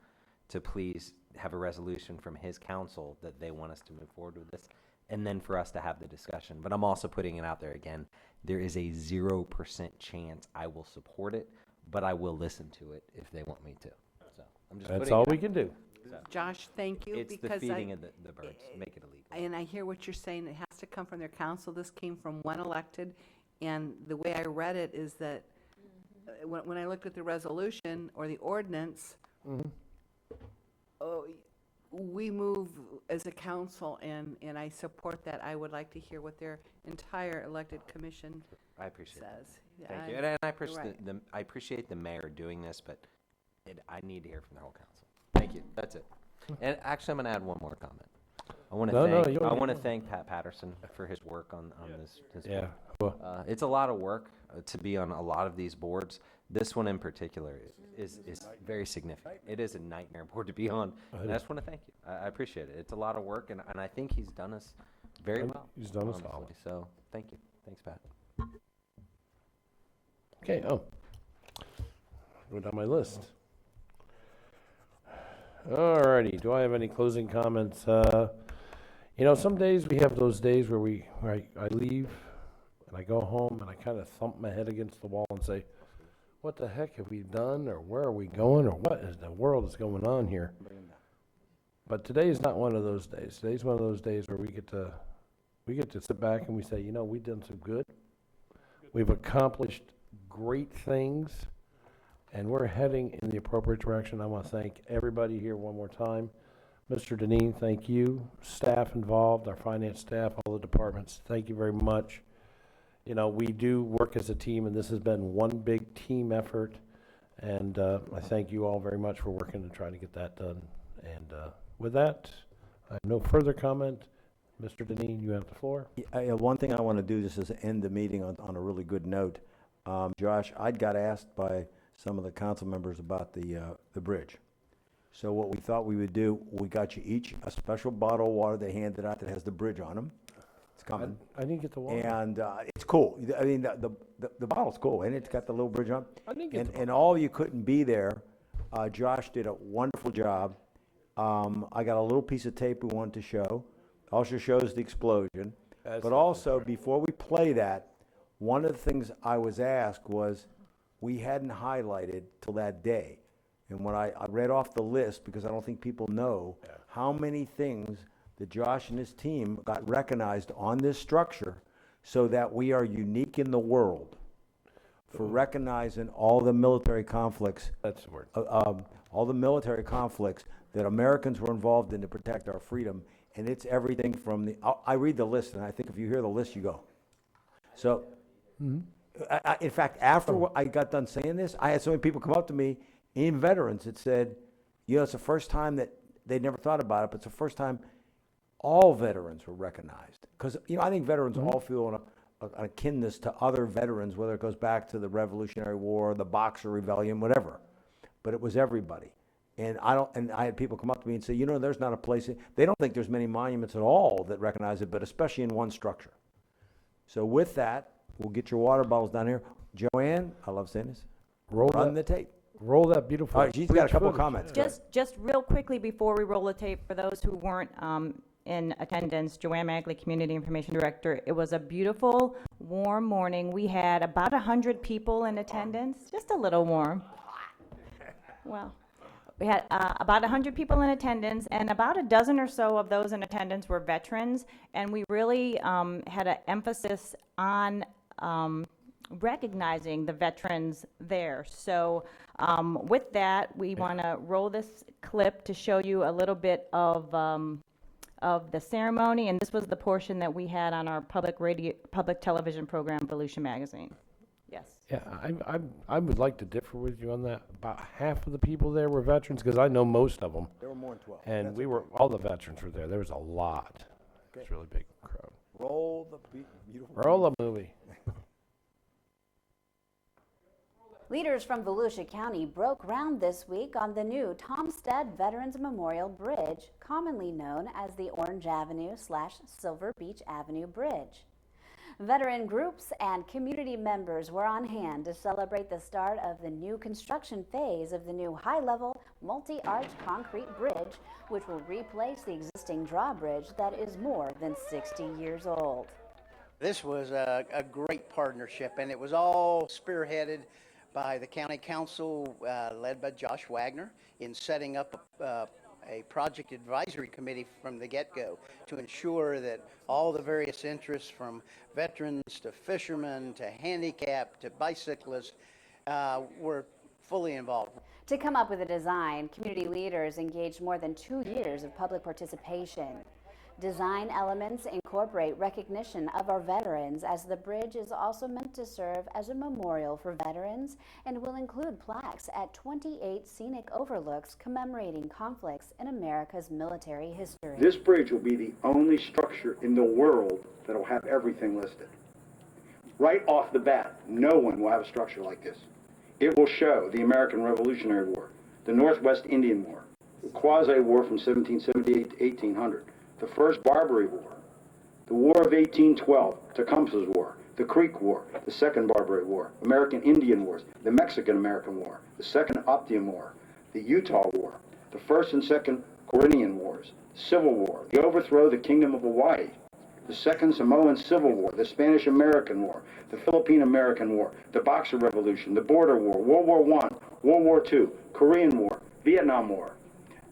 to please have a resolution from his council that they want us to move forward with this, and then for us to have the discussion. But I'm also putting it out there again, there is a 0% chance I will support it, but I will listen to it if they want me to. So I'm just That's putting all it we out can do. there. So Josh, thank you. it's the because feeding of the birds, make it illegal. And I hear what you're saying, it has to come from their council. This came from one elected, and the way I read it is that when I looked at the resolution or the ordinance, we move as a council, and I support that. I would like to hear what their entire elected commission I appreciate that. says. Thank you. I- And I you're appreciate right. I appreciate the mayor doing this, but I need to hear from the whole council. Thank you. That's it. And actually, I'm going to add one more comment. I want to No, no, thank you don't I need want to more. thank Pat Patterson for his work on this. Yeah. board. Well, It's a lot of work to be on a lot of these boards. This one in particular is very significant. It is a nightmare board to be on. And I just want to thank you. I appreciate it. It's a lot of work, and I think he's done us very And well. he's done us honestly. solid. So thank you. Thanks, Pat. okay, go down my list. Alrighty, do I have any closing comments? You know, some days we have those days where I leave and I go home and I kind of thump my head against the wall and say, what the heck have we done, or where are we going, or what in the world is going on here? But today is not one of those days. Today's one of those days where we get to sit back and we say, you know, we've done some good. We've accomplished great things, and we're heading in the appropriate direction. I want to thank everybody here one more time. Mr. Deneen, thank you. Staff involved, our finance staff, all the departments, thank you very much. You know, we do work as a team, and this has been one big team effort. And I thank you all very much for working to try to get that done. And with that, I have no further comment. Mr. Deneen, you have the floor. One thing I want to do just is end the meeting on a really good note. Josh, I got asked by some of the council members about the bridge. So what we thought we would do, we got you each a special bottle of water they handed out that has the bridge on them. It's coming. I didn't get the water. And it's cool. I mean, the bottle's cool, and it's got the little bridge on. I didn't get And all you couldn't be there. Josh did a wonderful job. I got a little piece of tape we wanted to show. Also shows the explosion. But also, before we play that, one of the things I was asked was we hadn't highlighted till that day. And when I read off the list, because I don't think people know how many things that Josh and his team got recognized on this structure, so that we are unique in the world for recognizing all the military conflicts. That's the word. All the military conflicts that Americans were involved in to protect our freedom. And it's everything from the, I read the list, and I think if you hear the list, you go. So, in fact, after I got done saying this, I had so many people come up to me, even veterans, that said, you know, it's the first time that they'd never thought about it, but it's the first time all veterans were recognized. Because, you know, I think veterans all feel an akinness to other veterans, whether it goes back to the Revolutionary War, the Boxer Rebellion, whatever. But it was everybody. And I had people come up to me and say, you know, there's not a place, they don't think there's many monuments at all that recognize it, but especially in one structure. So with that, we'll get your water bottles down here. Joanne, I love saying this, run the tape. Roll that beautiful. All right, she's got a couple comments. Just real quickly before we roll the tape, for those who weren't in attendance, Joanne Magley, Community Information Director. It was a beautiful, warm morning. We had about 100 people in attendance, just a little warm. Well, we had about 100 people in attendance, and about a dozen or so of those in attendance were veterans, and we really had an emphasis on recognizing the veterans there. So with that, we want to roll this clip to show you a little bit of the ceremony, and this was the portion that we had on our public television program, Volusia Magazine. Yes. Yeah, I would like to differ with you on that. About half of the people there were veterans, because I know most of them. There were more than 12. And all the veterans were there. There was a lot. Okay. It was a really big crowd. Roll the beautiful. Roll the movie. Leaders from Volusia County broke ground this week on the new Tomstead Veterans Memorial Bridge, commonly known as the Orange Avenue/Silver Beach Avenue Bridge. Veteran groups and community members were on hand to celebrate the start of the new construction phase of the new high-level, multi-arch concrete bridge, which will replace the existing drawbridge that is more than 60 years old. This was a great partnership, and it was all spearheaded by the county council, led by Josh Wagner, in setting up a project advisory committee from the get-go to ensure that all the various interests, from veterans to fishermen to handicapped to bicyclists, were fully involved. To come up with a design, community leaders engaged more than 2 years of public participation. Design elements incorporate recognition of our veterans, as the bridge is also meant to serve as a memorial for veterans and will include plaques at 28 scenic overlooks commemorating conflicts in America's military history. This bridge will be the only structure in the world that will have everything listed. Right off the bat, no one will have a structure like this. It will show the American Revolutionary War, the Northwest Indian War, the Quasi-War from 1778 to 1800, the First Barbary War, the War of 1812, Tecumseh's War, the Creek War, the Second Barbary War, American Indian Wars, the Mexican-American War, the Second Optium War, the Utah War, the First and Second Corinthian Wars, Civil War, the overthrow of the Kingdom of Hawaii, the Second Samoan Civil War, the Spanish-American War, the Philippine-American War, the Boxer Revolution, the Border War, World War I, World War II, Korean War, Vietnam War,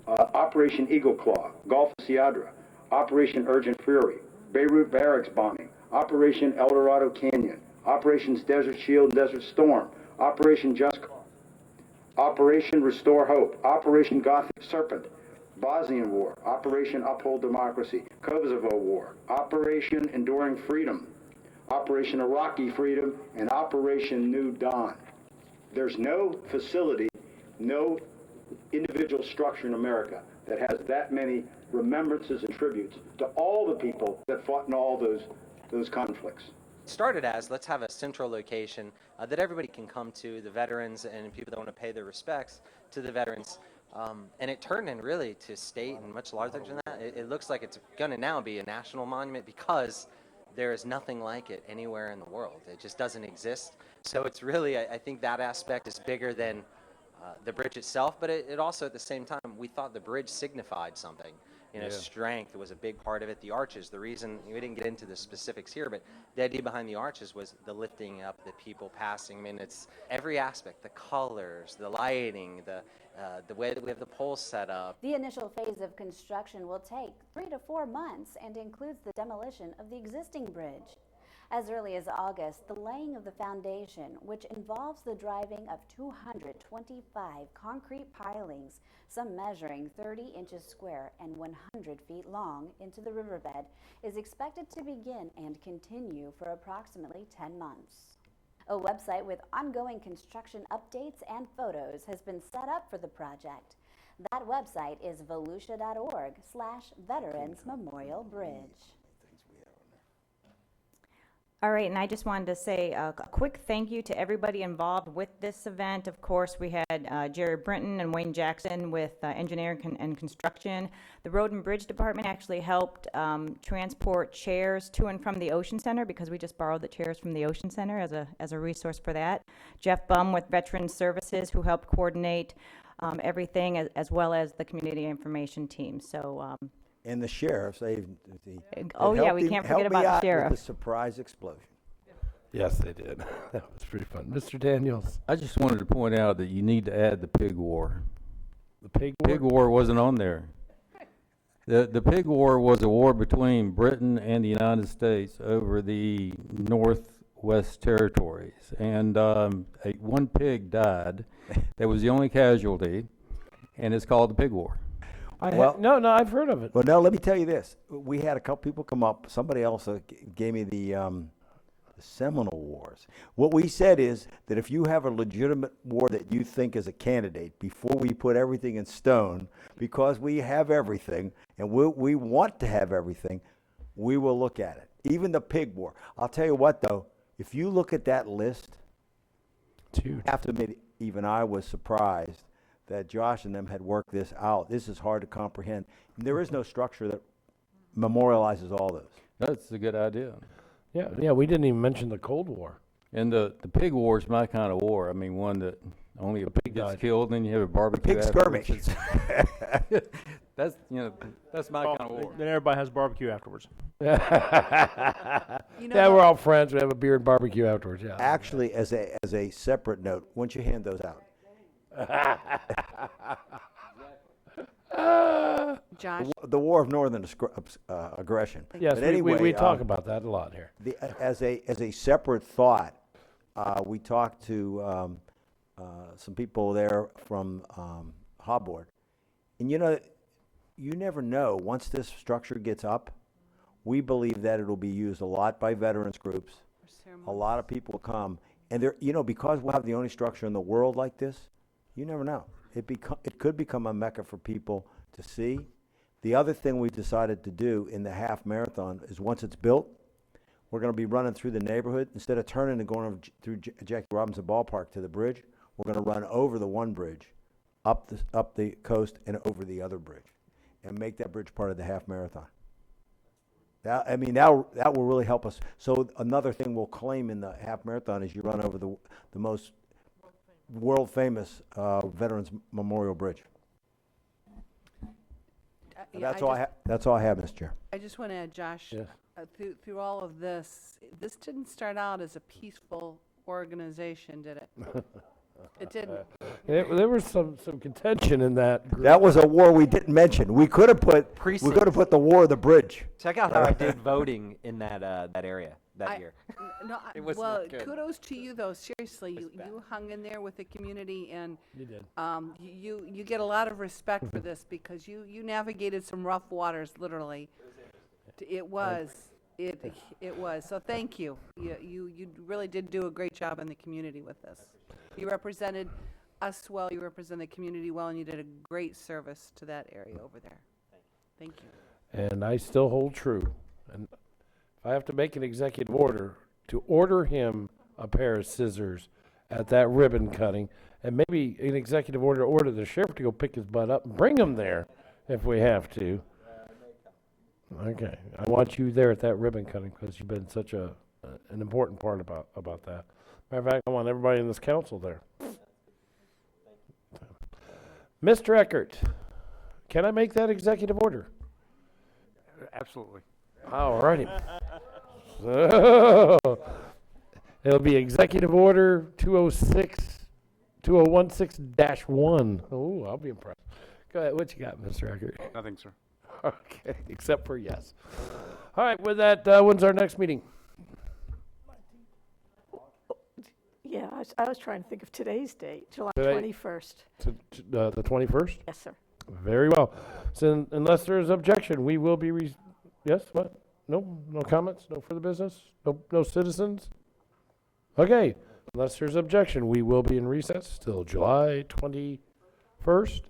Operation Eagle Claw, Gulf of Seadra, Operation Urgent Fury, Beirut Barracks bombing, Operation El Dorado Canyon, Operations Desert Shield and Desert Storm, Operation Just Cause, Operation Restore Hope, Operation Gothic Serpent, Bosnian War, Operation Uphold Democracy, Kosovo War, Operation Enduring Freedom, Operation Iraqi Freedom, and Operation New Dawn. There's no facility, no individual structure in America that has that many remembrances and tributes to all the people that fought in all those conflicts. It started as, let's have a central location that everybody can come to, the veterans and people that want to pay their respects to the veterans. And it turned in really to state and much larger than that. It looks like it's going to now be a national monument because there is nothing like it anywhere in the world. It just doesn't exist. So it's really, I think that aspect is bigger than the bridge itself, but it also at the same time, we thought the bridge signified something. You know, strength was a big part of it. The arches, the reason, we didn't get into the specifics here, but the idea behind the arches was the lifting up, the people passing. I mean, it's every aspect, the colors, the lighting, the way that we have the poles set up. The initial phase of construction will take 3 to 4 months and includes the demolition of the existing bridge. As early as August, the laying of the foundation, which involves the driving of 225 concrete pilings, some measuring 30 inches square and 100 feet long, into the riverbed, is expected to begin and continue for approximately 10 months. A website with ongoing construction updates and photos has been set up for the project. That website is volusia.org/Veterans Memorial Bridge. All right, and I just wanted to say a quick thank you to everybody involved with this event. Of course, we had Jerry Brinton and Wayne Jackson with engineering and construction. The Road and Bridge Department actually helped transport chairs to and from the Ocean Center because we just borrowed the chairs from the Ocean Center as a resource for that. Jeff Bum with Veterans Services, who helped coordinate everything, as well as the community information team. So. And the sheriffs, we can't forget about the sheriff. With the surprise explosion. Yes, they did. That was pretty fun. Mr. Daniels. I just wanted to point out that you need to add the pig war. The pig war? Pig war wasn't on there. The pig war was a war between Britain and the United States over the Northwest Territories. And one pig died. That was the only casualty, and it's called the pig war. No, I've heard of it. Well, no, let me tell you this. We had a couple people come up. Somebody else gave me the Seminole Wars. What we said is that if you have a legitimate war that you think is a candidate, before we put everything in stone, because we have everything, and we want to have everything, we will look at it. Even the pig war. I'll tell you what, though, if you look at that list, I have to admit, even I was surprised that Josh and them had worked this out. This is hard to comprehend. There is no structure that memorializes all those. That's a good idea. Yeah, we didn't even mention the Cold War. And the pig war is my kind of war. I mean, one that only a pig gets killed, and then you have a barbecue. Pig skirmish. That's my kind of war. Then everybody has barbecue afterwards. Yeah, we're all friends. We have a beer and barbecue afterwards. Yeah. Actually, as a separate note, once you hand those out. Josh? The War of Northern Aggression. Yes, but anyway, we talk about that a lot here. As a separate thought, we talked to some people there from Hobboard, and you never know. Once this structure gets up, we believe that it'll be used a lot by veterans groups. A lot of people will come, and because we'll have the only structure in the world like this, you never know. It could become a mecca for people to see. The other thing we decided to do in the half marathon is once it's built, we're going to be running through the neighborhood. Instead of turning and going through Jackie Robinson Ballpark to the bridge, we're going to run over the one bridge, up the coast and over the other bridge, and make that bridge part of the half marathon. That will really help us. So another thing we'll claim in the half marathon is you run over the most world famous Veterans Memorial Bridge. That's all I have, Mr. Chair. I just want to add, Josh, through all of this didn't start out as a peaceful organization, did it? It didn't. There was some contention in that group. That was a war we didn't mention. We could have put the War of the Bridge. Check out how I did voting in that area that year. It was not good. Kudos to you, though. Seriously, you hung in there with the community, and you did. You get a lot of respect for this because you navigated some rough waters, literally. It was. So thank you. You really did do a great job in the community with this. You represented us well. You represented the community well, and you did a great service to that area over there. Thank you. And I still hold true. And if I have to make an executive order to order him a pair of scissors at that ribbon cutting, and maybe an executive order to order the sheriff to go pick his butt up and bring him there if we have to. Okay, I want you there at that ribbon cutting because you've been such an important part about that. Matter of fact, I want everybody in this council there. Mr. Eckert, can I make that executive order? Absolutely. All righty. So, it'll be Executive Order 2016-1. Oh, I'll be impressed. Go ahead. What you got, Mr. Eckert? Nothing, sir. Okay, except for yes. All right, with that, when's our next meeting? Yeah, I was trying to think of today's date, July Today? 21st. The 21st? Yes, sir. Very well. So unless there is objection, we will be, yes, what? No comments? No further business? No citizens? Okay, unless there's objection, we will be in recess till July 21st.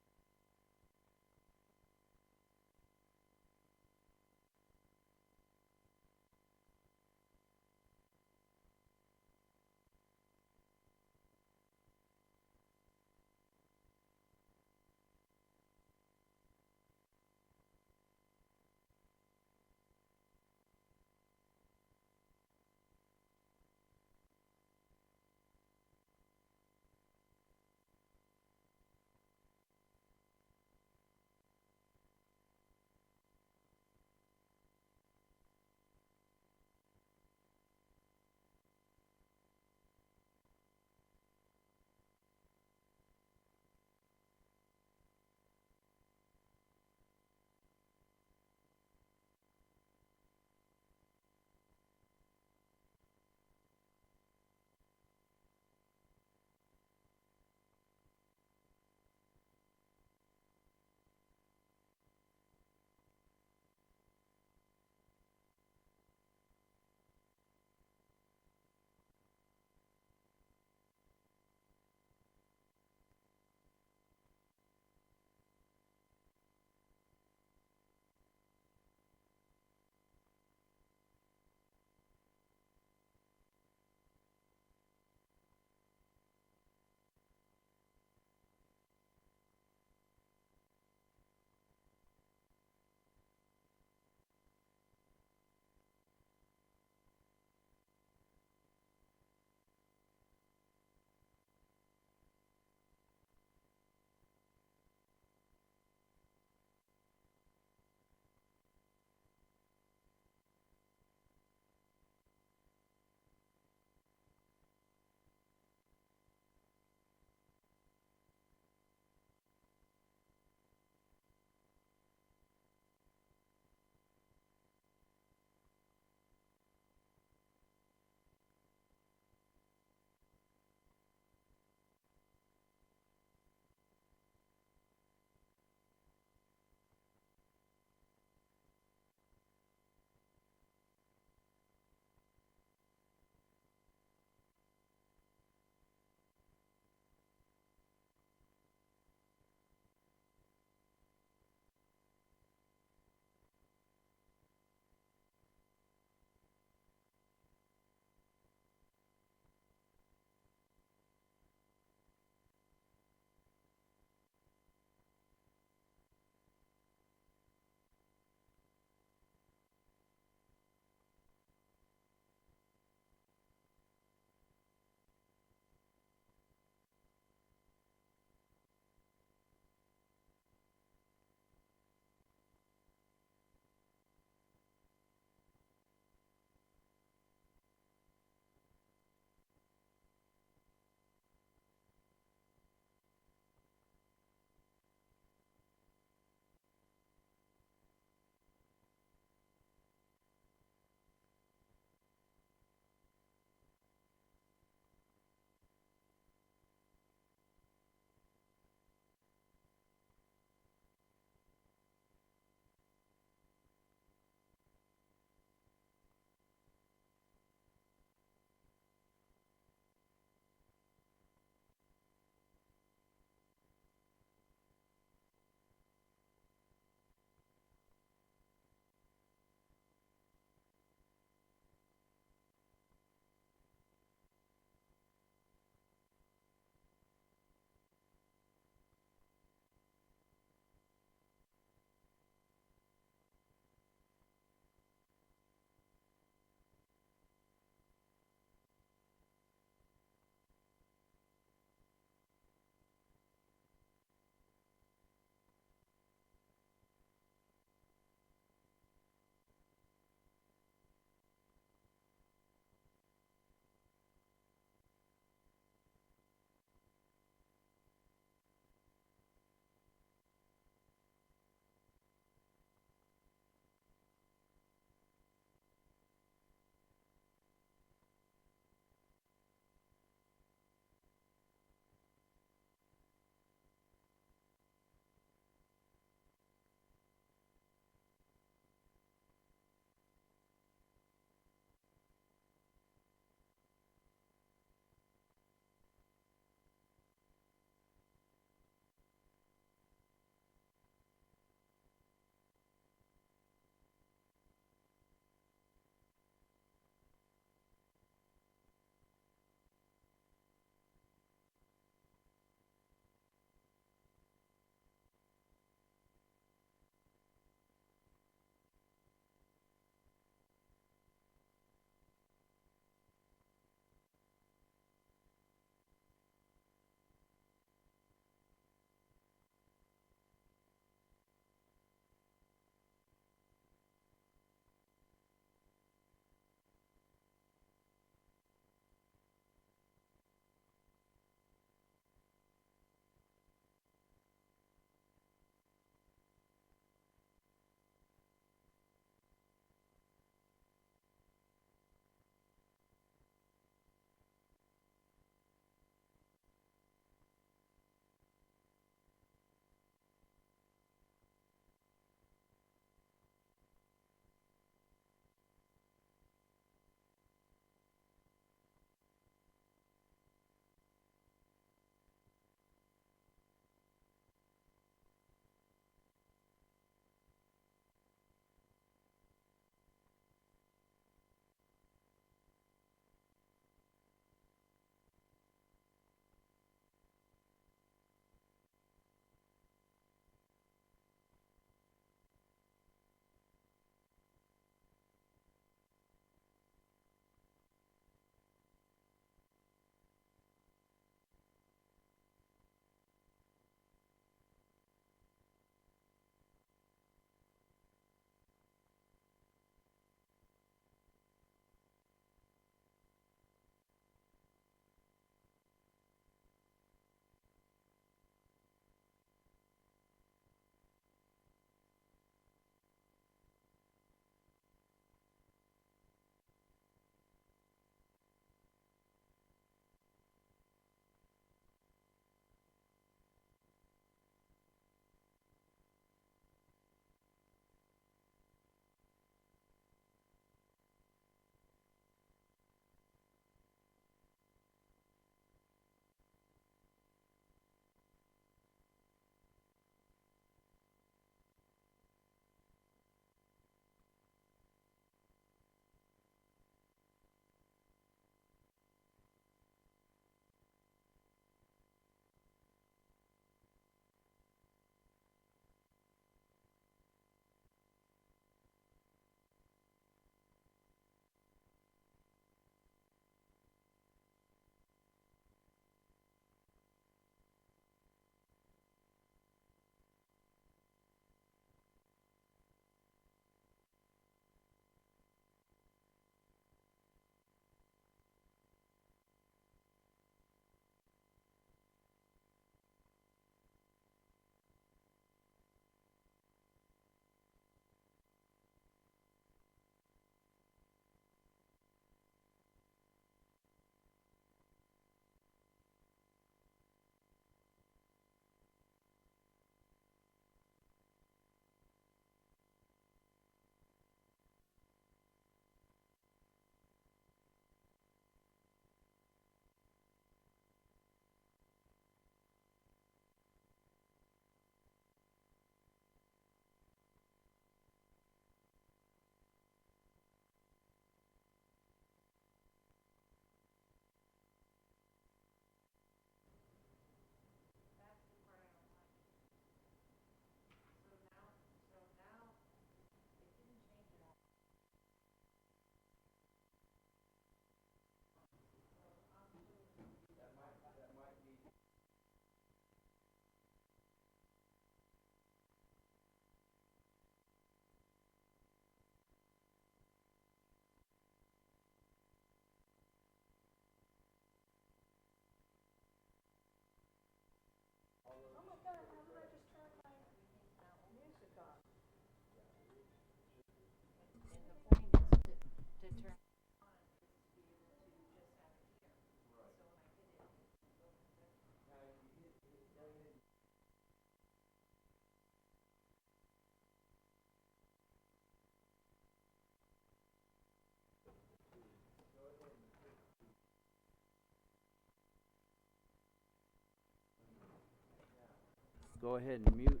Go ahead and mute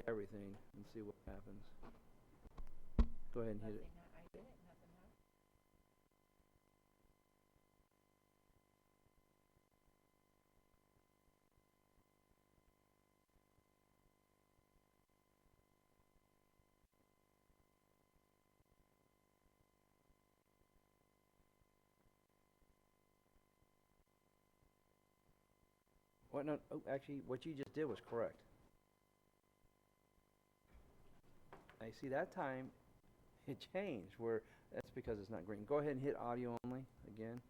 everything and see what happens. Go ahead and hit it. What, no, oh, actually, what you just did was correct. I see that time it changed where that's because it's not green. Go ahead and hit audio only again.